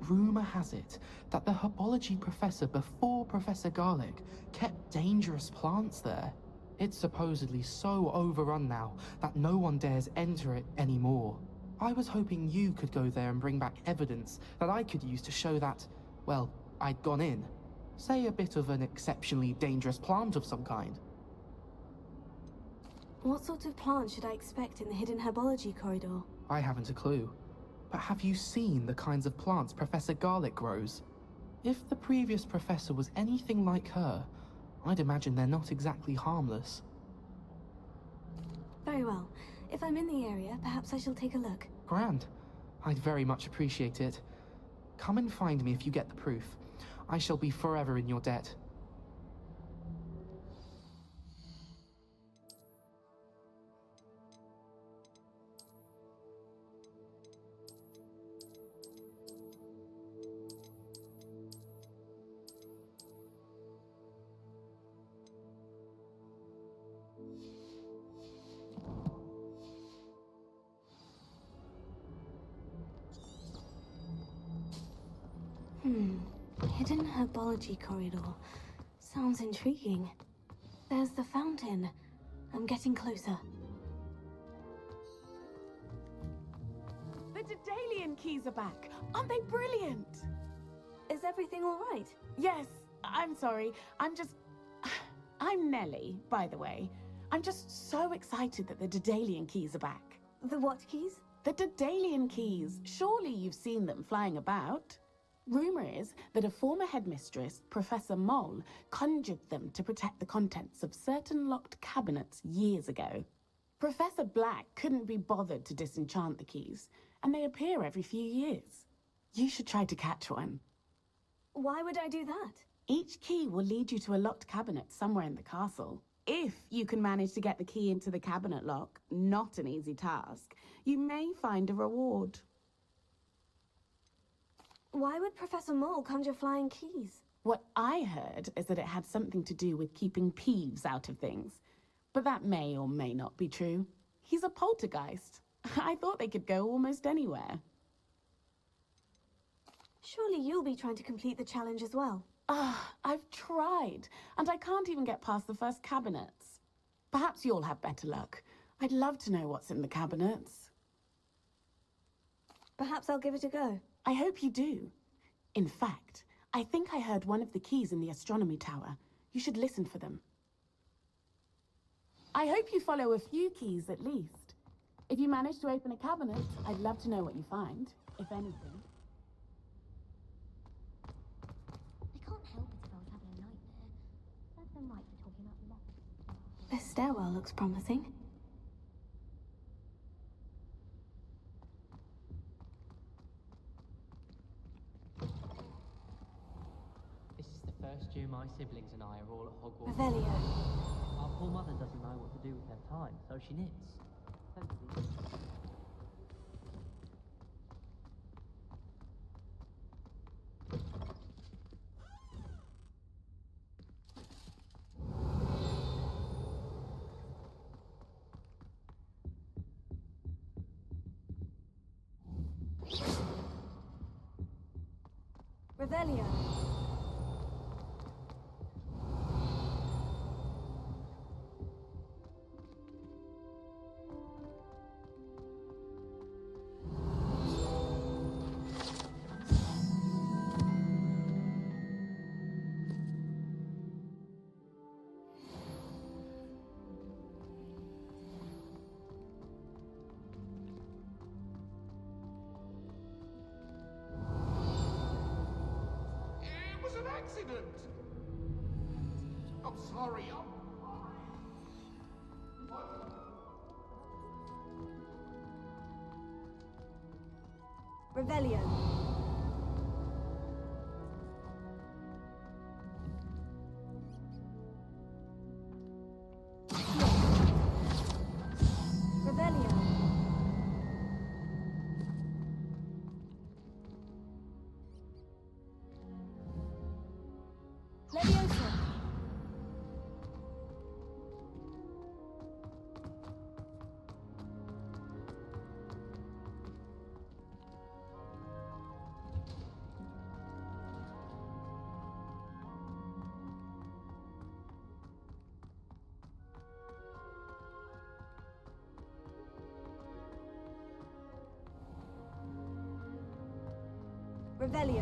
Rumor has it that the herbology professor before Professor Garlic kept dangerous plants there. It's supposedly so overrun now that no one dares enter it anymore. I was hoping you could go there and bring back evidence that I could use to show that, well, I'd gone in. Say a bit of an exceptionally dangerous plant of some kind. What sort of plant should I expect in the hidden herbology corridor? I haven't a clue. But have you seen the kinds of plants Professor Garlic grows? If the previous professor was anything like her, I'd imagine they're not exactly harmless. Very well. If I'm in the area, perhaps I shall take a look. Grand. I'd very much appreciate it. Come and find me if you get the proof. I shall be forever in your debt. Hidden herbology corridor. Sounds intriguing. There's the fountain. I'm getting closer. The Daedalian Keys are back. Aren't they brilliant? Is everything all right? Yes. I'm sorry. I'm Nelly, by the way. I'm just so excited that the Daedalian Keys are back. The what keys? The Daedalian Keys. Surely you've seen them flying about. Rumour is that a former headmistress, Professor Mole, conjured them to protect the contents of certain locked cabinets years ago. Professor Black couldn't be bothered to disenchant the keys, and they appear every few years. You should try to catch one. Why would I do that? Each key will lead you to a locked cabinet somewhere in the castle. If you can manage to get the key into the cabinet lock, not an easy task, you may find a reward. Why would Professor Mole conjure flying keys? What I heard is that it had something to do with keeping Peeves out of things. But that may or may not be true. He's a poltergeist. I thought they could go almost anywhere. Surely you'll be trying to complete the challenge as well. I've tried, and I can't even get past the first cabinets. Perhaps you'll have better luck. I'd love to know what's in the cabinets. Perhaps I'll give it a go. I hope you do. In fact, I think I heard one of the keys in the astronomy tower. You should listen for them. I hope you follow a few keys at least. If you manage to open a cabinet, I'd love to know what you find, if anything. I can't help it if I was having a nightmare. That's them right for talking about luck. This stairwell looks promising. This is the first year my siblings and I are all at Hogwarts. Revelio. Our poor mother doesn't know what to do with her time, so she knits. Thankfully. Revelio. Accident! I'm sorry, Revelio. Revelio. Leviosa. Revelio.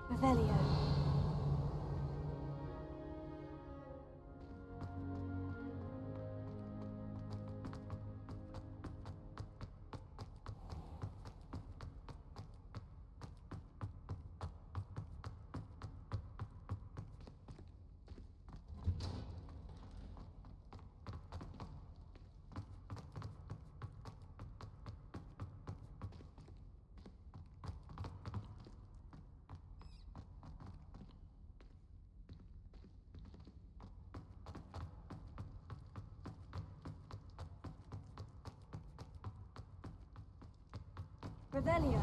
Revelio. Revelio.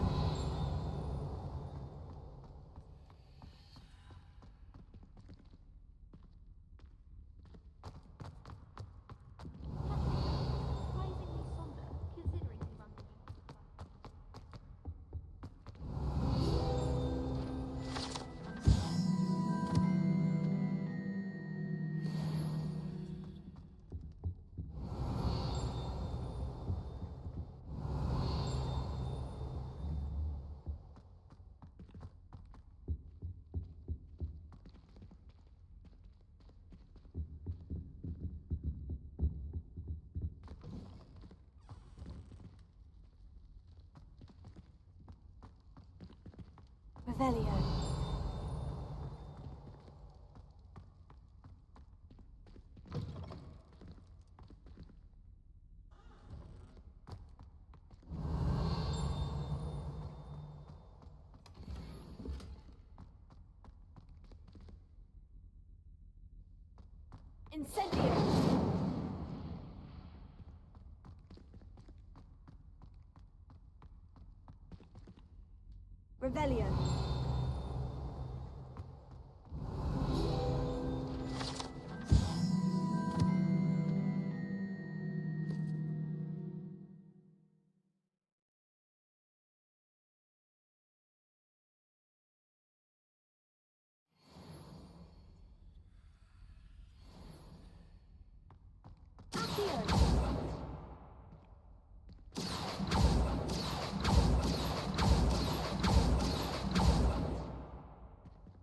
Revelio. Incendio. Revelio.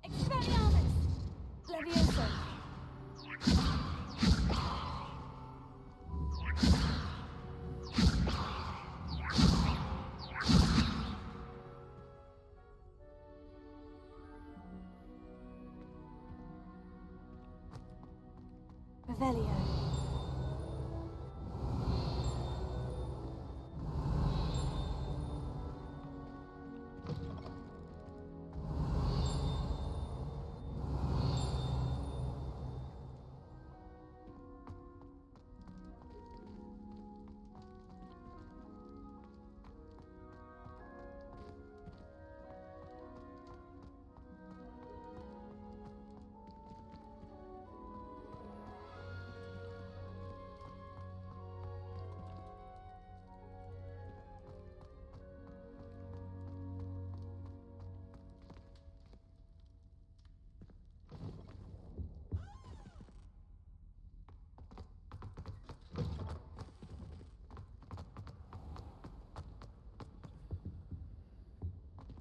Expelliarmus! Leviosa! Revelio.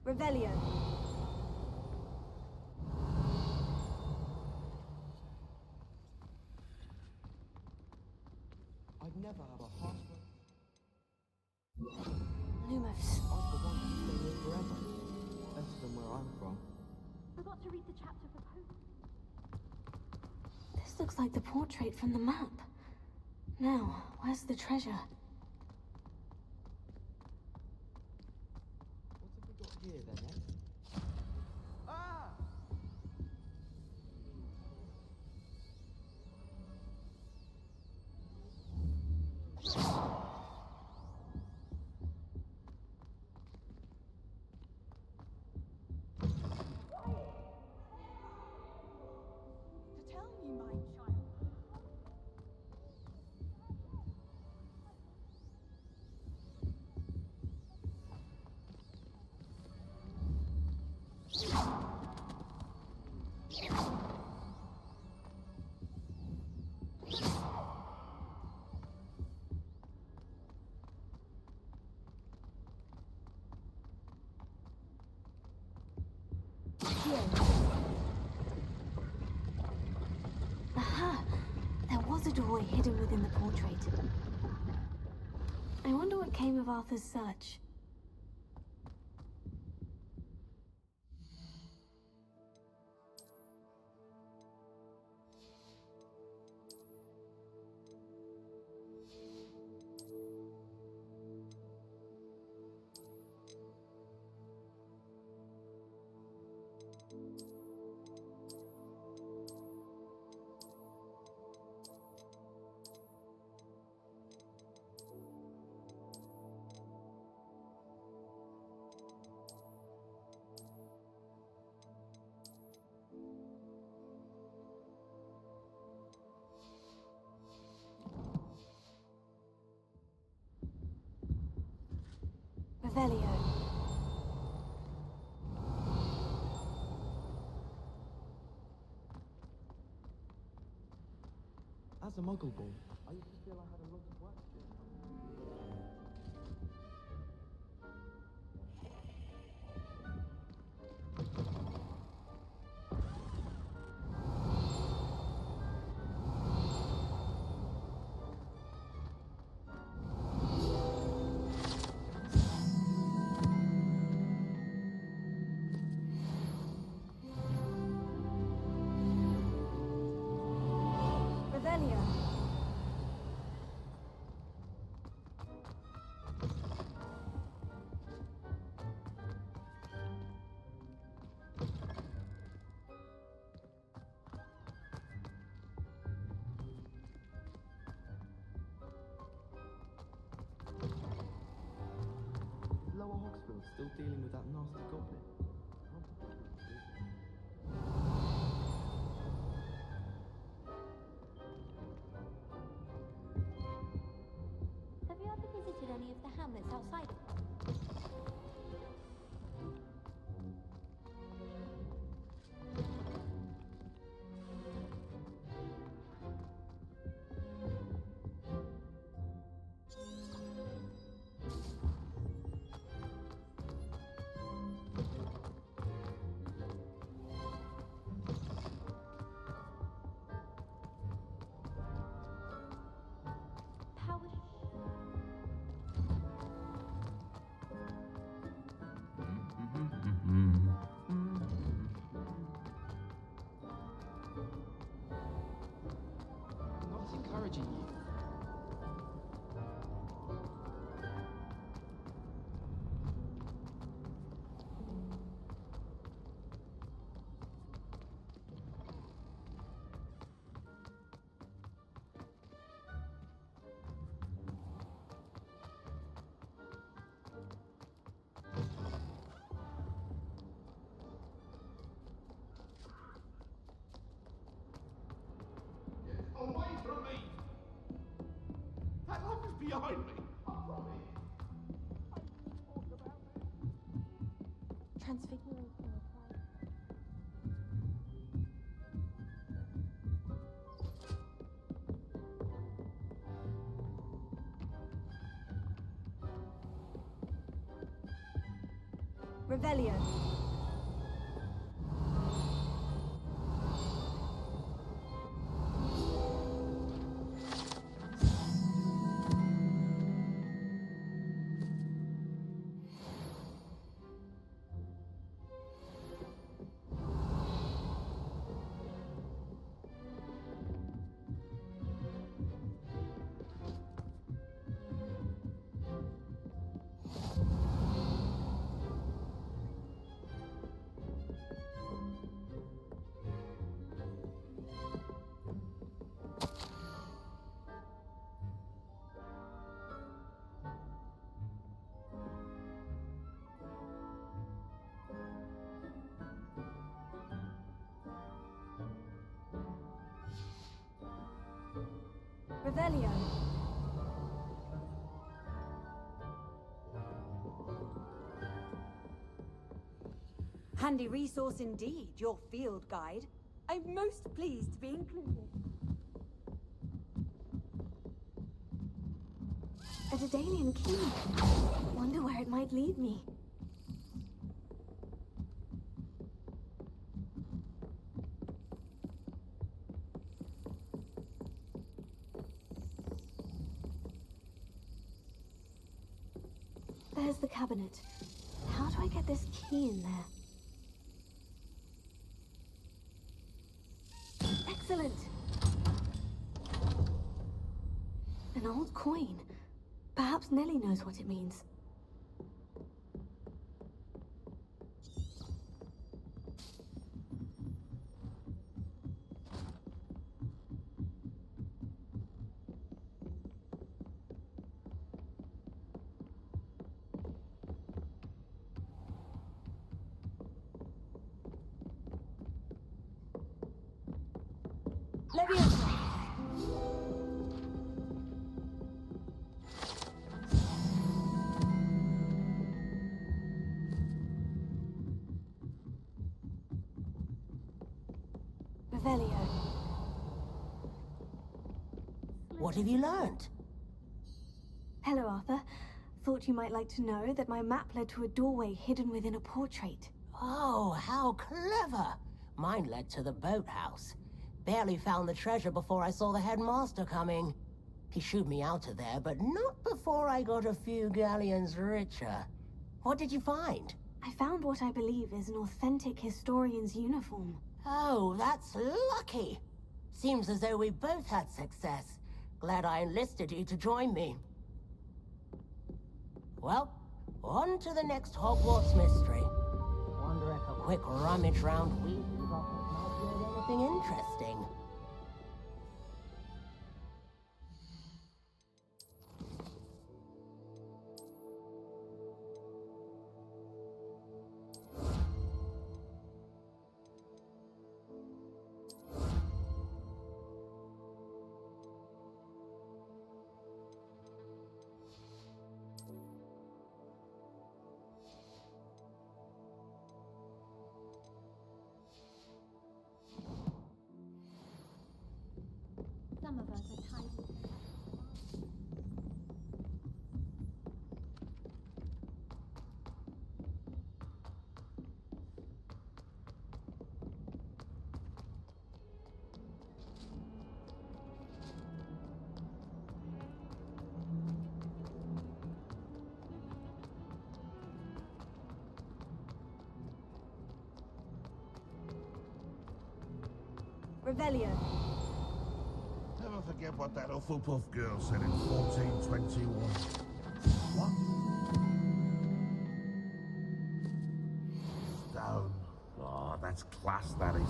Revelio. I'd never have a heart. Lumos. I'd the one to stay here forever. Better than where I'm from. Forgot to read the chapter for Pope. This looks like the portrait from the map. Now, where's the treasure? What have we got here then, eh? Ah! door hidden within the portrait. I wonder what came of Arthur's search. Revelio. As a muggle boy, I used to feel I had a lot of work to do. Revelio. Lower Hogsmeade still dealing with that nasty goblin. Have you ever visited any of the hamlets outside of I'm not encouraging you. Away from me! That lock is behind me! I promise. transfiguration required? Revelio. Revelio. Handy resource indeed, your field guide. I'm most pleased to be included. A Daedalian Key. Wonder where it might lead me. the cabinet. How do I get this key in there? Excellent! An old coin. Perhaps Nellie knows what it means. Leviosa! Revelio. What have you learned? Hello, Arthur. Thought you might like to know that my map led to a doorway hidden within a portrait. Oh, how clever! Mine led to the boathouse. Barely found the treasure before I saw the headmaster coming. He shooed me out of there, but not before I got a few galleons richer. What did you find? I found what I believe is an authentic historian's uniform. Oh, that's lucky. Seems as though we both had success. Glad I enlisted you to join me. Well, on to the next Hogwarts mystery. Wonder if a quick rummage round Weasley's office might yield anything interesting. Some of us are tidy. Revelio. Never forget what that Hufflepuff girl said in 1421. What? Stone. Oh, that's class, that is.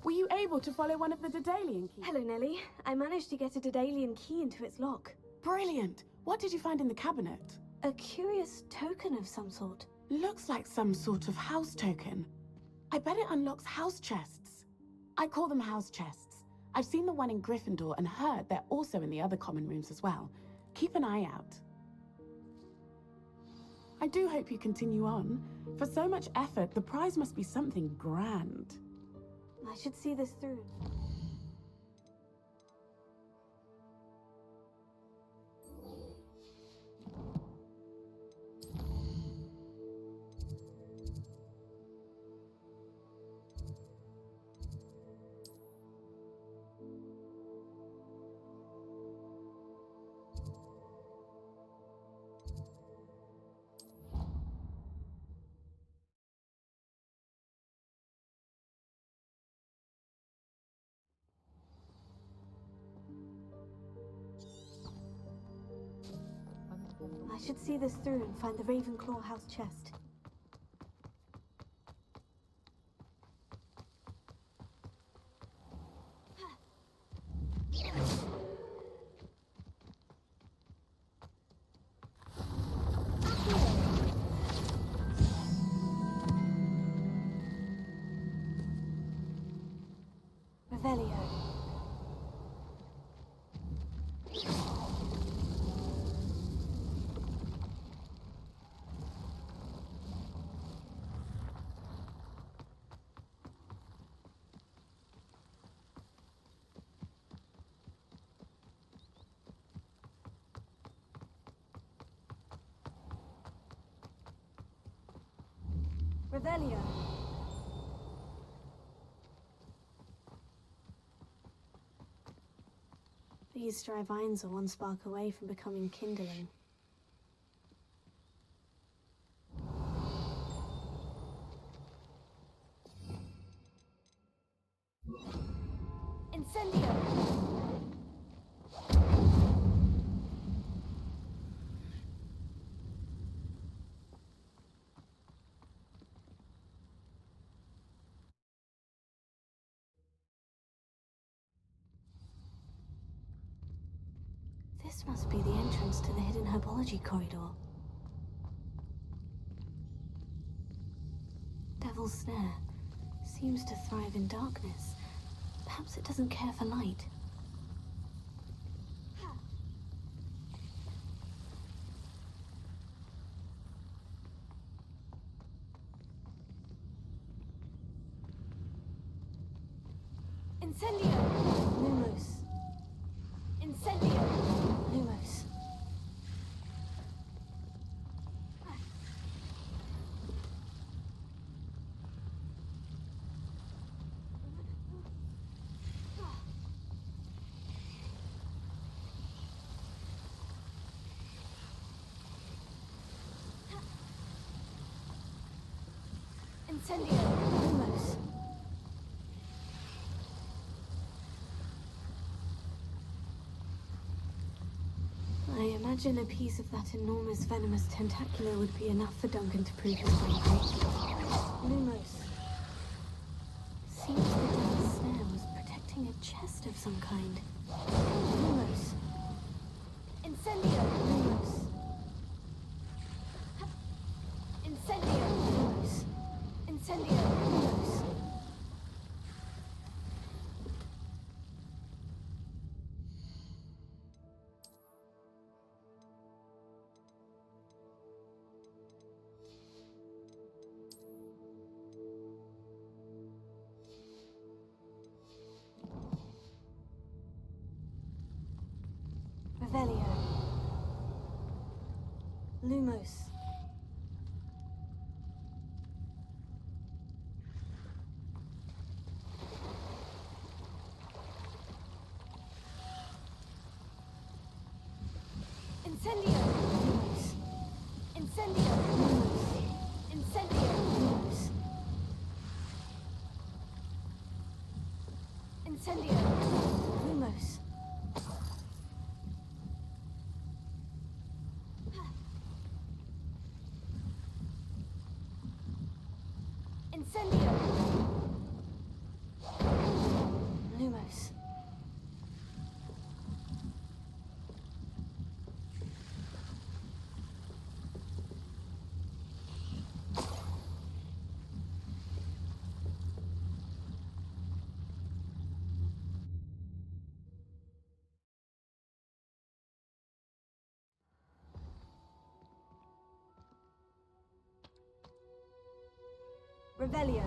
Were you able to follow one of the Daedalian keys? Hello, Nellie. I managed to get a Daedalian key into its lock. Brilliant! What did you find in the cabinet? A curious token of some sort. Looks like some sort of house token. I bet it unlocks house chests. I call them house chests. I've seen the one in Gryffindor and heard they're also in the other common rooms as well. Keep an eye out. I do hope you continue on. For so much effort, the prize must be something grand. I should see this through. I should see this through and find the Ravenclaw house chest. Revelio. Revelio. These dry vines are one spark away from becoming kindling. Incendio! This must be the entrance to the hidden herbology corridor. Devil's Snare seems to thrive in darkness. Perhaps it doesn't care for light. Incendio! Lumos. Incendio! Lumos. Incendio! Lumos. I imagine a piece of that enormous venomous tentacular would be enough for Duncan to prove his bravery. Lumos. Seems the Devil's Snare was protecting a chest of some kind. Lumos. Incendio! Lumos. Incendio! Lumos. Incendio! Lumos. Revelio. Lumos. Incendio! Lumos. Incendio! Lumos. Incendio! Lumos. Incendio! Lumos. Incendio! Lumos. Revelio!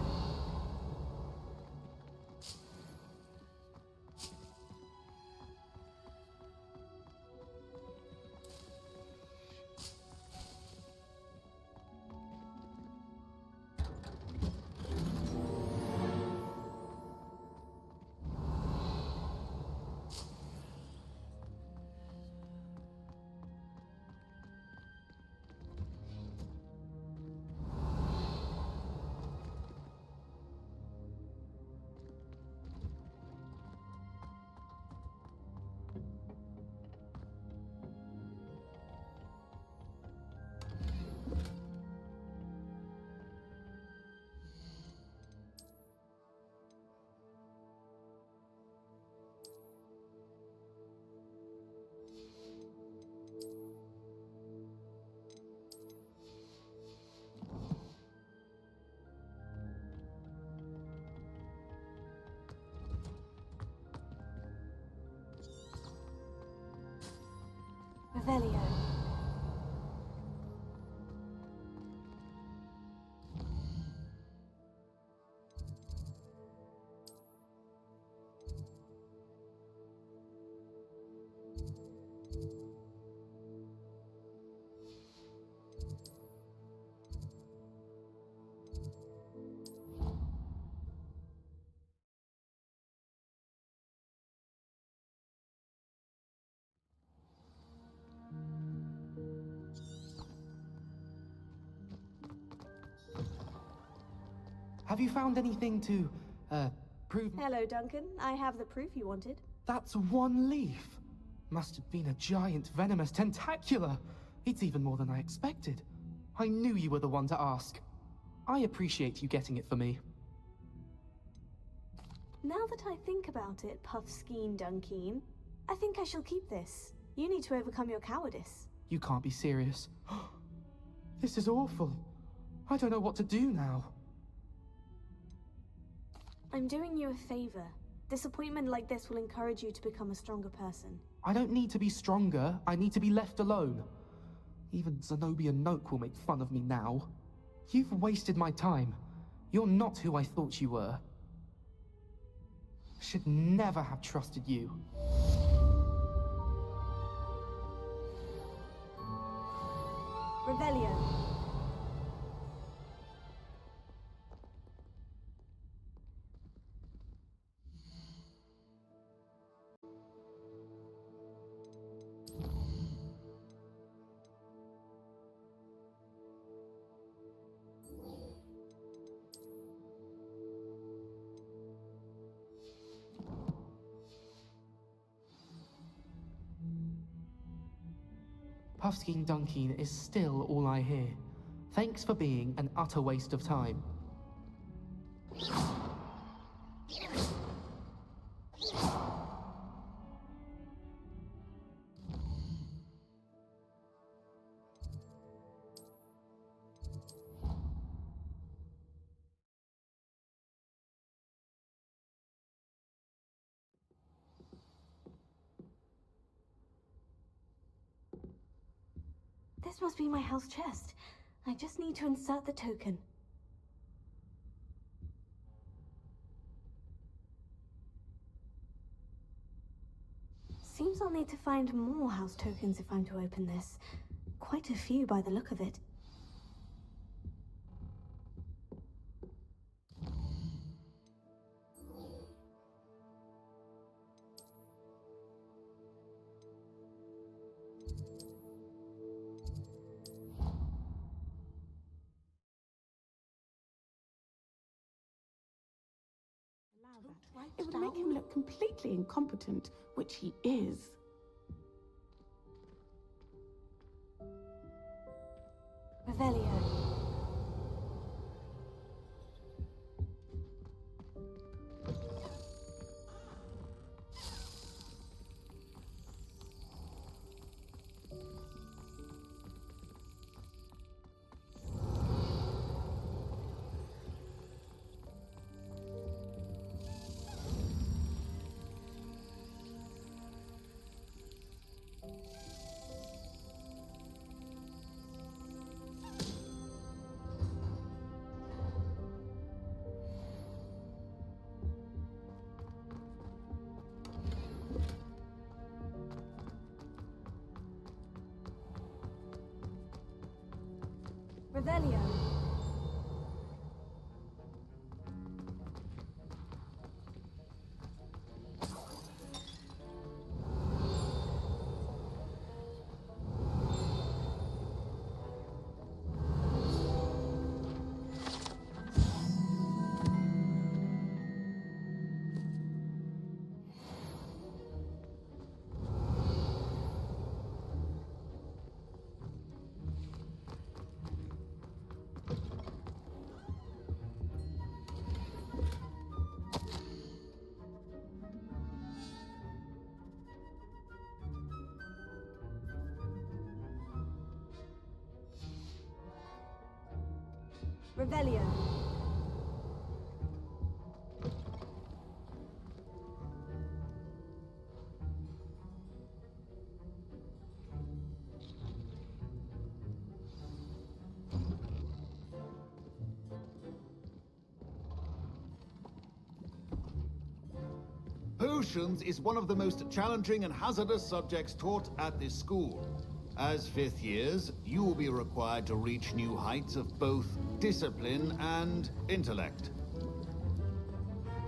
Revelio. Have you found anything to, prove... Hello, Duncan. I have the proof you wanted. That's one leaf. Must have been a giant venomous tentacula. It's even more than I expected. I knew you were the one to ask. I appreciate you getting it for me. Now that I think about it, puffskein Duncan, I think I shall keep this. You need to overcome your cowardice. You can't be serious. This is awful. I don't know what to do now. I'm doing you a favor. Disappointment like this will encourage you to become a stronger person. I don't need to be stronger. I need to be left alone. Even Zenobia Noak will make fun of me now. You've wasted my time. You're not who I thought you were. Should never have trusted you. Revelio. Puffskein Duncan is still all I hear. Thanks for being an utter waste of time. This must be my house chest. I just need to insert the token. Seems I'll need to find more house tokens if I'm to open this. Quite a few by the look of it. It would make him look completely incompetent, which he is. Revelio. Revelio. Revelio. Potions is one of the most challenging and hazardous subjects taught at this school. As fifth years, you will be required to reach new heights of both discipline and intellect.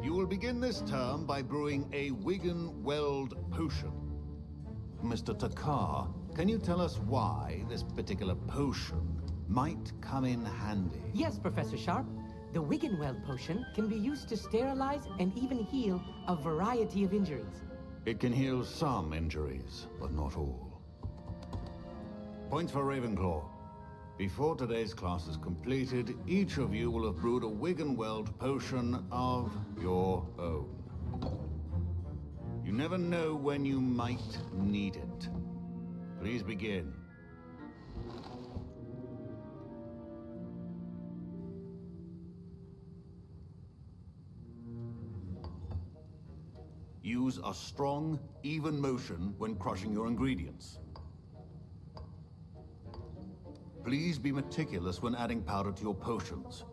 You will begin this term by brewing a Wigan-Weld potion. Mr. Takar, can you tell us why this particular potion might come in handy? Yes, Professor Sharp. The Wiggenweld potion can be used to sterilize and even heal a variety of injuries. It can heal some injuries, but not all. Points for Ravenclaw. Before today's class is completed, each of you will have brewed a Wiggenweld potion of your own. You never know when you might need it. Please begin. Use a strong, even motion when crushing your ingredients. Please be meticulous when adding powder to your potions.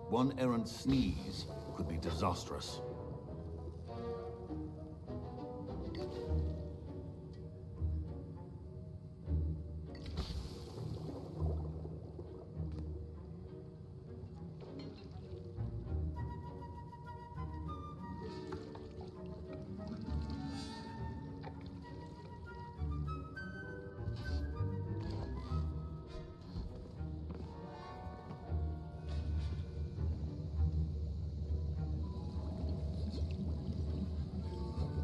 One errant sneeze could be disastrous.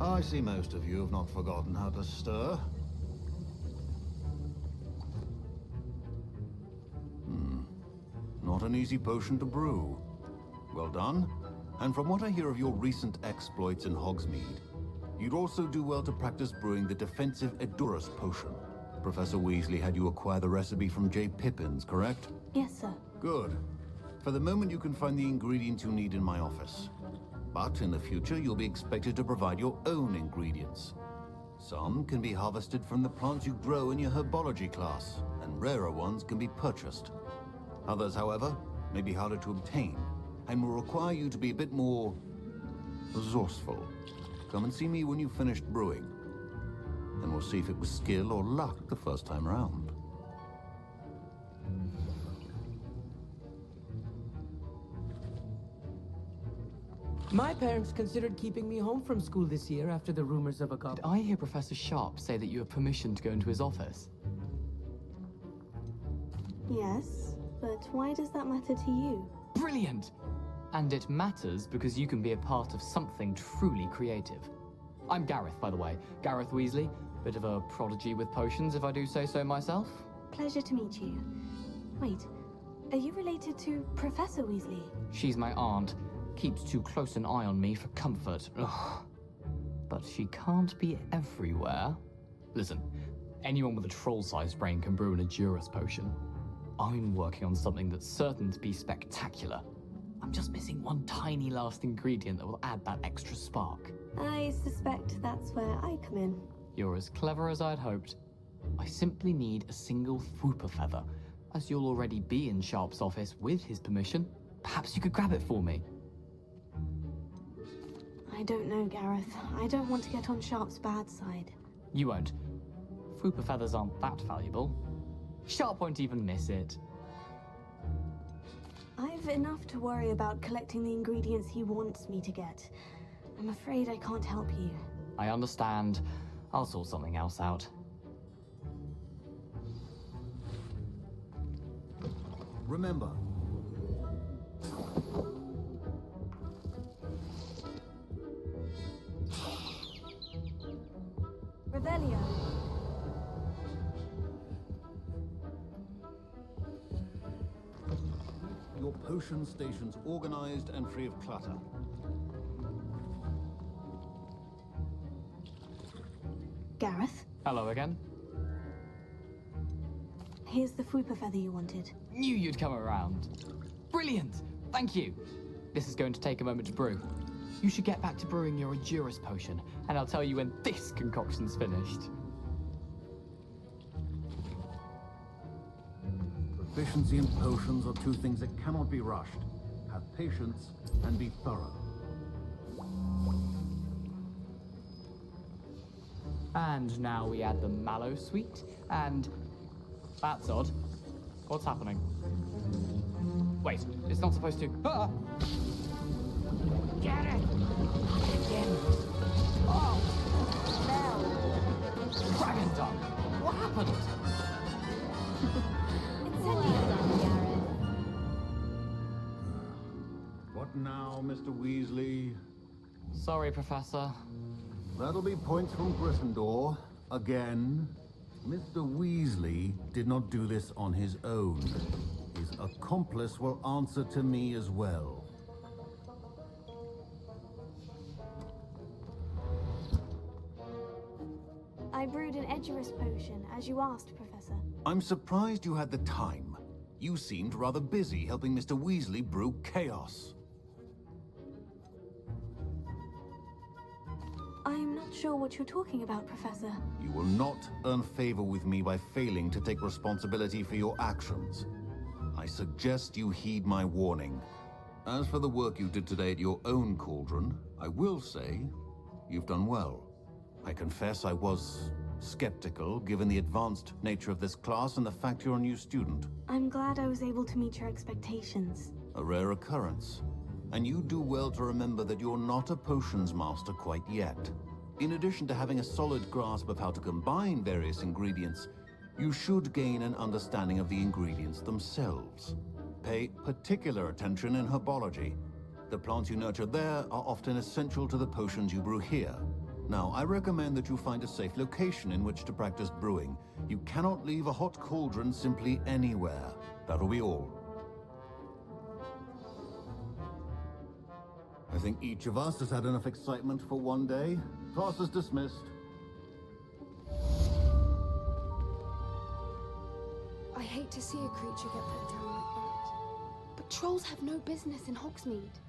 I see most of you have not forgotten how to stir. Not an easy potion to brew. Well done. And from what I hear of your recent exploits in Hogsmeade, you'd also do well to practice brewing the defensive Edurus potion. Professor Weasley had you acquire the recipe from J. Pippins, correct? Yes, sir. Good. For the moment, you can find the ingredients you need in my office. But in the future, you'll be expected to provide your own ingredients. Some can be harvested from the plants you grow in your Herbology class, and rarer ones can be purchased. Others, however, may be harder to obtain, and will require you to be a bit more resourceful. Come and see me when you've finished brewing, and we'll see if it was skill or luck the first time round. My parents considered keeping me home from school this year after the rumors of a goblin. Did I hear Professor Sharp say that you have permission to go into his office? Yes, but why does that matter to you? Brilliant! And it matters because you can be a part of something truly creative. I'm Gareth, by the way. Gareth Weasley. Bit of a prodigy with potions, if I do say so myself. Pleasure to meet you. Wait, are you related to Professor Weasley? She's my aunt. Keeps too close an eye on me for comfort. Ugh. But she can't be everywhere. Listen, anyone with a troll-sized brain can brew an Edurus potion. I'm working on something that's certain to be spectacular. I'm just missing one tiny last ingredient that will add that extra spark. I suspect that's where I come in. You're as clever as I'd hoped. I simply need a single Fwooper feather. As you'll already be in Sharp's office with his permission, perhaps you could grab it for me. I don't know, Gareth. I don't want to get on Sharp's bad side. You won't. Fwooper feathers aren't that valuable. Sharp won't even miss it. I've enough to worry about collecting the ingredients he wants me to get. I'm afraid I can't help you. I understand. I'll sort something else out. Remember, Revelio. your potion station's organized and free of clutter. Gareth? Hello again. Here's the Fwooper feather you wanted. Knew you'd come around. Brilliant! Thank you. This is going to take a moment to brew. You should get back to brewing your Edurus potion, and I'll tell you when this concoction's finished. Proficiency in potions are two things that cannot be rushed. Have patience and be thorough. And now we add the mallow sweet, and... That's odd. What's happening? Wait, it's not supposed to... Ah! Get it! Again! Oh! No! Dragon Dung! What happened? Well done, Gareth. Mr. Weasley. Sorry, Professor. That'll be points from Gryffindor. Again. Mr. Weasley did not do this on his own. His accomplice will answer to me as well. I brewed an Edgerus potion, as you asked, Professor. I'm surprised you had the time. You seemed rather busy helping Mr. Weasley brew chaos. I am not sure what you're talking about, Professor. You will not earn favor with me by failing to take responsibility for your actions. I suggest you heed my warning. As for the work you did today at your own cauldron, I will say you've done well. I confess I was skeptical, given the advanced nature of this class and the fact you're a new student. I'm glad I was able to meet your expectations. A rare occurrence. And you do well to remember that you're not a potions master quite yet. In addition to having a solid grasp of how to combine various ingredients, you should gain an understanding of the ingredients themselves. Pay particular attention in herbology. The plants you nurture there are often essential to the potions you brew here. Now, I recommend that you find a safe location in which to practice brewing. You cannot leave a hot cauldron simply anywhere. That'll be all. I think each of us has had enough excitement for one day. Class is dismissed. I hate to see a creature get put down like that. But trolls have no business in Hogsmeade.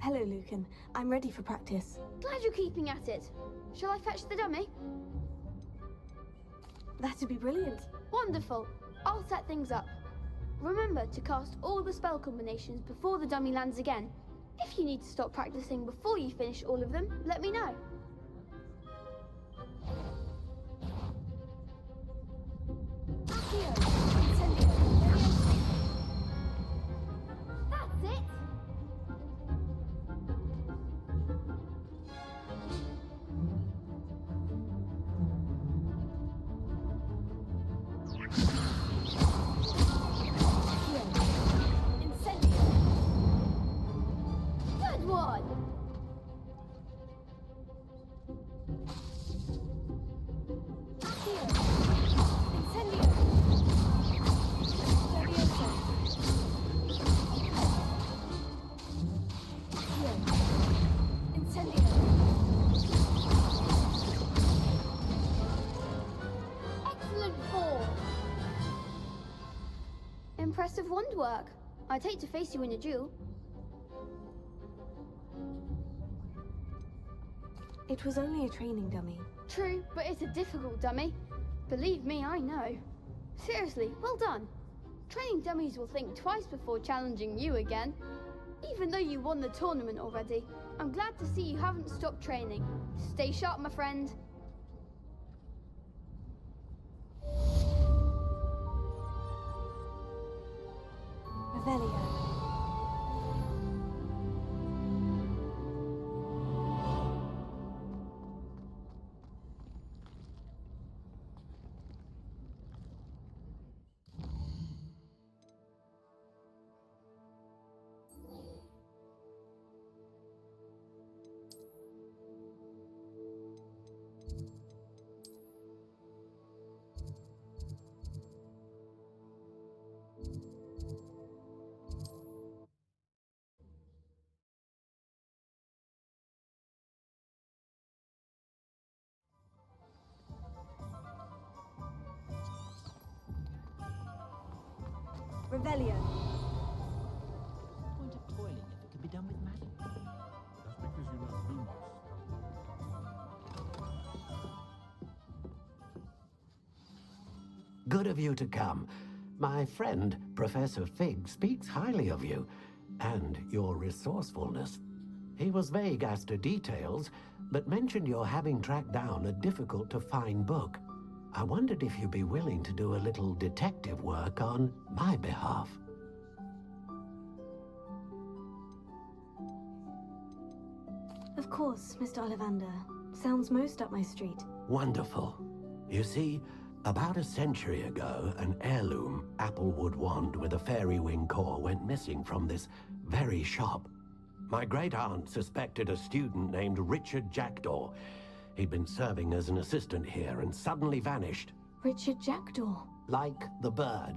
Hello, Lucan. I'm ready for practice. Glad you're keeping at it. Shall I fetch the dummy? That'd be brilliant. Wonderful. I'll set things up. Remember to cast all the spell combinations before the dummy lands again. If you need to stop practicing before you finish all of them, let me know. Accio, Incendio, Leviosa. That's it! Incendio. Good one! Accio. Incendio. Leviosa. Accio. Incendio. Excellent form! Impressive wand work. I'd hate to face you in a duel. It was only a training dummy. True, but it's a difficult dummy. Believe me, I know. Seriously, well done. Training dummies will think twice before challenging you again. Even though you won the tournament already, I'm glad to see you haven't stopped training. Stay sharp, my friend. Revelio. Revelio. Point of toiling if it can be Good of you to come. My friend, Professor Fig, speaks highly of you, and your resourcefulness. He was vague as to details, but mentioned your having tracked down a difficult-to-find book. I wondered if you'd be willing to do a little detective work on my behalf. Of course, Mr. Ollivander. Sounds most up my street. Wonderful. You see, about a century ago, an heirloom applewood wand with a fairy wing core went missing from this very shop. My great-aunt suspected a student named Richard Jackdaw. He'd been serving as an assistant here and suddenly vanished. Richard Jackdaw? Like the bird.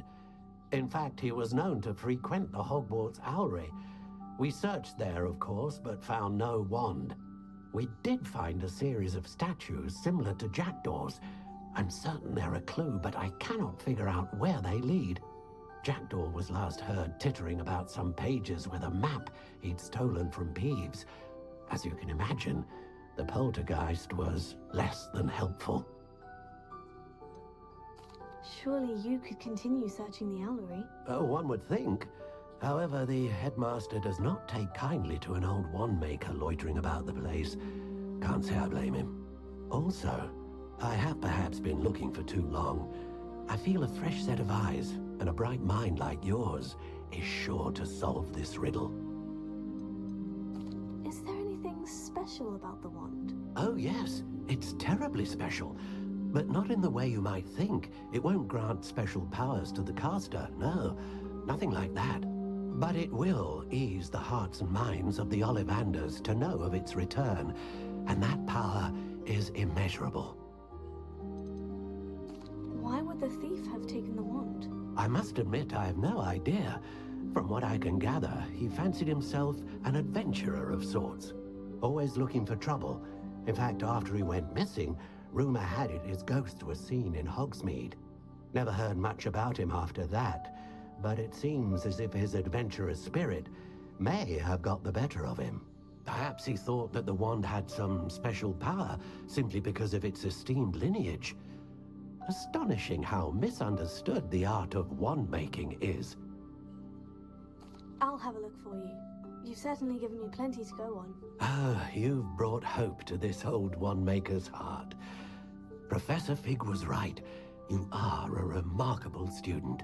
In fact, he was known to frequent the Hogwarts Owlry. We searched there, of course, but found no wand. We did find a series of statues similar to Jackdaw's. I'm certain they're a clue, but I cannot figure out where they lead. Jackdaw was last heard tittering about some pages with a map he'd stolen from Peeves. As you can imagine, the poltergeist was less than helpful. Surely you could continue searching the owlery. Oh, one would think. However, the headmaster does not take kindly to an old wand-maker loitering about the place. Can't say I blame him. Also, I have perhaps been looking for too long. I feel a fresh set of eyes, and a bright mind like yours is sure to solve this riddle. Is there anything special about the wand? Oh yes, it's terribly special. But not in the way you might think. It won't grant special powers to the caster, no. Nothing like that. But it will ease the hearts and minds of the Ollivanders to know of its return. And that power is immeasurable. Why would the thief have taken the wand? I must admit I have no idea. From what I can gather, he fancied himself an adventurer of sorts. Always looking for trouble. In fact, after he went missing, rumor had it his ghost was seen in Hogsmeade. Never heard much about him after that, but it seems as if his adventurous spirit may have got the better of him. Perhaps he thought that the wand had some special power simply because of its esteemed lineage. Astonishing how misunderstood the art of wand-making is. I'll have a look for you. You've certainly given me plenty to go on. Ah, you've brought hope to this old wand-maker's heart. Professor Fig was right. You are a remarkable student.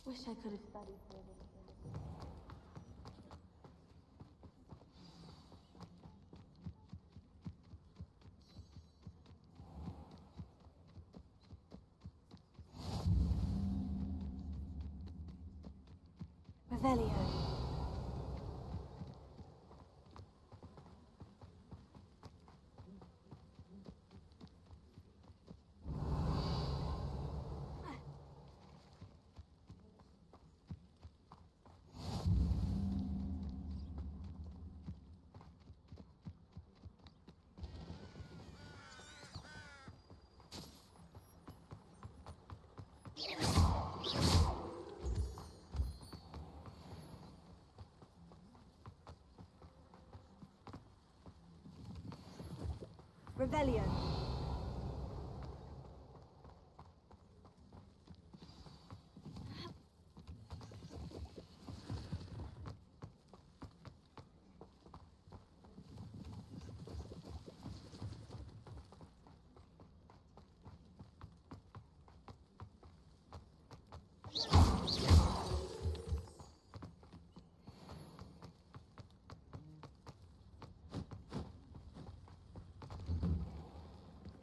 Wish I could have studied further. Revelio. Revelio.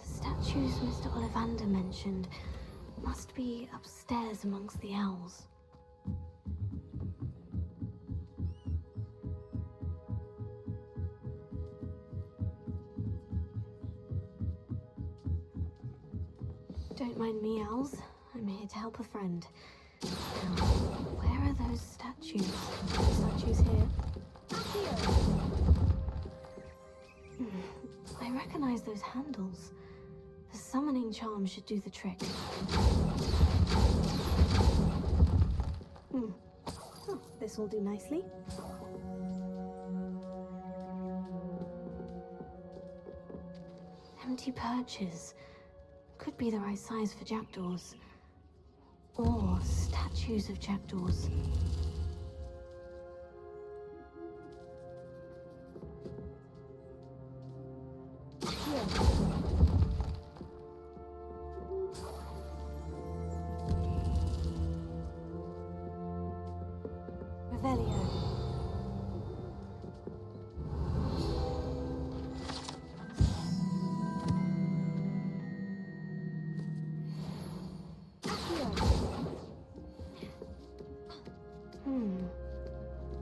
Statues Mr. Ollivander mentioned must be upstairs amongst the owls. Jules. I'm here to help a friend. Now, where are those statues? Statues here. I recognize those handles. The summoning charm should do the trick. Oh, this will do nicely. Empty perches. Could be the right size for jackdaws. Or statues of jackdaws.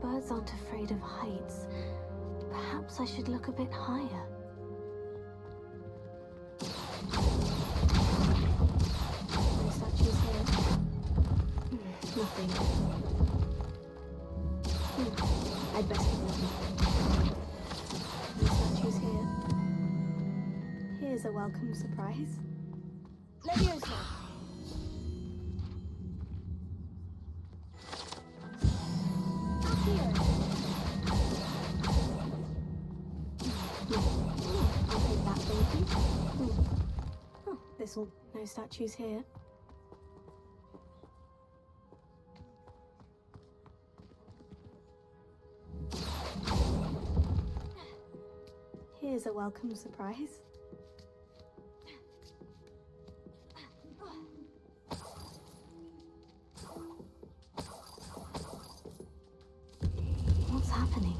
Birds aren't afraid of heights. Perhaps I should look a bit higher. No statues here. Nothing. I'd best be looking. No statues here. Here's a welcome surprise. Leviosa! No statues here. Here's a welcome surprise. What's happening?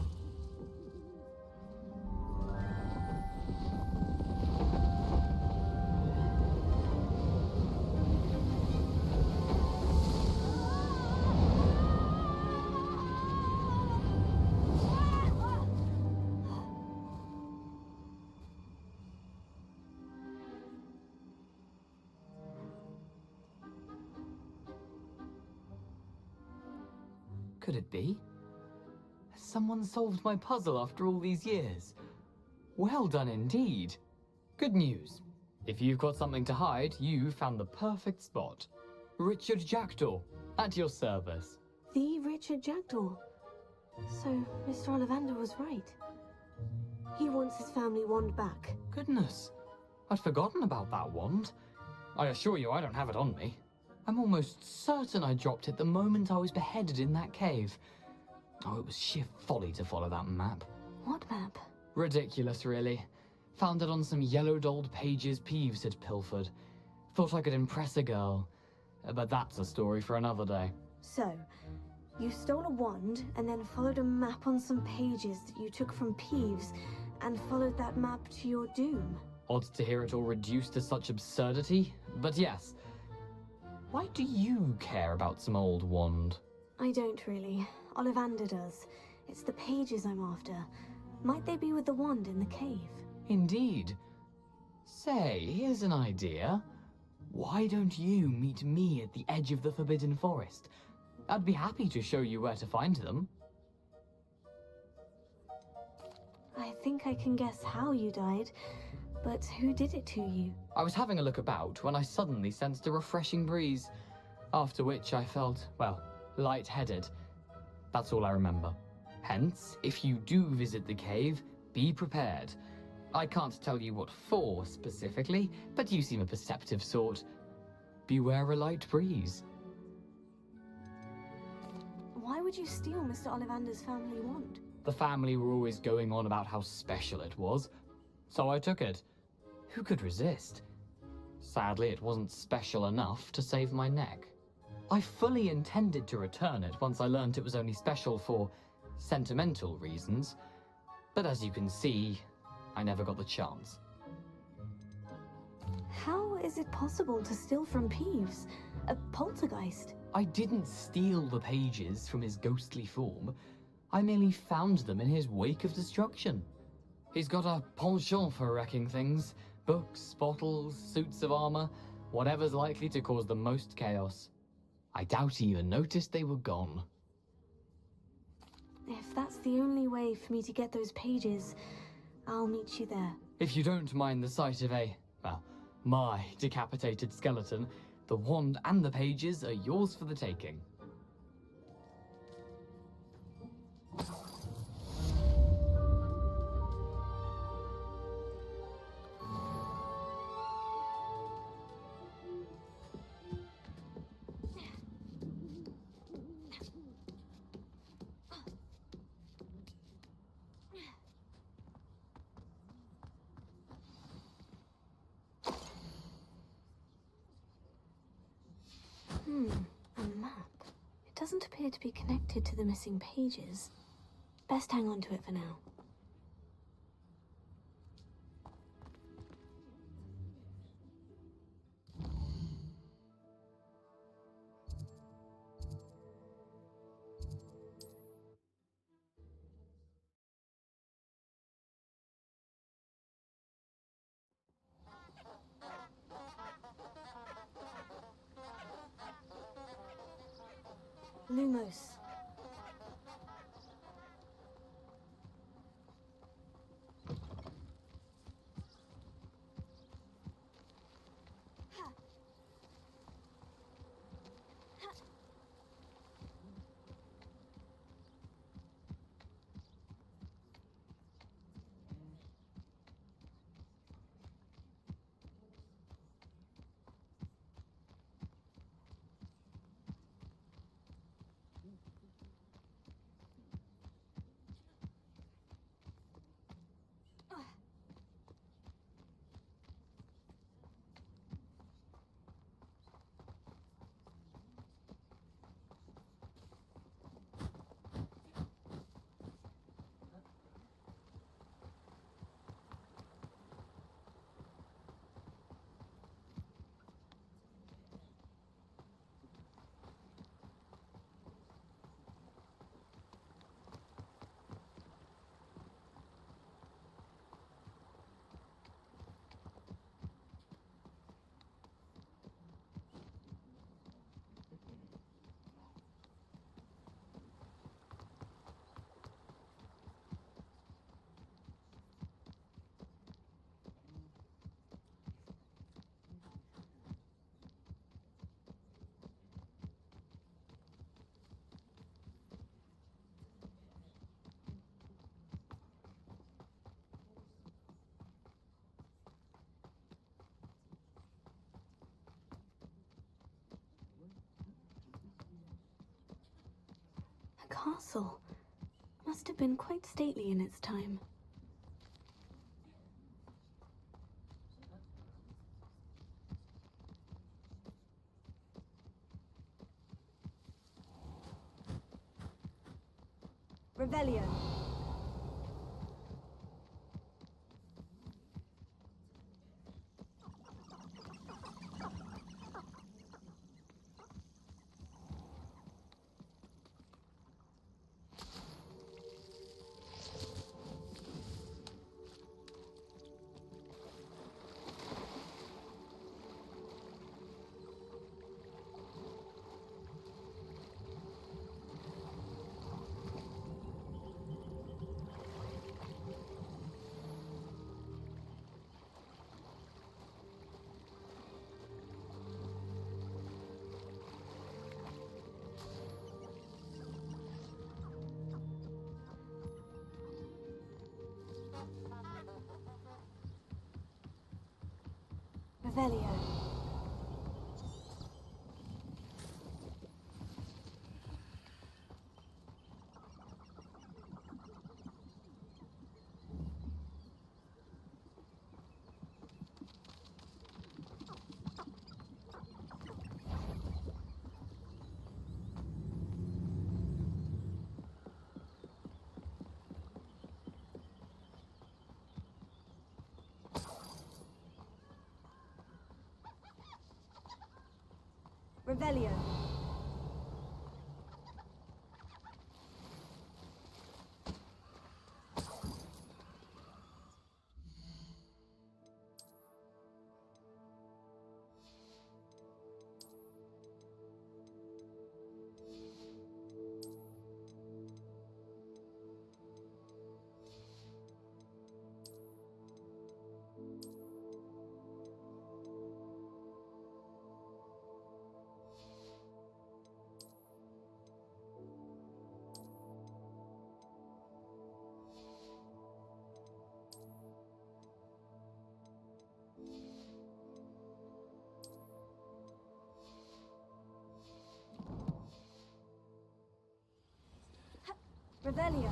Could it be? Has someone solved my puzzle after all these years? Well done indeed. Good news. If you've got something to hide, you found the perfect spot. Richard Jackdaw, at your service. The Richard Jackdaw. So, Mr. Ollivander was right. He wants his family wand back. Goodness, I'd forgotten about that wand. I assure you I don't have it on me. I'm almost certain I dropped it the moment I was beheaded in that cave. Oh, it was sheer folly to follow that map. What map? Ridiculous, really. Found it on some yellowed old pages Peeves had pilfered. Thought I could impress a girl. But that's a story for another day. So, you stole a wand and then followed a map on some pages that you took from Peeves and followed that map to your doom. Odd to hear it all reduced to such absurdity, but yes. Why do you care about some old wand? I don't really. Ollivander does. It's the pages I'm after. Might they be with the wand in the cave? Indeed. Say, here's an idea. Why don't you meet me at the edge of the Forbidden Forest? I'd be happy to show you where to find them. I think I can guess how you died, but who did it to you? I was having a look about when I suddenly sensed a refreshing breeze, after which I felt, well, lightheaded. That's all I remember. Hence, if you do visit the cave, be prepared. I can't tell you what for specifically, but you seem a perceptive sort. Beware a light breeze. Why would you steal Mr. Ollivander's family wand? The family were always going on about how special it was, so I took it. Who could resist? Sadly, it wasn't special enough to save my neck. I fully intended to return it once I learned it was only special for sentimental reasons, but as you can see, I never got the chance. How is it possible to steal from Peeves? A poltergeist? I didn't steal the pages from his ghostly form. I merely found them in his wake of destruction. He's got a penchant for wrecking things. Books, bottles, suits of armor. Whatever's likely to cause the most chaos. I doubt he even noticed they were gone. If that's the only way for me to get those pages, I'll meet you there. If you don't mind the sight of my decapitated skeleton, the wand and the pages are yours for the taking. A map. It doesn't appear to be connected to the missing pages. Best hang on to it for now. Lumos. A castle. Must have been quite stately in its time. Revelio. Revelio. Revelio. Revelio.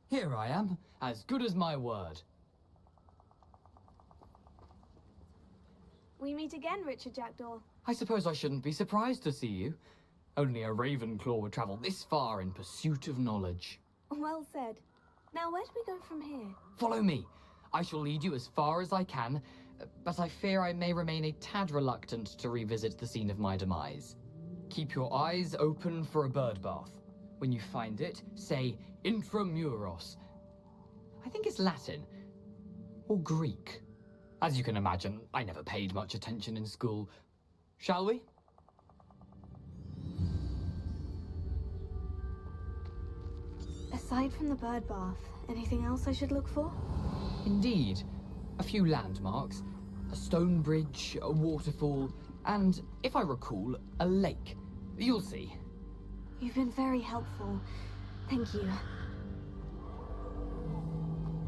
Here I am, as good as my word. We meet again, Richard Jackdaw. I suppose I shouldn't be surprised to see you. Only a Ravenclaw would travel this far in pursuit of knowledge. Well said. Now, where do we go from here? Follow me. I shall lead you as far as I can, but I fear I may remain a tad reluctant to revisit the scene of my demise. Keep your eyes open for a bird bath. When you find it, say intramuros. I think it's Latin. Or Greek. As you can imagine, I never paid much attention in school. Shall we? Aside from the bird bath, anything else I should look for? Indeed. A few landmarks. A stone bridge, a waterfall, and, if I recall, a lake. You'll see. You've been very helpful. Thank you.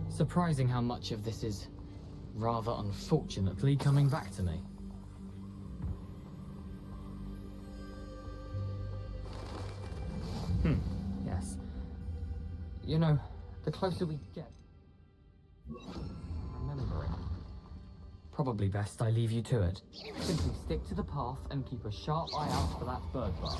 Surprising how much of this is, rather unfortunately, coming back to me. Yes. You know, the closer we get, remembering. Probably best I leave you to it. Simply stick to the path and keep a sharp eye out for that bird bath.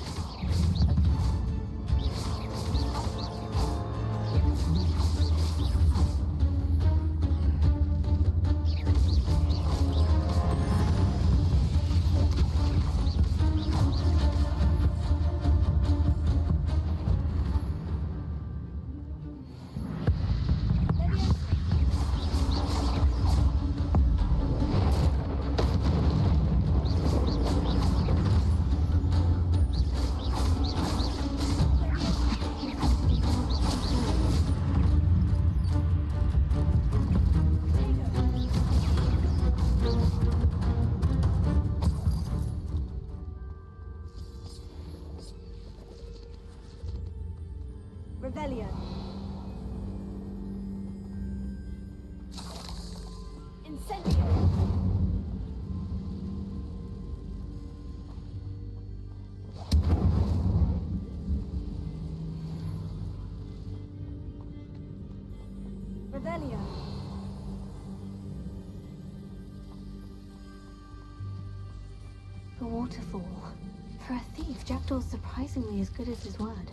Revelio. Incendio. Revelio. The waterfall. For a thief, Jackdaw's surprisingly as good as his word.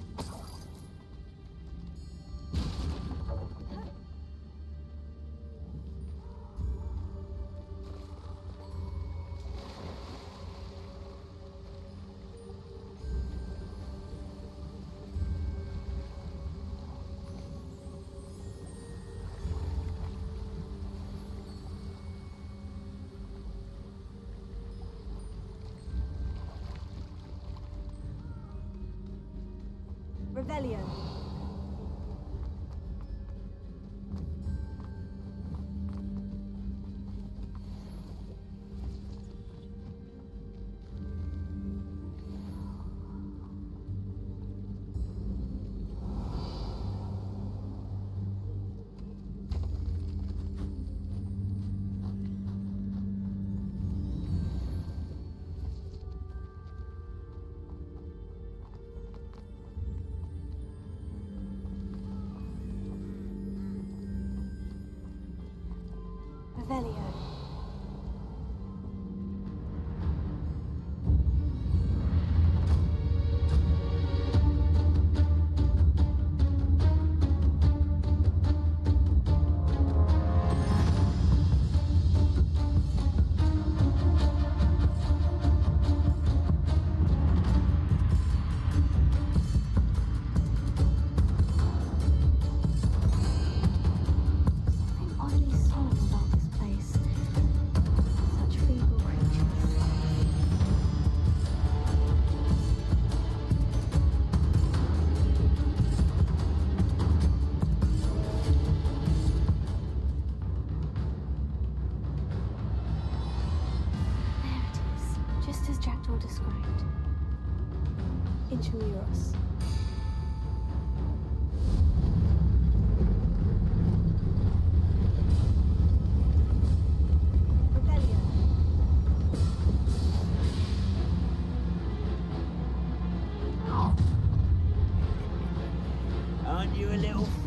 Revelio. Revelio.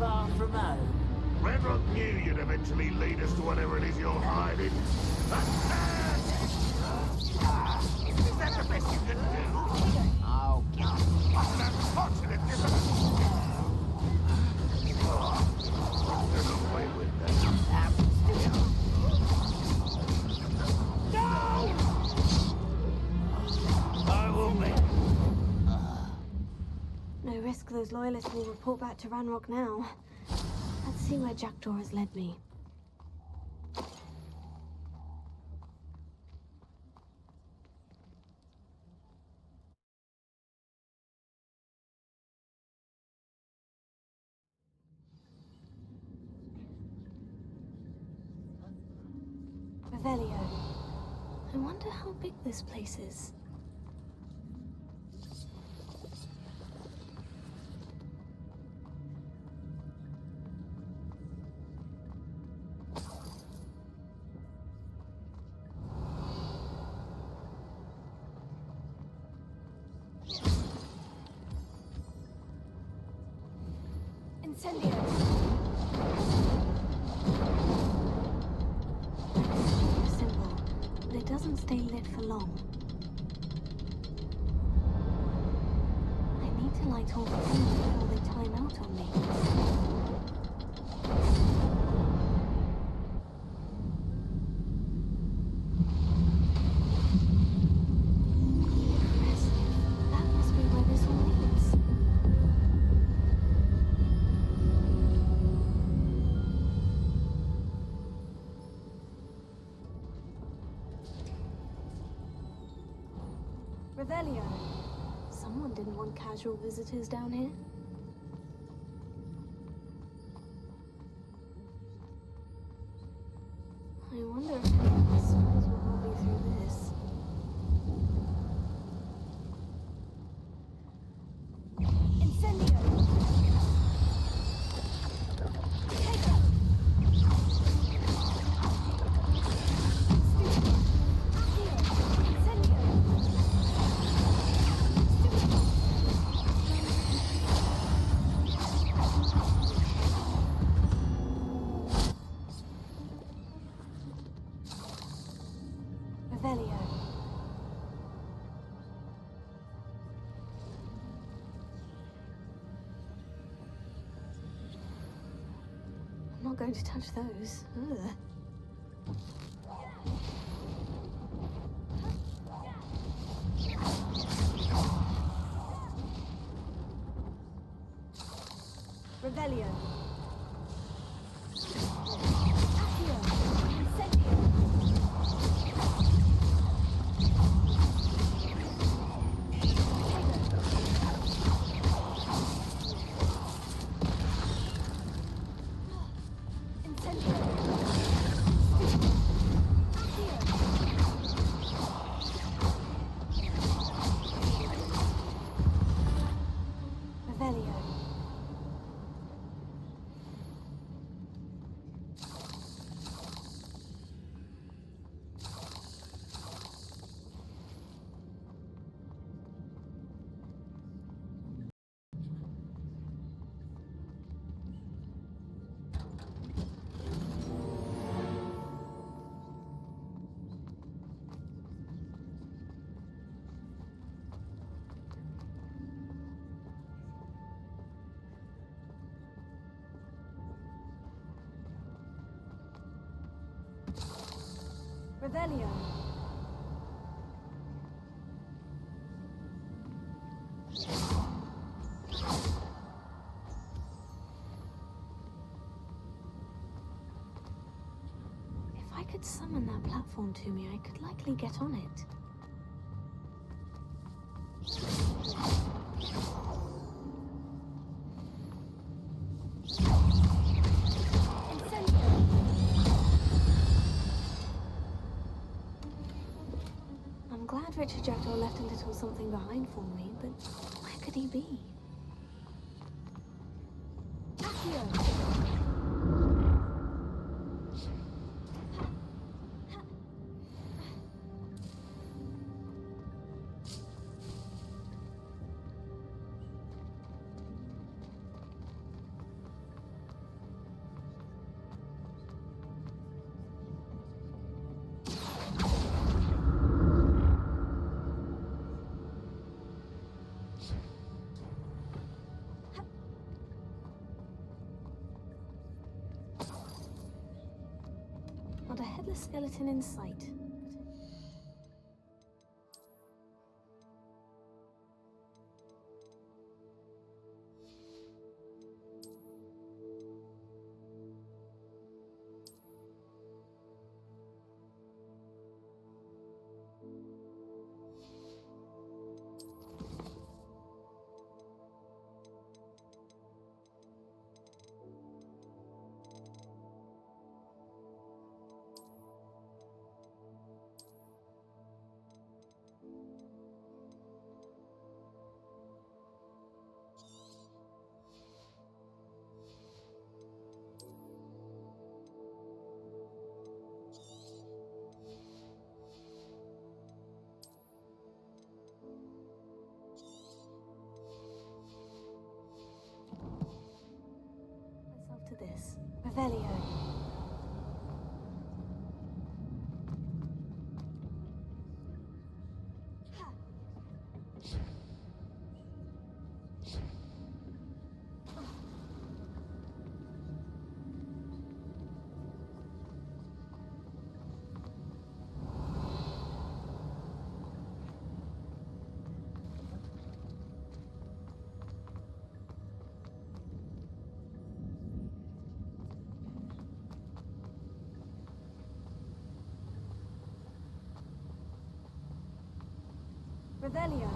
far from home. Ranrok knew you'd eventually lead us to whatever it is you're hiding. Is that the best you can do? Oh, What an unfortunate Get away with that. No! I will make... No risk those loyalists will report back to Ranrok now. Let's see where Jackdaw has led me. Revelio. I wonder how big this place is. Incendio. Symbol, but it doesn't stay lit for long. I need to light all three before they time out on me. That must be where this all leads. Revelio. Someone didn't want casual visitors down here. I wonder if any of the spies will help me through this. Incendio! Revelio. I'm not going to touch those. Ugh. Revelio. Accio. Incendio. Revelio. Revelio. If I could summon that platform to me, I could likely get on it. I'm glad Richard Jackdaw left a little something behind for me, but where could he be? Accio! headless skeleton in sight. To this. Revelio. Revelio.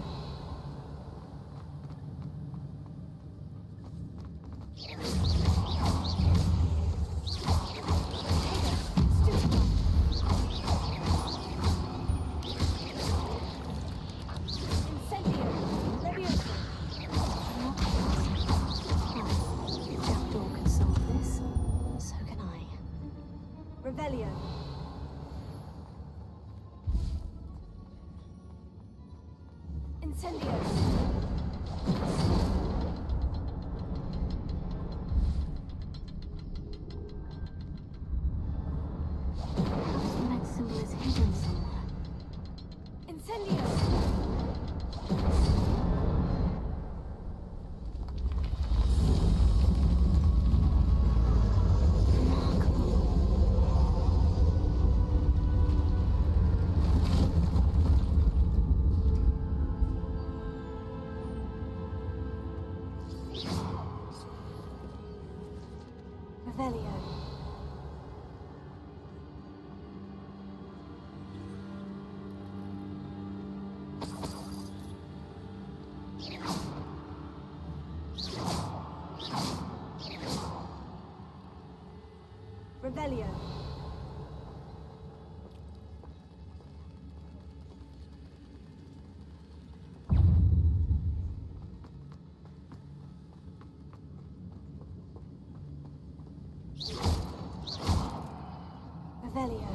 Incendio. Leviosa. Jackdaw can solve this. So can I. Revelio. Incendio! Perhaps the next symbol is hidden somewhere. Incendio! Revelio. Revelio. Revelio.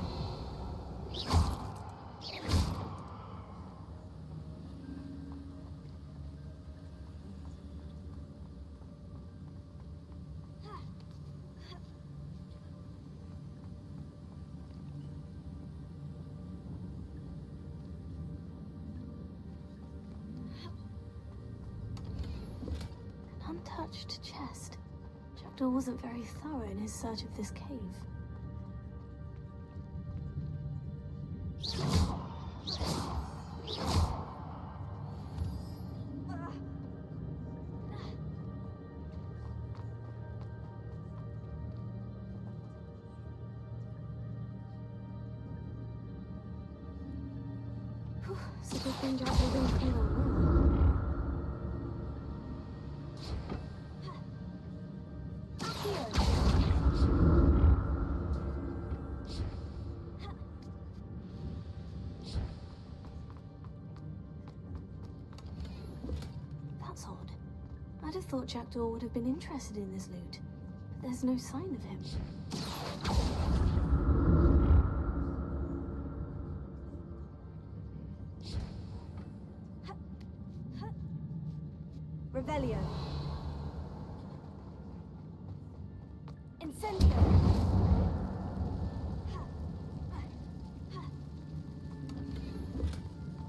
An untouched chest. Jackdaw wasn't very thorough in his search of this cave. It's a good thing Jackdaw didn't feel unwell. That's odd. I'd have thought Jackdaw would have been interested in this loot, but there's no sign of him. Revelio. Incendio.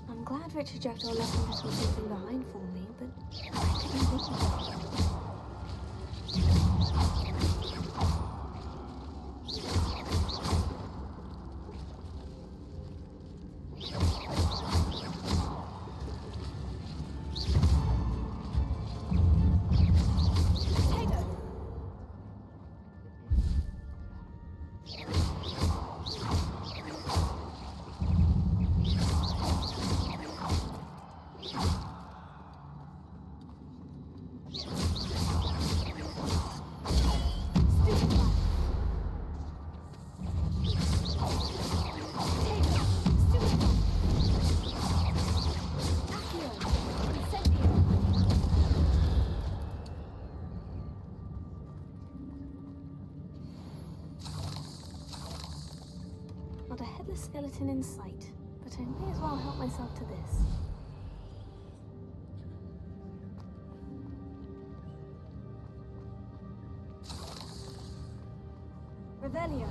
I'm glad Richard Jackdaw left a little something behind for me, but I didn't think of it. Not a headless skeleton in sight, but I may as well help myself to this. Revelio.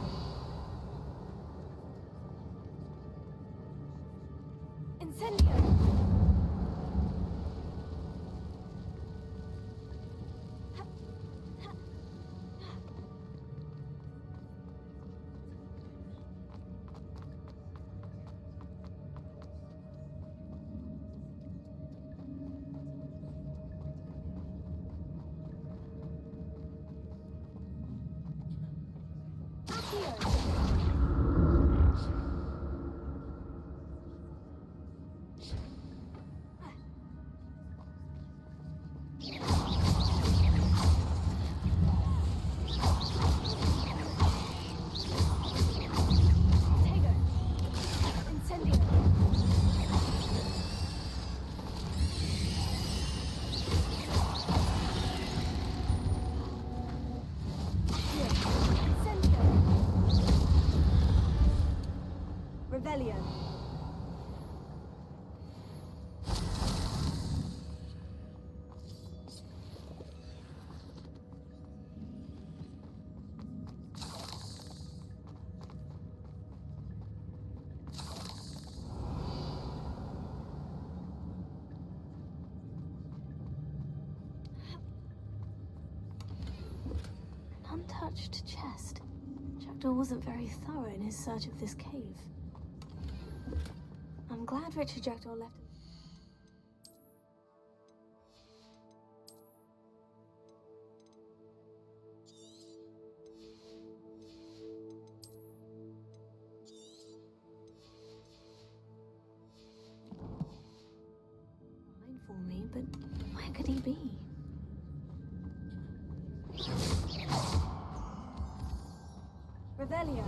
Incendio. Revelio. An untouched chest. Jackdaw wasn't very thorough in his search of this cave. I'm glad Richard Jackdaw left. Fine for me, but where could he be? Revelio.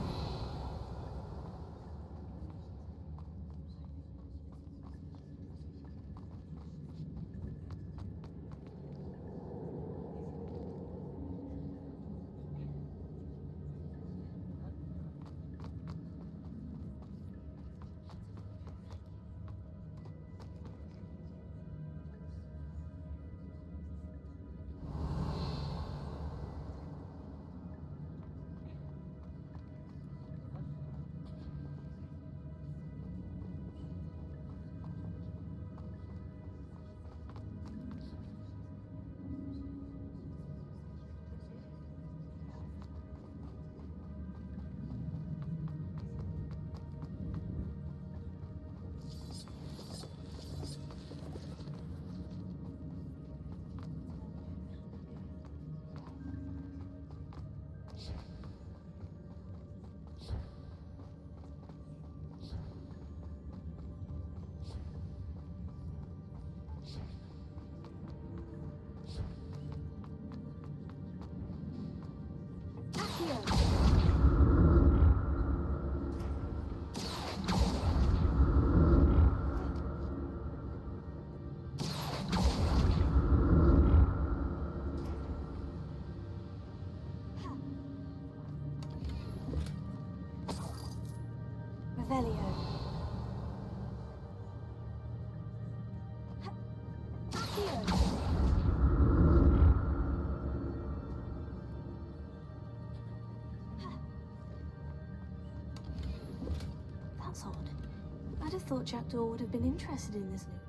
Revelio. That's odd. I'd have thought Jackdaw would have been interested in this loot.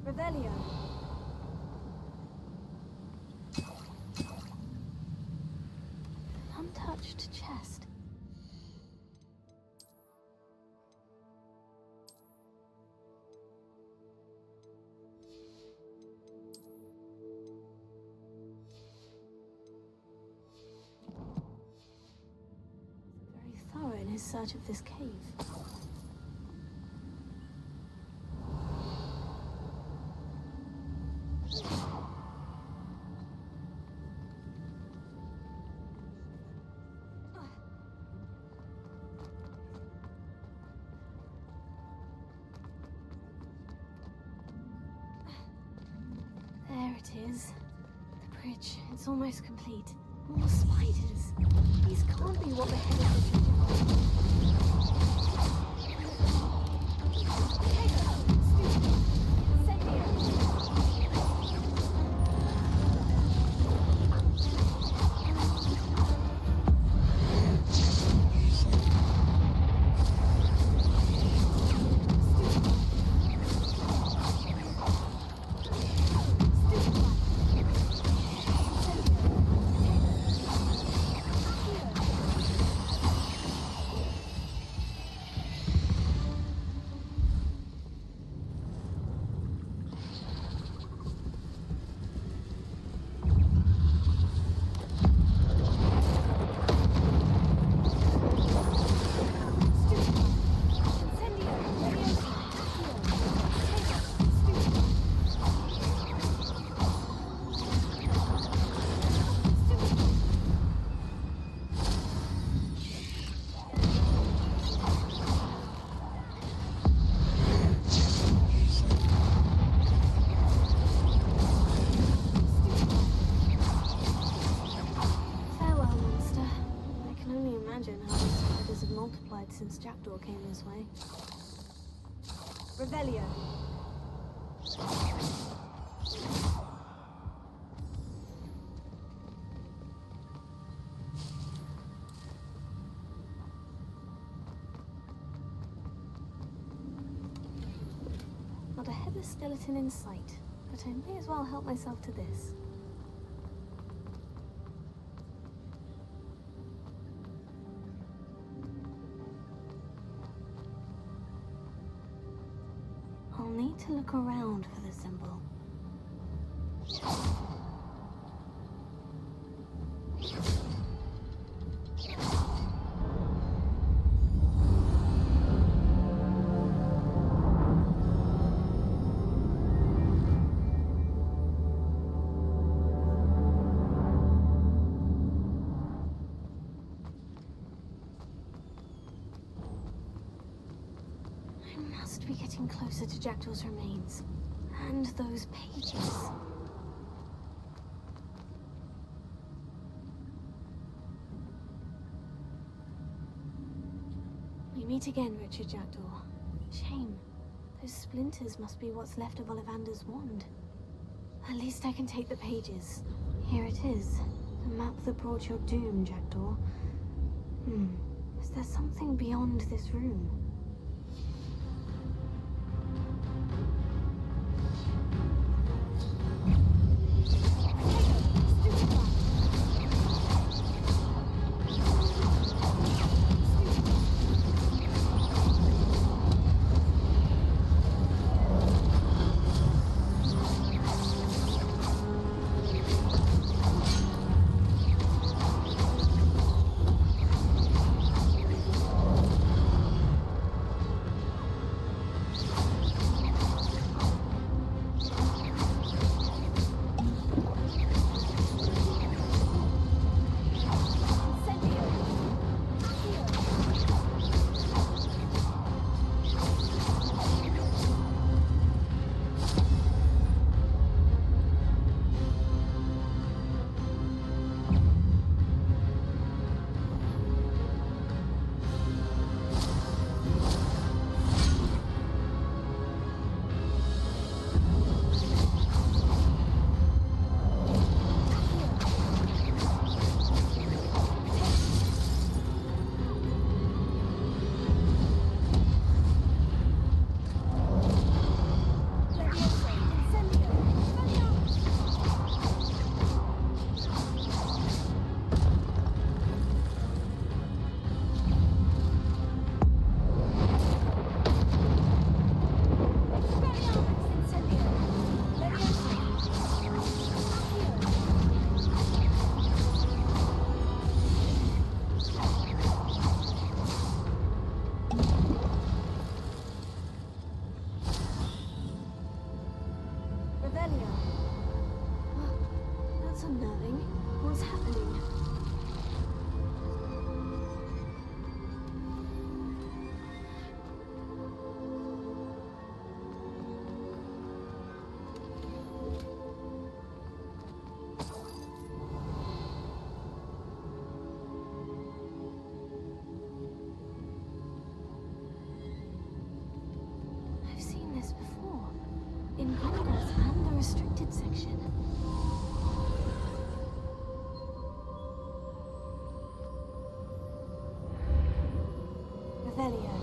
Revelio. his search of this cave. There it is. The bridge. It's almost complete. More spiders. These can't be what the hell is it? Since Jackdaw came this way. Revelio. Not a headless skeleton in sight, but I may as well help myself to this. I'll need to look around for the symbol. Be getting closer to Jackdaw's remains. And those pages. We meet again, Richard Jackdaw. Shame. Those splinters must be what's left of Ollivander's wand. At least I can take the pages. Here it is. The map that brought your doom, Jackdaw. Is there something beyond this room? unnerving. What's happening? I've seen this before. In Gringotts and the restricted section. Revelio.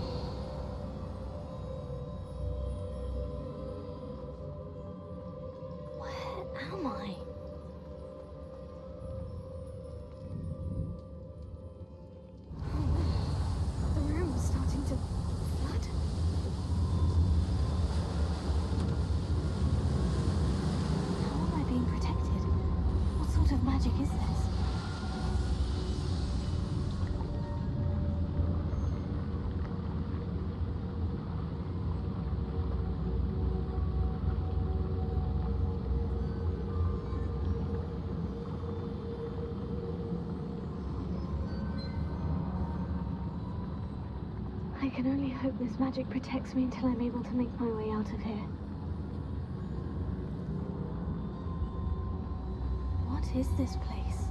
Where am I? The room's starting to flood. How am I being protected? What sort of magic is this? I can only hope this magic protects me until I'm able to make my way out of here. What is this place?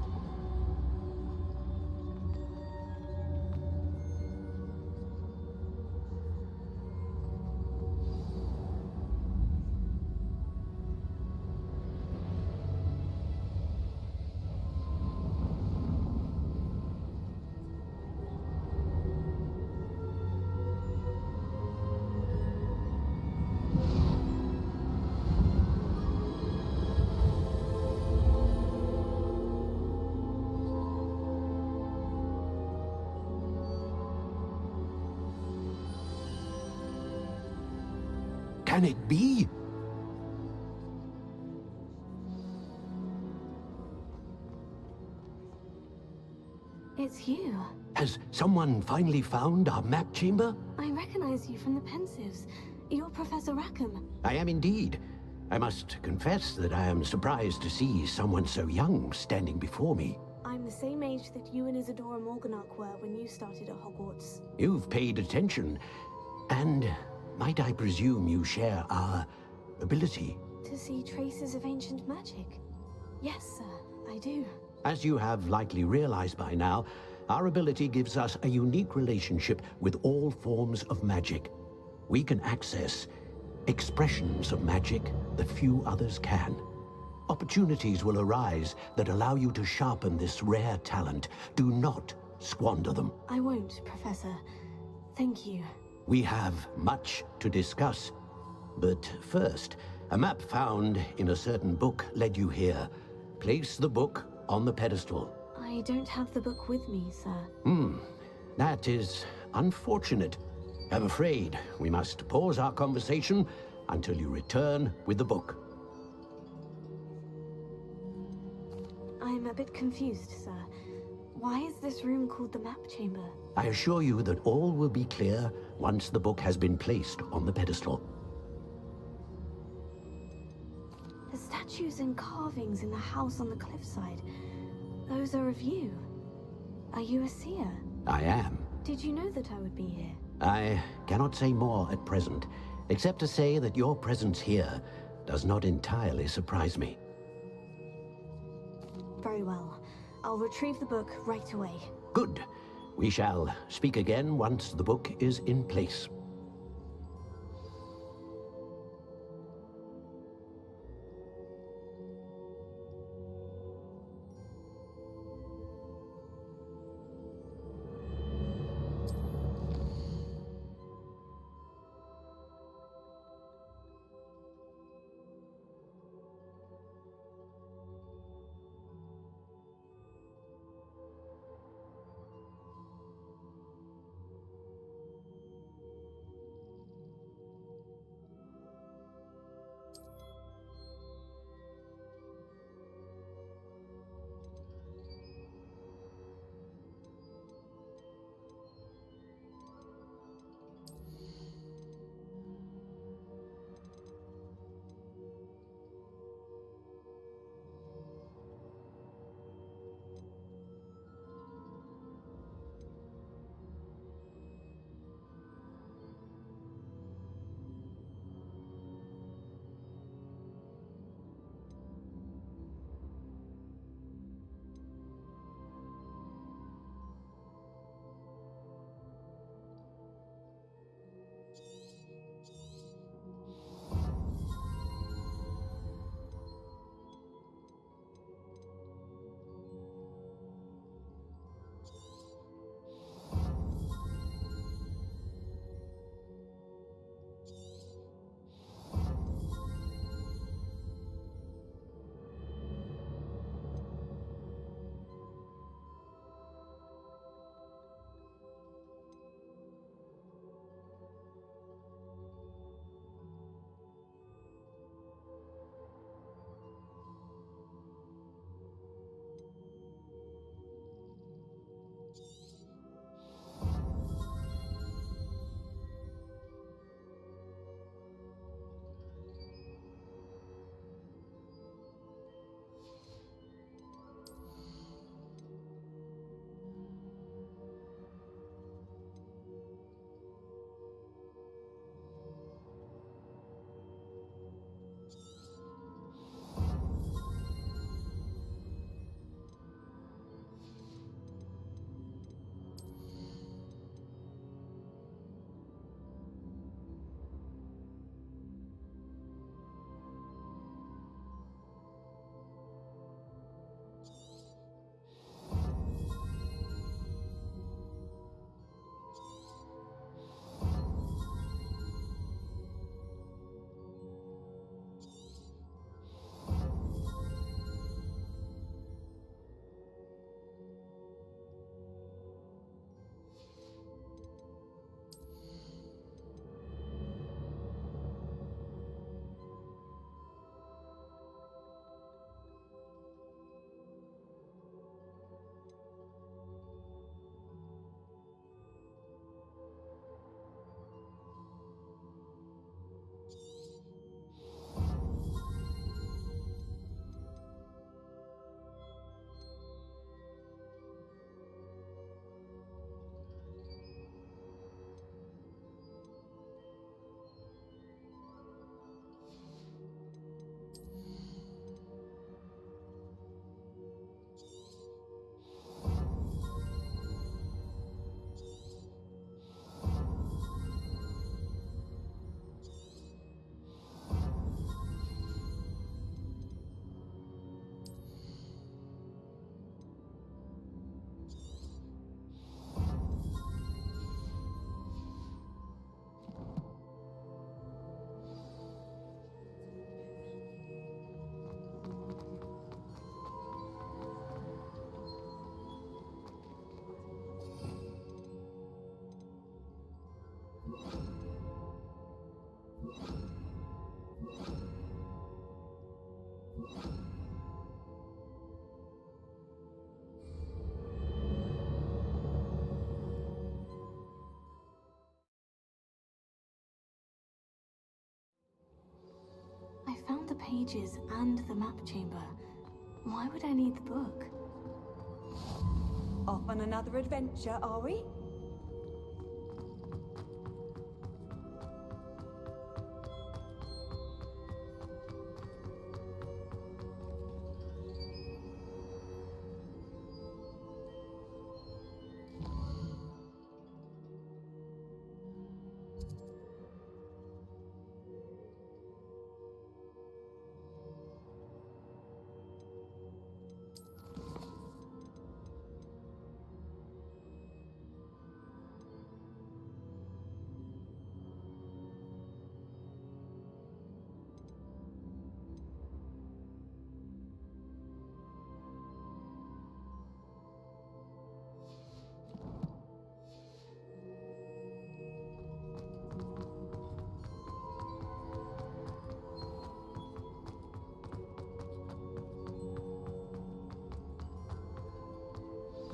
Can it be? It's you. Has someone finally found our map chamber? I recognize you from the Pensieves. You're Professor Rackham. I am indeed. I must confess that I am surprised to see someone so young standing before me. I'm the same age that you and Isadora Morganach were when you started at Hogwarts. You've paid attention, and might I presume you share our ability? To see traces of ancient magic? Yes, sir, I do. As you have likely realized by now, our ability gives us a unique relationship with all forms of magic. We can access expressions of magic that few others can. Opportunities will arise that allow you to sharpen this rare talent. Do not squander them. I won't, Professor. Thank you. We have much to discuss. But first, a map found in a certain book led you here. Place the book on the pedestal. I don't have the book with me, sir. That is unfortunate. I'm afraid we must pause our conversation until you return with the book. I'm a bit confused, sir. Why is this room called the map chamber? I assure you that all will be clear once the book has been placed on the pedestal. The statues and carvings in the house on the cliffside, those are of you. Are you a seer? I am. Did you know that I would be here? I cannot say more at present, except to say that your presence here does not entirely surprise me. Very well. I'll retrieve the book right away. Good. We shall speak again once the book is in place. pages and the map chamber. Why would I need the book? Off on another adventure, are we?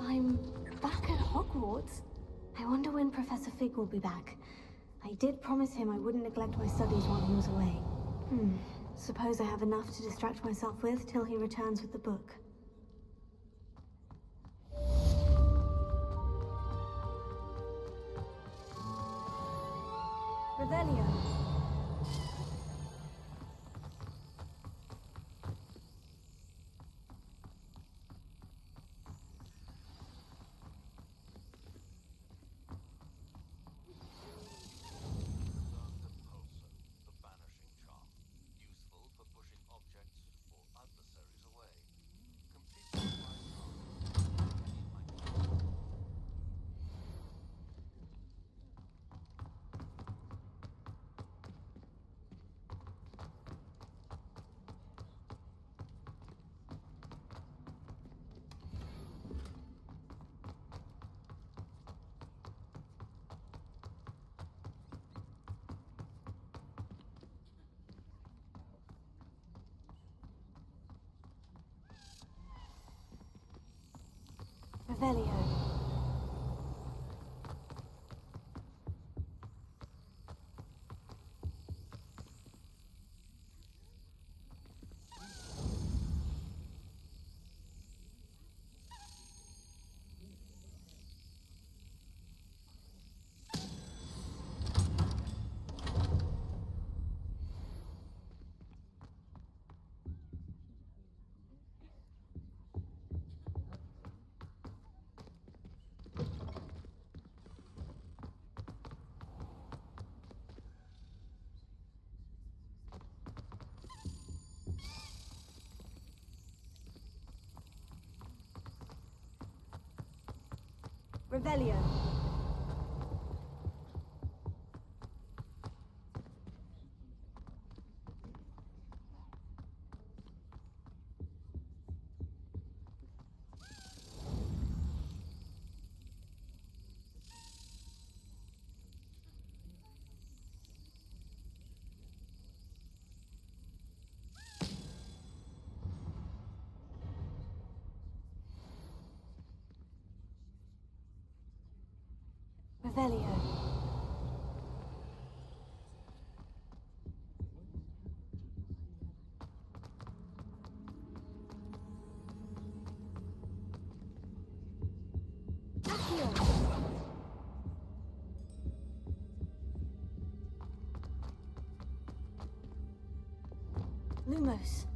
I'm back at Hogwarts. I wonder when Professor Fig will be back. I did promise him I wouldn't neglect my studies while he was away. Suppose I have enough to distract myself with till he returns with the book. Revelio. The Banishing Charm. Useful for pushing objects or adversaries away. Complete Revelio. Revelio. Revelio. Lumos.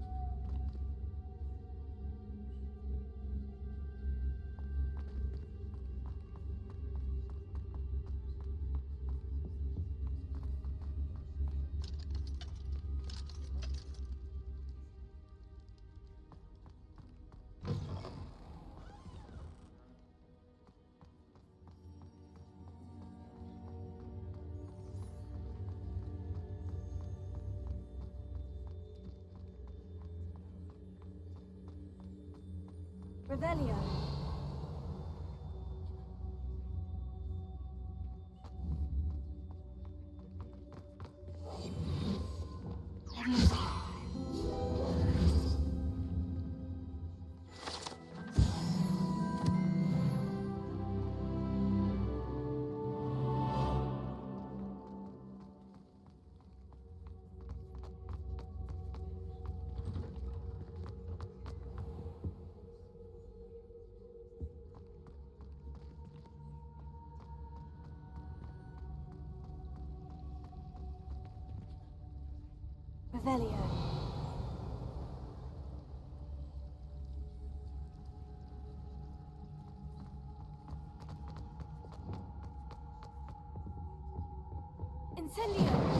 Revelio. Revelio. Incendio!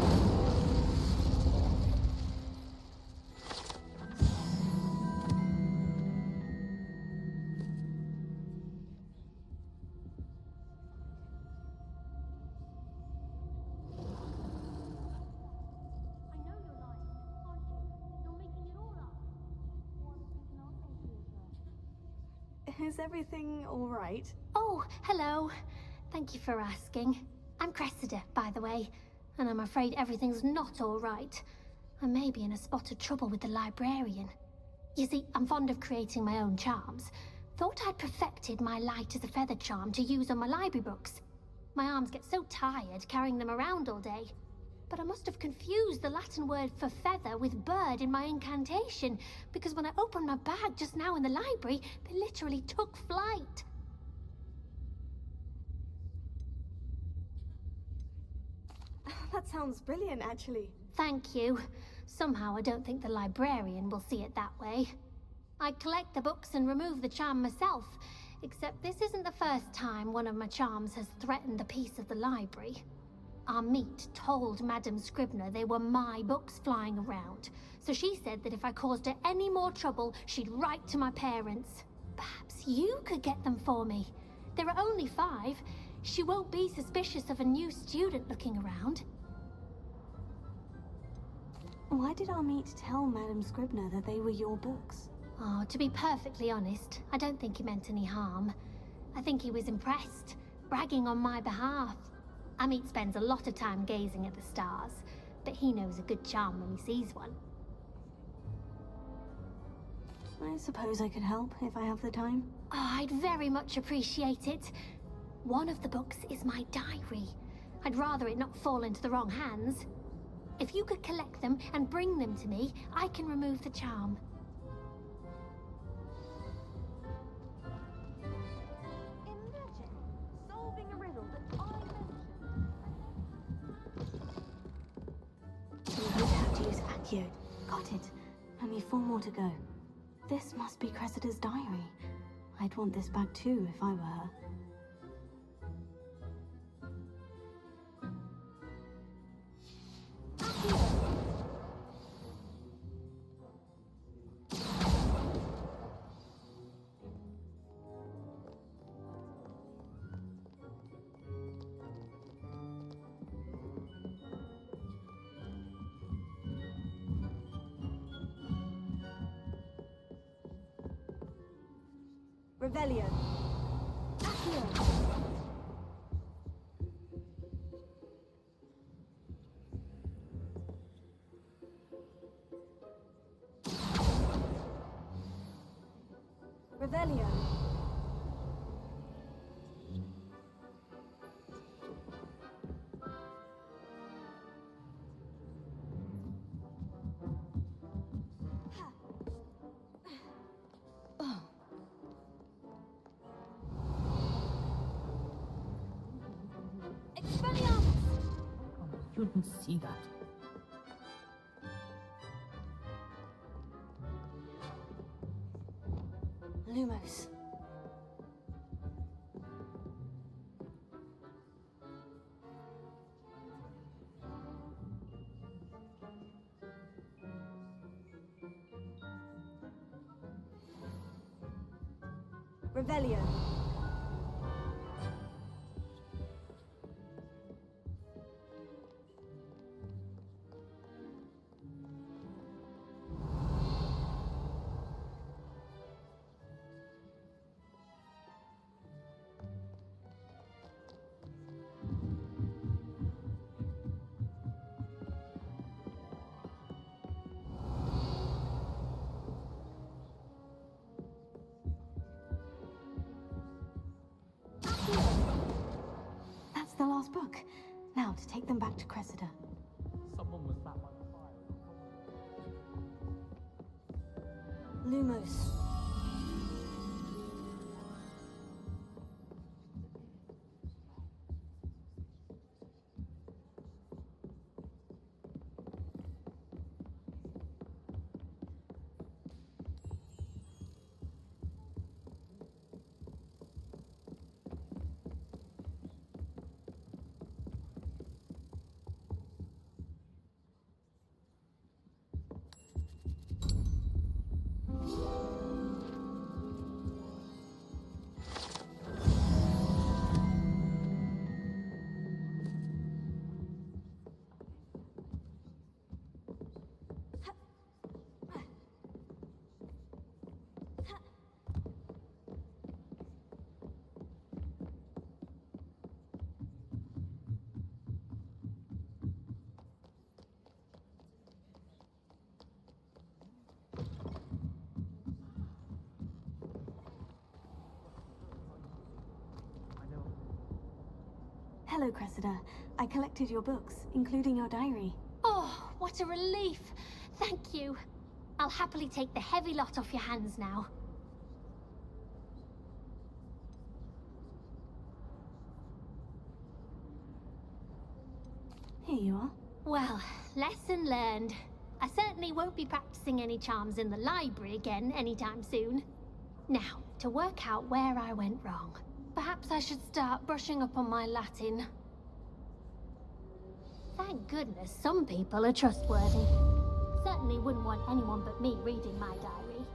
Is everything all right? Oh, hello. Thank you for asking. I'm Cressa, by the way, and I'm afraid everything's not all right. I may be in a spot of trouble with the librarian. You see, I'm fond of creating my own charms. Thought I'd perfected my light as a feather charm to use on my library books. My arms get so tired carrying them around all day. But I must have confused the Latin word for feather with bird in my incantation, because when I opened my bag just now in the library, they literally took flight. That sounds brilliant, actually. Thank you. Somehow I don't think the librarian will see it that way. I collect the books and remove the charm myself, except this isn't the first time one of my charms has threatened the peace of the library. Our meet told Madame Scribner they were my books flying around, so she said that if I caused her any more trouble, she'd write to my parents. Perhaps you could get them for me. There are only 5. She won't be suspicious of a new student looking around. Why did our meet tell Madame Scribner that they were your books? Oh, to be perfectly honest, I don't think he meant any harm. I think he was impressed, bragging on my behalf. Amit spends a lot of time gazing at the stars, but he knows a good charm when he sees one. I suppose I could help if I have the time. Oh, I'd very much appreciate it. One of the books is my diary. I'd rather it not fall into the wrong hands. If you could collect them and bring them to me, I can remove the charm. Imagine solving a riddle that I mentioned. You would have to use Accio. Got it. Only 4 more to go. This must be Cressida's diary. I'd want this back too if I were her. Revelio. Accio. Revelio. Expelliarmus! You didn't see that. Lumos. Revelio. That's the last book. Now to take them back to Cressida. Someone was sat by the fire. Lumos. Hello, Cressida. I collected your books, including your diary. Oh, what a relief. Thank you. I'll happily take the heavy lot off your hands now. Here you are. Well, lesson learned. I certainly won't be practicing any charms in the library again anytime soon. Now, to work out where I went wrong. Perhaps I should start brushing up on my Latin. Thank goodness some people are trustworthy. Certainly wouldn't want anyone but me reading my diary.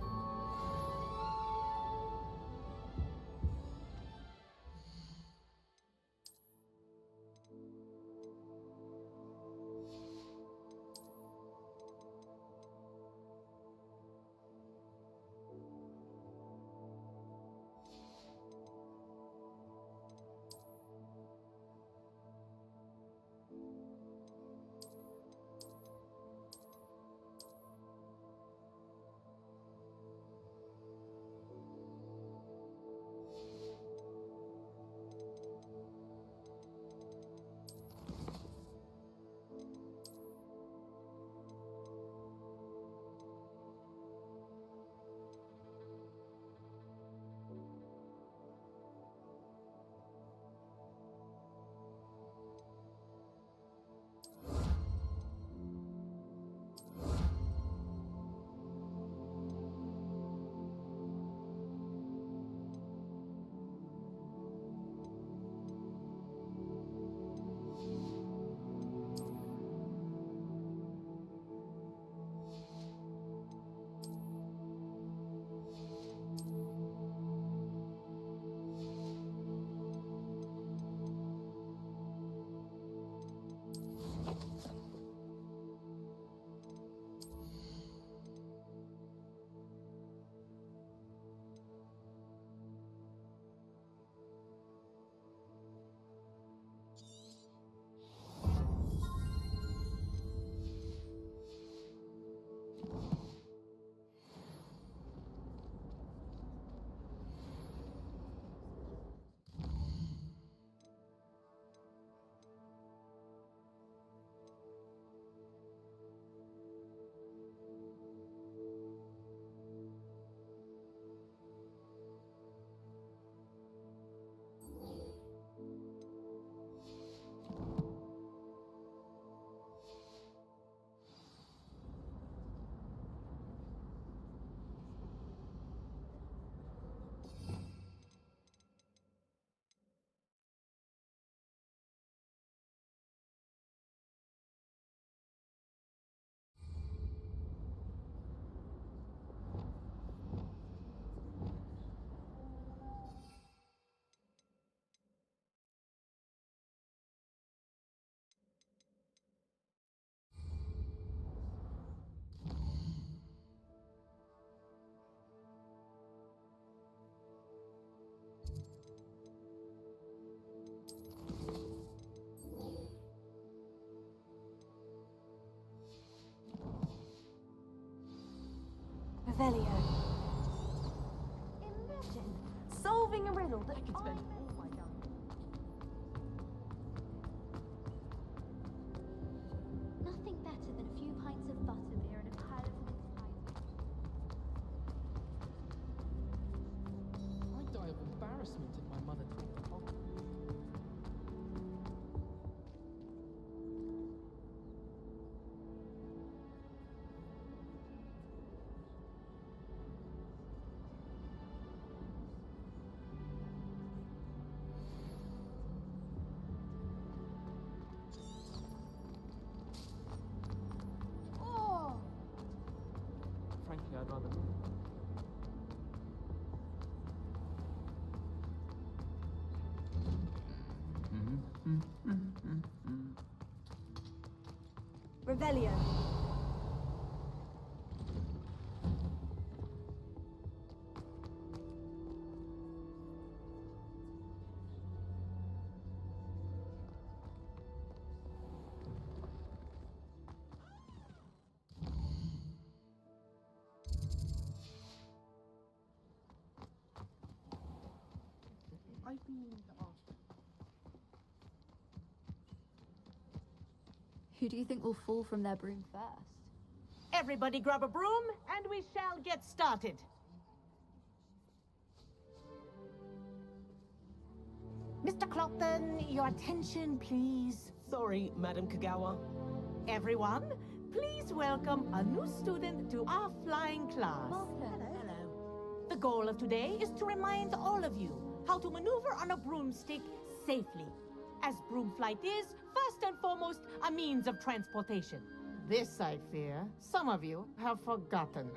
Revelio. Imagine solving a riddle that I could spend all my time. Nothing better than a few pints of butterbeer and a pile of mince pies. I'd die of embarrassment if my mother told me Hogwarts. Frankly, I'd rather not. Revelio. I've been meaning to ask you. Who do you think will fall from their broom first? Everybody grab a broom, and we shall get started. Mr. Clopton, your attention, please. Sorry, Madam Kagawa. Everyone, please welcome a new student to our flying class. Hello. The goal of today is to remind all of you how to maneuver on a broomstick safely, as broom flight is, first and foremost, a means of transportation. This, I fear, some of you have forgotten.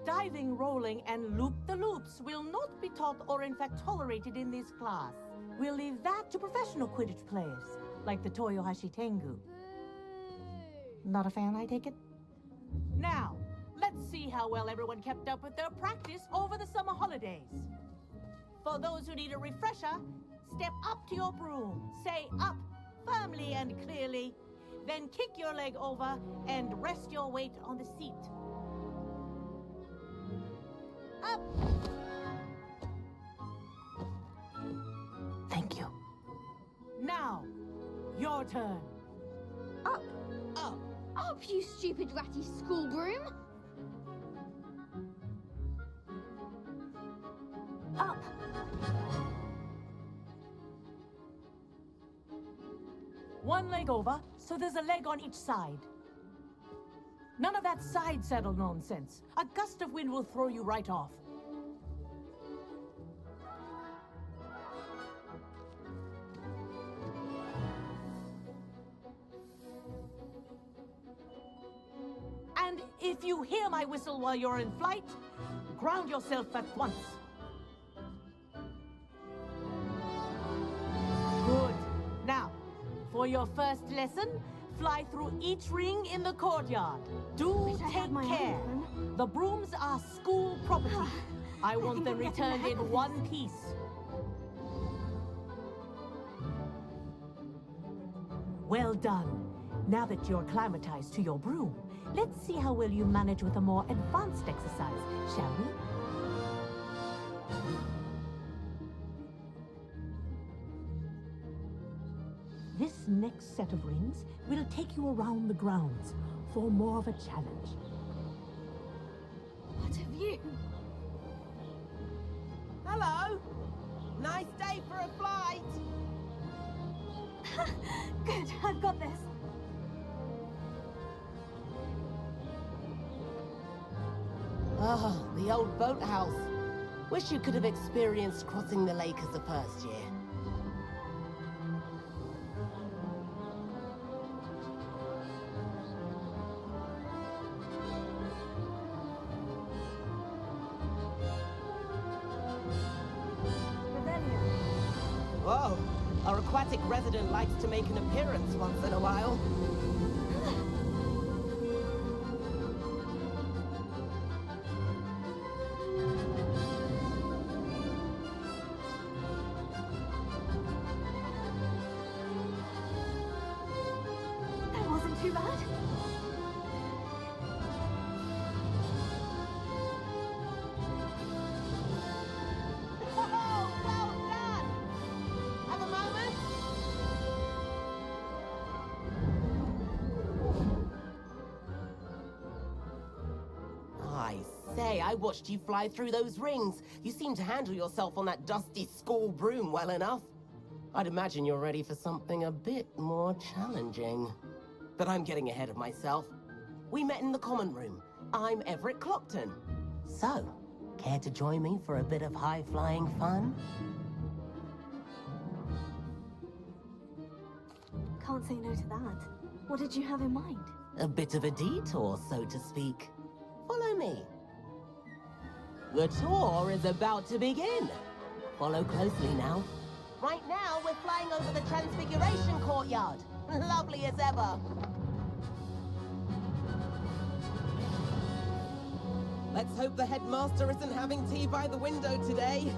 Diving, rolling, and loop-the-loops will not be taught or in fact tolerated in this class. We'll leave that to professional Quidditch players, like the Toyohashi Tengu. Not a fan, I take it? Now, let's see how well everyone kept up with their practice over the summer holidays. For those who need a refresher, step up to your broom, say up firmly and clearly, then kick your leg over and rest your weight on the seat. Up! Thank you. Now, your turn. Up! Up! Up, you stupid ratty school broom! Up! One leg over, so there's a leg on each side. None of that side saddle nonsense. A gust of wind will throw you right off. And if you hear my whistle while you're in flight, ground yourself at once. Good. Now, for your first lesson, fly through each ring in the courtyard. Do take care. The brooms are school property. I want them returned in one piece. Well done. Now that you're acclimatized to your broom, let's see how well you manage with a more advanced exercise, shall we? This next set of rings will take you around the grounds for more of a challenge. What have you? Hello! Nice day for a flight! Good, I've got this. Ah, the old boathouse. Wish you could have experienced crossing the lake as a first year. Whoa, our aquatic resident likes to make an appearance once in a while. That wasn't too bad. I watched you fly through those rings. You seem to handle yourself on that dusty school broom well enough. I'd imagine you're ready for something a bit more challenging. But I'm getting ahead of myself. We met in the common room. I'm Everett Clopton. So, care to join me for a bit of high-flying fun? Can't say no to that. What did you have in mind? A bit of a detour, so to speak. Follow me. The tour is about to begin. Follow closely now. Right now, we're flying over the Transfiguration Courtyard. Lovely as ever. Let's hope the headmaster isn't having tea by the window today.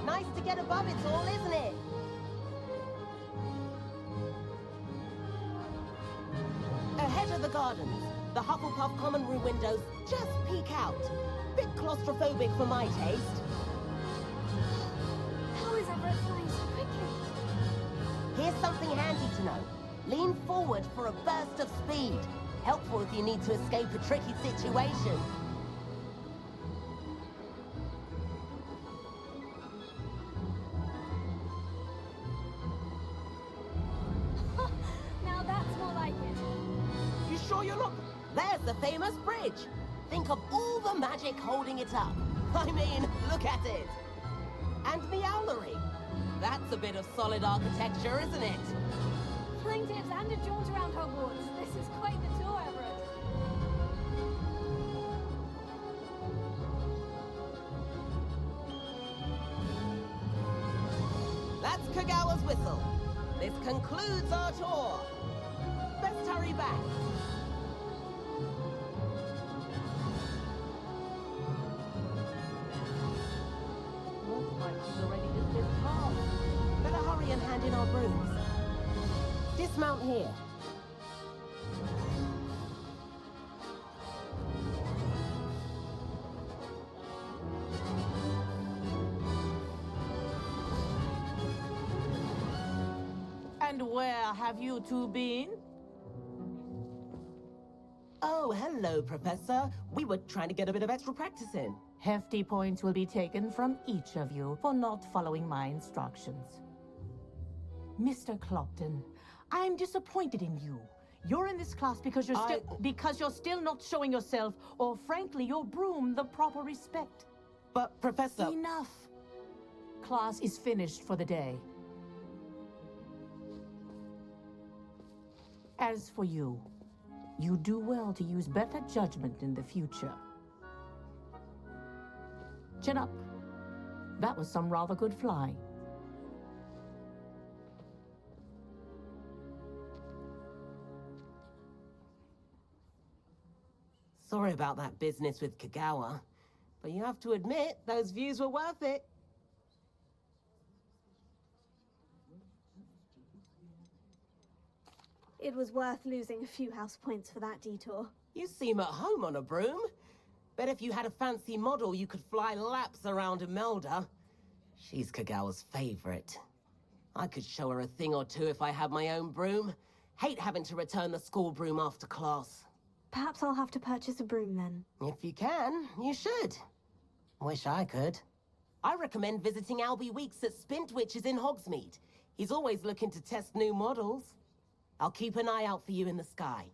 Nice to get above it all, isn't it? Ahead of the gardens, the Hufflepuff common room windows just peek out. Bit claustrophobic for my taste. How over at times. Quickly. Here's something handy to know. Lean forward for a burst of speed. Helpful if you need to escape a tricky situation. Now that's more like it. You sure you're not? There's the famous bridge. Think of all the magic holding it up. I mean, look at it. And the owlery. That's a bit of solid architecture, isn't it? Flying tips and a jaunt around Hogwarts. This is quite the tour, Everett. That's Kagawa's whistle. This concludes our tour. Let's hurry back. Looks like she's already dismissed Carl. Better hurry and hand in our brooms. Dismount here. And where have you two been? Oh, hello, Professor. We were trying to get a bit of extra practice in. Hefty points will be taken from each of you for not following my instructions. Mr. Clopton, I'm disappointed in you. You're in this class because you're still not showing yourself, or frankly, your broom the proper respect. But, Professor... Enough. Class is finished for the day. As for you, you do well to use better judgment in the future. Chin up. That was some rather good flying. Sorry about that business with Kagawa, but you have to admit, those views were worth it. It was worth losing a few house points for that detour. You seem at home on a broom. Bet if you had a fancy model, you could fly laps around Imelda. She's Kagawa's favorite. I could show her a thing or two if I had my own broom. Hate having to return the school broom after class. Perhaps I'll have to purchase a broom then. If you can, you should. Wish I could. I recommend visiting Albie Weeks at Spintwitches in Hogsmeade. He's always looking to test new models. I'll keep an eye out for you in the sky.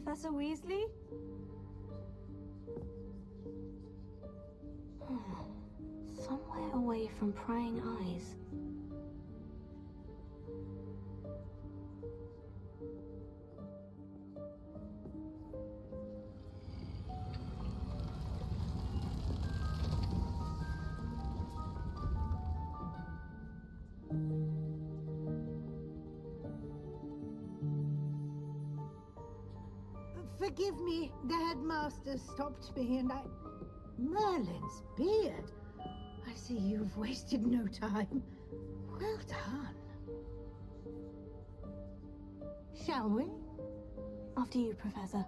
Professor Weasley? Somewhere away from prying eyes. Forgive me, the headmaster stopped me and I... Merlin's beard. I see you've wasted no time. Well done. Shall we? After you, Professor.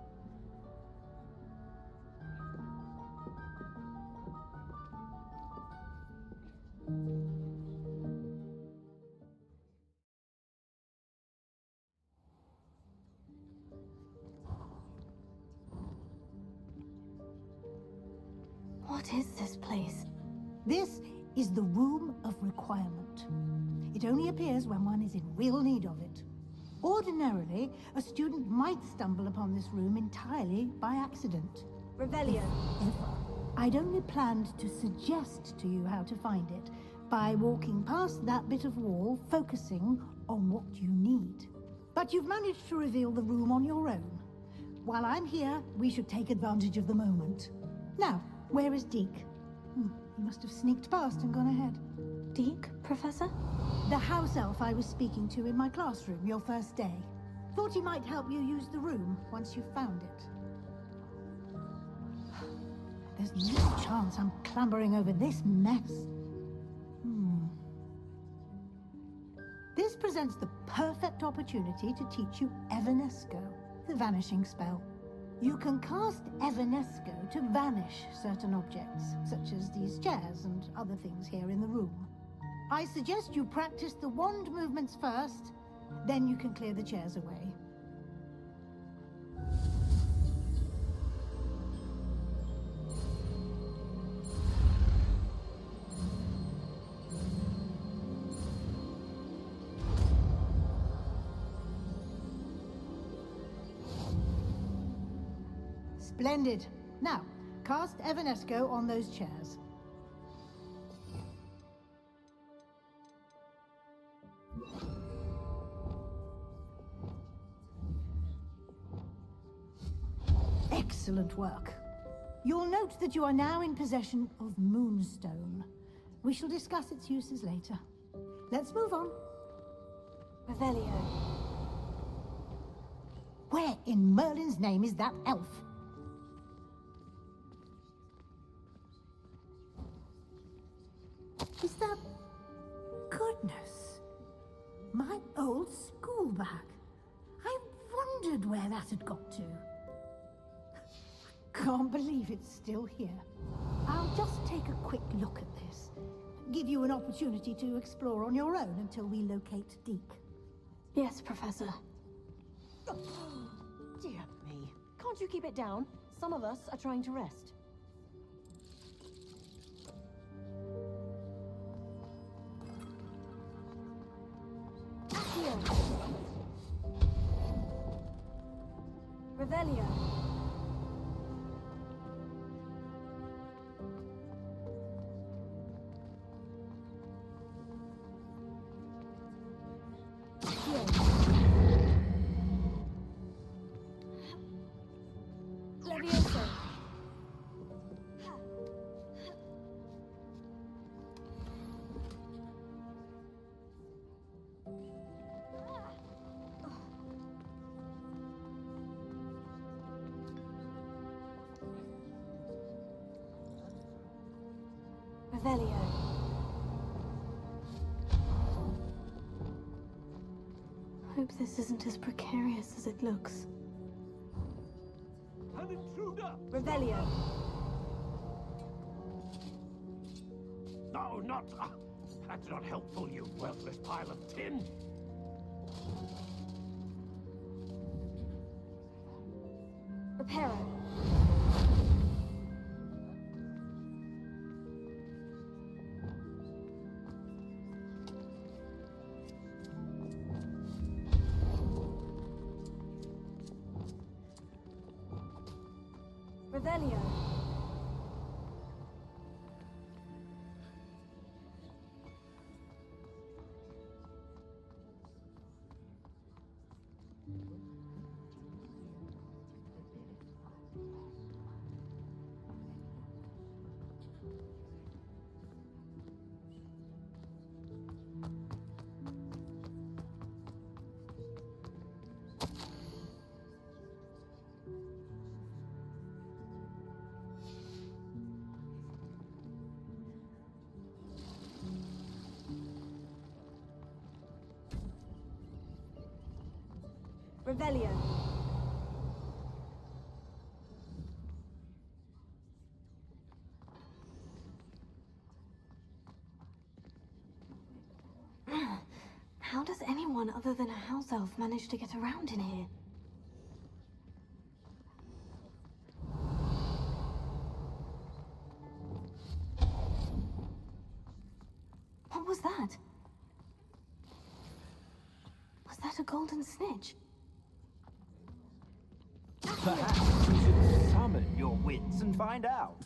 What is this place? This is the Room of Requirement. It only appears when one is in real need of it. Ordinarily, a student might stumble upon this room entirely by accident. Revelio. I'd only planned to suggest to you how to find it by walking past that bit of wall, focusing on what you need. But you've managed to reveal the room on your own. While I'm here, we should take advantage of the moment. Now, where is Deke? He must have sneaked past and gone ahead. Deke, Professor? The house elf I was speaking to in my classroom your first day. Thought he might help you use the room once you found it. There's no chance I'm clambering over this mess. This presents the perfect opportunity to teach you Evanesco, the vanishing spell. You can cast Evanesco to vanish certain objects, such as these chairs and other things here in the room. I suggest you practice the wand movements first, then you can clear the chairs away. Splendid. Now, cast Evanesco on those chairs. Excellent work. You'll note that you are now in possession of Moonstone. We shall discuss its uses later. Let's move on. Revelio. Where in Merlin's name is that elf? Is that... Goodness. My old school bag. I wondered where that had got to. Can't believe it's still here. I'll just take a quick look at this. Give you an opportunity to explore on your own until we locate Deke. Yes, Professor. Dear me. Can't you keep it down? Some of us are trying to rest. Here. Revelio. Leviosa. Revelio. Hope this isn't as precarious as it looks. An intruder! Revelio. No, not... that's not helpful, you worthless pile of tin! Reparo. Revelio. Revelio. How does anyone other than a house elf manage to get around in here? What was that? Was that a golden snitch? Perhaps you should summon your wits and find out.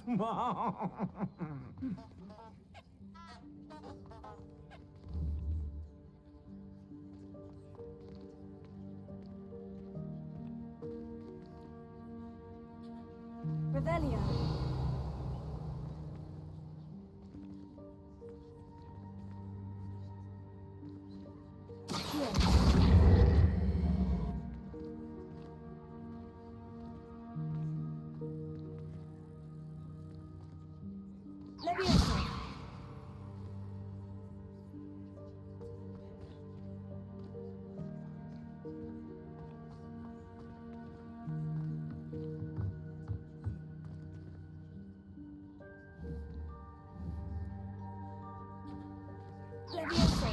Revelio. Leviosa. Leviosa.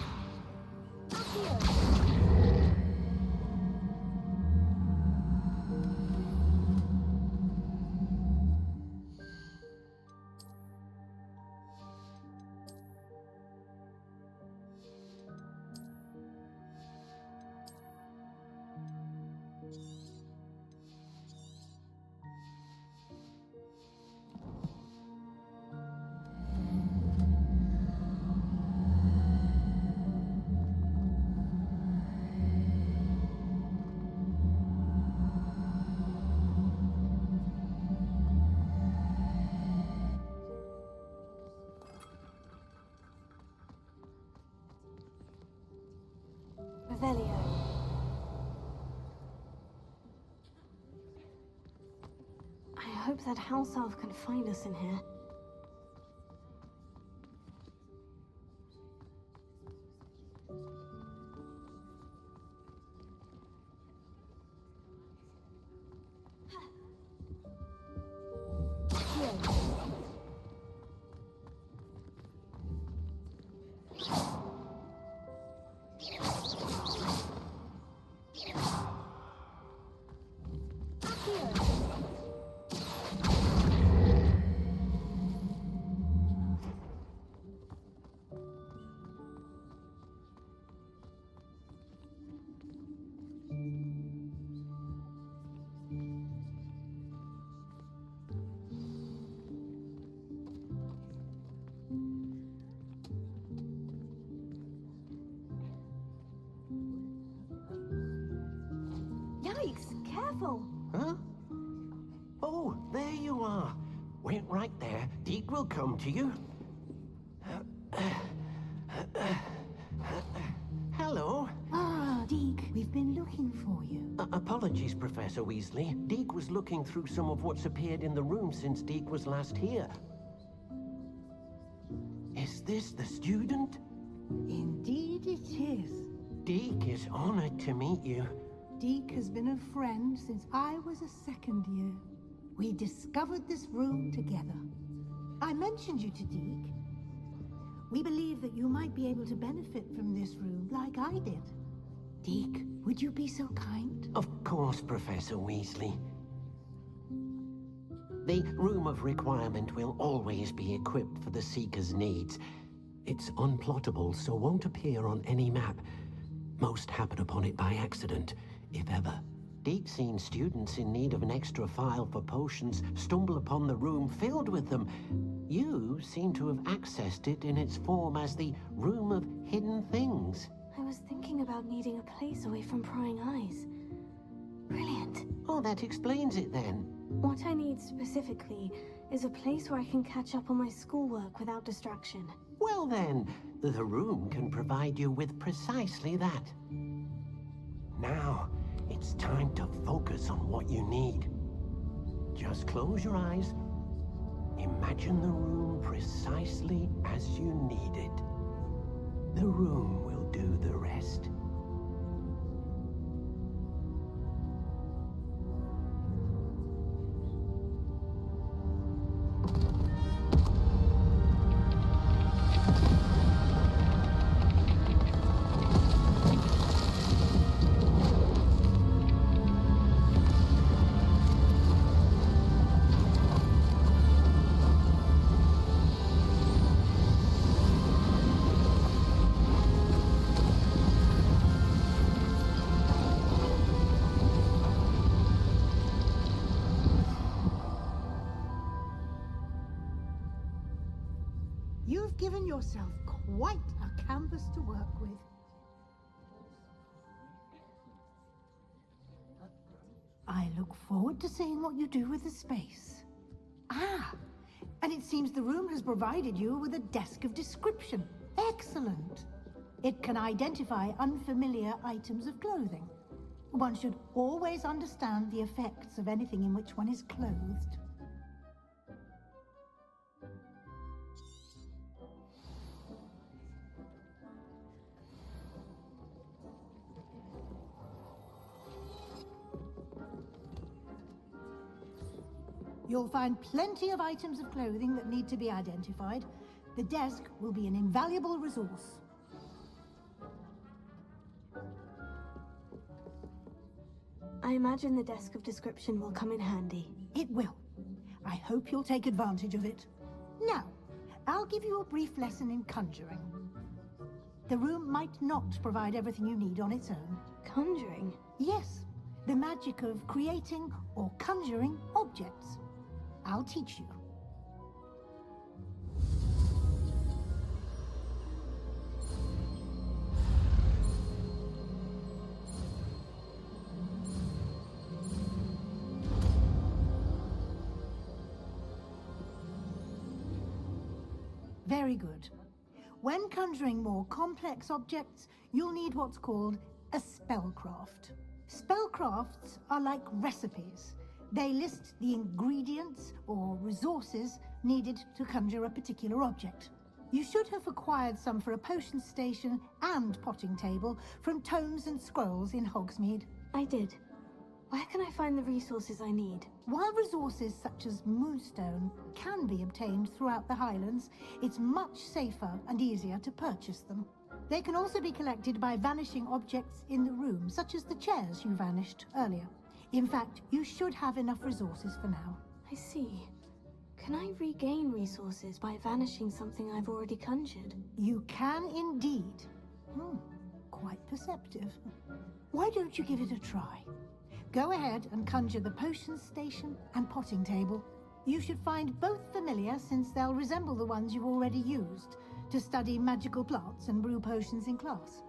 Revelio. I hope that house elf can find us in here. Careful! Huh? Oh, there you are. Wait right there. Deke will come to you. Hello. Ah, Deke, we've been looking for you. Apologies, Professor Weasley. Deke was looking through some of what's appeared in the room since Deke was last here. Is this the student? Indeed it is. Deke is honored to meet you. Deke has been a friend since I was a second year. We discovered this room together. I mentioned you to Deke. We believe that you might be able to benefit from this room like I did. Deke, would you be so kind? Of course, Professor Weasley. The Room of Requirement will always be equipped for the Seeker's needs. It's unplottable, so won't appear on any map. Most happen upon it by accident, if ever. Deke's seen students in need of an extra file for potions stumble upon the room filled with them. You seem to have accessed it in its form as the Room of Hidden Things. I was thinking about needing a place away from prying eyes. Brilliant. Oh, that explains it then. What I need specifically is a place where I can catch up on my schoolwork without distraction. Well then, the room can provide you with precisely that. Now, it's time to focus on what you need. Just close your eyes. Imagine the room precisely as you need it. The room will do the rest. You've given yourself quite a canvas to work with. I look forward to seeing what you do with the space. Ah, and it seems the room has provided you with a desk of description. Excellent. It can identify unfamiliar items of clothing. One should always understand the effects of anything in which one is clothed. You'll find plenty of items of clothing that need to be identified. The desk will be an invaluable resource. I imagine the desk of description will come in handy. It will. I hope you'll take advantage of it. Now, I'll give you a brief lesson in conjuring. The room might not provide everything you need on its own. Conjuring? Yes, the magic of creating or conjuring objects. I'll teach you. Very good. When conjuring more complex objects, you'll need what's called a spellcraft. Spellcrafts are like recipes. They list the ingredients or resources needed to conjure a particular object. You should have acquired some for a potion station and potting table from tomes and scrolls in Hogsmeade. I did. Where can I find the resources I need? While resources such as moonstone can be obtained throughout the Highlands, it's much safer and easier to purchase them. They can also be collected by vanishing objects in the room, such as the chairs you vanished earlier. In fact, you should have enough resources for now. I see. Can I regain resources by vanishing something I've already conjured? You can indeed. Quite perceptive. Why don't you give it a try? Go ahead and conjure the potion station and potting table. You should find both familiar, since they'll resemble the ones you've already used to study magical plants and brew potions in class.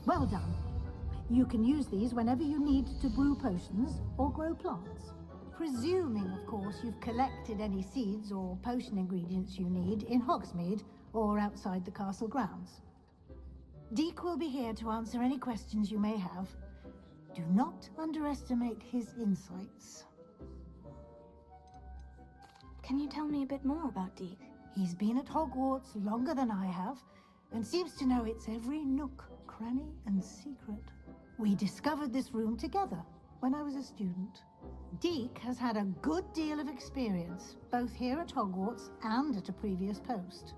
Well done. You can use these whenever you need to brew potions or grow plants. Presuming, of course, you've collected any seeds or potion ingredients you need in Hogsmeade or outside the castle grounds. Deek will be here to answer any questions you may have. Do not underestimate his insights. Can you tell me a bit more about Deek? He's been at Hogwarts longer than I have, and seems to know its every nook, cranny, and secret. We discovered this room together when I was a student. Deek has had a good deal of experience, both here at Hogwarts and at a previous post.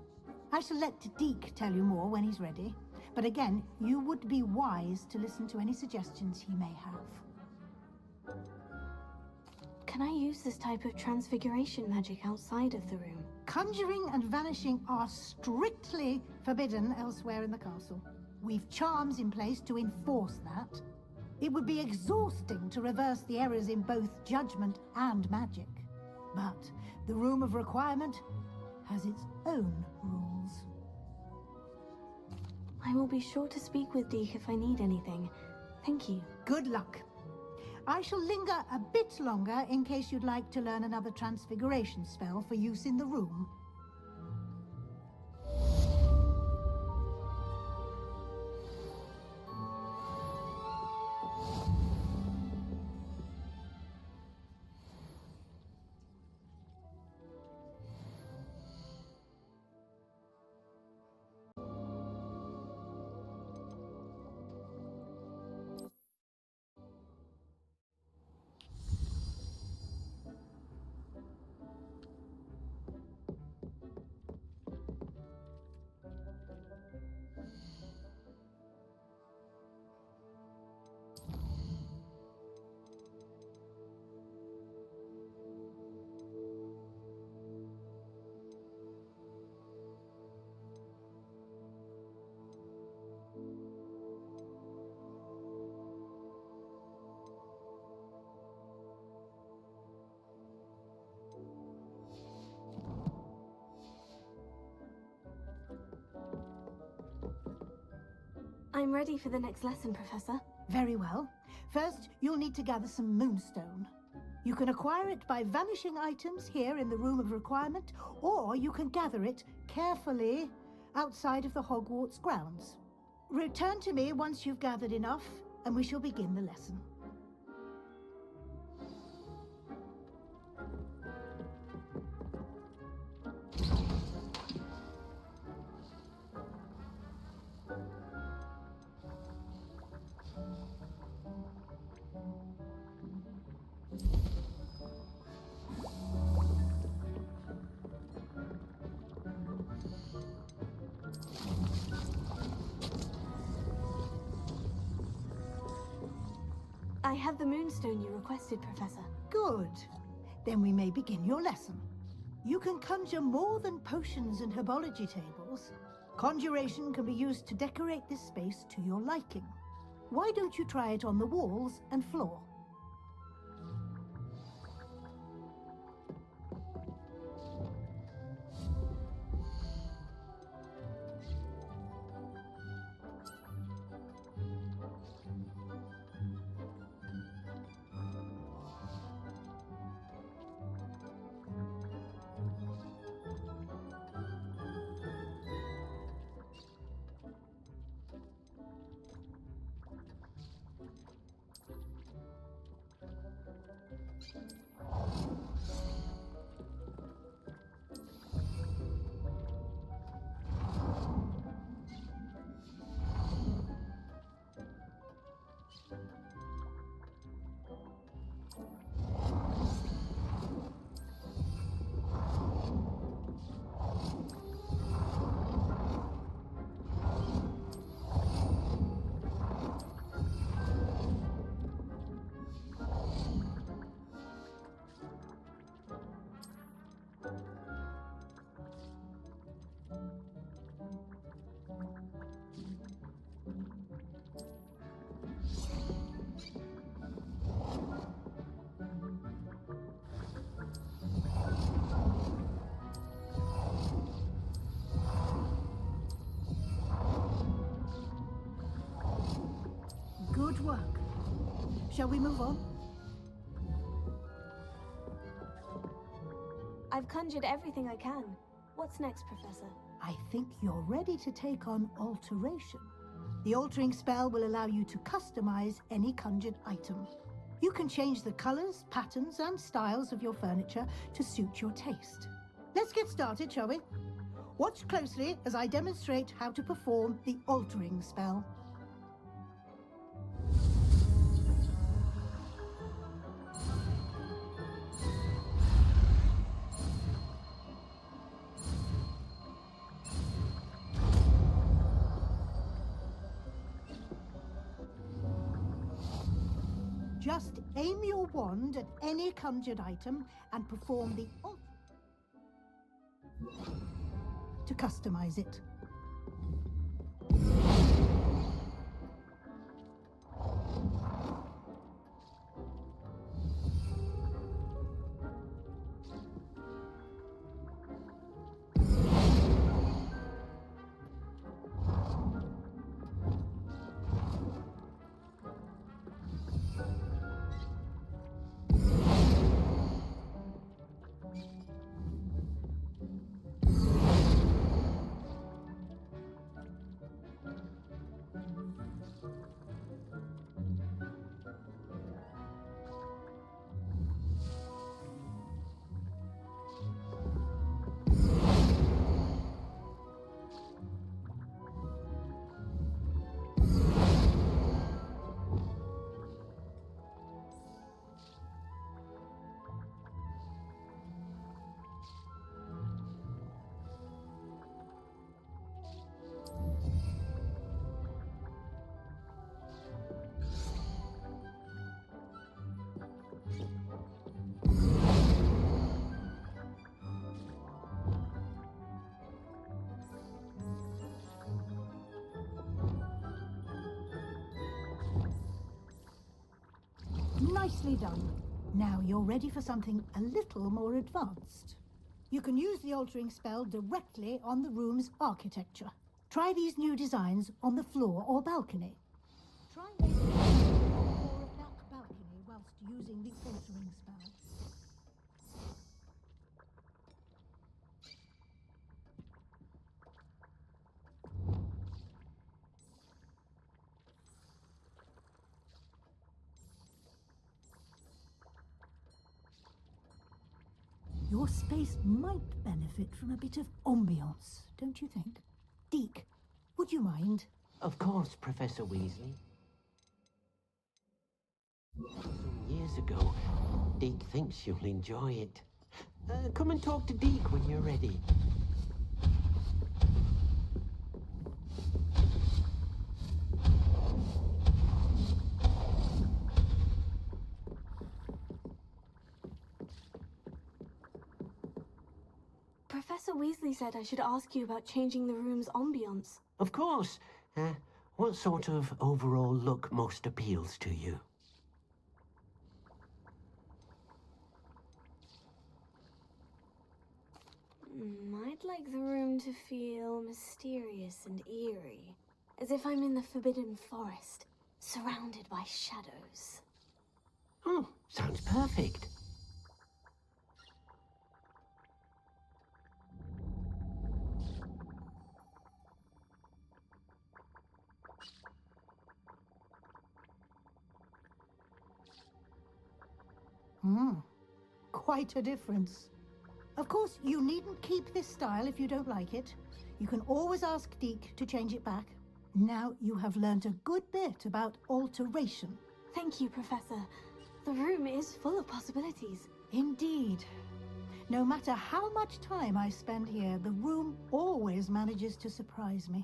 I shall let Deek tell you more when he's ready, but again, you would be wise to listen to any suggestions he may have. Can I use this type of transfiguration magic outside of the room? Conjuring and vanishing are strictly forbidden elsewhere in the castle. We've charms in place to enforce that. It would be exhausting to reverse the errors in both judgment and magic. But the Room of Requirement has its own rules. I will be sure to speak with Deek if I need anything. Thank you. Good luck. I shall linger a bit longer in case you'd like to learn another transfiguration spell for use in the room. I'm ready for the next lesson, Professor. Very well. First, you'll need to gather some moonstone. You can acquire it by vanishing items here in the Room of Requirement, or you can gather it carefully outside of the Hogwarts grounds. Return to me once you've gathered enough, and we shall begin the lesson. I have the moonstone you requested, Professor. Good. Then we may begin your lesson. You can conjure more than potions and herbology tables. Conjuration can be used to decorate this space to your liking. Why don't you try it on the walls and floor? Shall we move on? I've conjured everything I can. What's next, Professor? I think you're ready to take on alteration. The altering spell will allow you to customize any conjured item. You can change the colors, patterns, and styles of your furniture to suit your taste. Let's get started, shall we? Watch closely as I demonstrate how to perform the altering spell. Just aim your wand at any conjured item and perform the to customize it. Nicely done. Now you're ready for something a little more advanced. You can use the altering spell directly on the room's architecture. Try these new designs on the floor or balcony. Try making a floor of that balcony whilst using the altering spell. Your space might benefit from a bit of ambiance, don't you think? Deke, would you mind? Of course, Professor Weasley. Some years ago, Deke thinks you'll enjoy it. Come and talk to Deke when you're ready. Professor Weasley said I should ask you about changing the room's ambiance. Of course. What sort of overall look most appeals to you? I'd like the room to feel mysterious and eerie, as if I'm in the Forbidden Forest, surrounded by shadows. Oh, sounds perfect. Quite a difference. Of course, you needn't keep this style if you don't like it. You can always ask Deke to change it back. Now you have learned a good bit about alteration. Thank you, Professor. The room is full of possibilities. Indeed. No matter how much time I spend here, the room always manages to surprise me.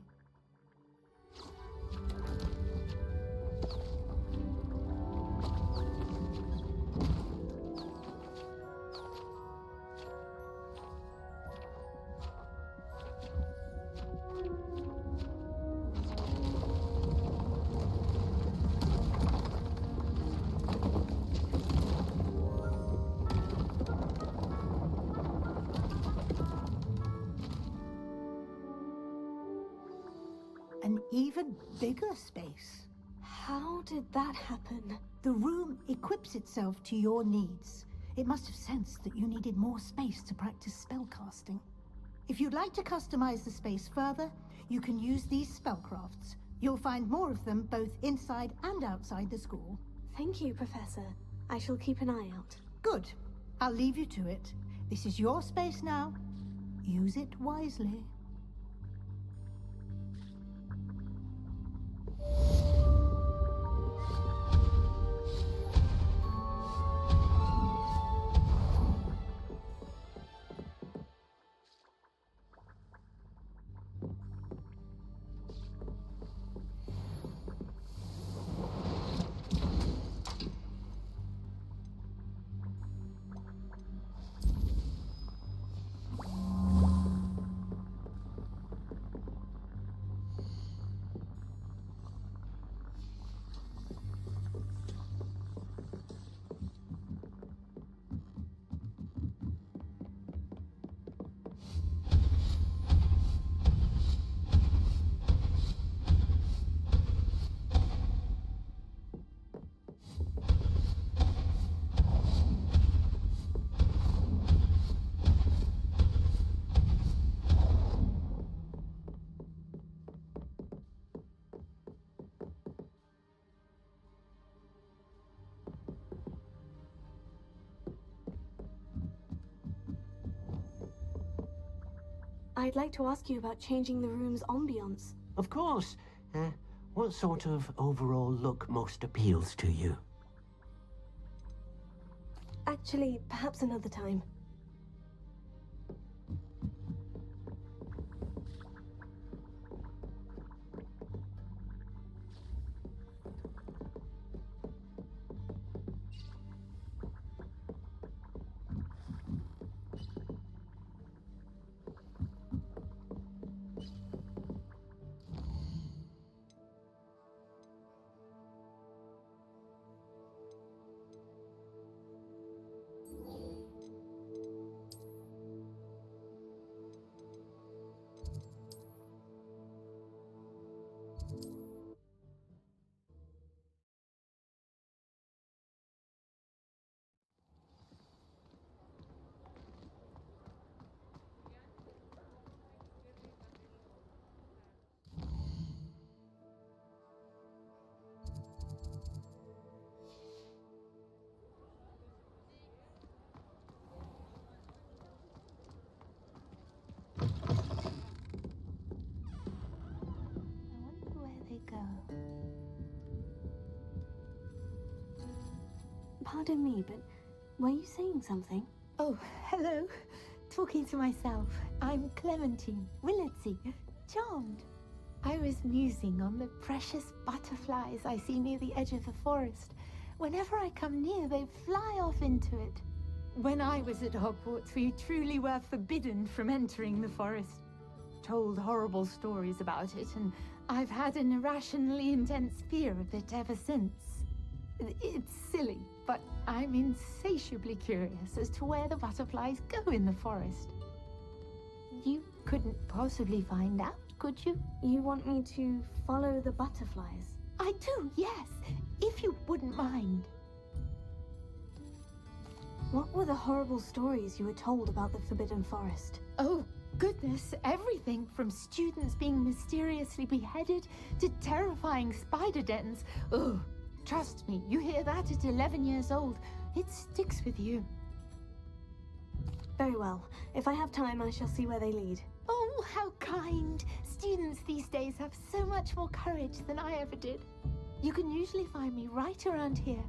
An even bigger space. How did that happen? The room equips itself to your needs. It must have sensed that you needed more space to practice spellcasting. If you'd like to customize the space further, you can use these spellcrafts. You'll find more of them both inside and outside the school. Thank you, Professor. I shall keep an eye out. Good. I'll leave you to it. This is your space now. Use it wisely. I'd like to ask you about changing the room's ambience. Of course. What sort of overall look most appeals to you? Actually, perhaps another time. Pardon me, but were you saying something? Oh, hello. Talking to myself. I'm Clementine, Willetsy, charmed. I was musing on the precious butterflies I see near the edge of the forest. Whenever I come near, they fly off into it. When I was at Hogwarts, we truly were forbidden from entering the forest. Told horrible stories about it, and I've had an irrationally intense fear of it ever since. It's silly, but I'm insatiably curious as to where the butterflies go in the forest. You couldn't possibly find out, could you? You want me to follow the butterflies? I do, yes, if you wouldn't mind. What were the horrible stories you were told about the Forbidden Forest? Oh, goodness, everything from students being mysteriously beheaded to terrifying spider dens. Ugh. Trust me, you hear that at 11 years old, it sticks with you. Very well. If I have time, I shall see where they lead. Oh, how kind! Students these days have so much more courage than I ever did. You can usually find me right around here.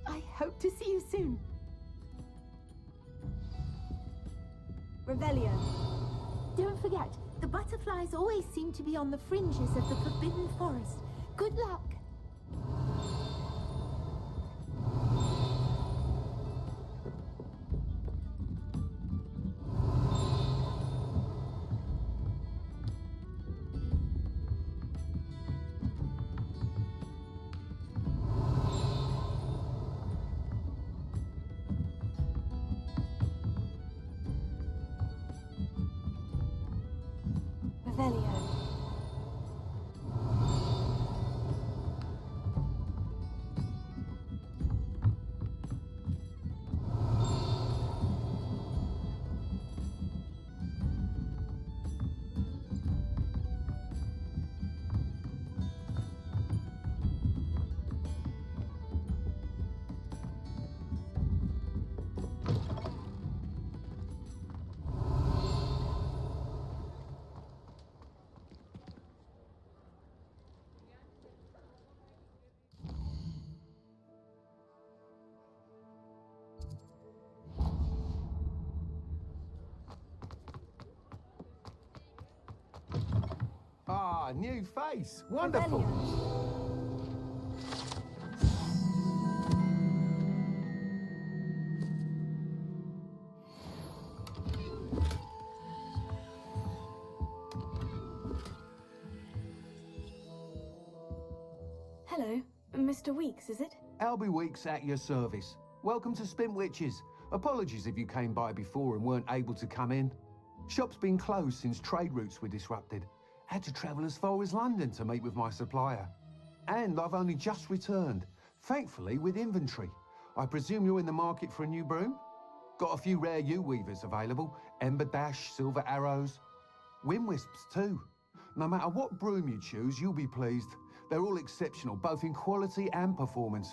I hope to see you soon. Revelio. Don't forget, the butterflies always seem to be on the fringes of the Forbidden Forest. Good luck! Ah, new face. Wonderful. Hello, Mr. Weeks, is it? Albie Weeks at your service. Welcome to Spintwitches. Apologies if you came by before and weren't able to come in. Shop's been closed since trade routes were disrupted. Had to travel as far as London to meet with my supplier. And I've only just returned, thankfully with inventory. I presume you're in the market for a new broom? Got a few rare yew-weavers available. Ember Dash, Silver Arrows. Wind Wisps too. No matter what broom you choose, you'll be pleased. They're all exceptional, both in quality and performance.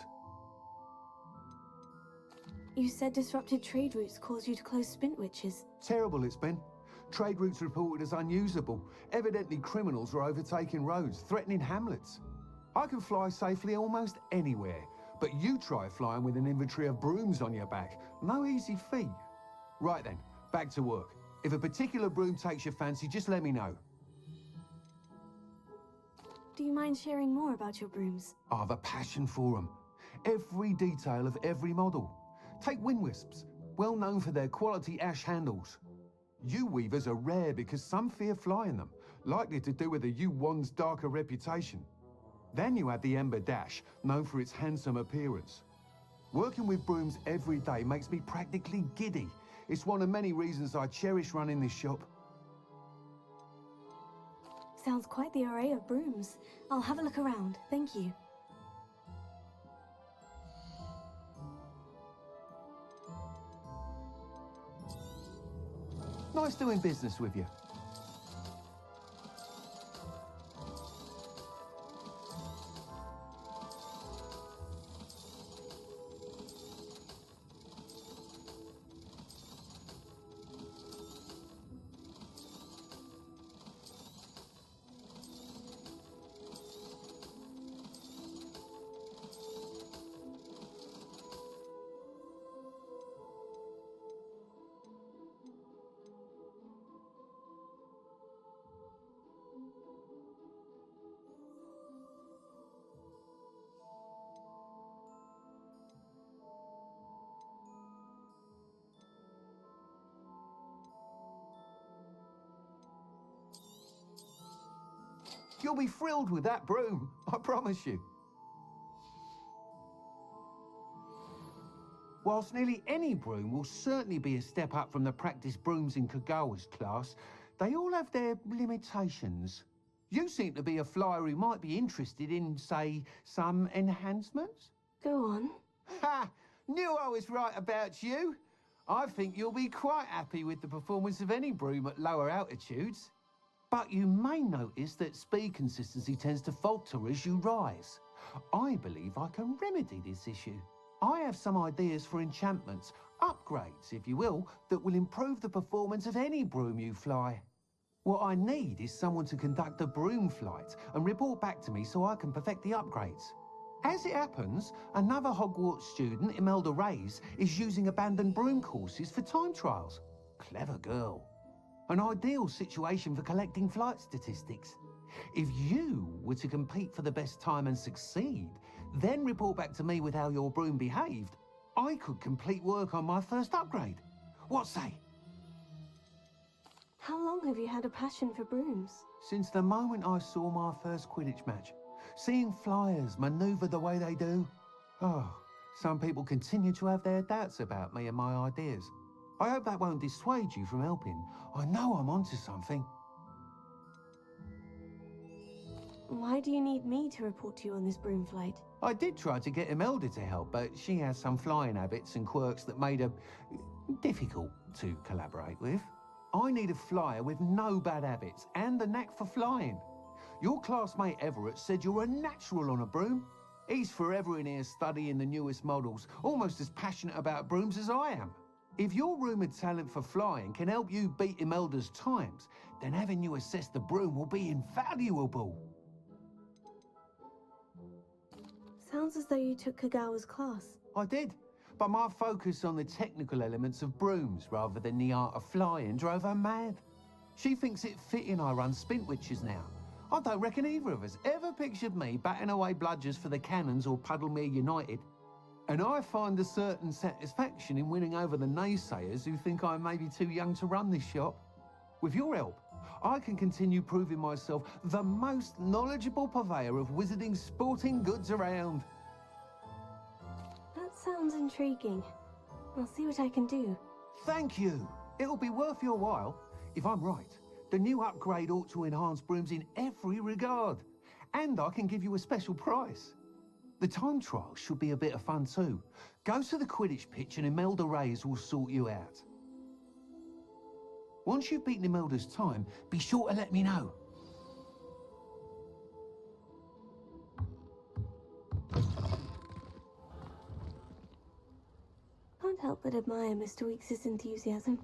You said disrupted trade routes caused you to close Spintwitches. Terrible it's been. Trade routes reported as unusable. Evidently criminals are overtaking roads, threatening hamlets. I can fly safely almost anywhere, but you try flying with an inventory of brooms on your back. No easy feat. Right then, back to work. If a particular broom takes your fancy, just let me know. Do you mind sharing more about your brooms? I've a passion for them. Every detail of every model. Take Wind Wisps, well known for their quality ash handles. Yew-weavers are rare because some fear flying them, likely to do with the yew-wand's darker reputation. Then you have the Ember Dash, known for its handsome appearance. Working with brooms every day makes me practically giddy. It's one of many reasons I cherish running this shop. Sounds quite the array of brooms. I'll have a look around, thank you. Nice doing business with you. You'll be thrilled with that broom, I promise you. Whilst nearly any broom will certainly be a step up from the practice brooms in Kagawa's class, they all have their limitations. You seem to be a flyer who might be interested in, say, some enhancements? Go on. Ha! Knew I was right about you. I think you'll be quite happy with the performance of any broom at lower altitudes. But you may notice that speed consistency tends to falter as you rise. I believe I can remedy this issue. I have some ideas for enchantments, upgrades, if you will, that will improve the performance of any broom you fly. What I need is someone to conduct a broom flight and report back to me so I can perfect the upgrades. As it happens, another Hogwarts student, Imelda Reyes, is using abandoned broom courses for time trials. Clever girl. An ideal situation for collecting flight statistics. If you were to compete for the best time and succeed, then report back to me with how your broom behaved, I could complete work on my first upgrade. What say? How long have you had a passion for brooms? Since the moment I saw my first Quidditch match. Seeing flyers manoeuvre the way they do. Oh, some people continue to have their doubts about me and my ideas. I hope that won't dissuade you from helping. I know I'm onto something. Why do you need me to report to you on this broom flight? I did try to get Imelda to help, but she has some flying habits and quirks that made her difficult to collaborate with. I need a flyer with no bad habits and the knack for flying. Your classmate Everett said you're a natural on a broom. He's forever in here studying the newest models, almost as passionate about brooms as I am. If your rumoured talent for flying can help you beat Imelda's times, then having you assess the broom will be invaluable. Sounds as though you took Kagawa's class. I did, but my focus on the technical elements of brooms rather than the art of flying drove her mad. She thinks it fitting I run Spintwitches now. I don't reckon either of us ever pictured me batting away bludgers for the Cannons or Puddlemere United. And I find a certain satisfaction in winning over the naysayers who think I may be too young to run this shop. With your help, I can continue proving myself the most knowledgeable purveyor of wizarding sporting goods around. That sounds intriguing. I'll see what I can do. Thank you. It'll be worth your while. If I'm right, the new upgrade ought to enhance brooms in every regard. And I can give you a special price. The time trial should be a bit of fun too. Go to the Quidditch pitch and Imelda Reyes will sort you out. Once you've beaten Imelda's time, be sure to let me know. Can't help but admire Mr. Weekes' enthusiasm.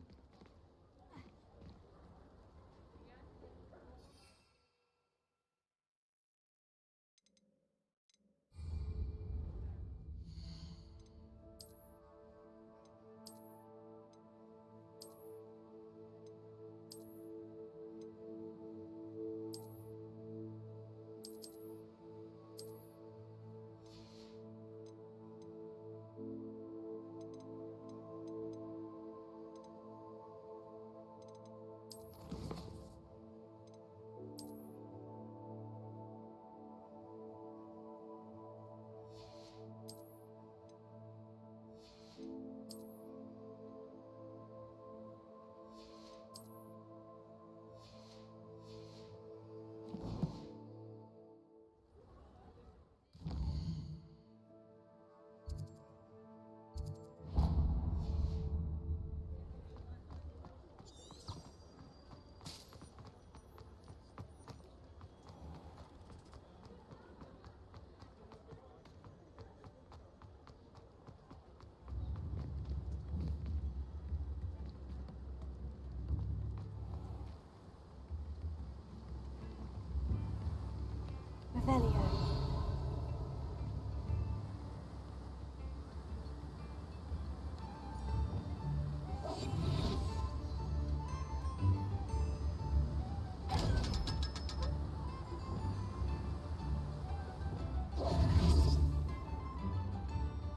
Revelio.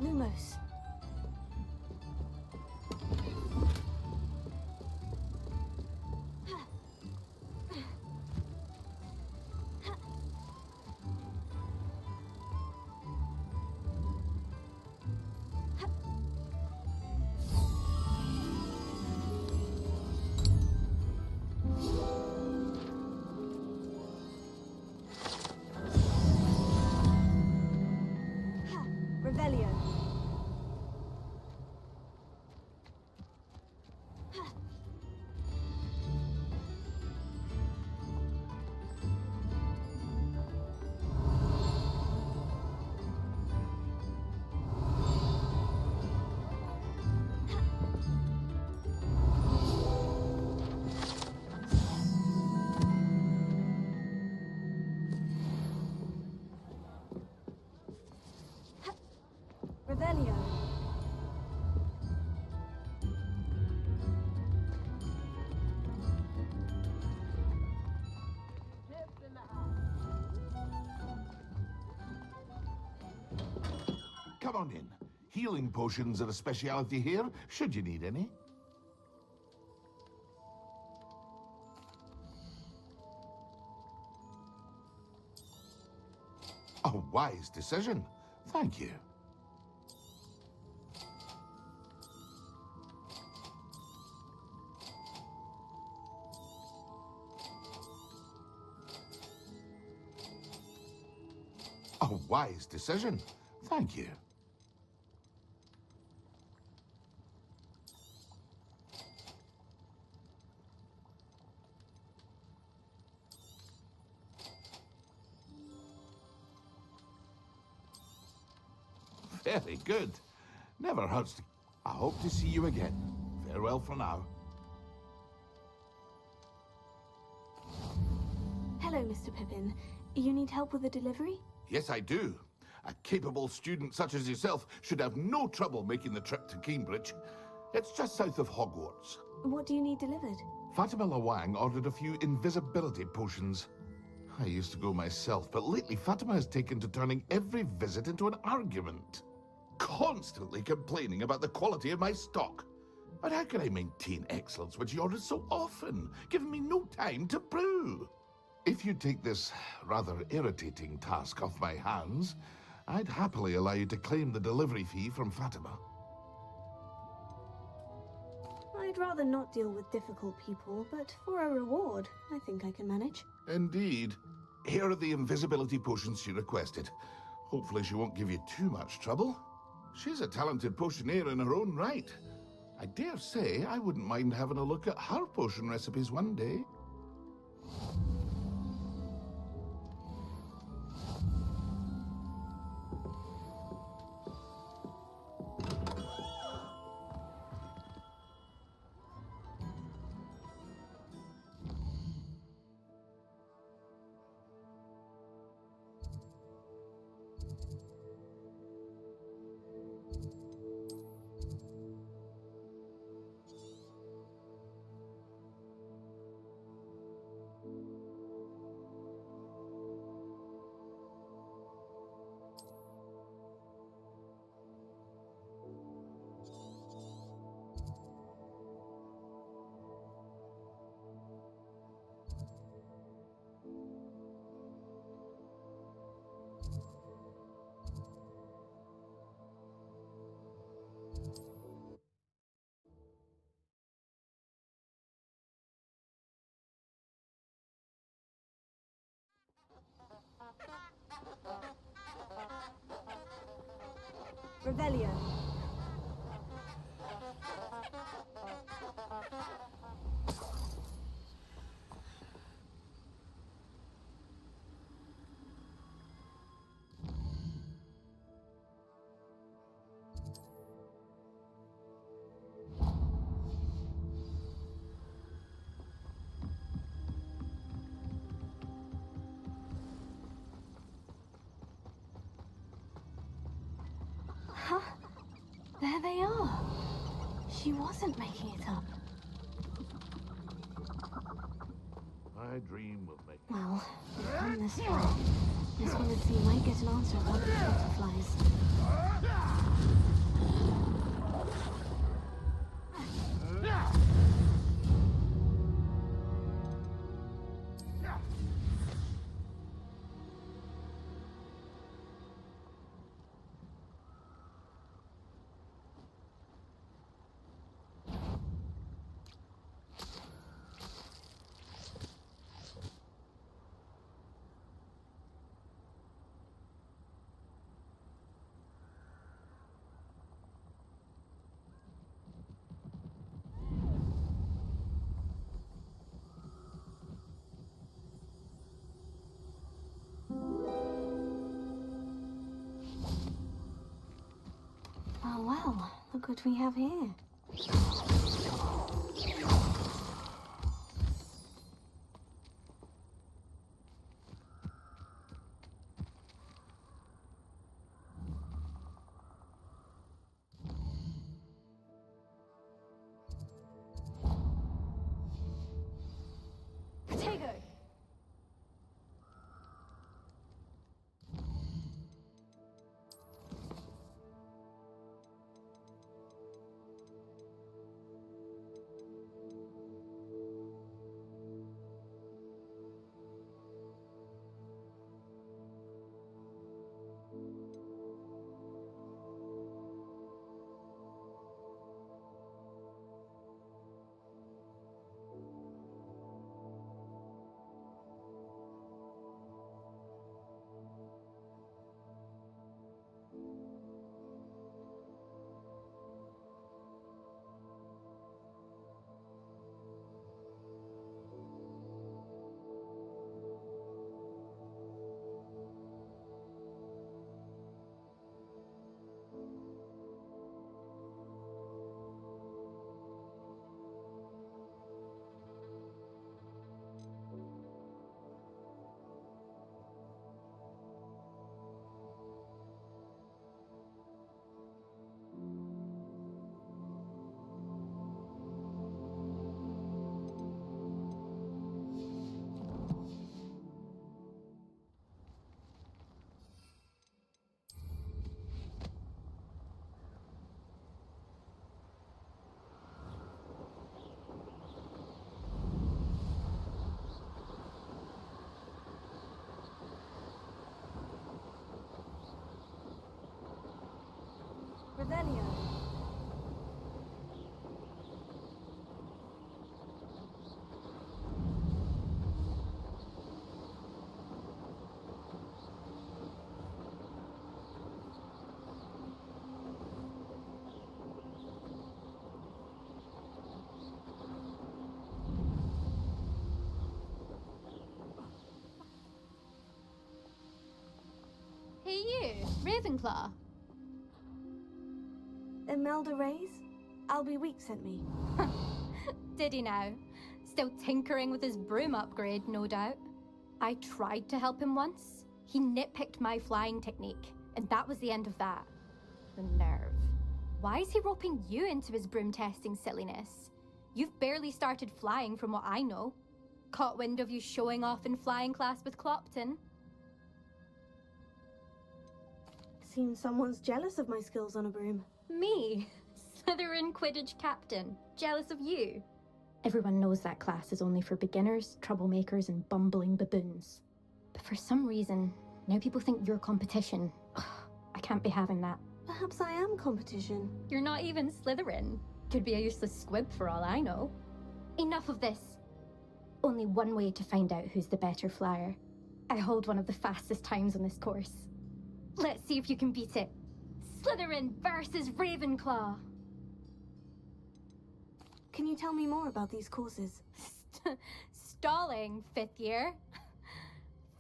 Lumos. Revelio. Revelio. Come on in. Healing potions are a speciality here, should you need any. A wise decision. Thank you. A wise decision. Thank you. Very good. Never hurts to... I hope to see you again. Farewell for now. Hello, Mr. Pippin. You need help with the delivery? Yes, I do. A capable student such as yourself should have no trouble making the trip to Cambridge. It's just south of Hogwarts. What do you need delivered? Fatima Lawang ordered a few invisibility potions. I used to go myself, but lately Fatima has taken to turning every visit into an argument. Constantly complaining about the quality of my stock. But how can I maintain excellence when she orders so often, giving me no time to brew? If you take this rather irritating task off my hands, I'd happily allow you to claim the delivery fee from Fatima. I'd rather not deal with difficult people, but for a reward, I think I can manage. Indeed. Here are the invisibility potions she requested. Hopefully she won't give you too much trouble. She's a talented potioneer in her own right. I dare say I wouldn't mind having a look at her potion recipes one day. Rebellion. Huh? There they are. She wasn't making it up. My dream will make it. Well, we've come this far. Miss Willitsy might get an answer about these butterflies. Oh well, look what we have here. Potato! Ravenclaw. Imelda Reyes? Albie Week sent me. Did he now? Still tinkering with his broom upgrade, no doubt. I tried to help him once. He nitpicked my flying technique, and that was the end of that. The nerve. Why is he roping you into his broom testing silliness? You've barely started flying from what I know. Caught wind of you showing off in flying class with Clopton. Seems someone's jealous of my skills on a broom. Me? Slytherin Quidditch captain. Jealous of you? Everyone knows that class is only for beginners, troublemakers, and bumbling baboons. But for some reason, now people think you're competition. Ugh, I can't be having that. Perhaps I am competition. You're not even Slytherin. Could be a useless squib for all I know. Enough of this. Only one way to find out who's the better flyer. I hold one of the fastest times on this course. Let's see if you can beat it. Slytherin versus Ravenclaw. Can you tell me more about these courses? Stalling, 5th year?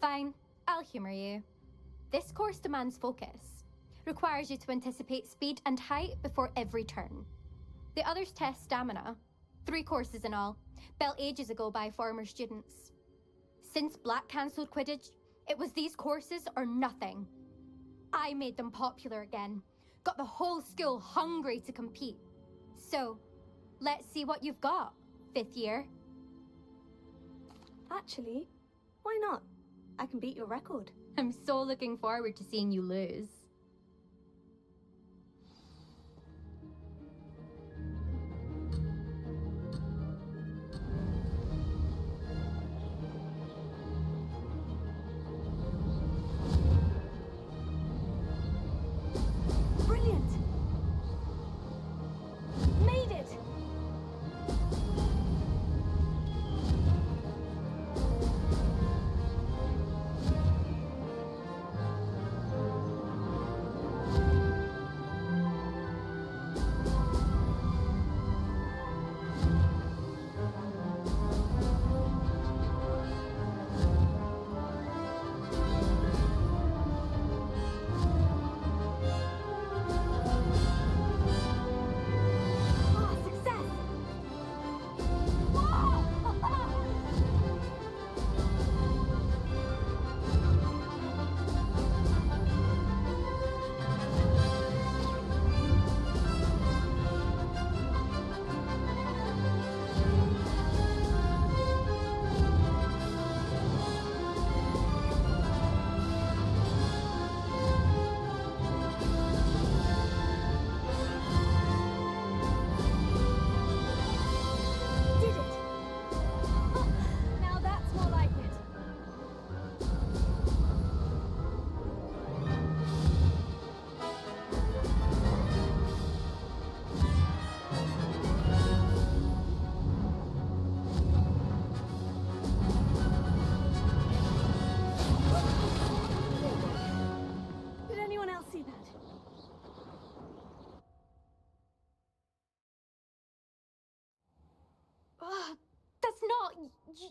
Fine, I'll humor you. This course demands focus. Requires you to anticipate speed and height before every turn. The others test stamina. 3 courses in all, built ages ago by former students. Since Black cancelled Quidditch, it was these courses or nothing. I made them popular again. Got the whole school hungry to compete. So, let's see what you've got, 5th year. Actually, why not? I can beat your record. I'm so looking forward to seeing you lose. Brilliant! Made it!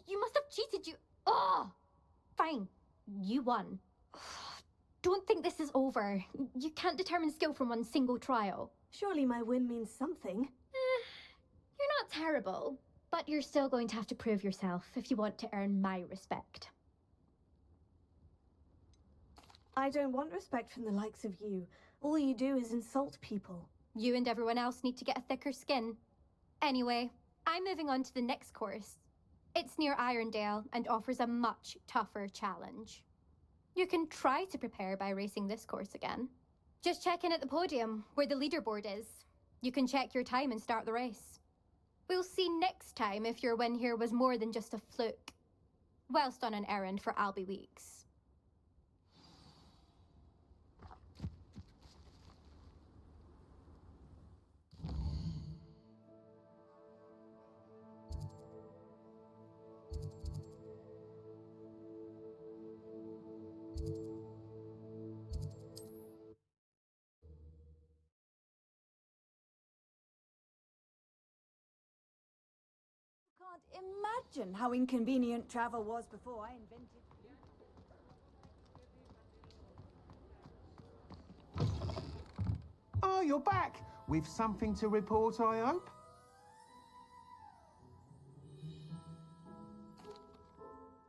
You must have cheated, you... Oh! Fine. You won. Don't think this is over. You can't determine skill from one single trial. Surely my win means something. You're not terrible, but you're still going to have to prove yourself if you want to earn my respect. I don't want respect from the likes of you. All you do is insult people. You and everyone else need to get a thicker skin. Anyway, I'm moving on to the next course. It's near Irondale and offers a much tougher challenge. You can try to prepare by racing this course again. Just check in at the podium, where the leaderboard is. You can check your time and start the race. We'll see next time if your win here was more than just a fluke. Whilst on an errand for Albie Weeks. Imagine how inconvenient travel was before I invented... Oh, you're back! With something to report, I hope?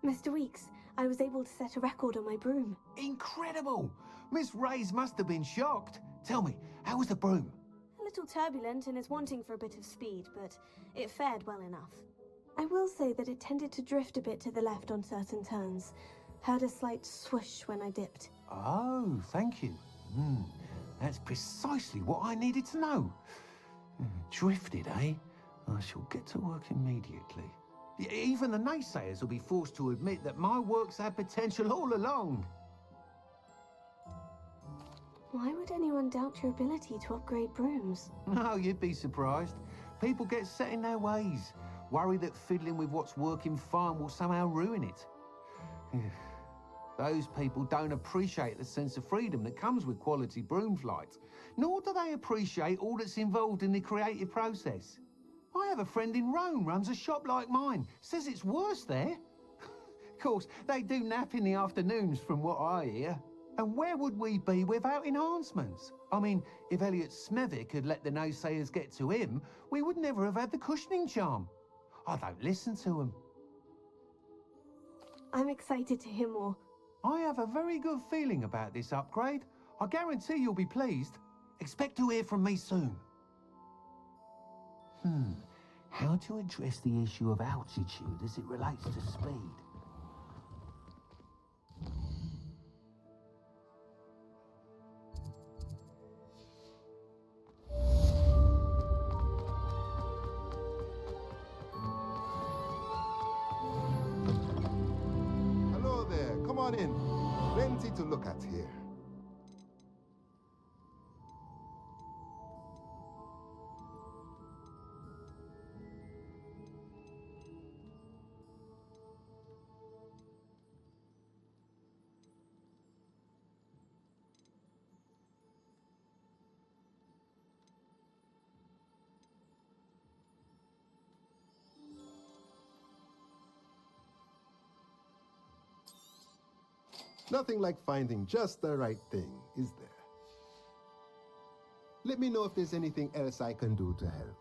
Mr. Weeks, I was able to set a record on my broom. Incredible! Miss Ray's must have been shocked. Tell me, how was the broom? A little turbulent and is wanting for a bit of speed, but it fared well enough. I will say that it tended to drift a bit to the left on certain turns. Heard a slight swoosh when I dipped. Oh, thank you. That's precisely what I needed to know. Drifted, eh? I shall get to work immediately. Even the naysayers will be forced to admit that my work's had potential all along. Why would anyone doubt your ability to upgrade brooms? No, you'd be surprised. People get set in their ways, worry that fiddling with what's working fine will somehow ruin it. Those people don't appreciate the sense of freedom that comes with quality broom flight, nor do they appreciate all that's involved in the creative process. I have a friend in Rome runs a shop like mine, says it's worse there. Of course, they do nap in the afternoons from what I hear. And where would we be without enhancements? I mean, if Elliot Smethwick had let the naysayers get to him, we would never have had the cushioning charm. I don't listen to them. I'm excited to hear more. I have a very good feeling about this upgrade. I guarantee you'll be pleased. Expect to hear from me soon. How to address the issue of altitude as it relates to speed? Hello there, come on in. Plenty to look at here. Nothing like finding just the right thing, is there? Let me know if there's anything else I can do to help.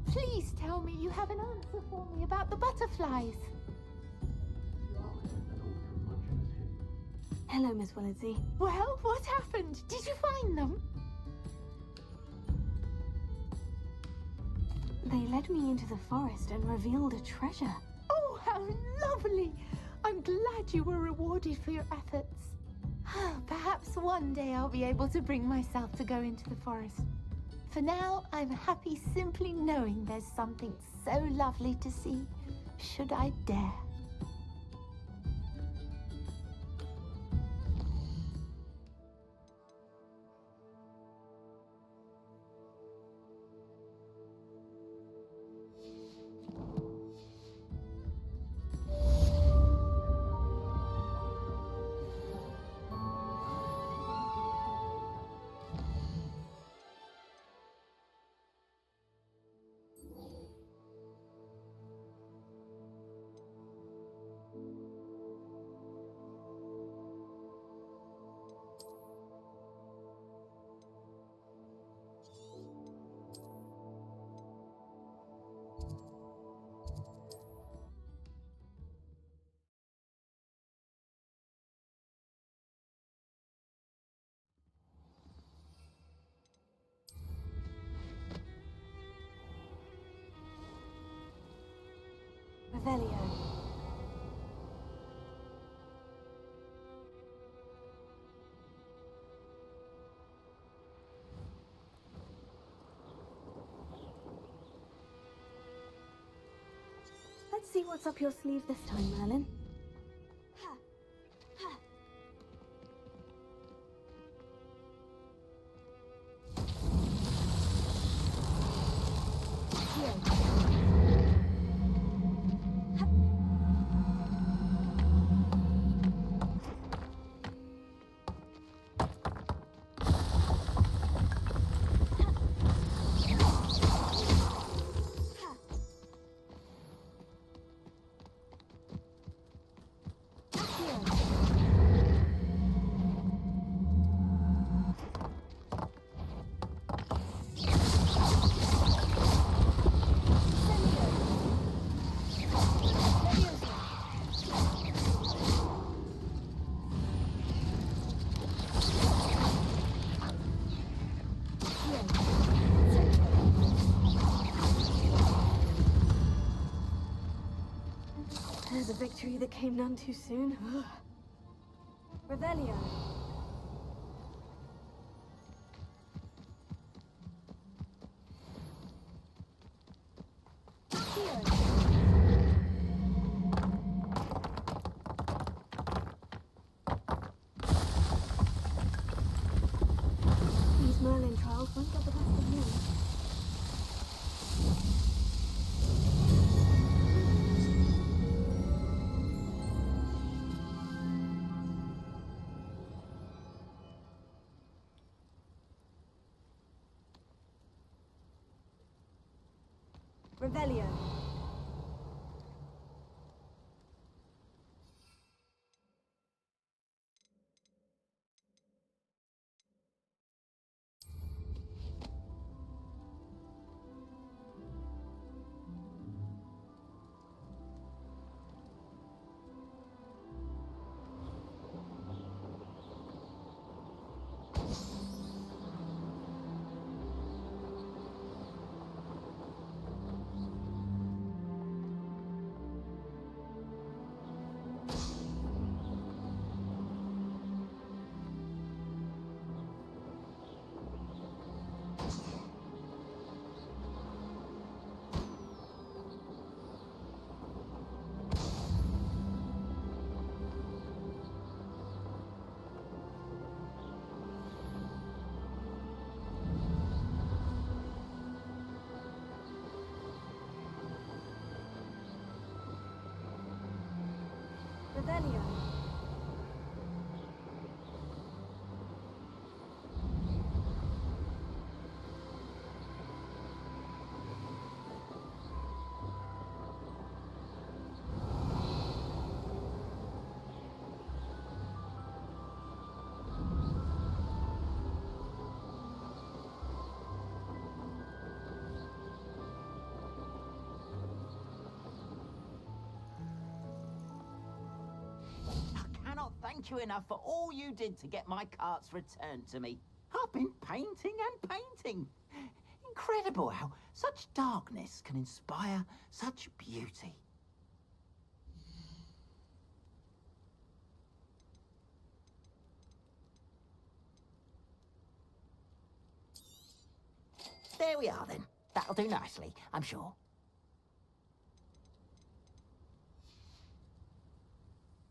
Please tell me you have an answer for me about the butterflies. Hello, Miss Willardsey. Well, what happened? Did you find them? They led me into the forest and revealed a treasure. Oh, how lovely! I'm glad you were rewarded for your efforts. Perhaps one day I'll be able to bring myself to go into the forest. For now, I'm happy simply knowing there's something so lovely to see, should I dare. Revelio. Let's see what's up your sleeve this time, Merlin. There's a victory that came none too soon. Revelio. These Merlin trials won't get the best of me. Revelio. Revelio. thank you enough for all you did to get my carts returned to me. I've been painting and painting. Incredible how such darkness can inspire such beauty. There we are then. That'll do nicely, I'm sure.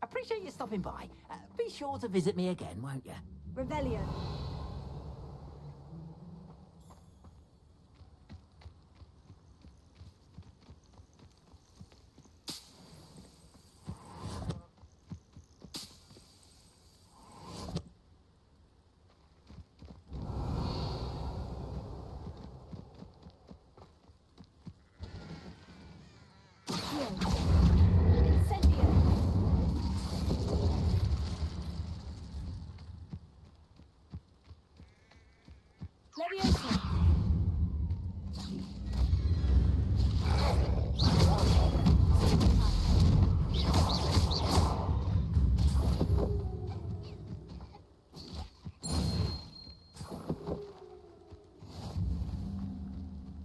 Appreciate you stopping by. Be sure to visit me again, won't you? Revelio. Leviosa.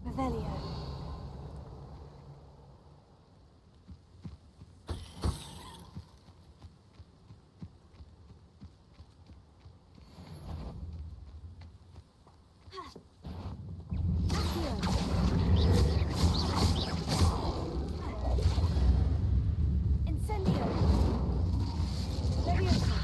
Revelio. Incendio. Leviosa.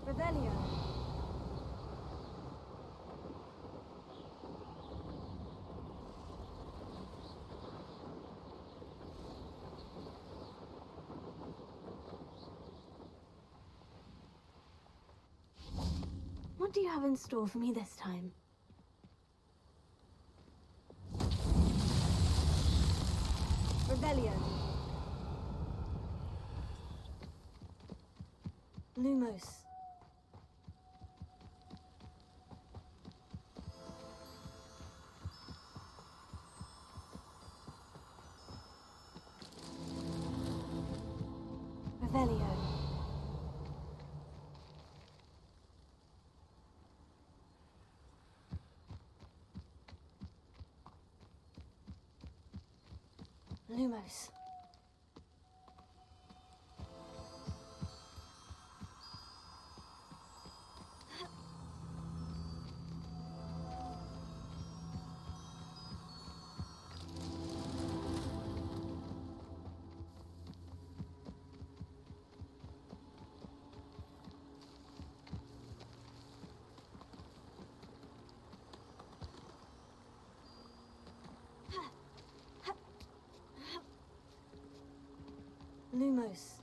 Revelio. What do you have in store for me this time? Revelio. Lumos. Revelio. Lumos. Lumos.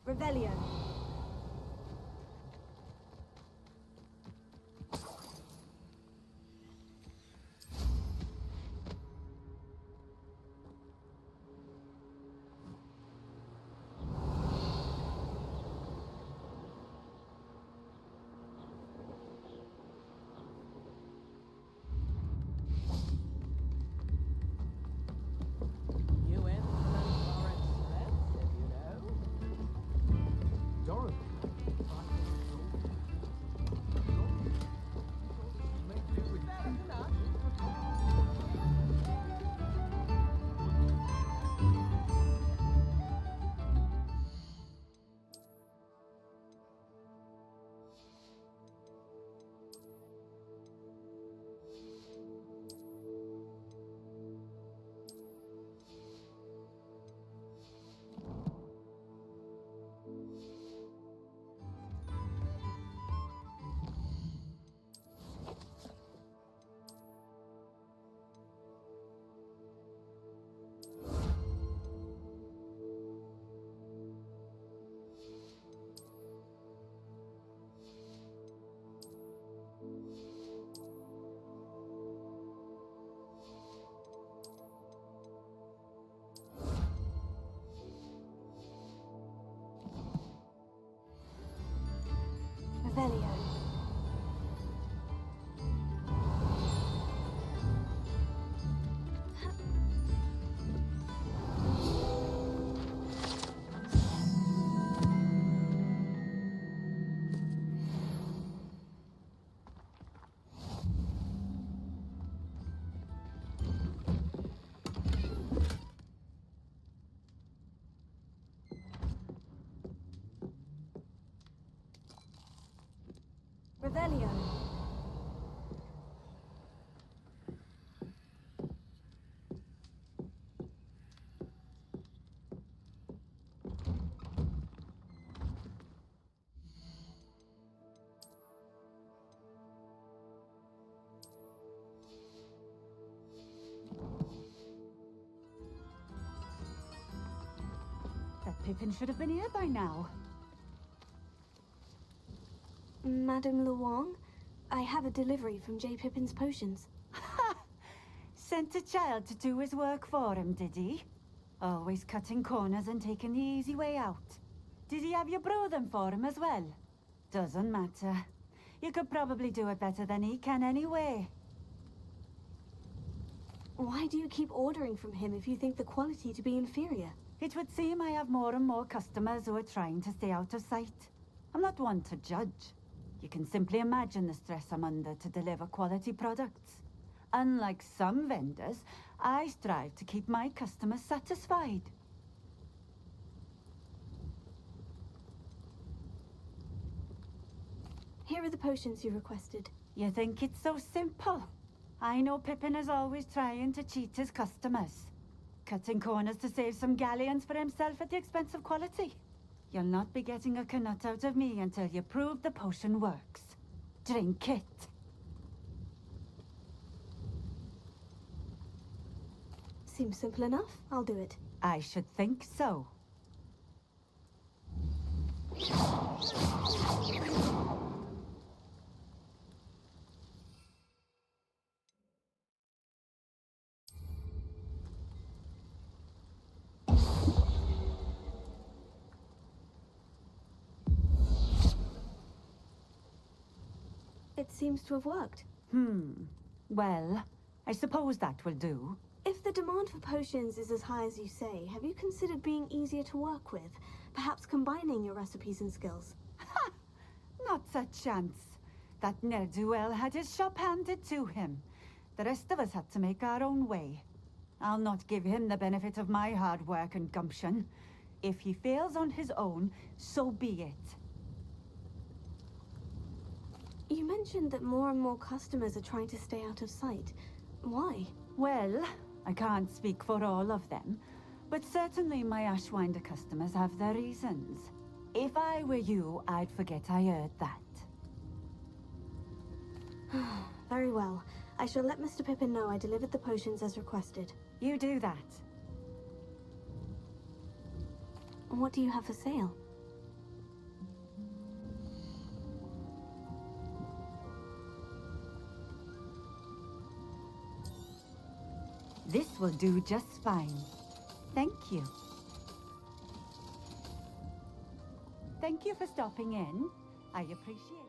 Revelio. Revelio. Revelio. That Pippin should have been here by now. Madame Luong, I have a delivery from J. Pippin's potions. Sent a child to do his work for him, did he? Always cutting corners and taking the easy way out. Did he have you brew them for him as well? Doesn't matter. You could probably do it better than he can anyway. Why do you keep ordering from him if you think the quality to be inferior? It would seem I have more and more customers who are trying to stay out of sight. I'm not one to judge. You can simply imagine the stress I'm under to deliver quality products. Unlike some vendors, I strive to keep my customers satisfied. Here are the potions you requested. You think it's so simple? I know Pippin is always trying to cheat his customers. Cutting corners to save some galleons for himself at the expense of quality. You'll not be getting a knut out of me until you prove the potion works. Drink it. Seems simple enough. I'll do it. I should think so. It seems to have worked. Well, I suppose that will do. If the demand for potions is as high as you say, have you considered being easier to work with? Perhaps combining your recipes and skills? Ha! Not a chance. That ne'er-do-well had his shop handed to him. The rest of us had to make our own way. I'll not give him the benefit of my hard work and gumption. If he fails on his own, so be it. You mentioned that more and more customers are trying to stay out of sight. Why? Well, I can't speak for all of them, but certainly my Ashwinder customers have their reasons. If I were you, I'd forget I heard that. Very well. I shall let Mr. Pippin know I delivered the potions as requested. You do that. What do you have for sale? This will do just fine. Thank you. Thank you for stopping in. I appreciate it.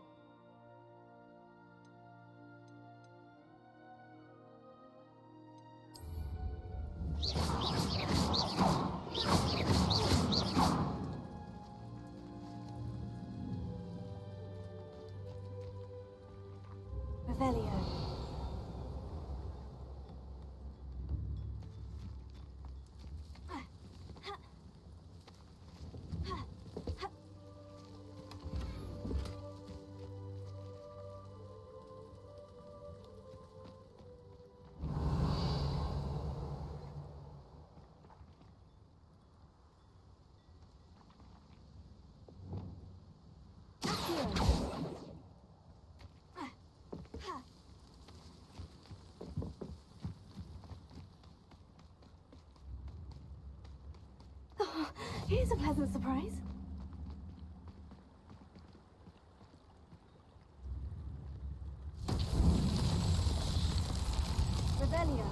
Revelio. Oh, here's a pleasant surprise. Revelio.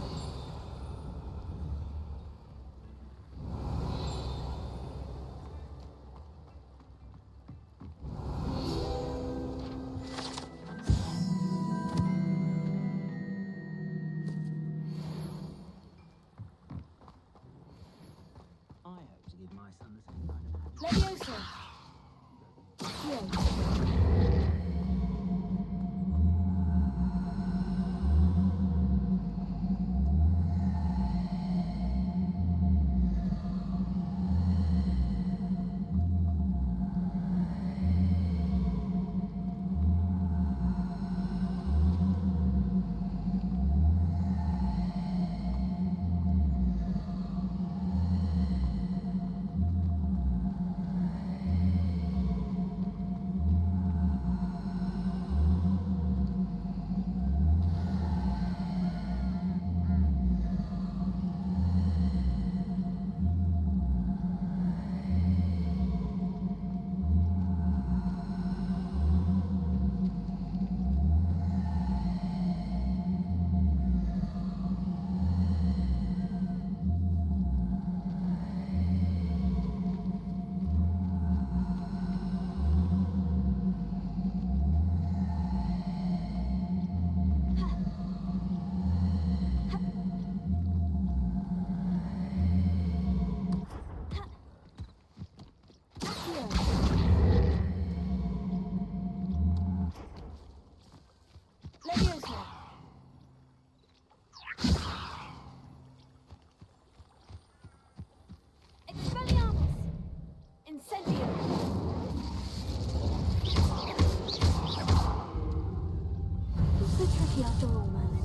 Leviosa. Expelliarmus! Incendio! Not so tricky after all, Merlin.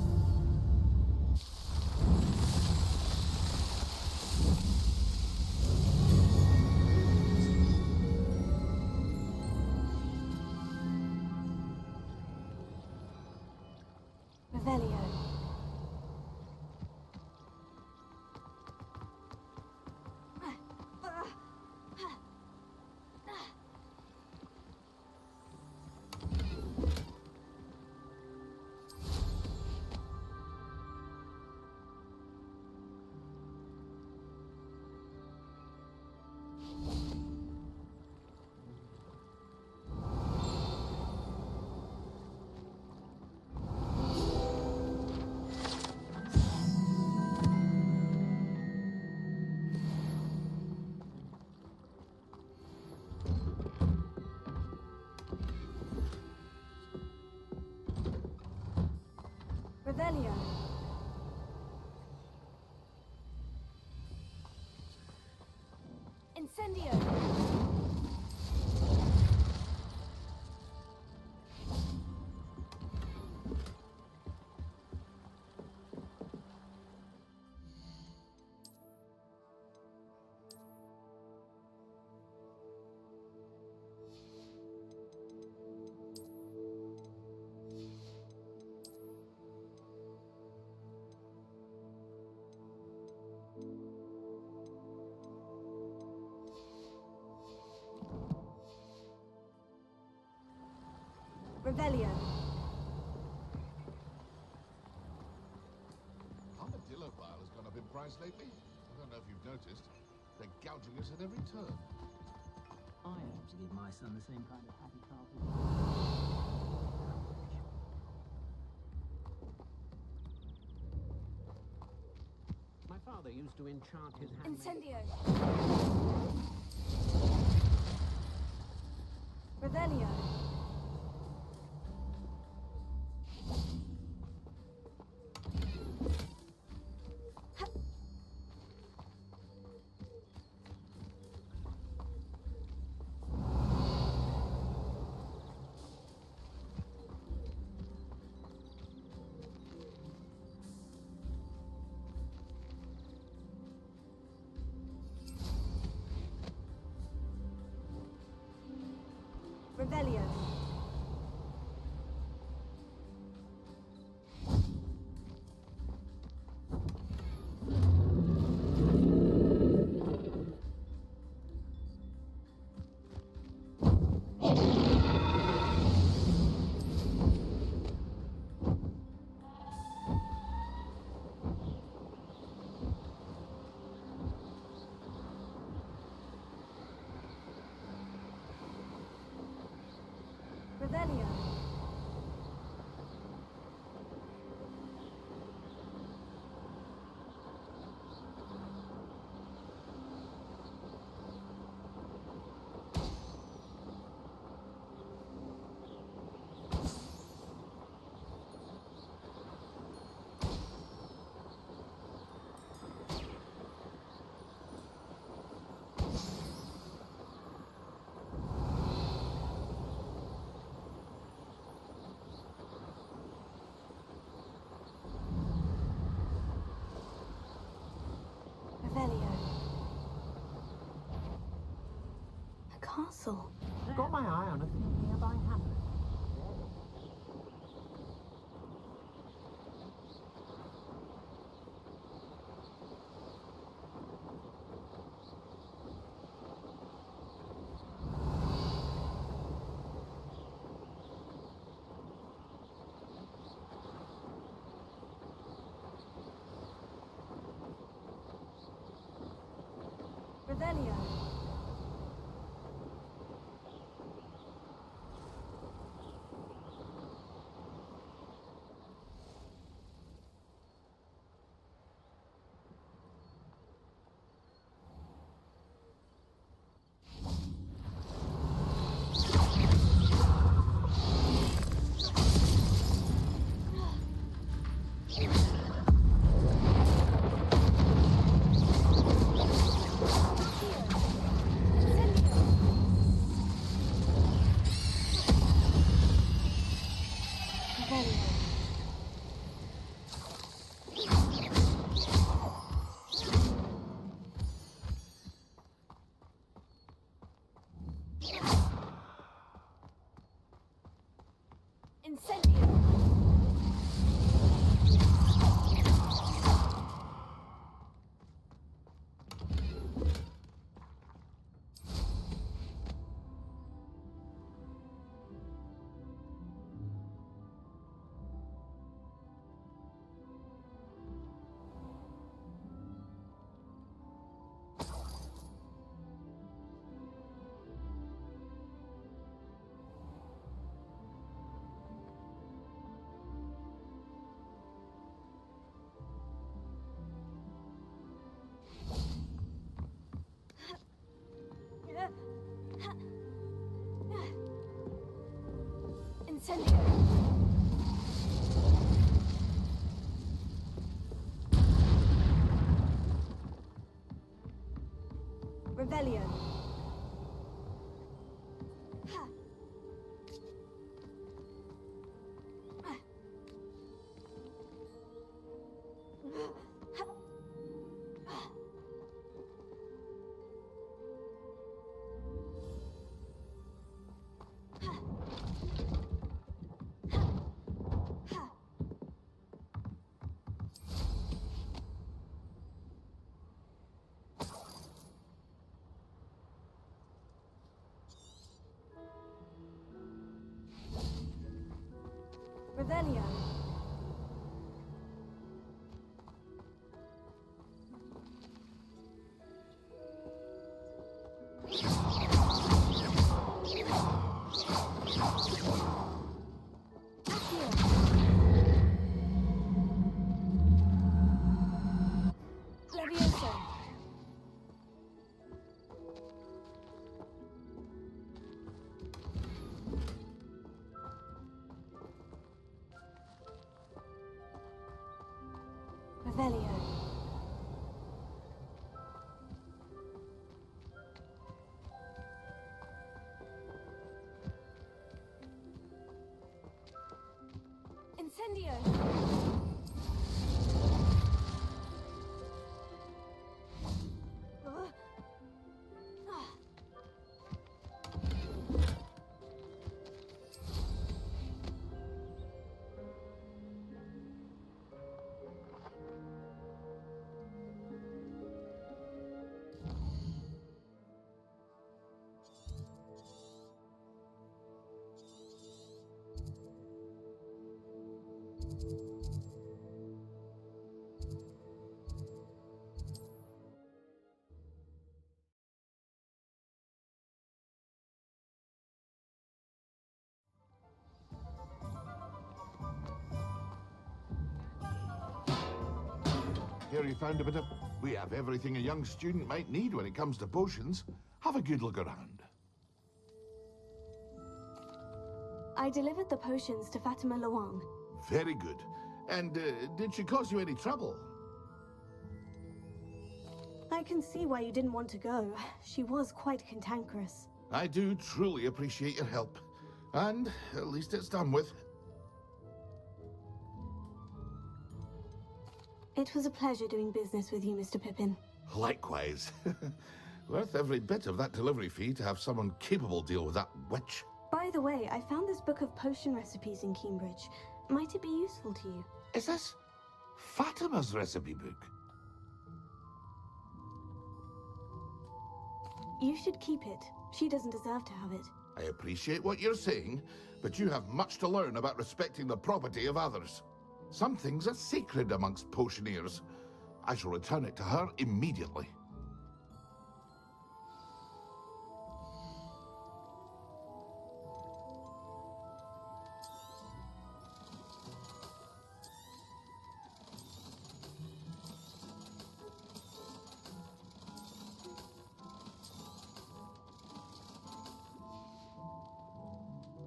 Revelio. Revelio. Incendio. Revelio. Armadillo bile has gone up in price lately. I don't know if you've noticed. They're gouging us at every turn. I hope to give my son the same kind of happy childhood. My father used to enchant his hand. Incendio. Revelio. Revelio. Revelio. Revelio. A castle. Got my eye on a few nearby hamlets. Revelio. Incendio. Incendio. Revelio. Revelio. Leviosa. Revelio. Incendio. Here you found a bit of... We have everything a young student might need when it comes to potions. Have a good look around. I delivered the potions to Fatima Lawang. Very good. And did she cause you any trouble? I can see why you didn't want to go. She was quite cantankerous. I do truly appreciate your help. And at least it's done with. It was a pleasure doing business with you, Mr. Pippin. Likewise. Worth every bit of that delivery fee to have someone capable deal with that witch. By the way, I found this book of potion recipes in Cambridge. Might it be useful to you? Is this Fatima's recipe book? You should keep it. She doesn't deserve to have it. I appreciate what you're saying, but you have much to learn about respecting the property of others. Some things are sacred amongst potioneers. I shall return it to her immediately.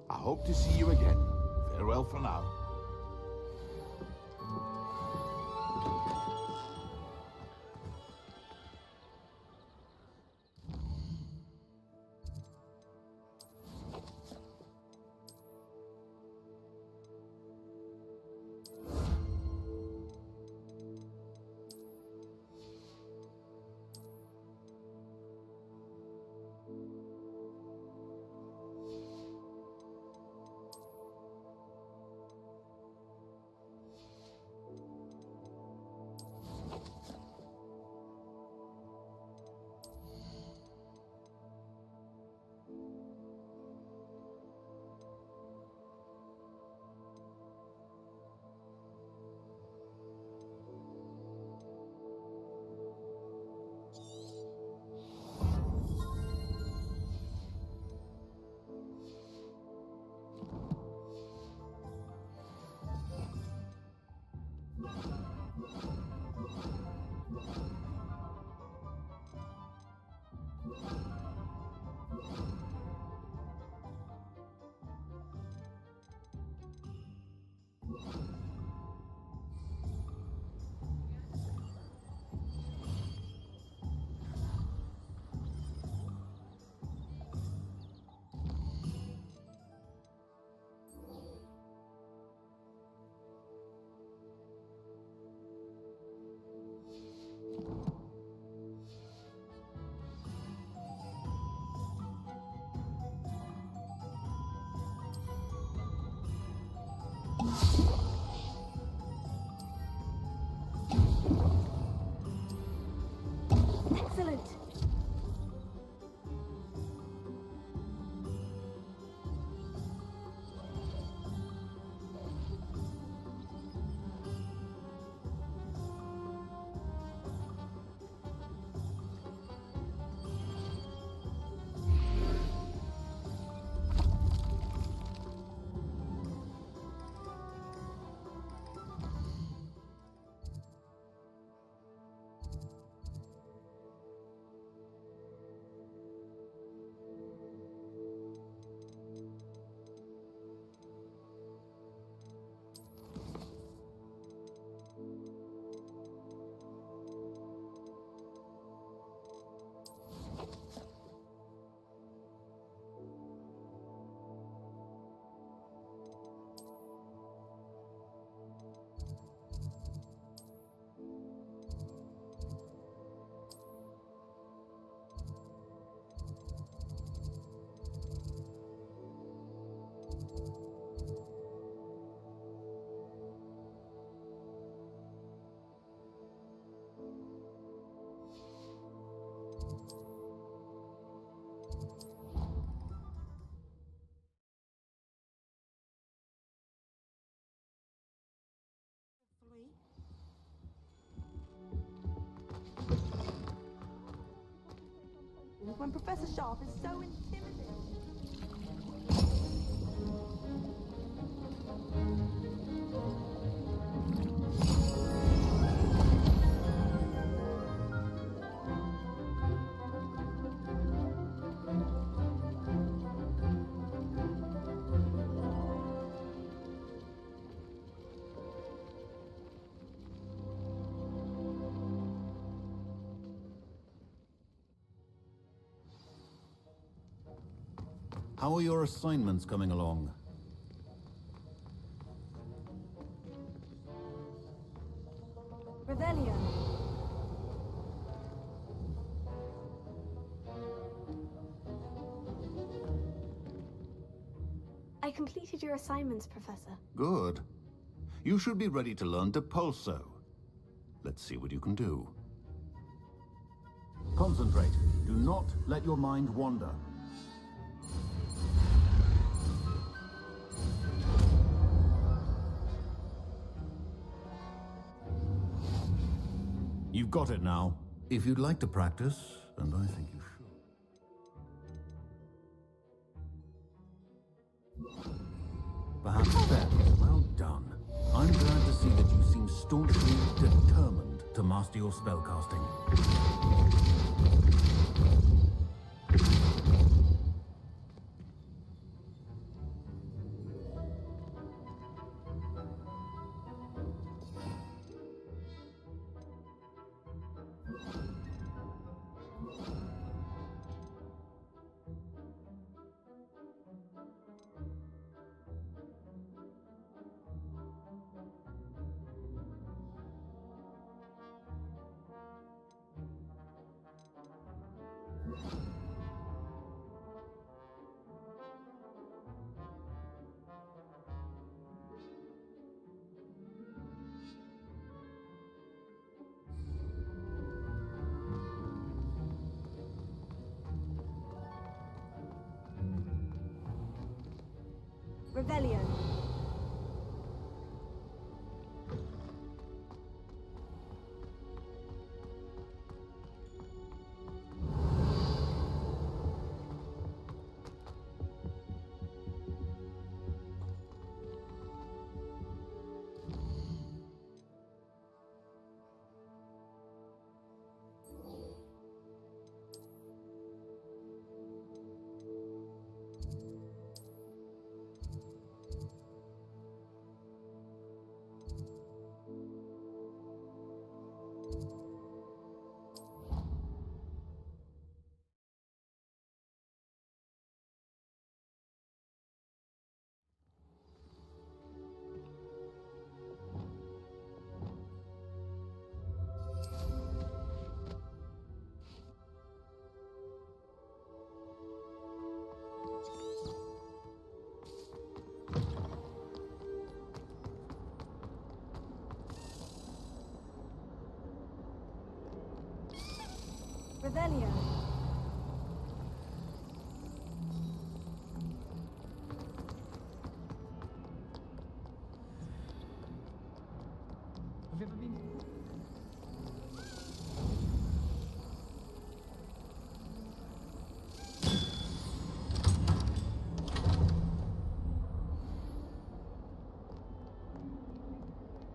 I hope to see you again. Farewell for now. Excellent. when Professor Sharp is so intimidating. How are your assignments coming along? Revelio. I completed your assignments, Professor. Good. You should be ready to learn Depulso. Let's see what you can do. Concentrate. Do not let your mind wander. You've got it now. If you'd like to practice, and I think you should. Perhaps then. Well done. I'm glad to see that you seem staunchly determined to master your spellcasting. Revelio. Revelio. Have you ever been?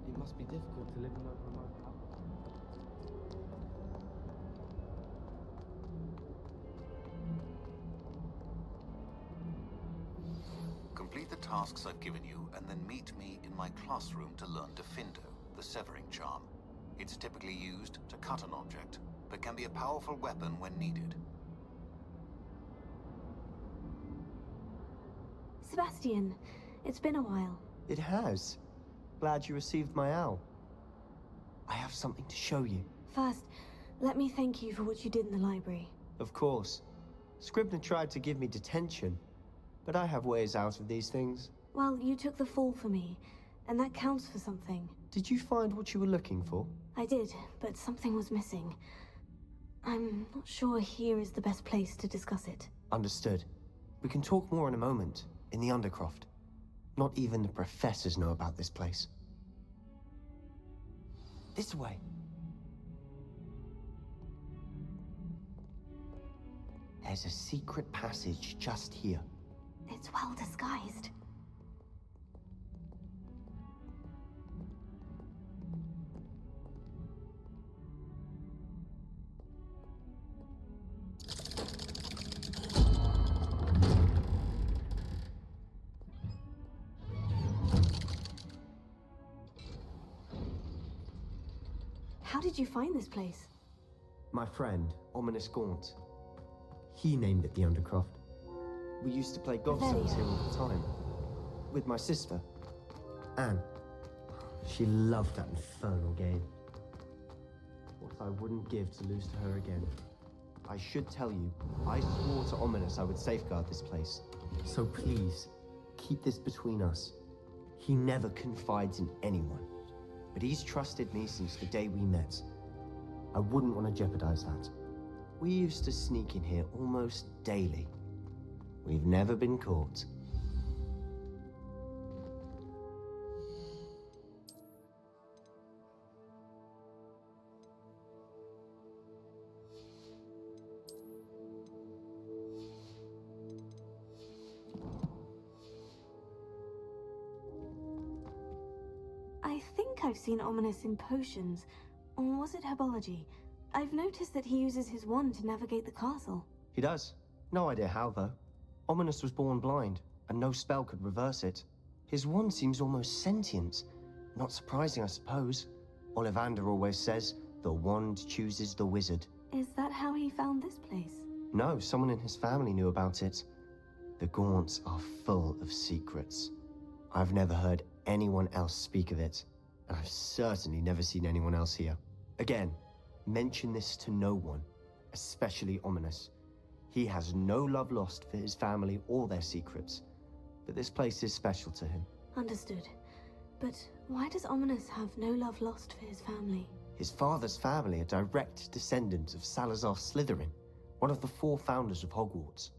It must be difficult to live in a remote house. Complete the tasks I've given you, and then meet me in my classroom to learn Defindo, the Severing Charm. It's typically used to cut an object, but can be a powerful weapon when needed. Sebastian, it's been a while. It has. Glad you received my owl. I have something to show you. First, let me thank you for what you did in the library. Of course. Scribner tried to give me detention, but I have ways out of these things. Well, you took the fall for me, and that counts for something. Did you find what you were looking for? I did, but something was missing. I'm not sure here is the best place to discuss it. Understood. We can talk more in a moment, in the Undercroft. Not even the professors know about this place. This way. There's a secret passage just here. It's well disguised. How did you find this place? My friend, Ominous Gaunt. He named it the Undercroft. We used to play gobstones here all the time. With my sister, Anne. She loved that infernal game. What I wouldn't give to lose to her again. I should tell you, I swore to Ominous I would safeguard this place. So please, keep this between us. He never confides in anyone. But he's trusted me since the day we met. I wouldn't want to jeopardize that. We used to sneak in here almost daily. We've never been caught. I think I've seen Ominous in potions. Or was it Herbology? I've noticed that he uses his wand to navigate the castle. He does. No idea how, though. Ominous was born blind, and no spell could reverse it. His wand seems almost sentient. Not surprising, I suppose. Ollivander always says, the wand chooses the wizard. Is that how he found this place? No, someone in his family knew about it. The Gaunts are full of secrets. I've never heard anyone else speak of it, and I've certainly never seen anyone else here. Again, mention this to no one, especially Ominous. He has no love lost for his family or their secrets, but this place is special to him. Understood. But why does Ominous have no love lost for his family? His father's family are direct descendants of Salazar Slytherin, one of the 4 founders of Hogwarts.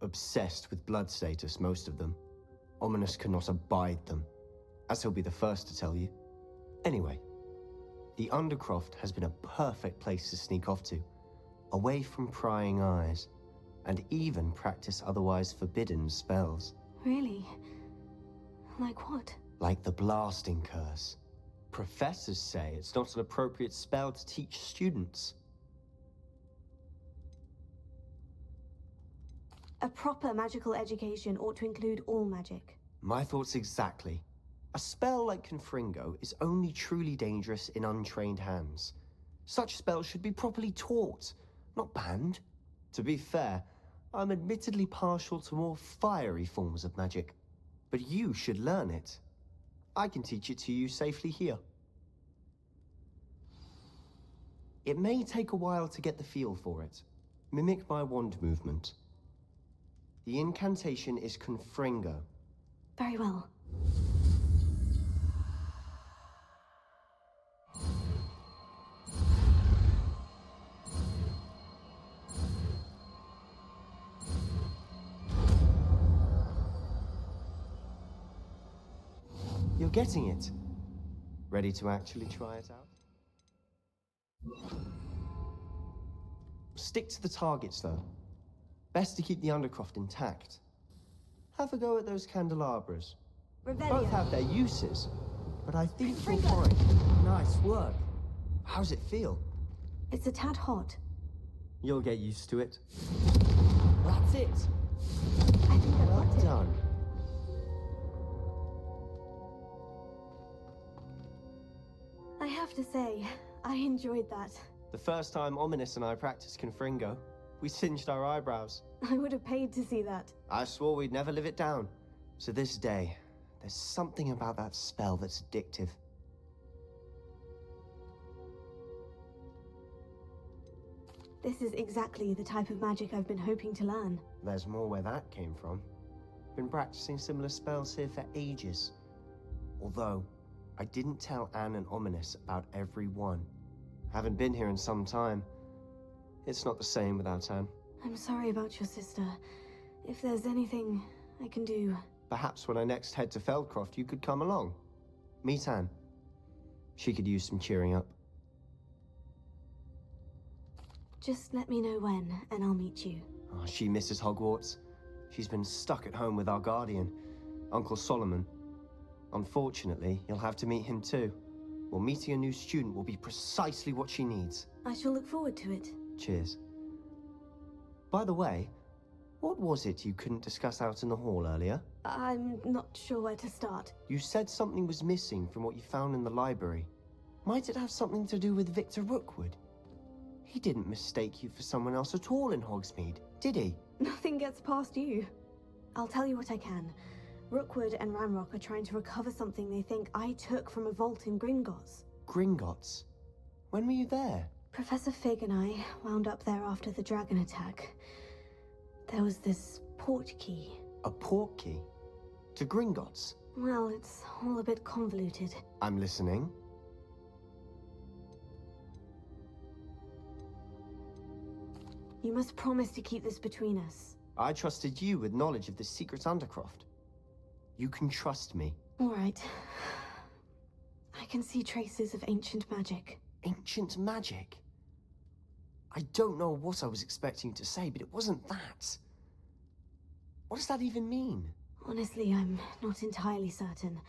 Obsessed with blood status, most of them. Ominous cannot abide them, as he'll be the first to tell you. Anyway, the Undercroft has been a perfect place to sneak off to, away from prying eyes, and even practice otherwise forbidden spells. Really? Like what? Like the Blasting Curse. Professors say it's not an appropriate spell to teach students. A proper magical education ought to include all magic. My thoughts exactly. A spell like Confringo is only truly dangerous in untrained hands. Such spells should be properly taught, not banned. To be fair, I'm admittedly partial to more fiery forms of magic, but you should learn it. I can teach it to you safely here. It may take a while to get the feel for it. Mimic my wand movement. The incantation is Confringo. Very well. You're getting it. Ready to actually try it out? Stick to the targets, though. Best to keep the Undercroft intact. Have a go at those candelabras. Both have their uses, but I think you'll find... Nice work. How's it feel? It's a tad hot. You'll get used to it. That's it. I think I Well got it. done. I have to say, I enjoyed that. The first time Ominous and I practiced Confringo, we singed our eyebrows. I would have paid to see that. I swore we'd never live it down. So this day, there's something about that spell that's addictive. This is exactly the type of magic I've been hoping to learn. There's more where that came from. Been practicing similar spells here for ages. Although, I didn't tell Anne and Ominous about every one. Haven't been here in some time. It's not the same without Anne. I'm sorry about your sister. If there's anything I can do... Perhaps when I next head to Feldcroft, you could come along. Meet Anne. She could use some cheering up. Just let me know when, and I'll meet you. Oh, she misses Hogwarts. She's been stuck at home with our guardian, Uncle Solomon. Unfortunately, you'll have to meet him too. Well, meeting a new student will be precisely what she needs. I shall look forward to it. Cheers. By the way, what was it you couldn't discuss out in the hall earlier? I'm not sure where to start. You said something was missing from what you found in the library. Might it have something to do with Victor Rookwood? He didn't mistake you for someone else at all in Hogsmeade, did he? Nothing gets past you. I'll tell you what I can. Rookwood and Ranrok are trying to recover something they think I took from a vault in Gringotts. Gringotts? When were you there? Professor Fig and I wound up there after the dragon attack. There was this port key. A port key? To Gringotts? Well, it's all a bit convoluted. I'm listening. You must promise to keep this between us. I trusted you with knowledge of the secret Undercroft. You can trust me. All right. I can see traces of ancient magic. Ancient magic? I don't know what I was expecting you to say, but it wasn't that. What does that even mean? Honestly, I'm not entirely certain.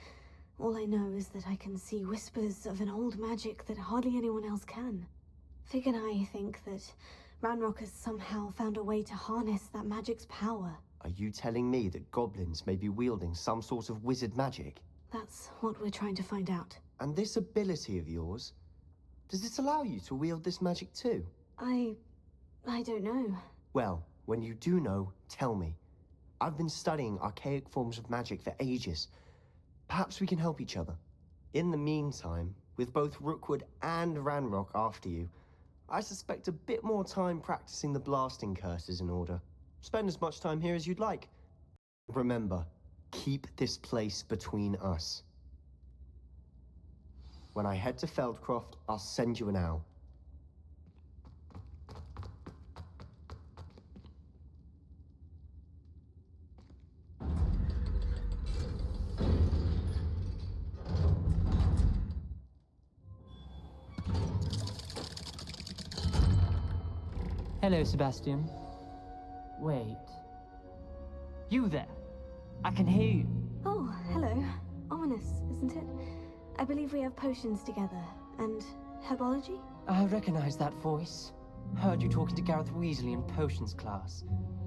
All I know is that I can see whispers of an old magic that hardly anyone else can. Fig and I think that Ranrok has somehow found a way to harness that magic's power. Are you telling me that goblins may be wielding some sort of wizard magic? That's what we're trying to find out. And this ability of yours, does it allow you to wield this magic too? I don't know. Well, when you do know, tell me. I've been studying archaic forms of magic for ages. Perhaps we can help each other. In the meantime, with both Rookwood and Ranrok after you, I suspect a bit more time practicing the blasting curse is in order. Spend as much time here as you'd like. Remember, keep this place between us. When I head to Feldcroft, I'll send you an owl. Hello, Sebastian. Wait. You there? I can hear you. Oh, hello. Ominous, isn't it? I believe we have potions together. And herbology? I recognize that voice. Heard you talking to Gareth Weasley in potions class.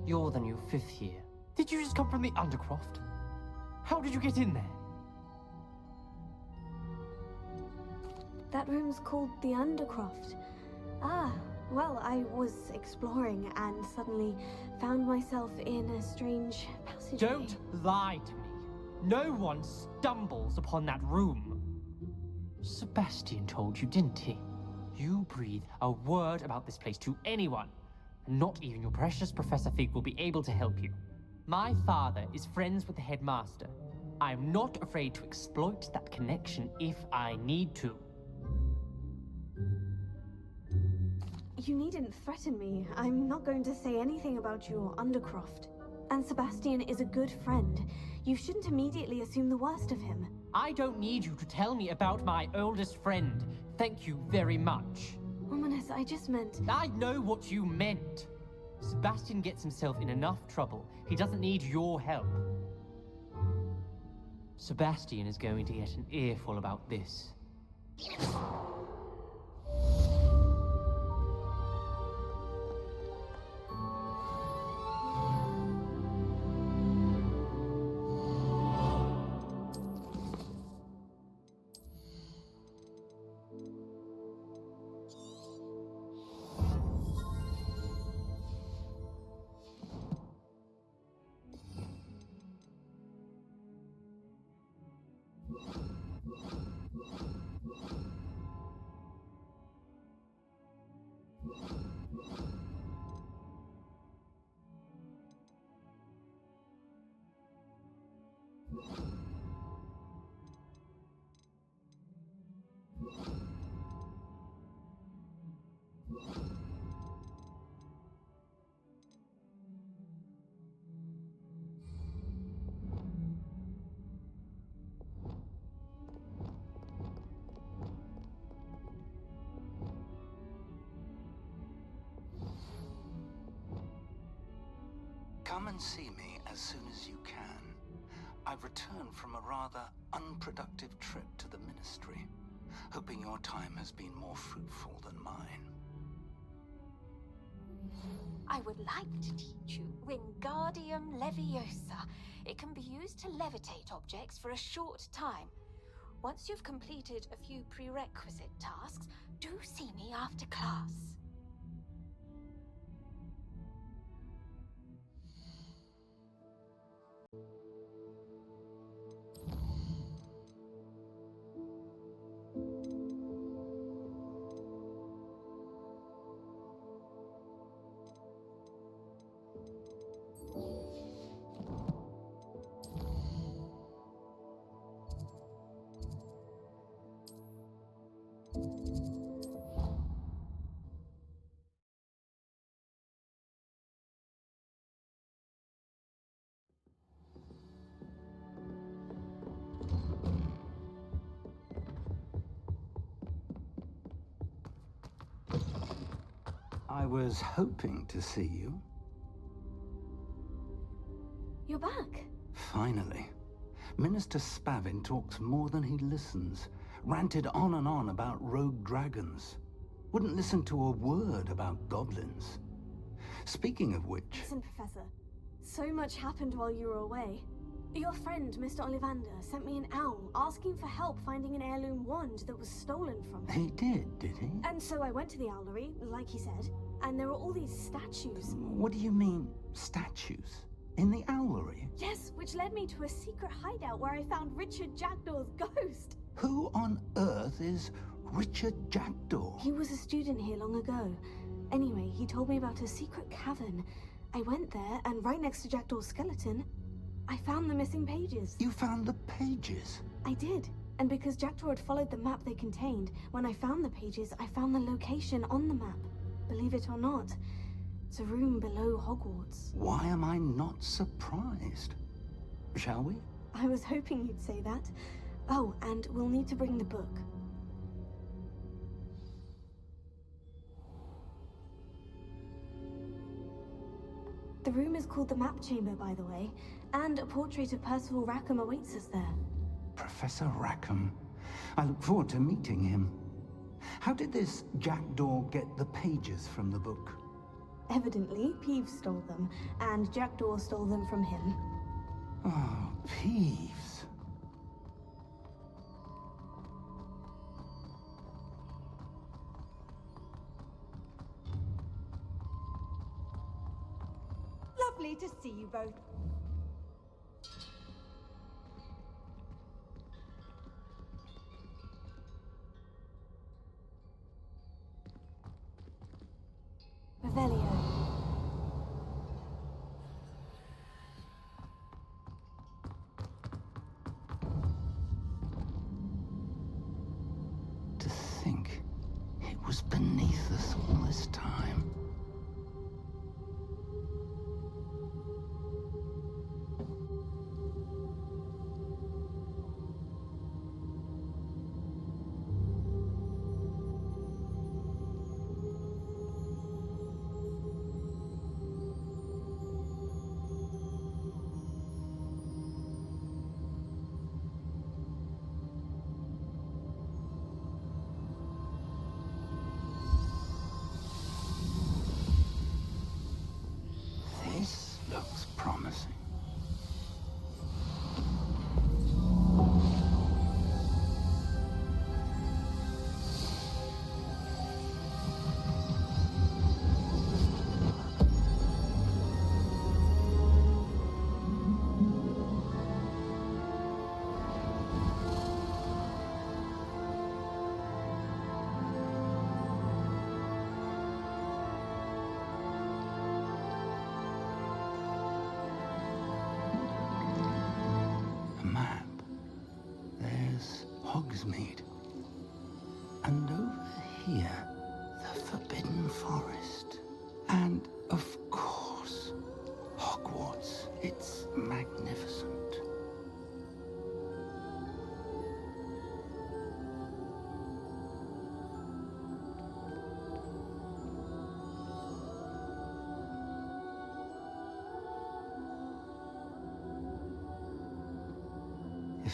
You're the new 5th year. Did you just come from the Undercroft? How did you get in there? That room's called the Undercroft. Ah, well, I was exploring and suddenly found myself in a strange passageway. Don't lie to me. No one stumbles upon that room. Sebastian told you, didn't he? You breathe a word about this place to anyone, and not even your precious Professor Fig will be able to help you. My father is friends with the headmaster. I'm not afraid to exploit that connection if I need to. You needn't threaten me. I'm not going to say anything about your Undercroft. And Sebastian is a good friend. You shouldn't immediately assume the worst of him. I don't need you to tell me about my oldest friend. Thank you very much. Ominous, I just meant... I know what you meant. Sebastian gets himself in enough trouble. He doesn't need your help. Sebastian is going to get an earful about this. Come and see me as soon as you can. I've returned from a rather unproductive trip to the Ministry, hoping your time has been more fruitful than mine. I would like to teach you Wingardium Leviosa. It can be used to levitate objects for a short time. Once you've completed a few prerequisite tasks, do see me after class. I was hoping to see you. You're back. Finally. Minister Spavin talks more than he listens. Ranted on and on about rogue dragons. Wouldn't listen to a word about goblins. Speaking of which... Listen, Professor. So much happened while you were away. Your friend, Mr. Ollivander, sent me an owl asking for help finding an heirloom wand that was stolen from him. He did he? And so I went to the owlery, like he said, and there were all these statues. What do you mean, statues? In the owlery? Yes, which led me to a secret hideout where I found Richard Jackdaw's ghost. Who on earth is Richard Jackdaw? He was a student here long ago. Anyway, he told me about a secret cavern. I went there, and right next to Jackdaw's skeleton, I found the missing pages. You found the pages? I did. And because Jackdaw had followed the map they contained, when I found the pages, I found the location on the map. Believe it or not, it's a room below Hogwarts. Why am I not surprised? Shall we? I was hoping you'd say that. Oh, and we'll need to bring the book. The room is called the Map Chamber, by the way, and a portrait of Percival Rackham awaits us there. Professor Rackham. I look forward to meeting him. How did this Jackdaw get the pages from the book? Evidently, Peeves stole them, and Jackdaw stole them from him. Oh, Peeves. Lovely to see you both. Revelio. To think it was beneath us all this time. This looks promising. A map. There's Hogsmeade. And over here, the Forbidden Forest. And, of course, Hogwarts. It's magnificent.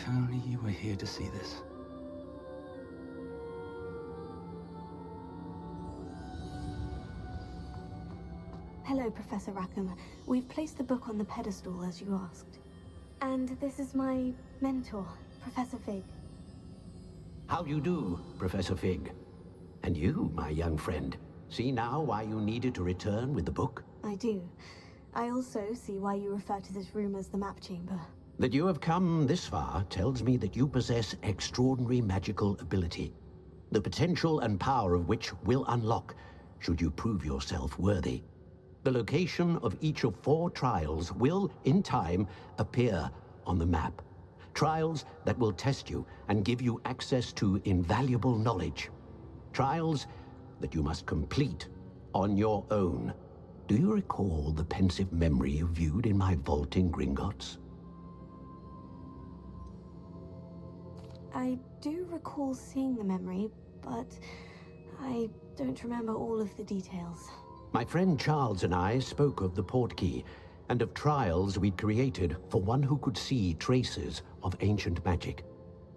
If only you were here to see this. Hello, Professor Rackham. We've placed the book on the pedestal as you asked. And this is my mentor, Professor Fig. How do you do, Professor Fig? And you, my young friend, see now why you needed to return with the book? I do. I also see why you refer to this room as the map chamber. That you have come this far tells me that you possess extraordinary magical ability, the potential and power of which will unlock should you prove yourself worthy. The location of each of 4 trials will, in time, appear on the map. Trials that will test you and give you access to invaluable knowledge. Trials that you must complete on your own. Do you recall the pensive memory you viewed in my vault in Gringotts? I do recall seeing the memory, but I don't remember all of the details. My friend Charles and I spoke of the portkey and of trials we'd created for one who could see traces of ancient magic.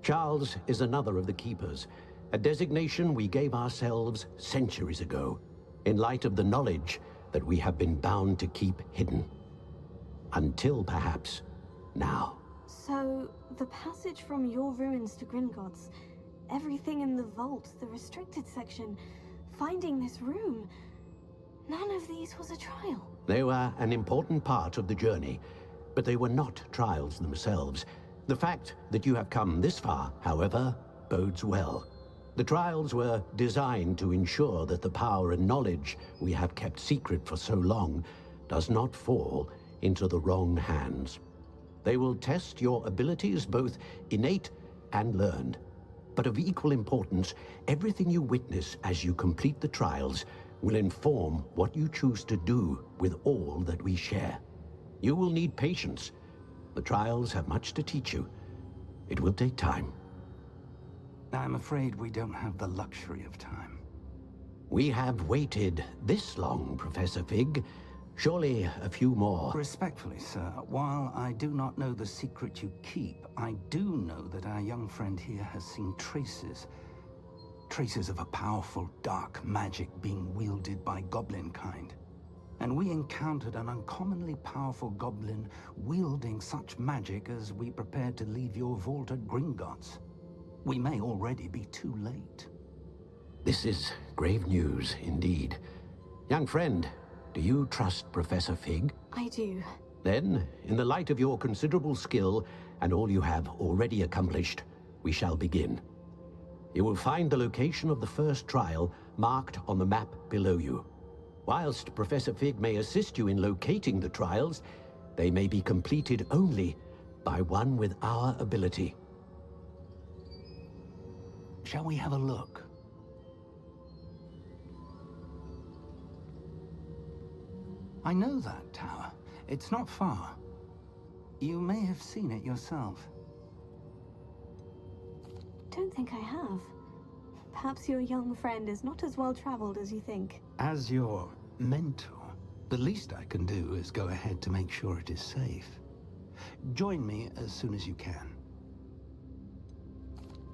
Charles is another of the Keepers, a designation we gave ourselves centuries ago, in light of the knowledge that we have been bound to keep hidden. Until perhaps now. So, the passage from your ruins to Gringotts, everything in the vault, the restricted section, finding this room, none of these was a trial. They were an important part of the journey, but they were not trials themselves. The fact that you have come this far, however, bodes well. The trials were designed to ensure that the power and knowledge we have kept secret for so long does not fall into the wrong hands. They will test your abilities, both innate and learned. But of equal importance, everything you witness as you complete the trials will inform what you choose to do with all that we share. You will need patience. The trials have much to teach you. It will take time. I'm afraid we don't have the luxury of time. We have waited this long, Professor Fig. Surely a few more. Respectfully, sir, while I do not know the secret you keep, I do know that our young friend here has seen traces of a powerful dark magic being wielded by goblin kind. And we encountered an uncommonly powerful goblin wielding such magic as we prepared to leave your vault at Gringotts. We may already be too late. This is grave news indeed. Young friend, do you trust Professor Fig? I do. Then, in the light of your considerable skill and all you have already accomplished, we shall begin. You will find the location of the first trial marked on the map below you. Whilst Professor Fig may assist you in locating the trials, they may be completed only by one with our ability. Shall we have a look? I know that tower. It's not far. You may have seen it yourself. Don't think I have. Perhaps your young friend is not as well traveled as you think. As your mentor, the least I can do is go ahead to make sure it is safe. Join me as soon as you can.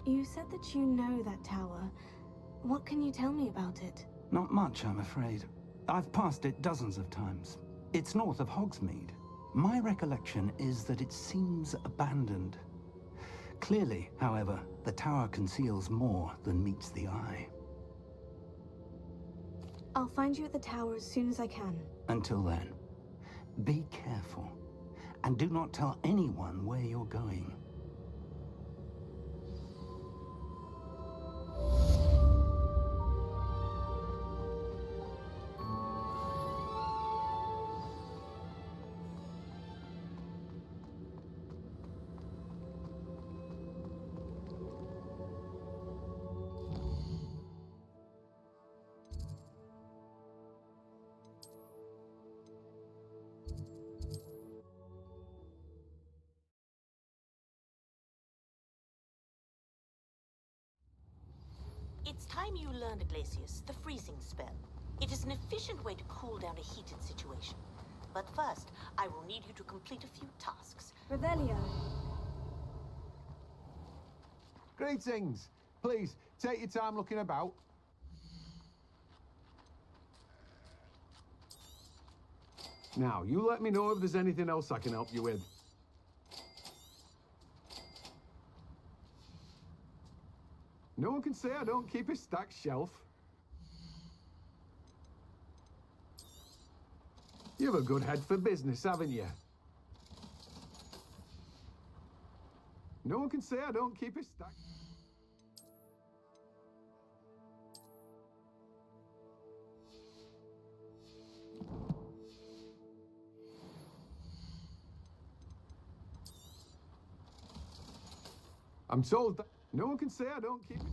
You said that you know that tower. What can you tell me about it? Not much, I'm afraid. I've passed it dozens of times. It's north of Hogsmeade. My recollection is that it seems abandoned. Clearly, however, the tower conceals more than meets the eye. I'll find you at the tower as soon as I can. Until then, be careful, and do not tell anyone where you're going. It's time you learned, Glacius, the freezing spell. It is an efficient way to cool down a heated situation. But first, I will need you to complete a few tasks. Revelio. Greetings. Please, take your time looking about. Now, you let me know if there's anything else I can help you with. No one can say I don't keep a stacked shelf. You have a good head for business, haven't you? No one can say I don't keep a stacked... I'm told that no one can say I don't keep it.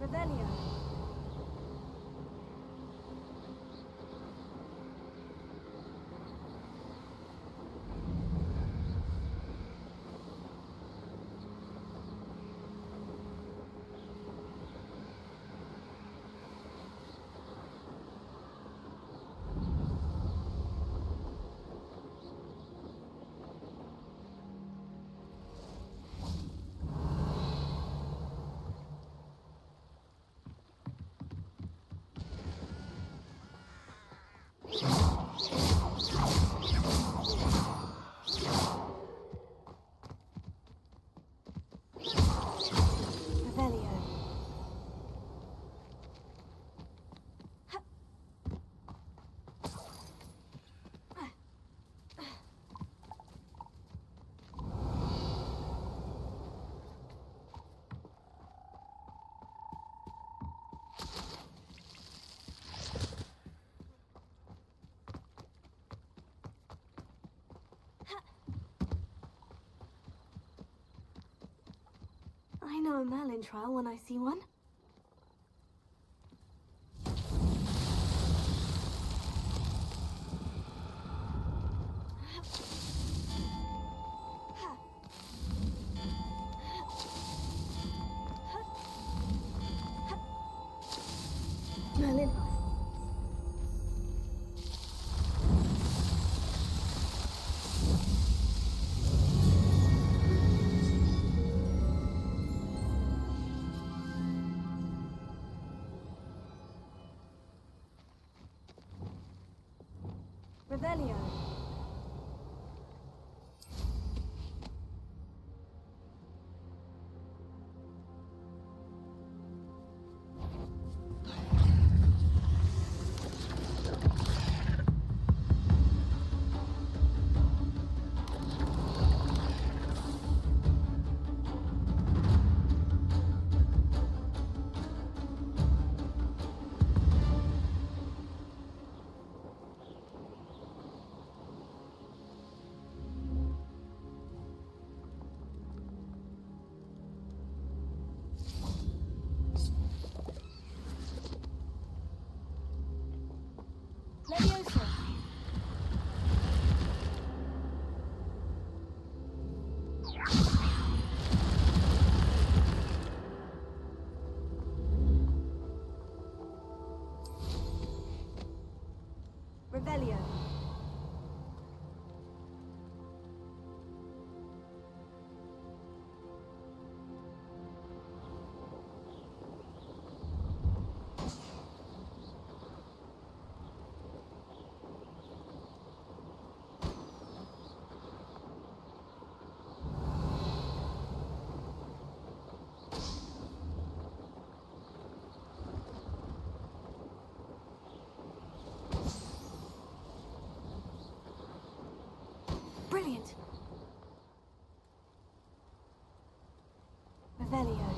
Revelio. know a Merlin trial when I see one. Merlin. Revelio. Leviosa. Revelio. Brilliant. Revelio.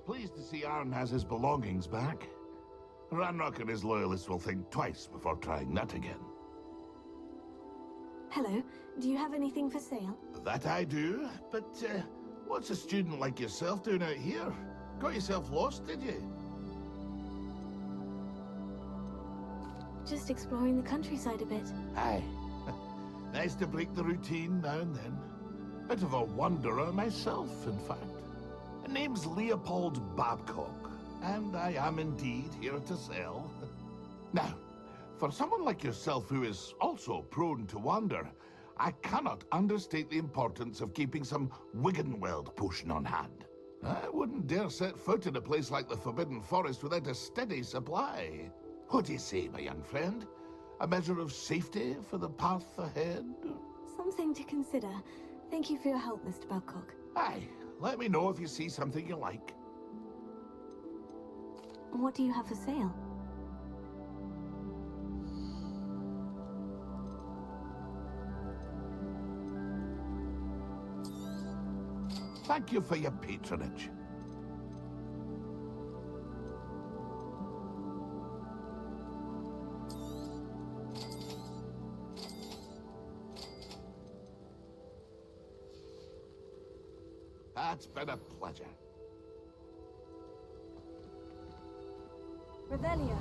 Pleased to see Arn has his belongings back. Ranrok and his loyalists will think twice before trying that again. Hello. Do you have anything for sale? That I do, but what's a student like yourself doing out here? Got yourself lost, did you? Just exploring the countryside a bit. Aye. Nice to break the routine now and then. Bit of a wanderer myself, in fact. The name's Leopold Babcock, and I am indeed here to sell. Now, for someone like yourself who is also prone to wander, I cannot understate the importance of keeping some Wiggenweld potion on hand. I wouldn't dare set foot in a place like the Forbidden Forest without a steady supply. What do you say, my young friend? A measure of safety for the path ahead? Something to consider. Thank you for your help, Mr. Babcock. Aye. Let me know if you see something you like. What do you have for sale? Thank you for your patronage. It's been a pleasure. Revelio.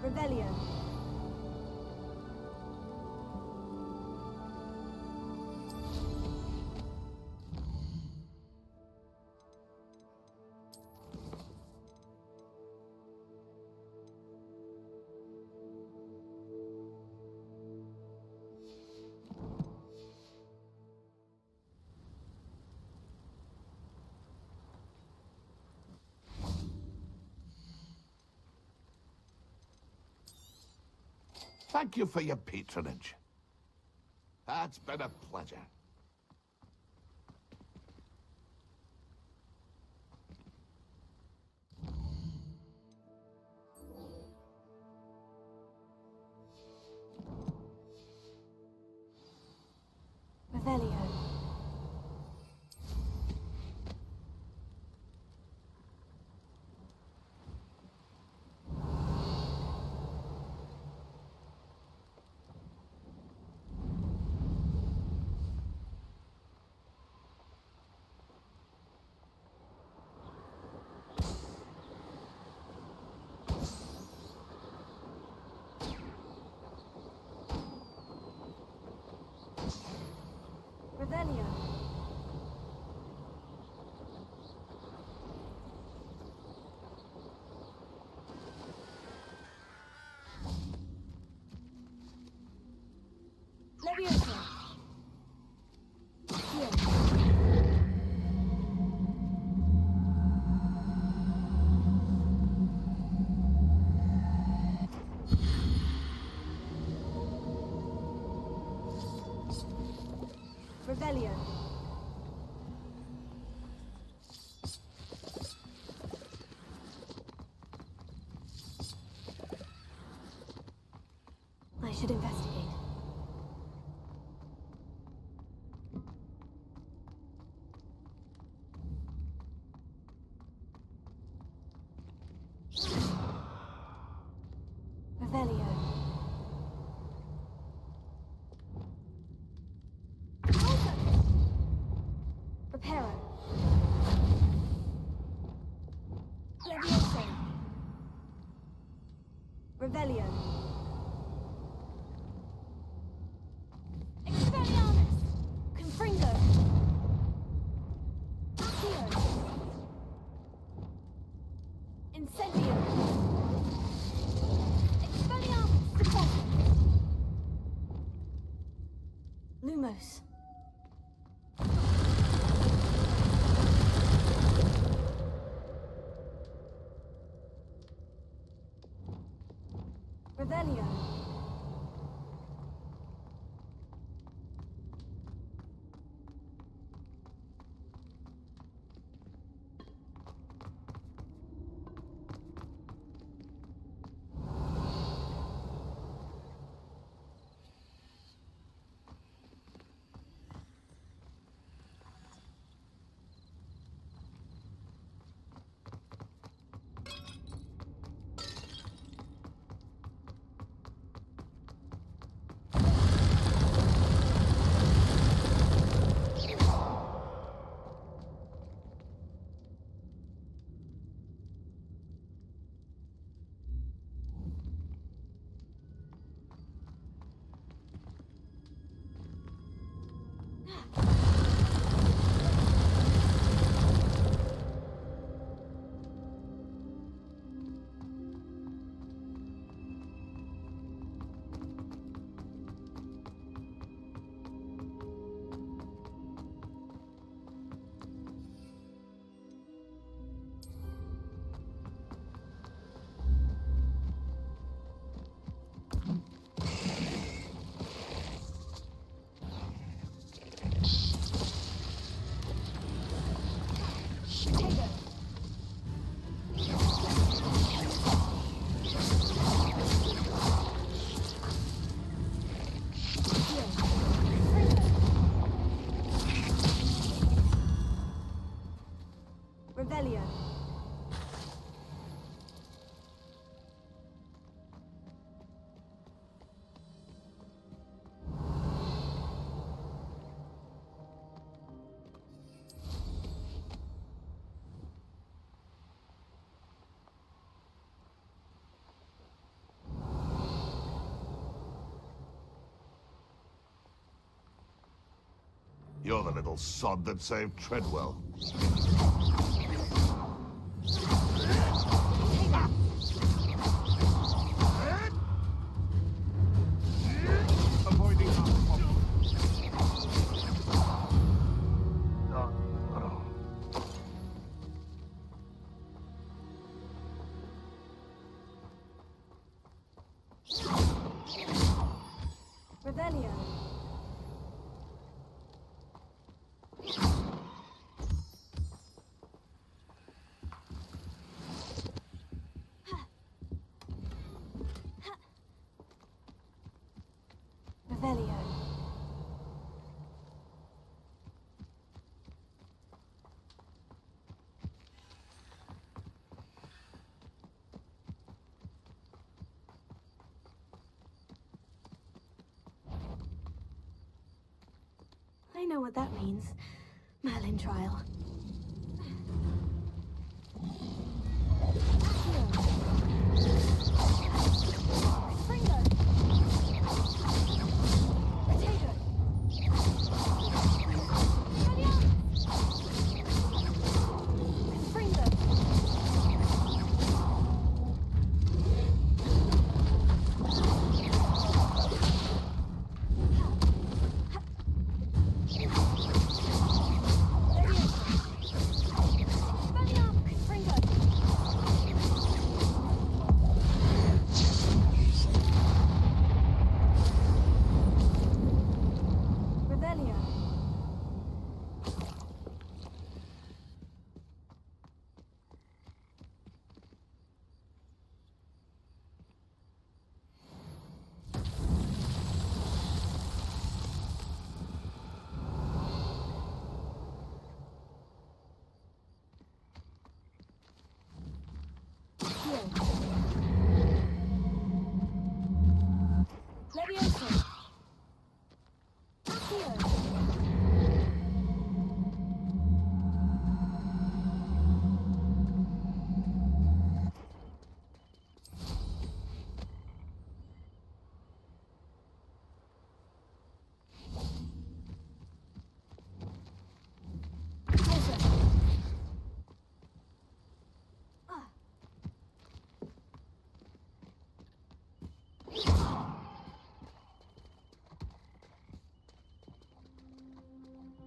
Revelio. Thank you for your patronage. It's been a pleasure. Revelio. Revelio. Leviosa. Here. Revelio. I should investigate. Revelio. Reparo. Leviosa. Revelio. Expelliarmus. Confringo. Accio. Incendio. Expelliarmus. Deposit. Lumos. Revelio. Revelio. You're the little sod that saved Treadwell. Avoiding Revelio. Revelio. I know what that means. Merlin trial. Leviosa.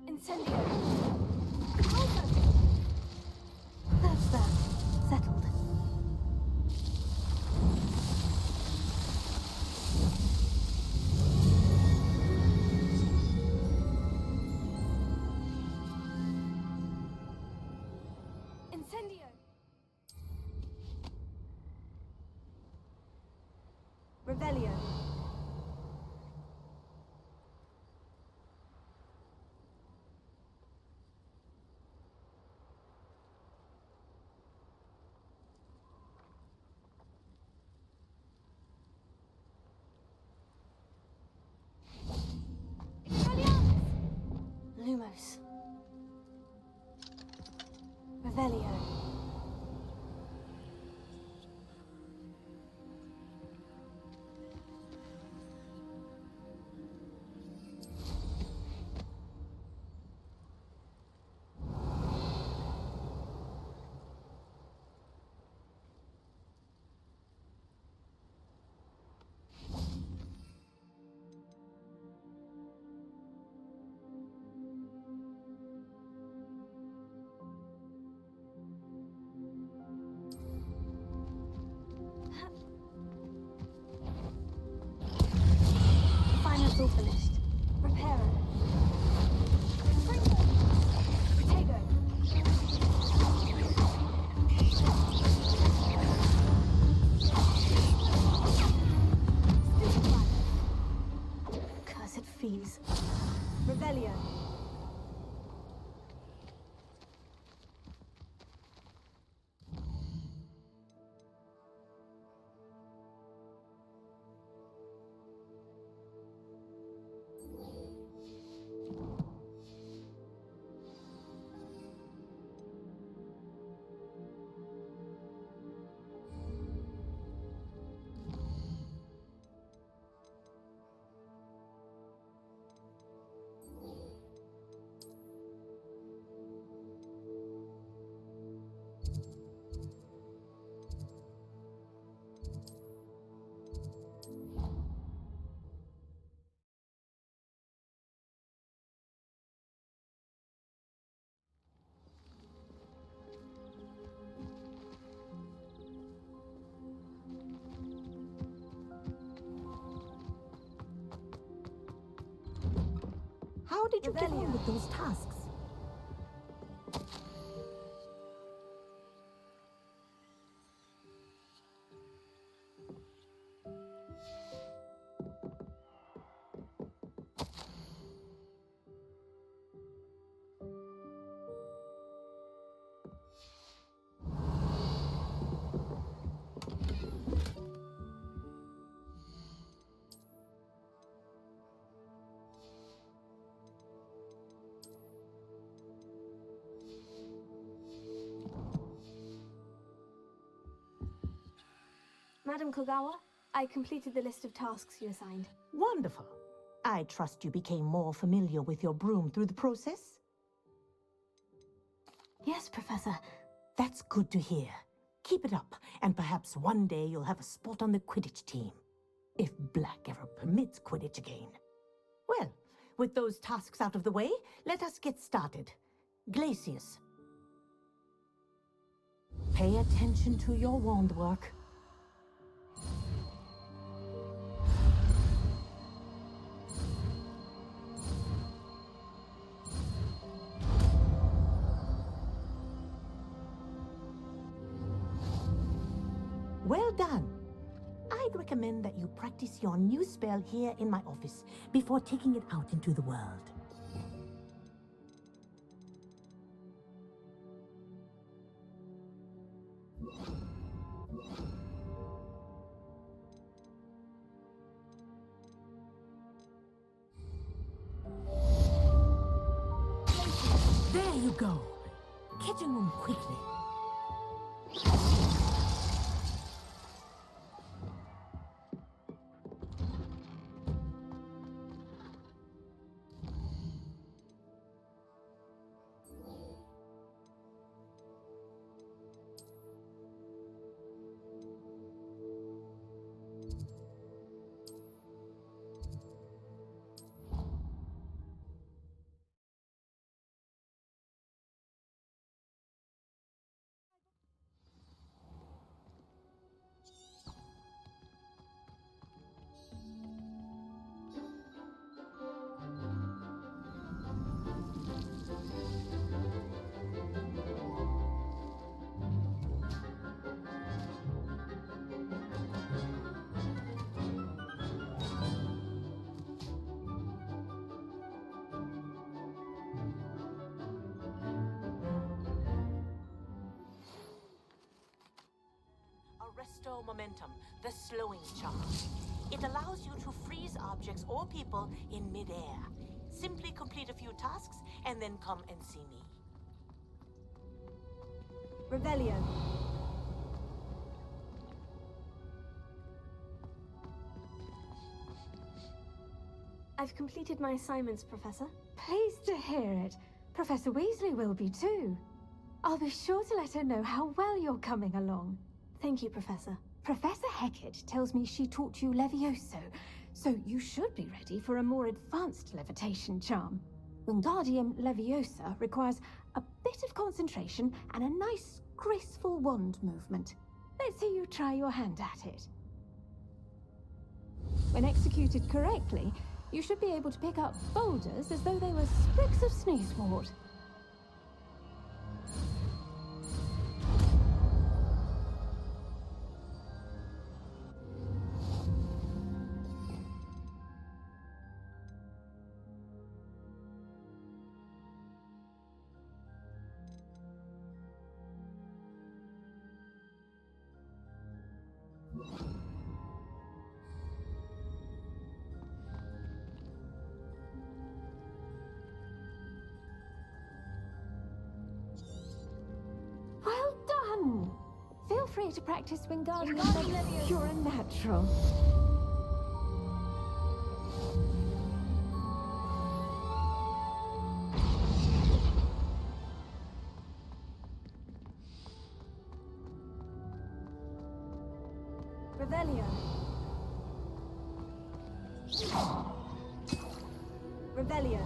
Incendio. That's that. Settled. Incendio. Revelio. Lumos. Revelio. How did you get on with those tasks? Madam Kogawa, I completed the list of tasks you assigned. Wonderful. I trust you became more familiar with your broom through the process? Yes, Professor. That's good to hear. Keep it up, and perhaps one day you'll have a spot on the Quidditch team. If Black ever permits Quidditch again. Well, with those tasks out of the way, let us get started. Glacius. Pay attention to your wand work. Well done. I'd recommend that you practice your new spell here in my office before taking it out into the world. There you go. Catching them quickly. Arresto momentum, the slowing charm. It allows you to freeze objects or people in mid-air. Simply complete a few tasks and then come and see me. Revelio. I've completed my assignments, Professor. Pleased to hear it. Professor Weasley will be too. I'll be sure to let her know how well you're coming along. Thank you, Professor. Professor Hecat tells me she taught you Levioso, so you should be ready for a more advanced levitation charm. Wingardium Leviosa requires a bit of concentration and a nice, graceful wand movement. Let's see you try your hand at it. When executed correctly, you should be able to pick up boulders as though they were sprigs of sneezewort. Well done! Feel free to practice Wingardium Leviosa. You're a natural. Revelio. Revelio.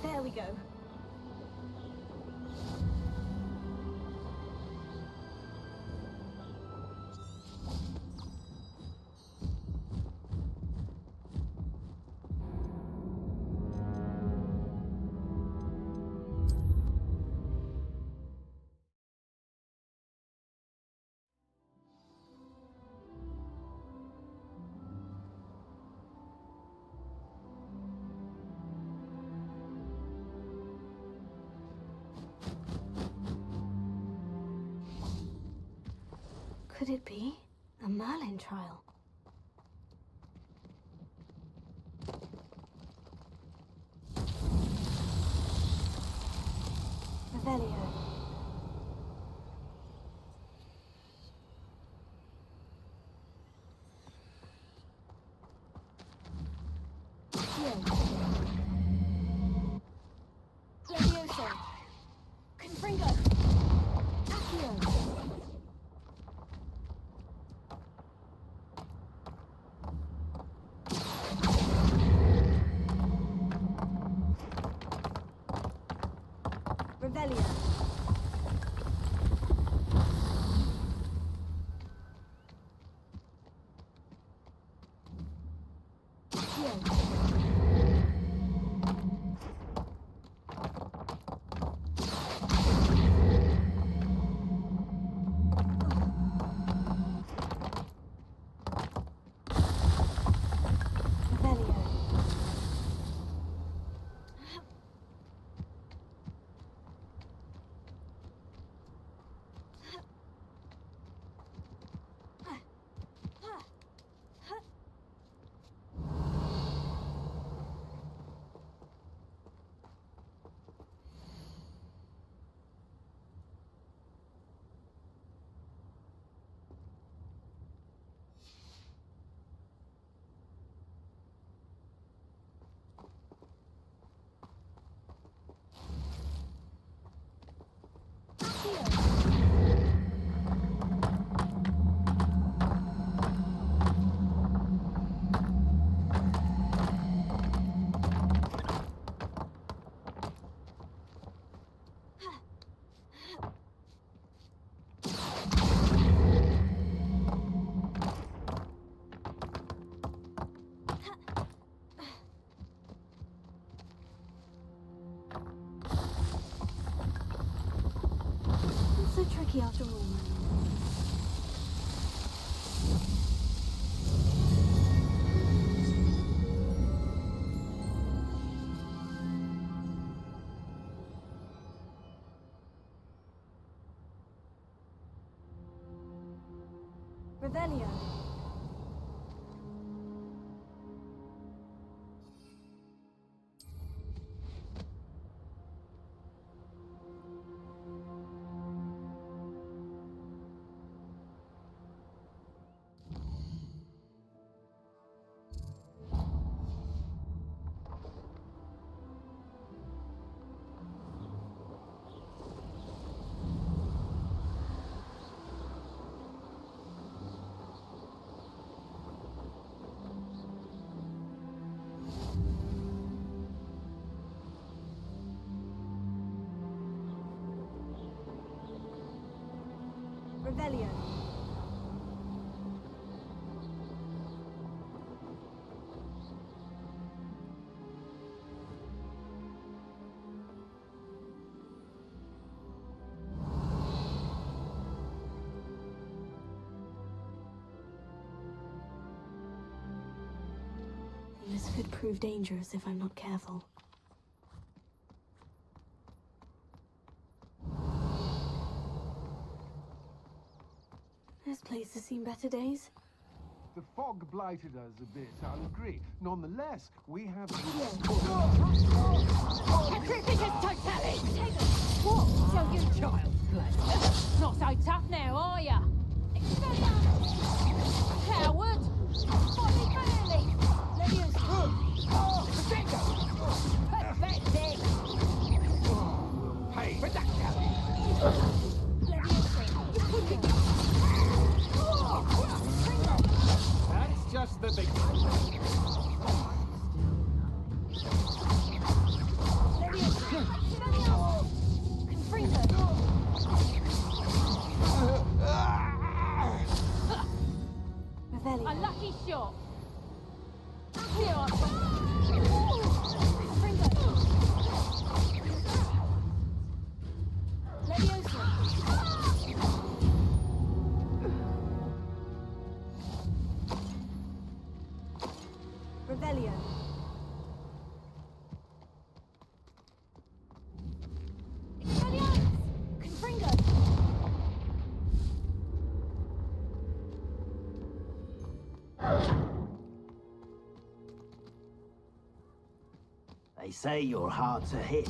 There we go. Could it be a Merlin trial? Revelio. Leviosa. Confringo. Accio. Revelio. So tricky after all. Revelio. Revelio. This could prove dangerous if I'm not careful. This place has seen better days. The fog blighted us a bit, I'll agree. Nonetheless, we have... Everything is totally! What? So you child's play? Not so tough now, are ya? Coward! Folly fairly! Leviosa! Pathetic! Hey, for that That's just the beginning. A lucky shot! Revelio. They say your heart's a hit.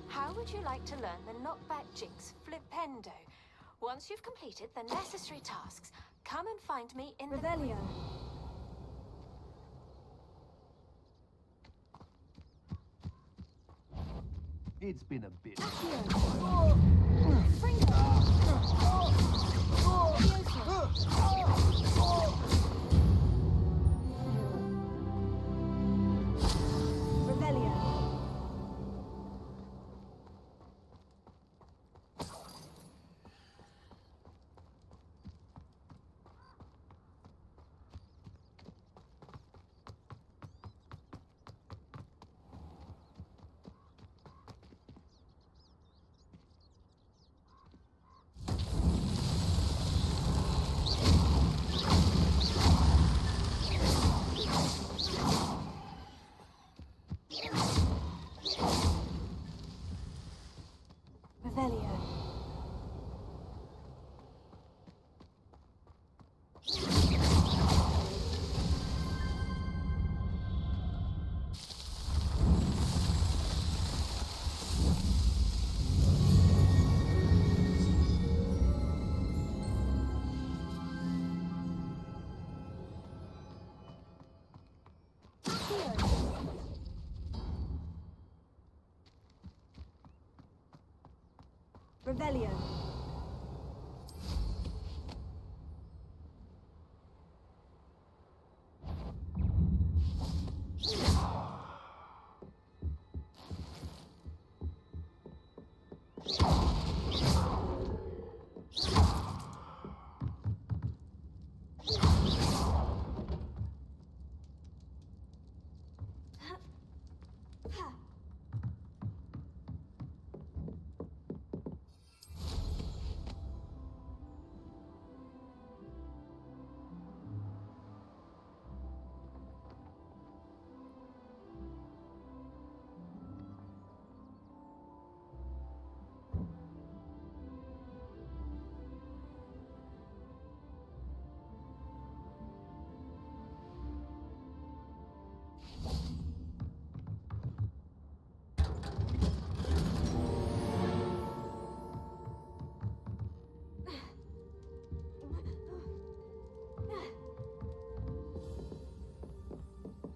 How would you like to learn the knockback jinx Flipendo? Once you've completed the necessary tasks, come and find me in Revelio. It's been a bit. Revelio. Revelio. Revelio.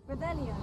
Revelio.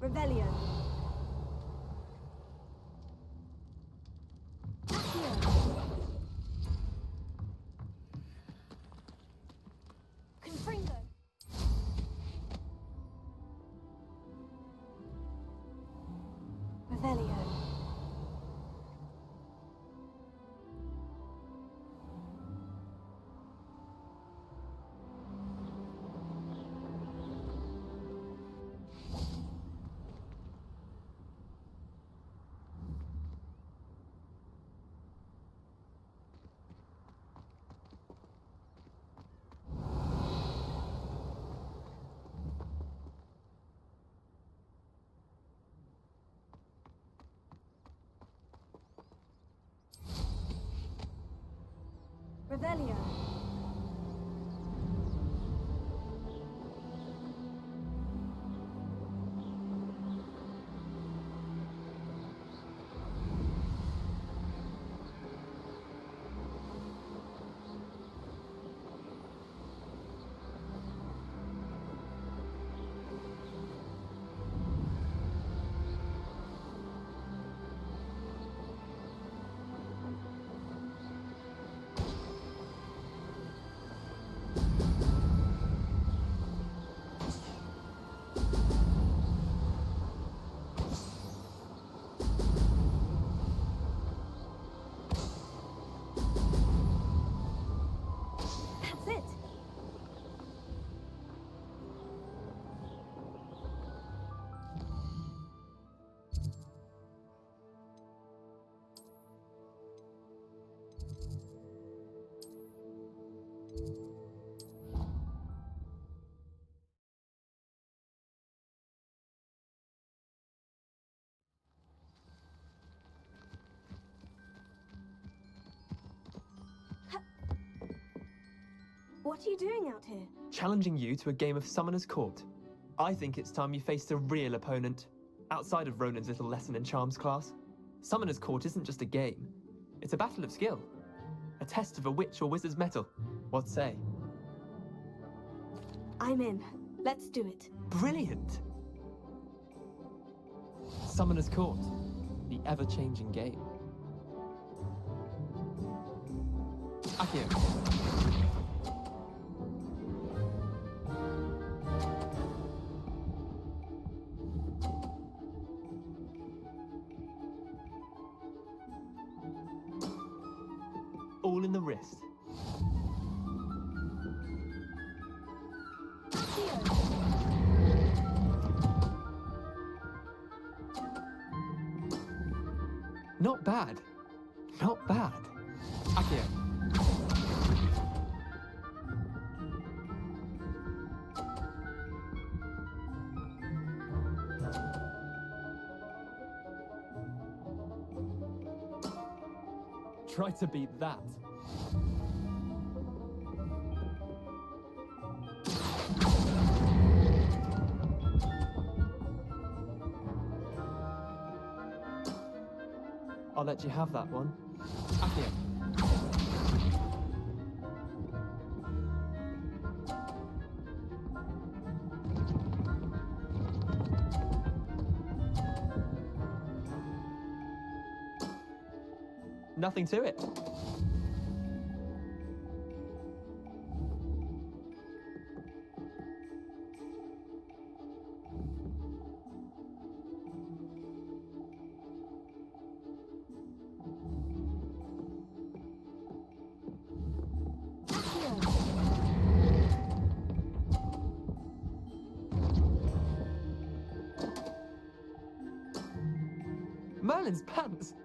Revelio. Confringo. Revelio. Revelio. What are you doing out here? Challenging you to a game of Summoner's Court. I think it's time you faced a real opponent, outside of Ronan's little lesson in Charms class. Summoner's Court isn't just a game. It's a battle of skill. A test of a witch or wizard's mettle. What say? I'm in. Let's do it. Brilliant! Summoner's Court. The ever-changing game. Accio. All in the wrist. Not bad. Not bad. Accio. Try to beat that. I'll let you have that one. Accio. Nothing to it. Merlin's pants!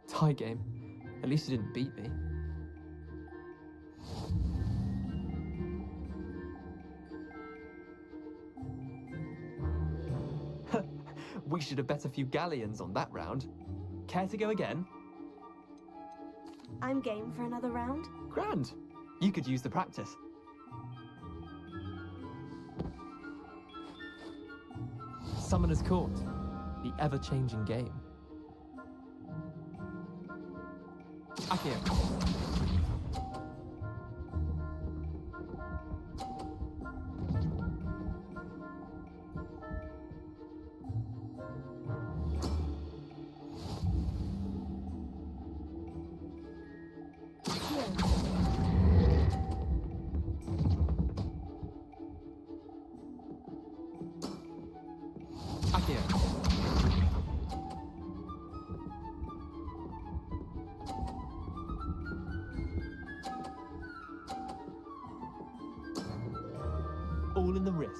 Tie game. At least you didn't beat me. We should have bet a few galleons on that round. Care to go again? I'm game for another round. Grand. You could use the practice. Summoner's Court. The ever-changing game. Accio. All in the wrist.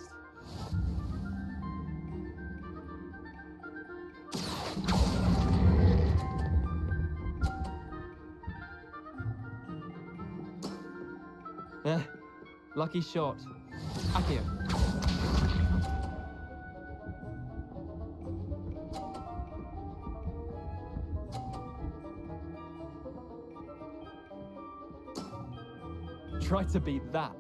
Lucky shot. Accio. Try to beat that.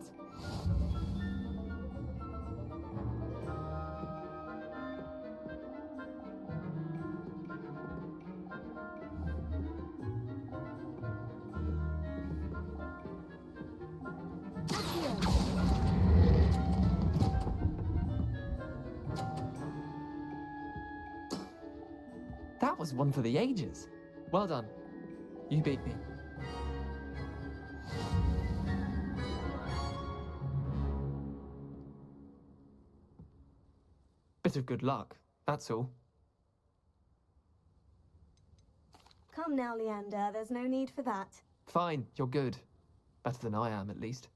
That was one for the ages. Well done. You beat me. Bit of good luck, that's all. Come now, Leander, there's no need for that. Fine, you're good. Better than I am, at least.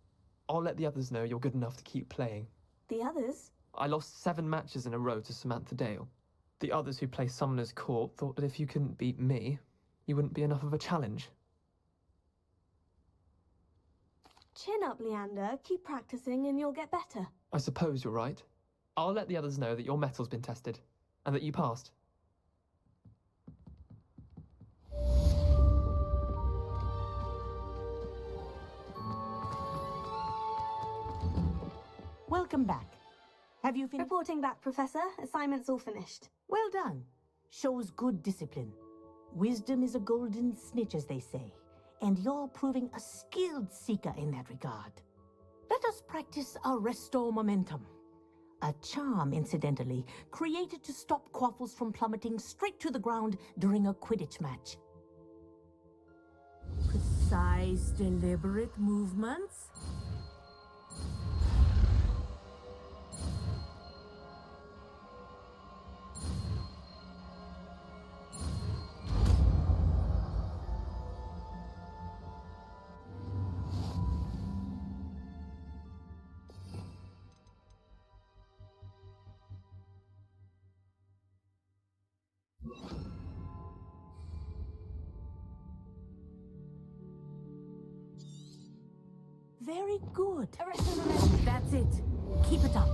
I'll let the others know you're good enough to keep playing. The others? I lost 7 matches in a row to Samantha Dale. The others who play Summoner's Court thought that if you couldn't beat me, you wouldn't be enough of a challenge. Chin up, Leander. Keep practicing and you'll get better. I suppose you're right. I'll let the others know that your metal's been tested, and that you passed. Welcome back. Have you finished? Reporting back, Professor. Assignment's all finished. Well done. Shows good discipline. Wisdom is a golden snitch, as they say, and you're proving a skilled seeker in that regard. Let us practice Arresto momentum. A charm, incidentally, created to stop quaffles from plummeting straight to the ground during a Quidditch match. Precise, deliberate movements. Very good. That's it. Keep it up.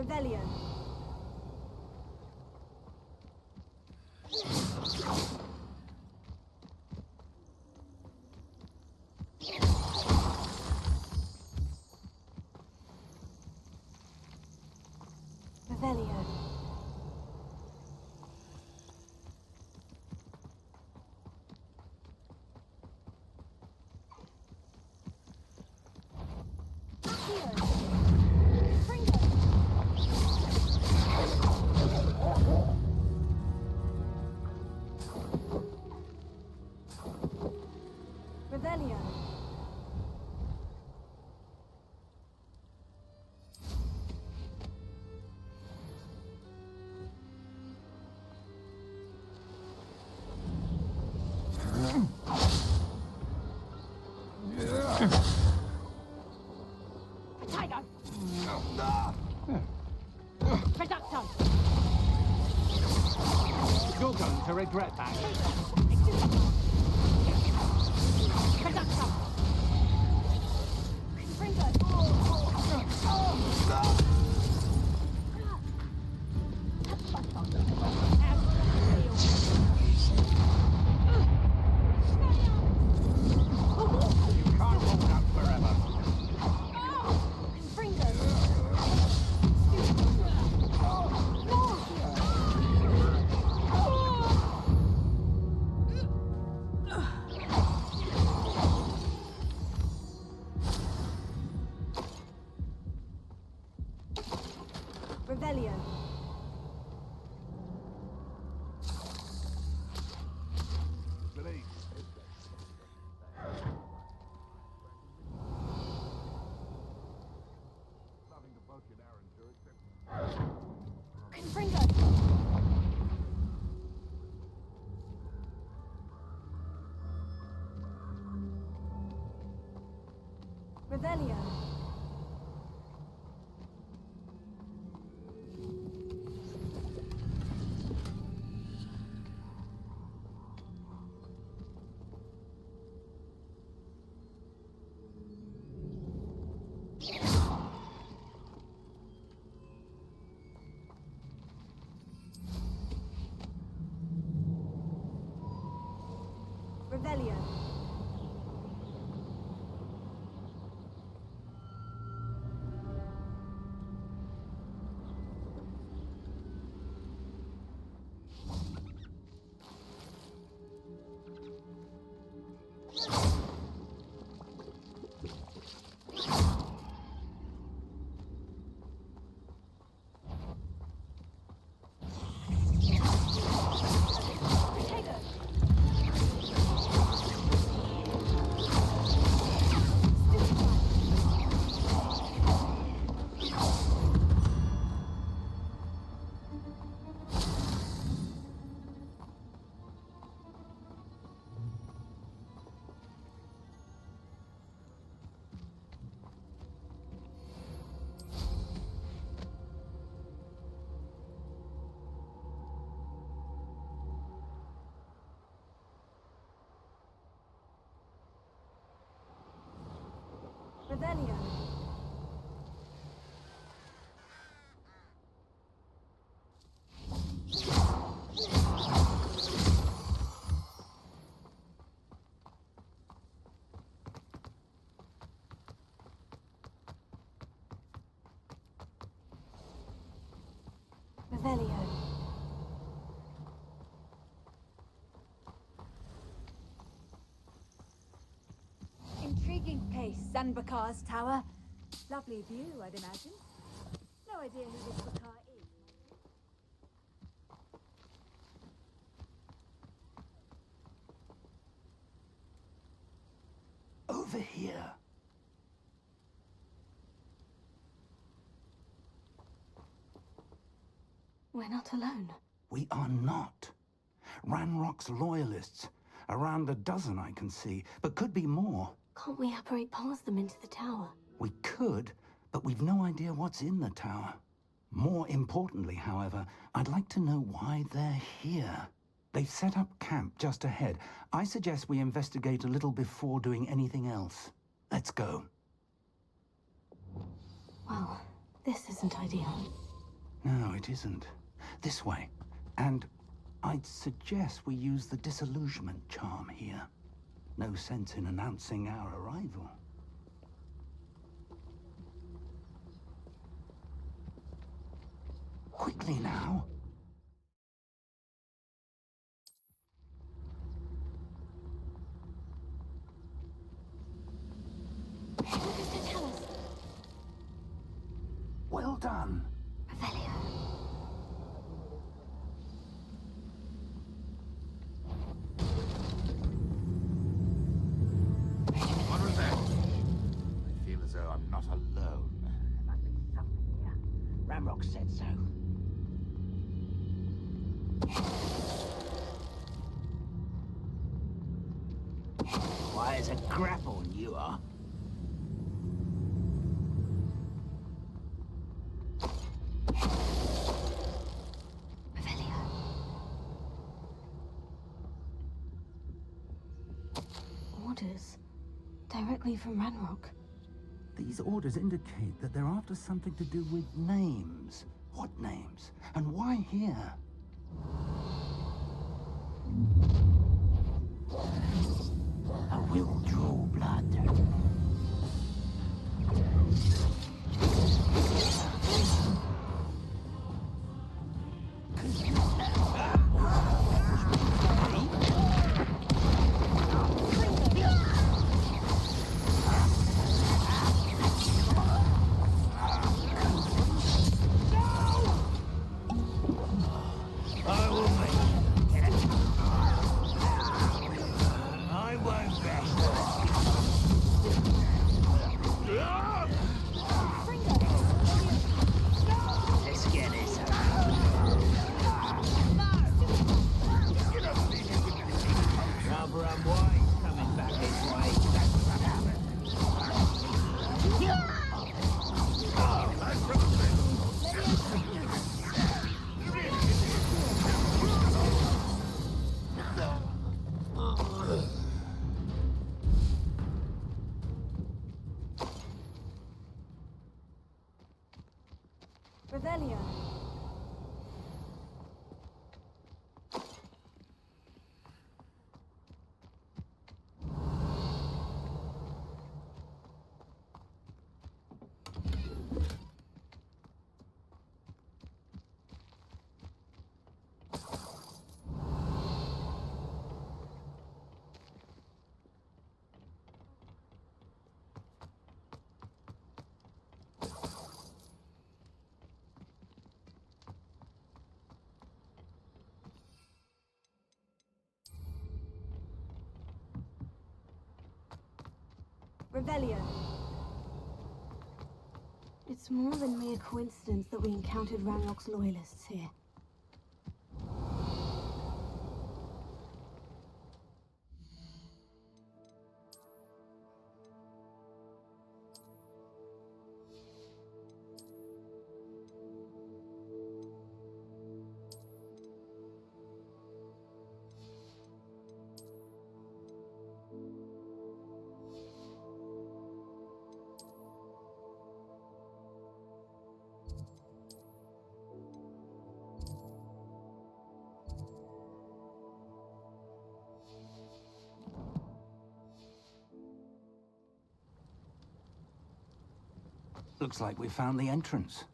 Revelio. Revelio. Revelio. Tiger! Reducto! You're going to regret that. Reducto! You can't hold out forever. Revelio. Revelio. Revelio. Revelio. Revelio. Intriguing place, Sanbakar's tower. Lovely view, I'd imagine. No idea who this Bakar is. Over here. We're not alone. We are not. Ranrok's loyalists. Around a dozen I can see, but could be more. Can't we apparate past them into the tower? We could, but we've no idea what's in the tower. More importantly, however, I'd like to know why they're here. They've set up camp just ahead. I suggest we investigate a little before doing anything else. Let's go. Well, this isn't ideal. No, it isn't. This way. And I'd suggest we use the disillusionment charm here. No sense in announcing our arrival. Quickly now. What does it tell us? Well done. Revelio. What was that? I feel as though I'm not alone. There must be something here. Ranrok said so. Why, as a grapple you are. Revelio. Orders. Directly from Ranrok. These orders indicate that they're after something to do with names. What names? And why here? I will draw blood. Revelio. Revelio. It's more than mere coincidence that we encountered Ranrock's loyalists here. Looks like we found the entrance.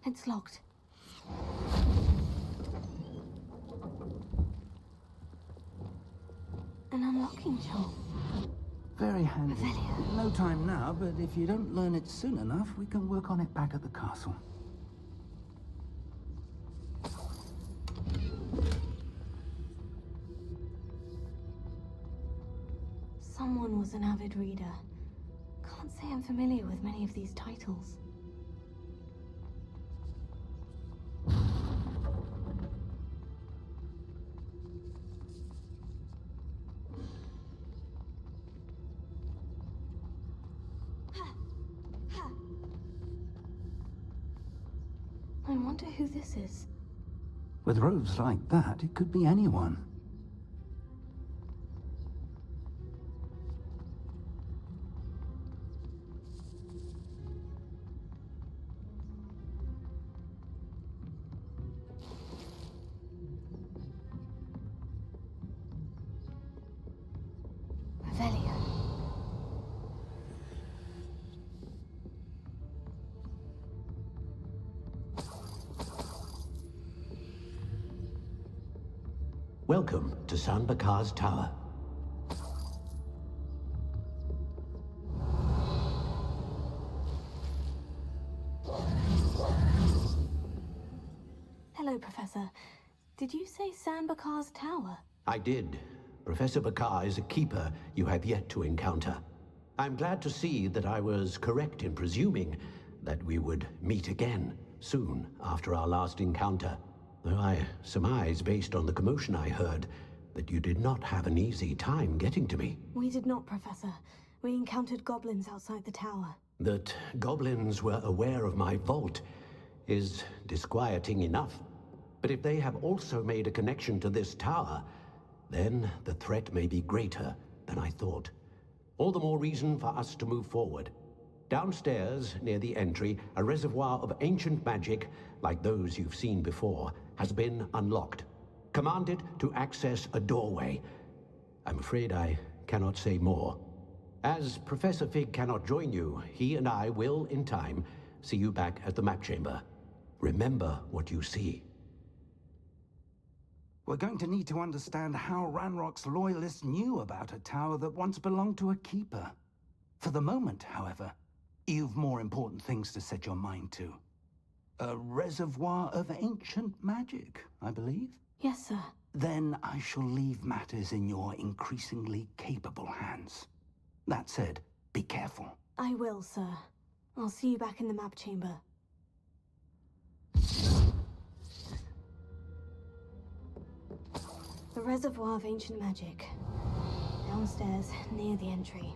It's locked. An unlocking charm. Very handy. No time now, but if you don't learn it soon enough, we can work on it back at the castle. Someone was an avid reader. Can't say I'm familiar with many of these titles. I wonder who this is. With robes like that, it could be anyone. Welcome to San Bakar's Tower. Hello, Professor. Did you say San Bakar's Tower? I did. Professor Bakar is a keeper you have yet to encounter. I'm glad to see that I was correct in presuming that we would meet again soon after our last encounter. Though I surmise, based on the commotion I heard, that you did not have an easy time getting to me. We did not, Professor. We encountered goblins outside the tower. That goblins were aware of my vault is disquieting enough. But if they have also made a connection to this tower, then the threat may be greater than I thought. All the more reason for us to move forward. Downstairs, near the entry, a reservoir of ancient magic, like those you've seen before, has been unlocked. Commanded to access a doorway. I'm afraid I cannot say more. As Professor Fig cannot join you, he and I will, in time, see you back at the map chamber. Remember what you see. We're going to need to understand how Ranrok's loyalists knew about a tower that once belonged to a keeper. For the moment, however, you've more important things to set your mind to. A reservoir of ancient magic, I believe? Yes, sir. Then I shall leave matters in your increasingly capable hands. That said, be careful. I will, sir. I'll see you back in the map chamber. The reservoir of ancient magic. Downstairs, near the entry.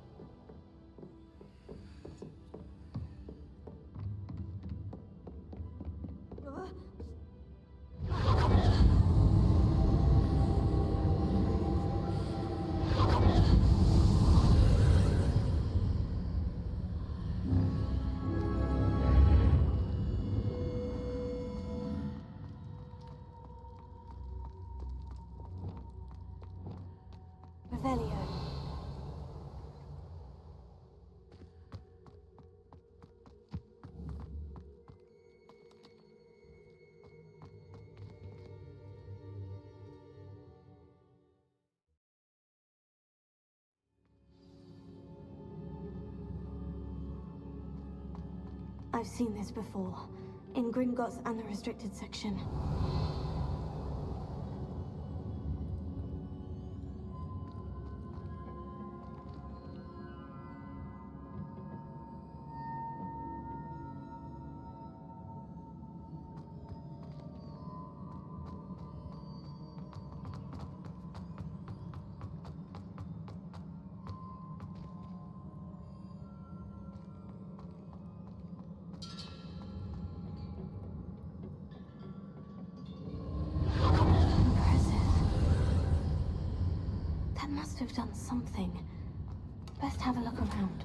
I've seen this before, in Gringotts and the restricted section. Have done something. Best have a look around.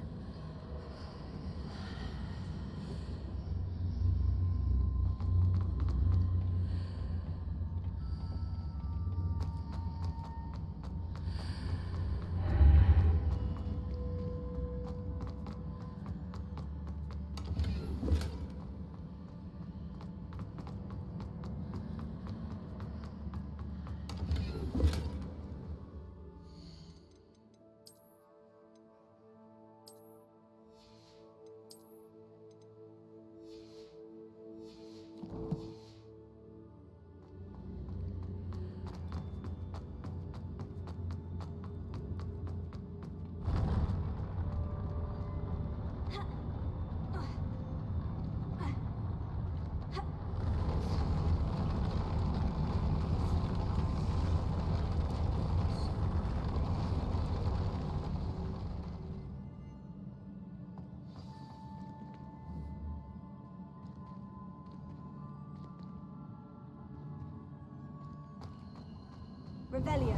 Revelio.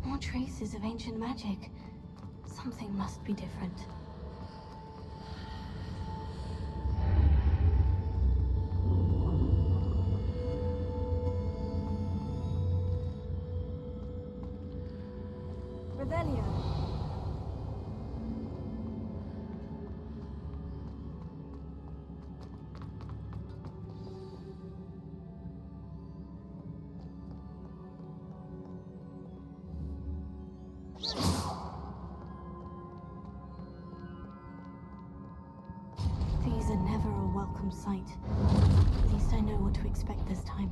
More traces of ancient magic. Something must be different. unwelcome sight. At least I know what to expect this time.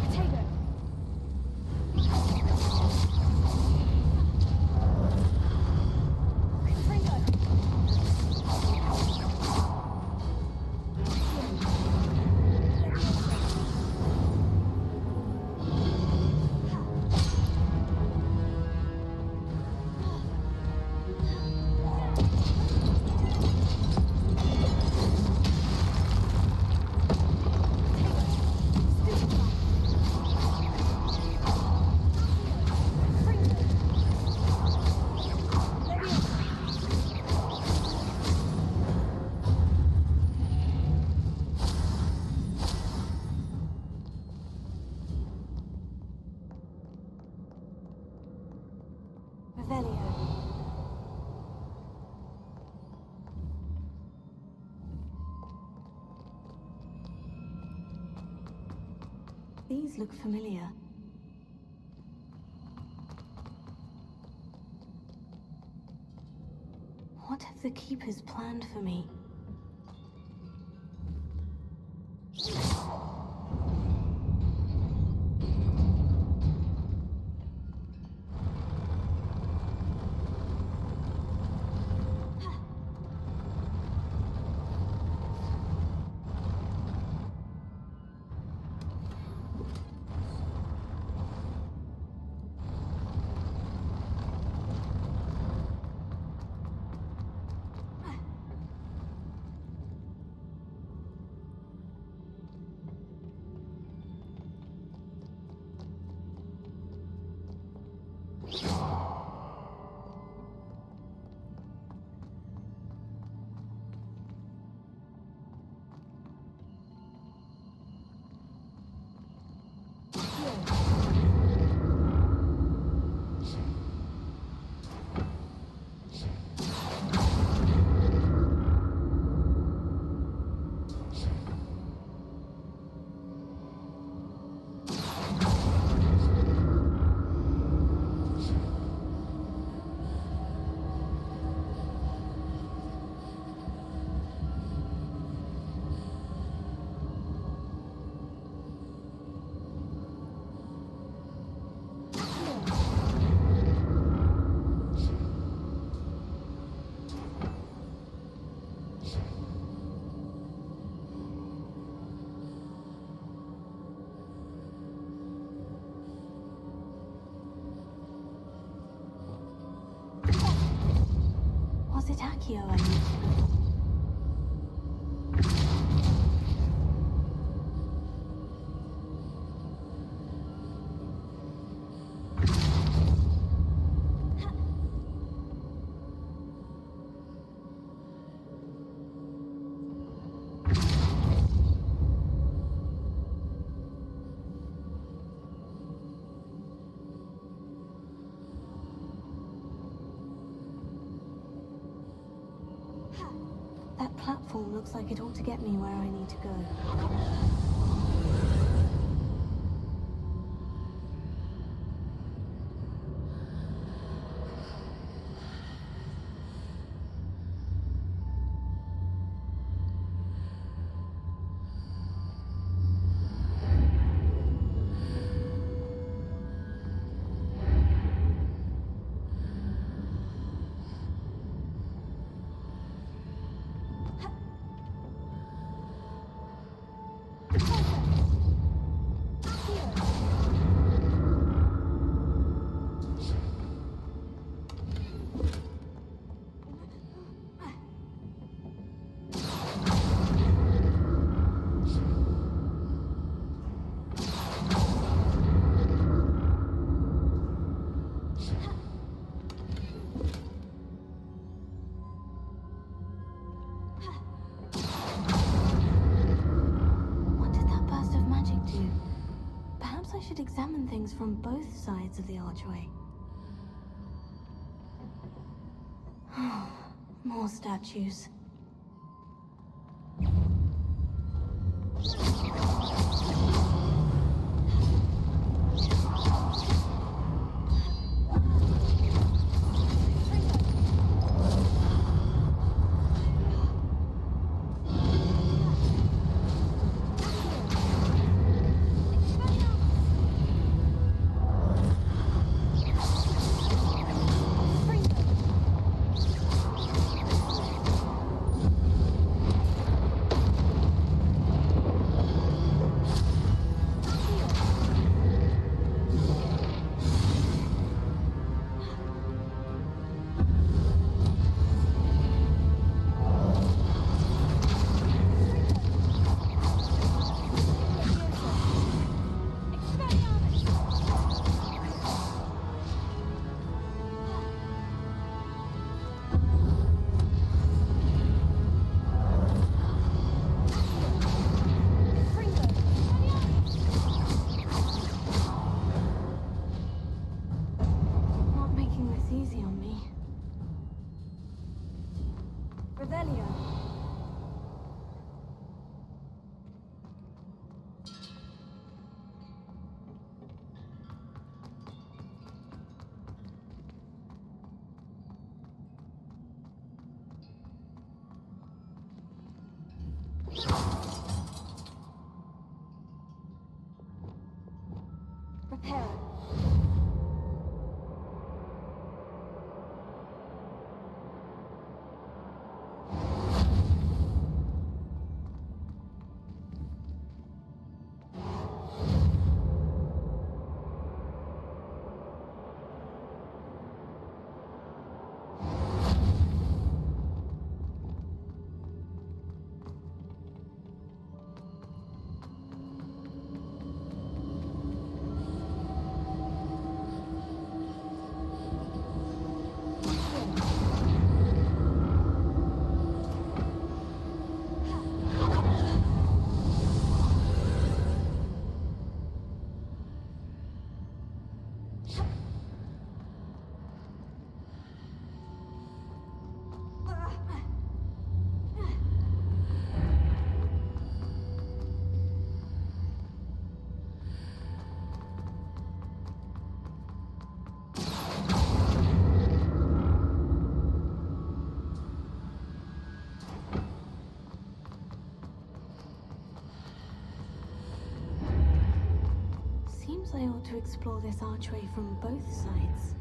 Potato! These look familiar. What have the Keepers planned for me? Was it Accio I need? That platform looks like it ought to get me where I need to go. Examine things from both sides of the archway. More statues. Revelio. Reparo. Seems I ought to explore this archway from both sides.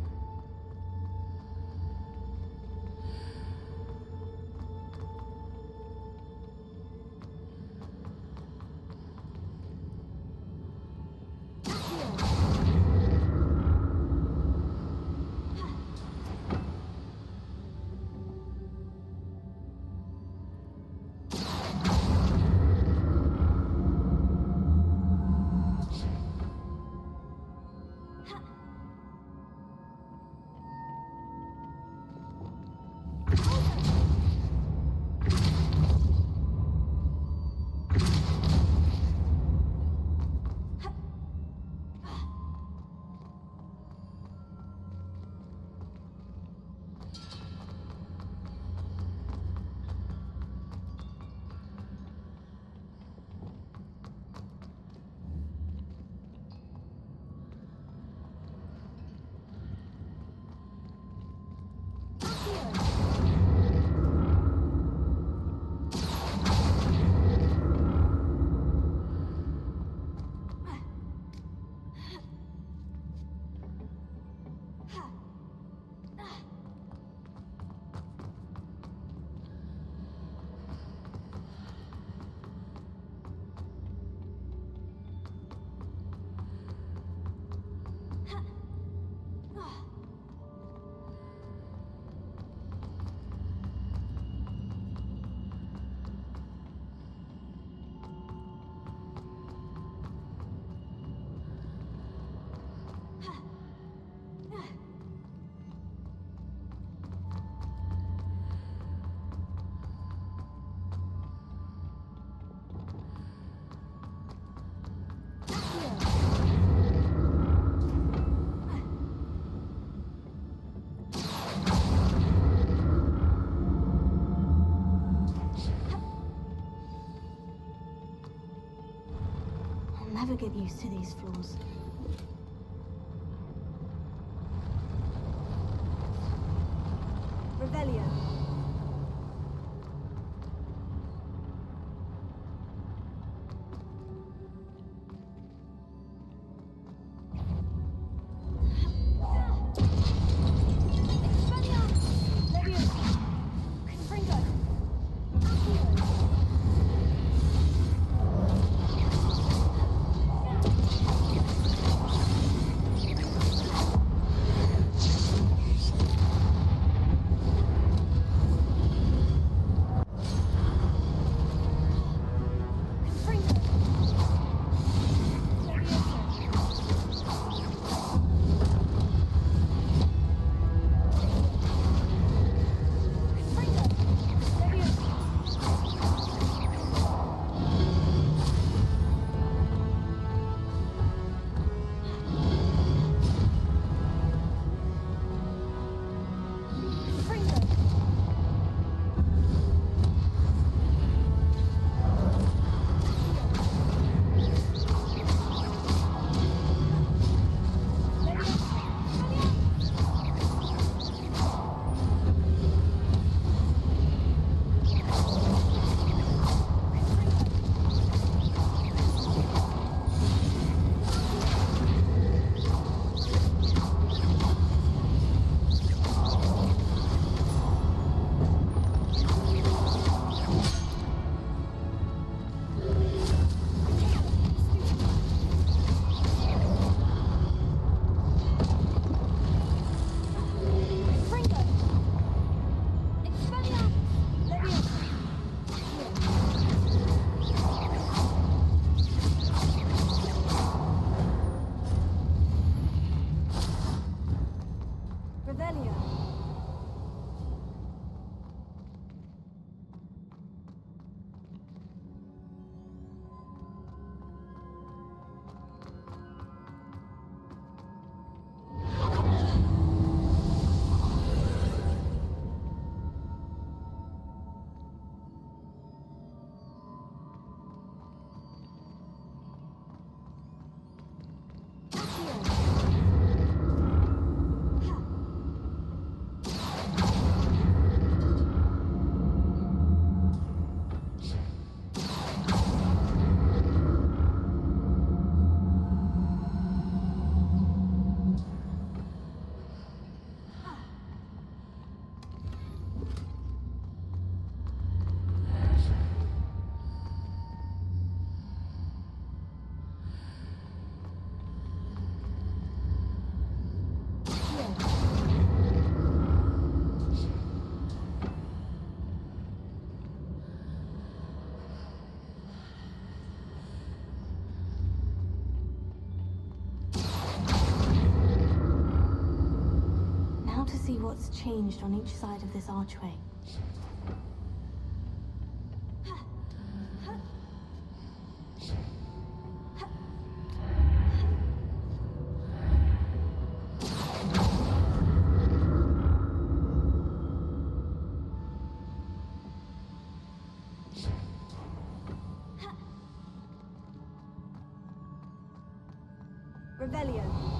Never get used to these floors. Revelio. Expelliarmus. Leviosa. Confringo. Revelio. See what's changed on each side of this archway. Revelio.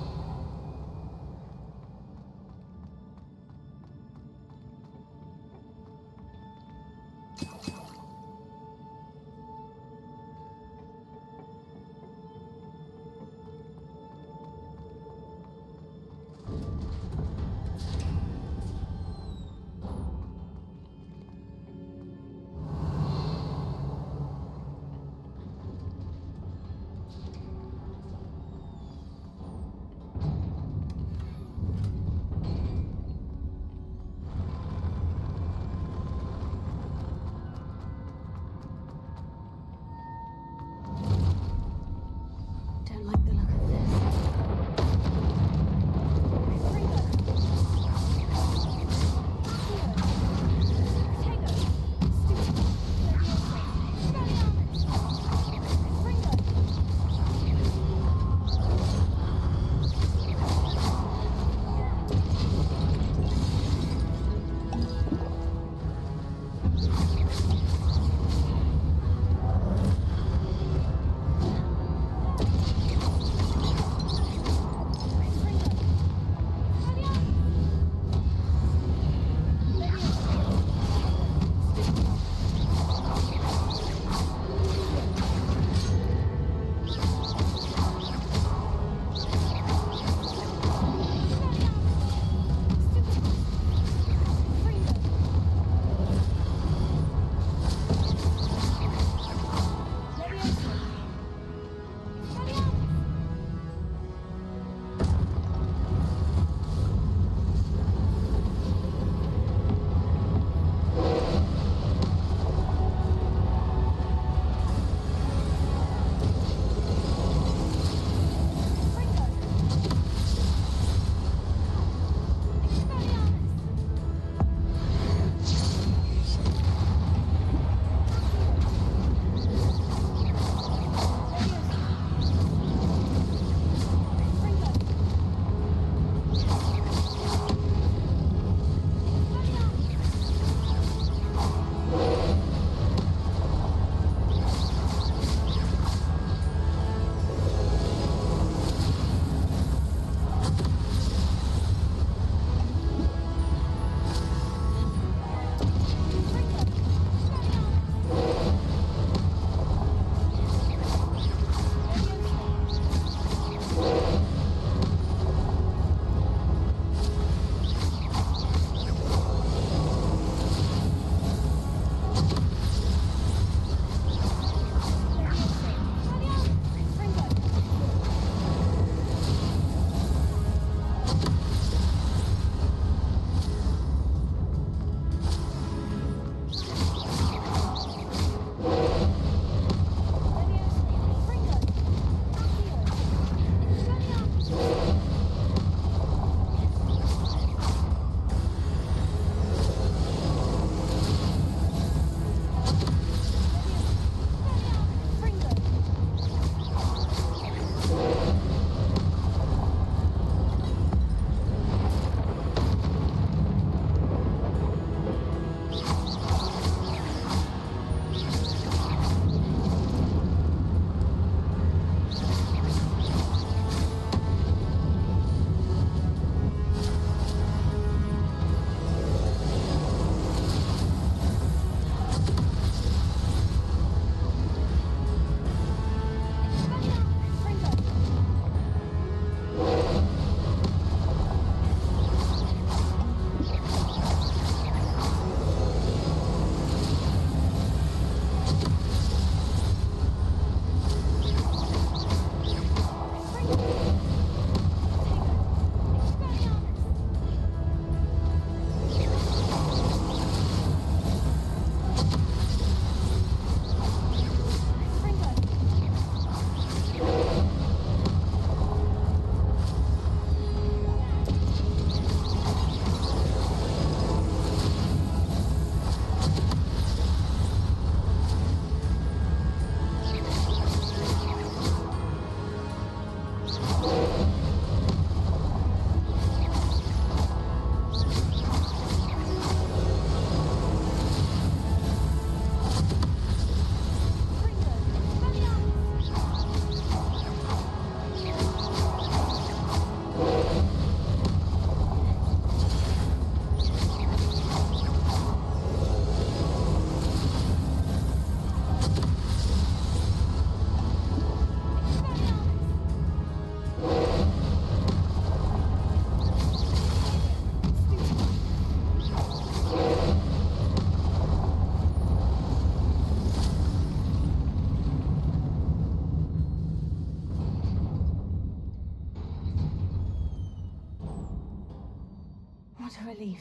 What a relief.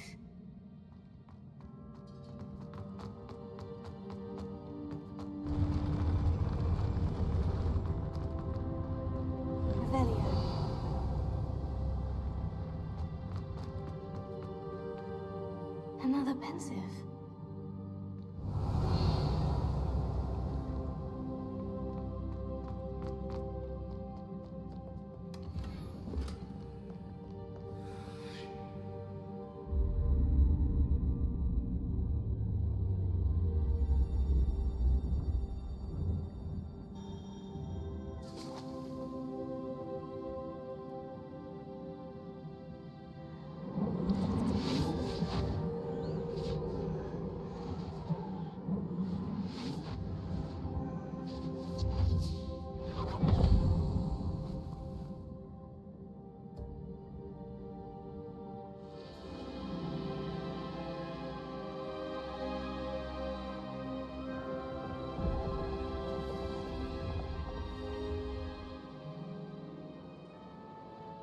Revelio. Another Pensieve.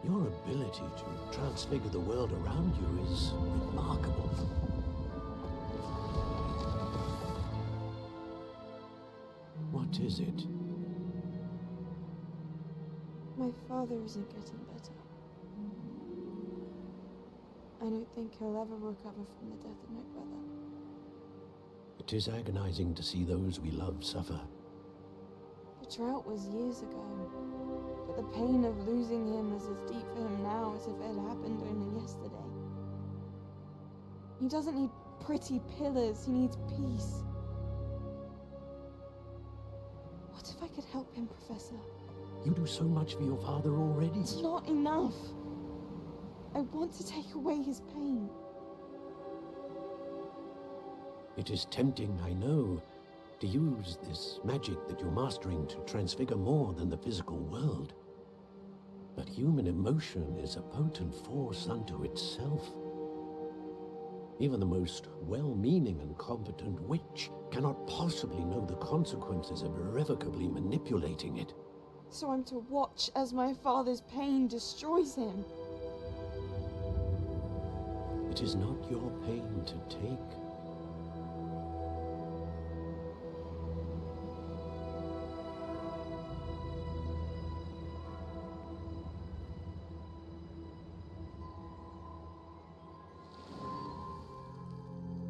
Your ability to transfigure the world around you is remarkable. What is it? My father isn't getting better. I don't think he'll ever recover from the death of my brother. It is agonizing to see those we love suffer. The drought was years ago, but the pain of losing him is as deep for him now as if it had happened only yesterday. He doesn't need pretty pillars, he needs peace. What if I could help him, Professor? You do so much for your father already. It's not enough. I want to take away his pain. It is tempting, I know, to use this magic that you're mastering to transfigure more than the physical world. But human emotion is a potent force unto itself. Even the most well-meaning and competent witch cannot possibly know the consequences of irrevocably manipulating it. So I'm to watch as my father's pain destroys him. It is not your pain to take.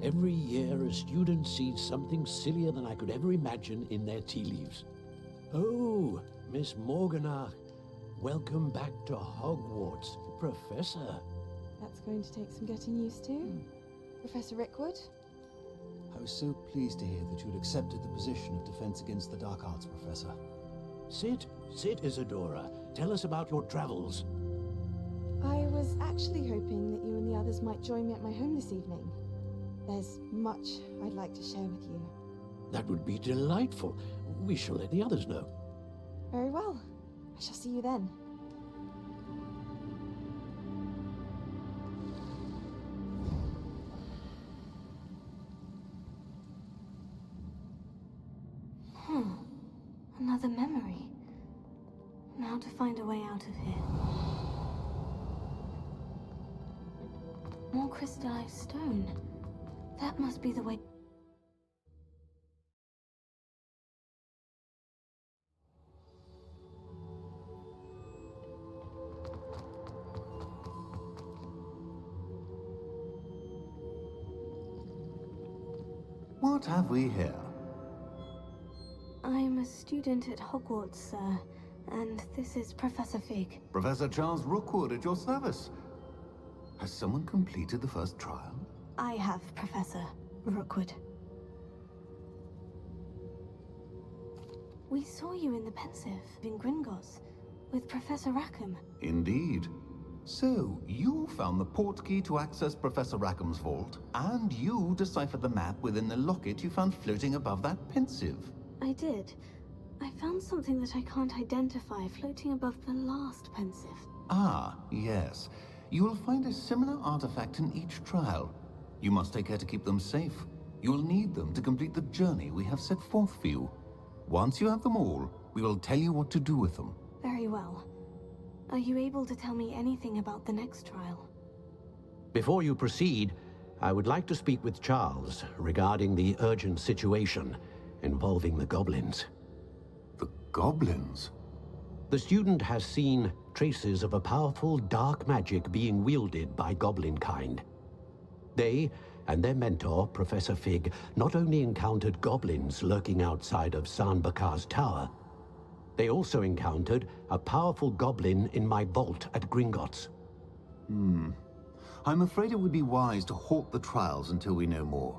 Every year, a student sees something sillier than I could ever imagine in their tea leaves. Oh, Miss Morganach, welcome back to Hogwarts, Professor. That's going to take some getting used to. Professor Rookwood? I was so pleased to hear that you'd accepted the position of Defense Against the Dark Arts, Professor. Sit, Isadora. Tell us about your travels. I was actually hoping that you and the others might join me at my home this evening. There's much I'd like to share with you. That would be delightful. We shall let the others know. Very well. I shall see you then. Another memory. Now to find a way out of here. More crystallized stone. That must be the way. What have we here? I'm a student at Hogwarts, sir, and this is Professor Fig. Professor Charles Rookwood at your service. Has someone completed the first trial? I have, Professor Rookwood. We saw you in the Pensieve in Gringotts with Professor Rackham. Indeed. So, you found the portkey to access Professor Rackham's vault, and you deciphered the map within the locket you found floating above that Pensieve. I did. I found something that I can't identify floating above the last Pensieve. Ah, yes. You will find a similar artifact in each trial. You must take care to keep them safe. You will need them to complete the journey we have set forth for you. Once you have them all, we will tell you what to do with them. Very well. Are you able to tell me anything about the next trial? Before you proceed, I would like to speak with Charles regarding the urgent situation involving the goblins. The goblins? The student has seen traces of a powerful dark magic being wielded by goblin kind. They and their mentor, Professor Fig, not only encountered goblins lurking outside of Sanbakar's tower, they also encountered a powerful goblin in my vault at Gringotts. I'm afraid it would be wise to halt the trials until we know more.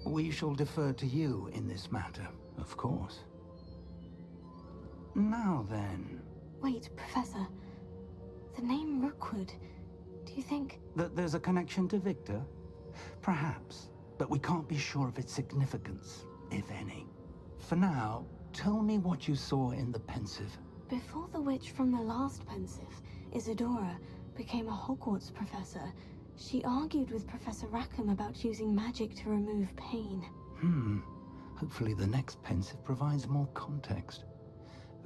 We shall defer to you in this matter, of course. Now then... Wait, Professor. The name Rookwood, do you think... That there's a connection to Victor? Perhaps, but we can't be sure of its significance, if any. For now, tell me what you saw in the Pensieve. Before the witch from the last Pensieve, Isadora, became a Hogwarts professor, she argued with Professor Rackham about using magic to remove pain. Hopefully the next Pensieve provides more context.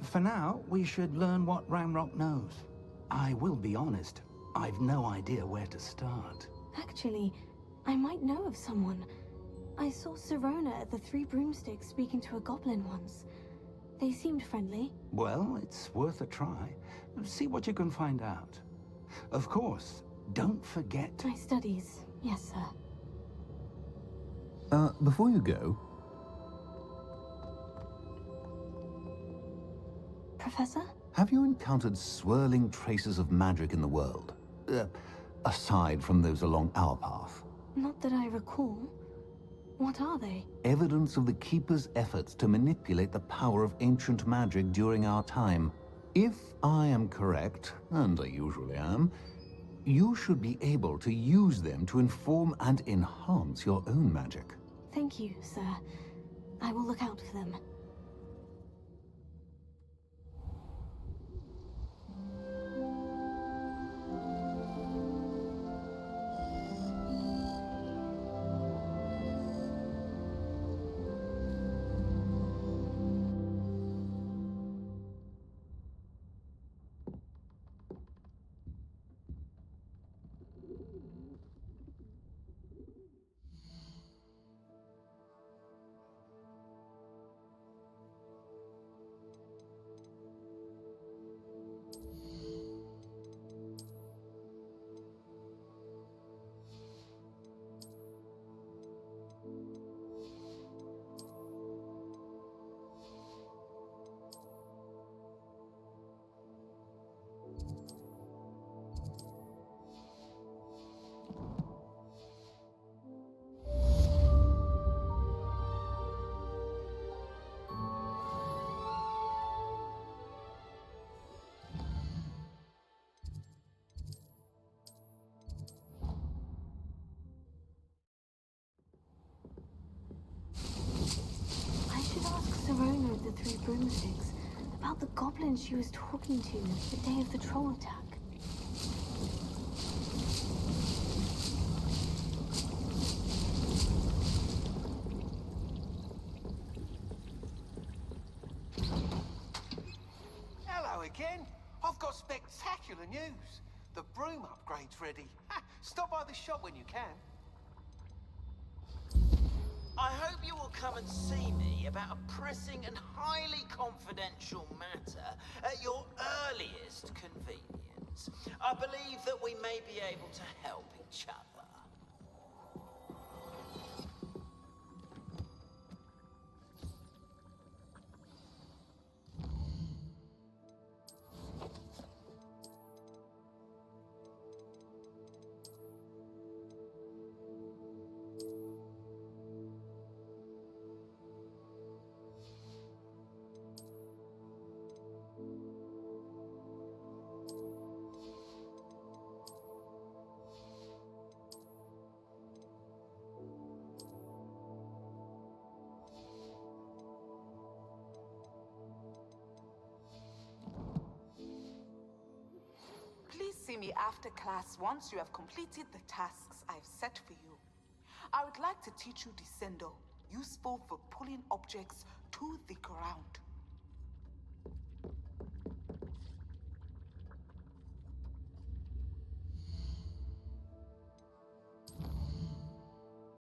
For now, we should learn what Ranrok knows. I will be honest, I've no idea where to start. Actually, I might know of someone. I saw Sirona at the Three Broomsticks speaking to a goblin once. They seemed friendly. Well, it's worth a try. See what you can find out. Of course, don't forget... My studies, yes, sir. Before you go... Professor? Have you encountered swirling traces of magic in the world? Aside from those along our path? Not that I recall. What are they? Evidence of the Keeper's efforts to manipulate the power of ancient magic during our time. If I am correct, and I usually am, you should be able to use them to inform and enhance your own magic. Thank you, sir. I will look out for them. Sirona at the Three Broomsticks about the goblin she was talking to the day of the troll attack. Hello again. I've got spectacular news. The broom upgrade's ready. Stop by the shop when you can. I hope you will come and see me about a pressing and highly confidential matter at your earliest convenience. I believe that we may be able to help each other. See me after class once you have completed the tasks I've set for you. I would like to teach you Incendio, useful for pulling objects to the ground.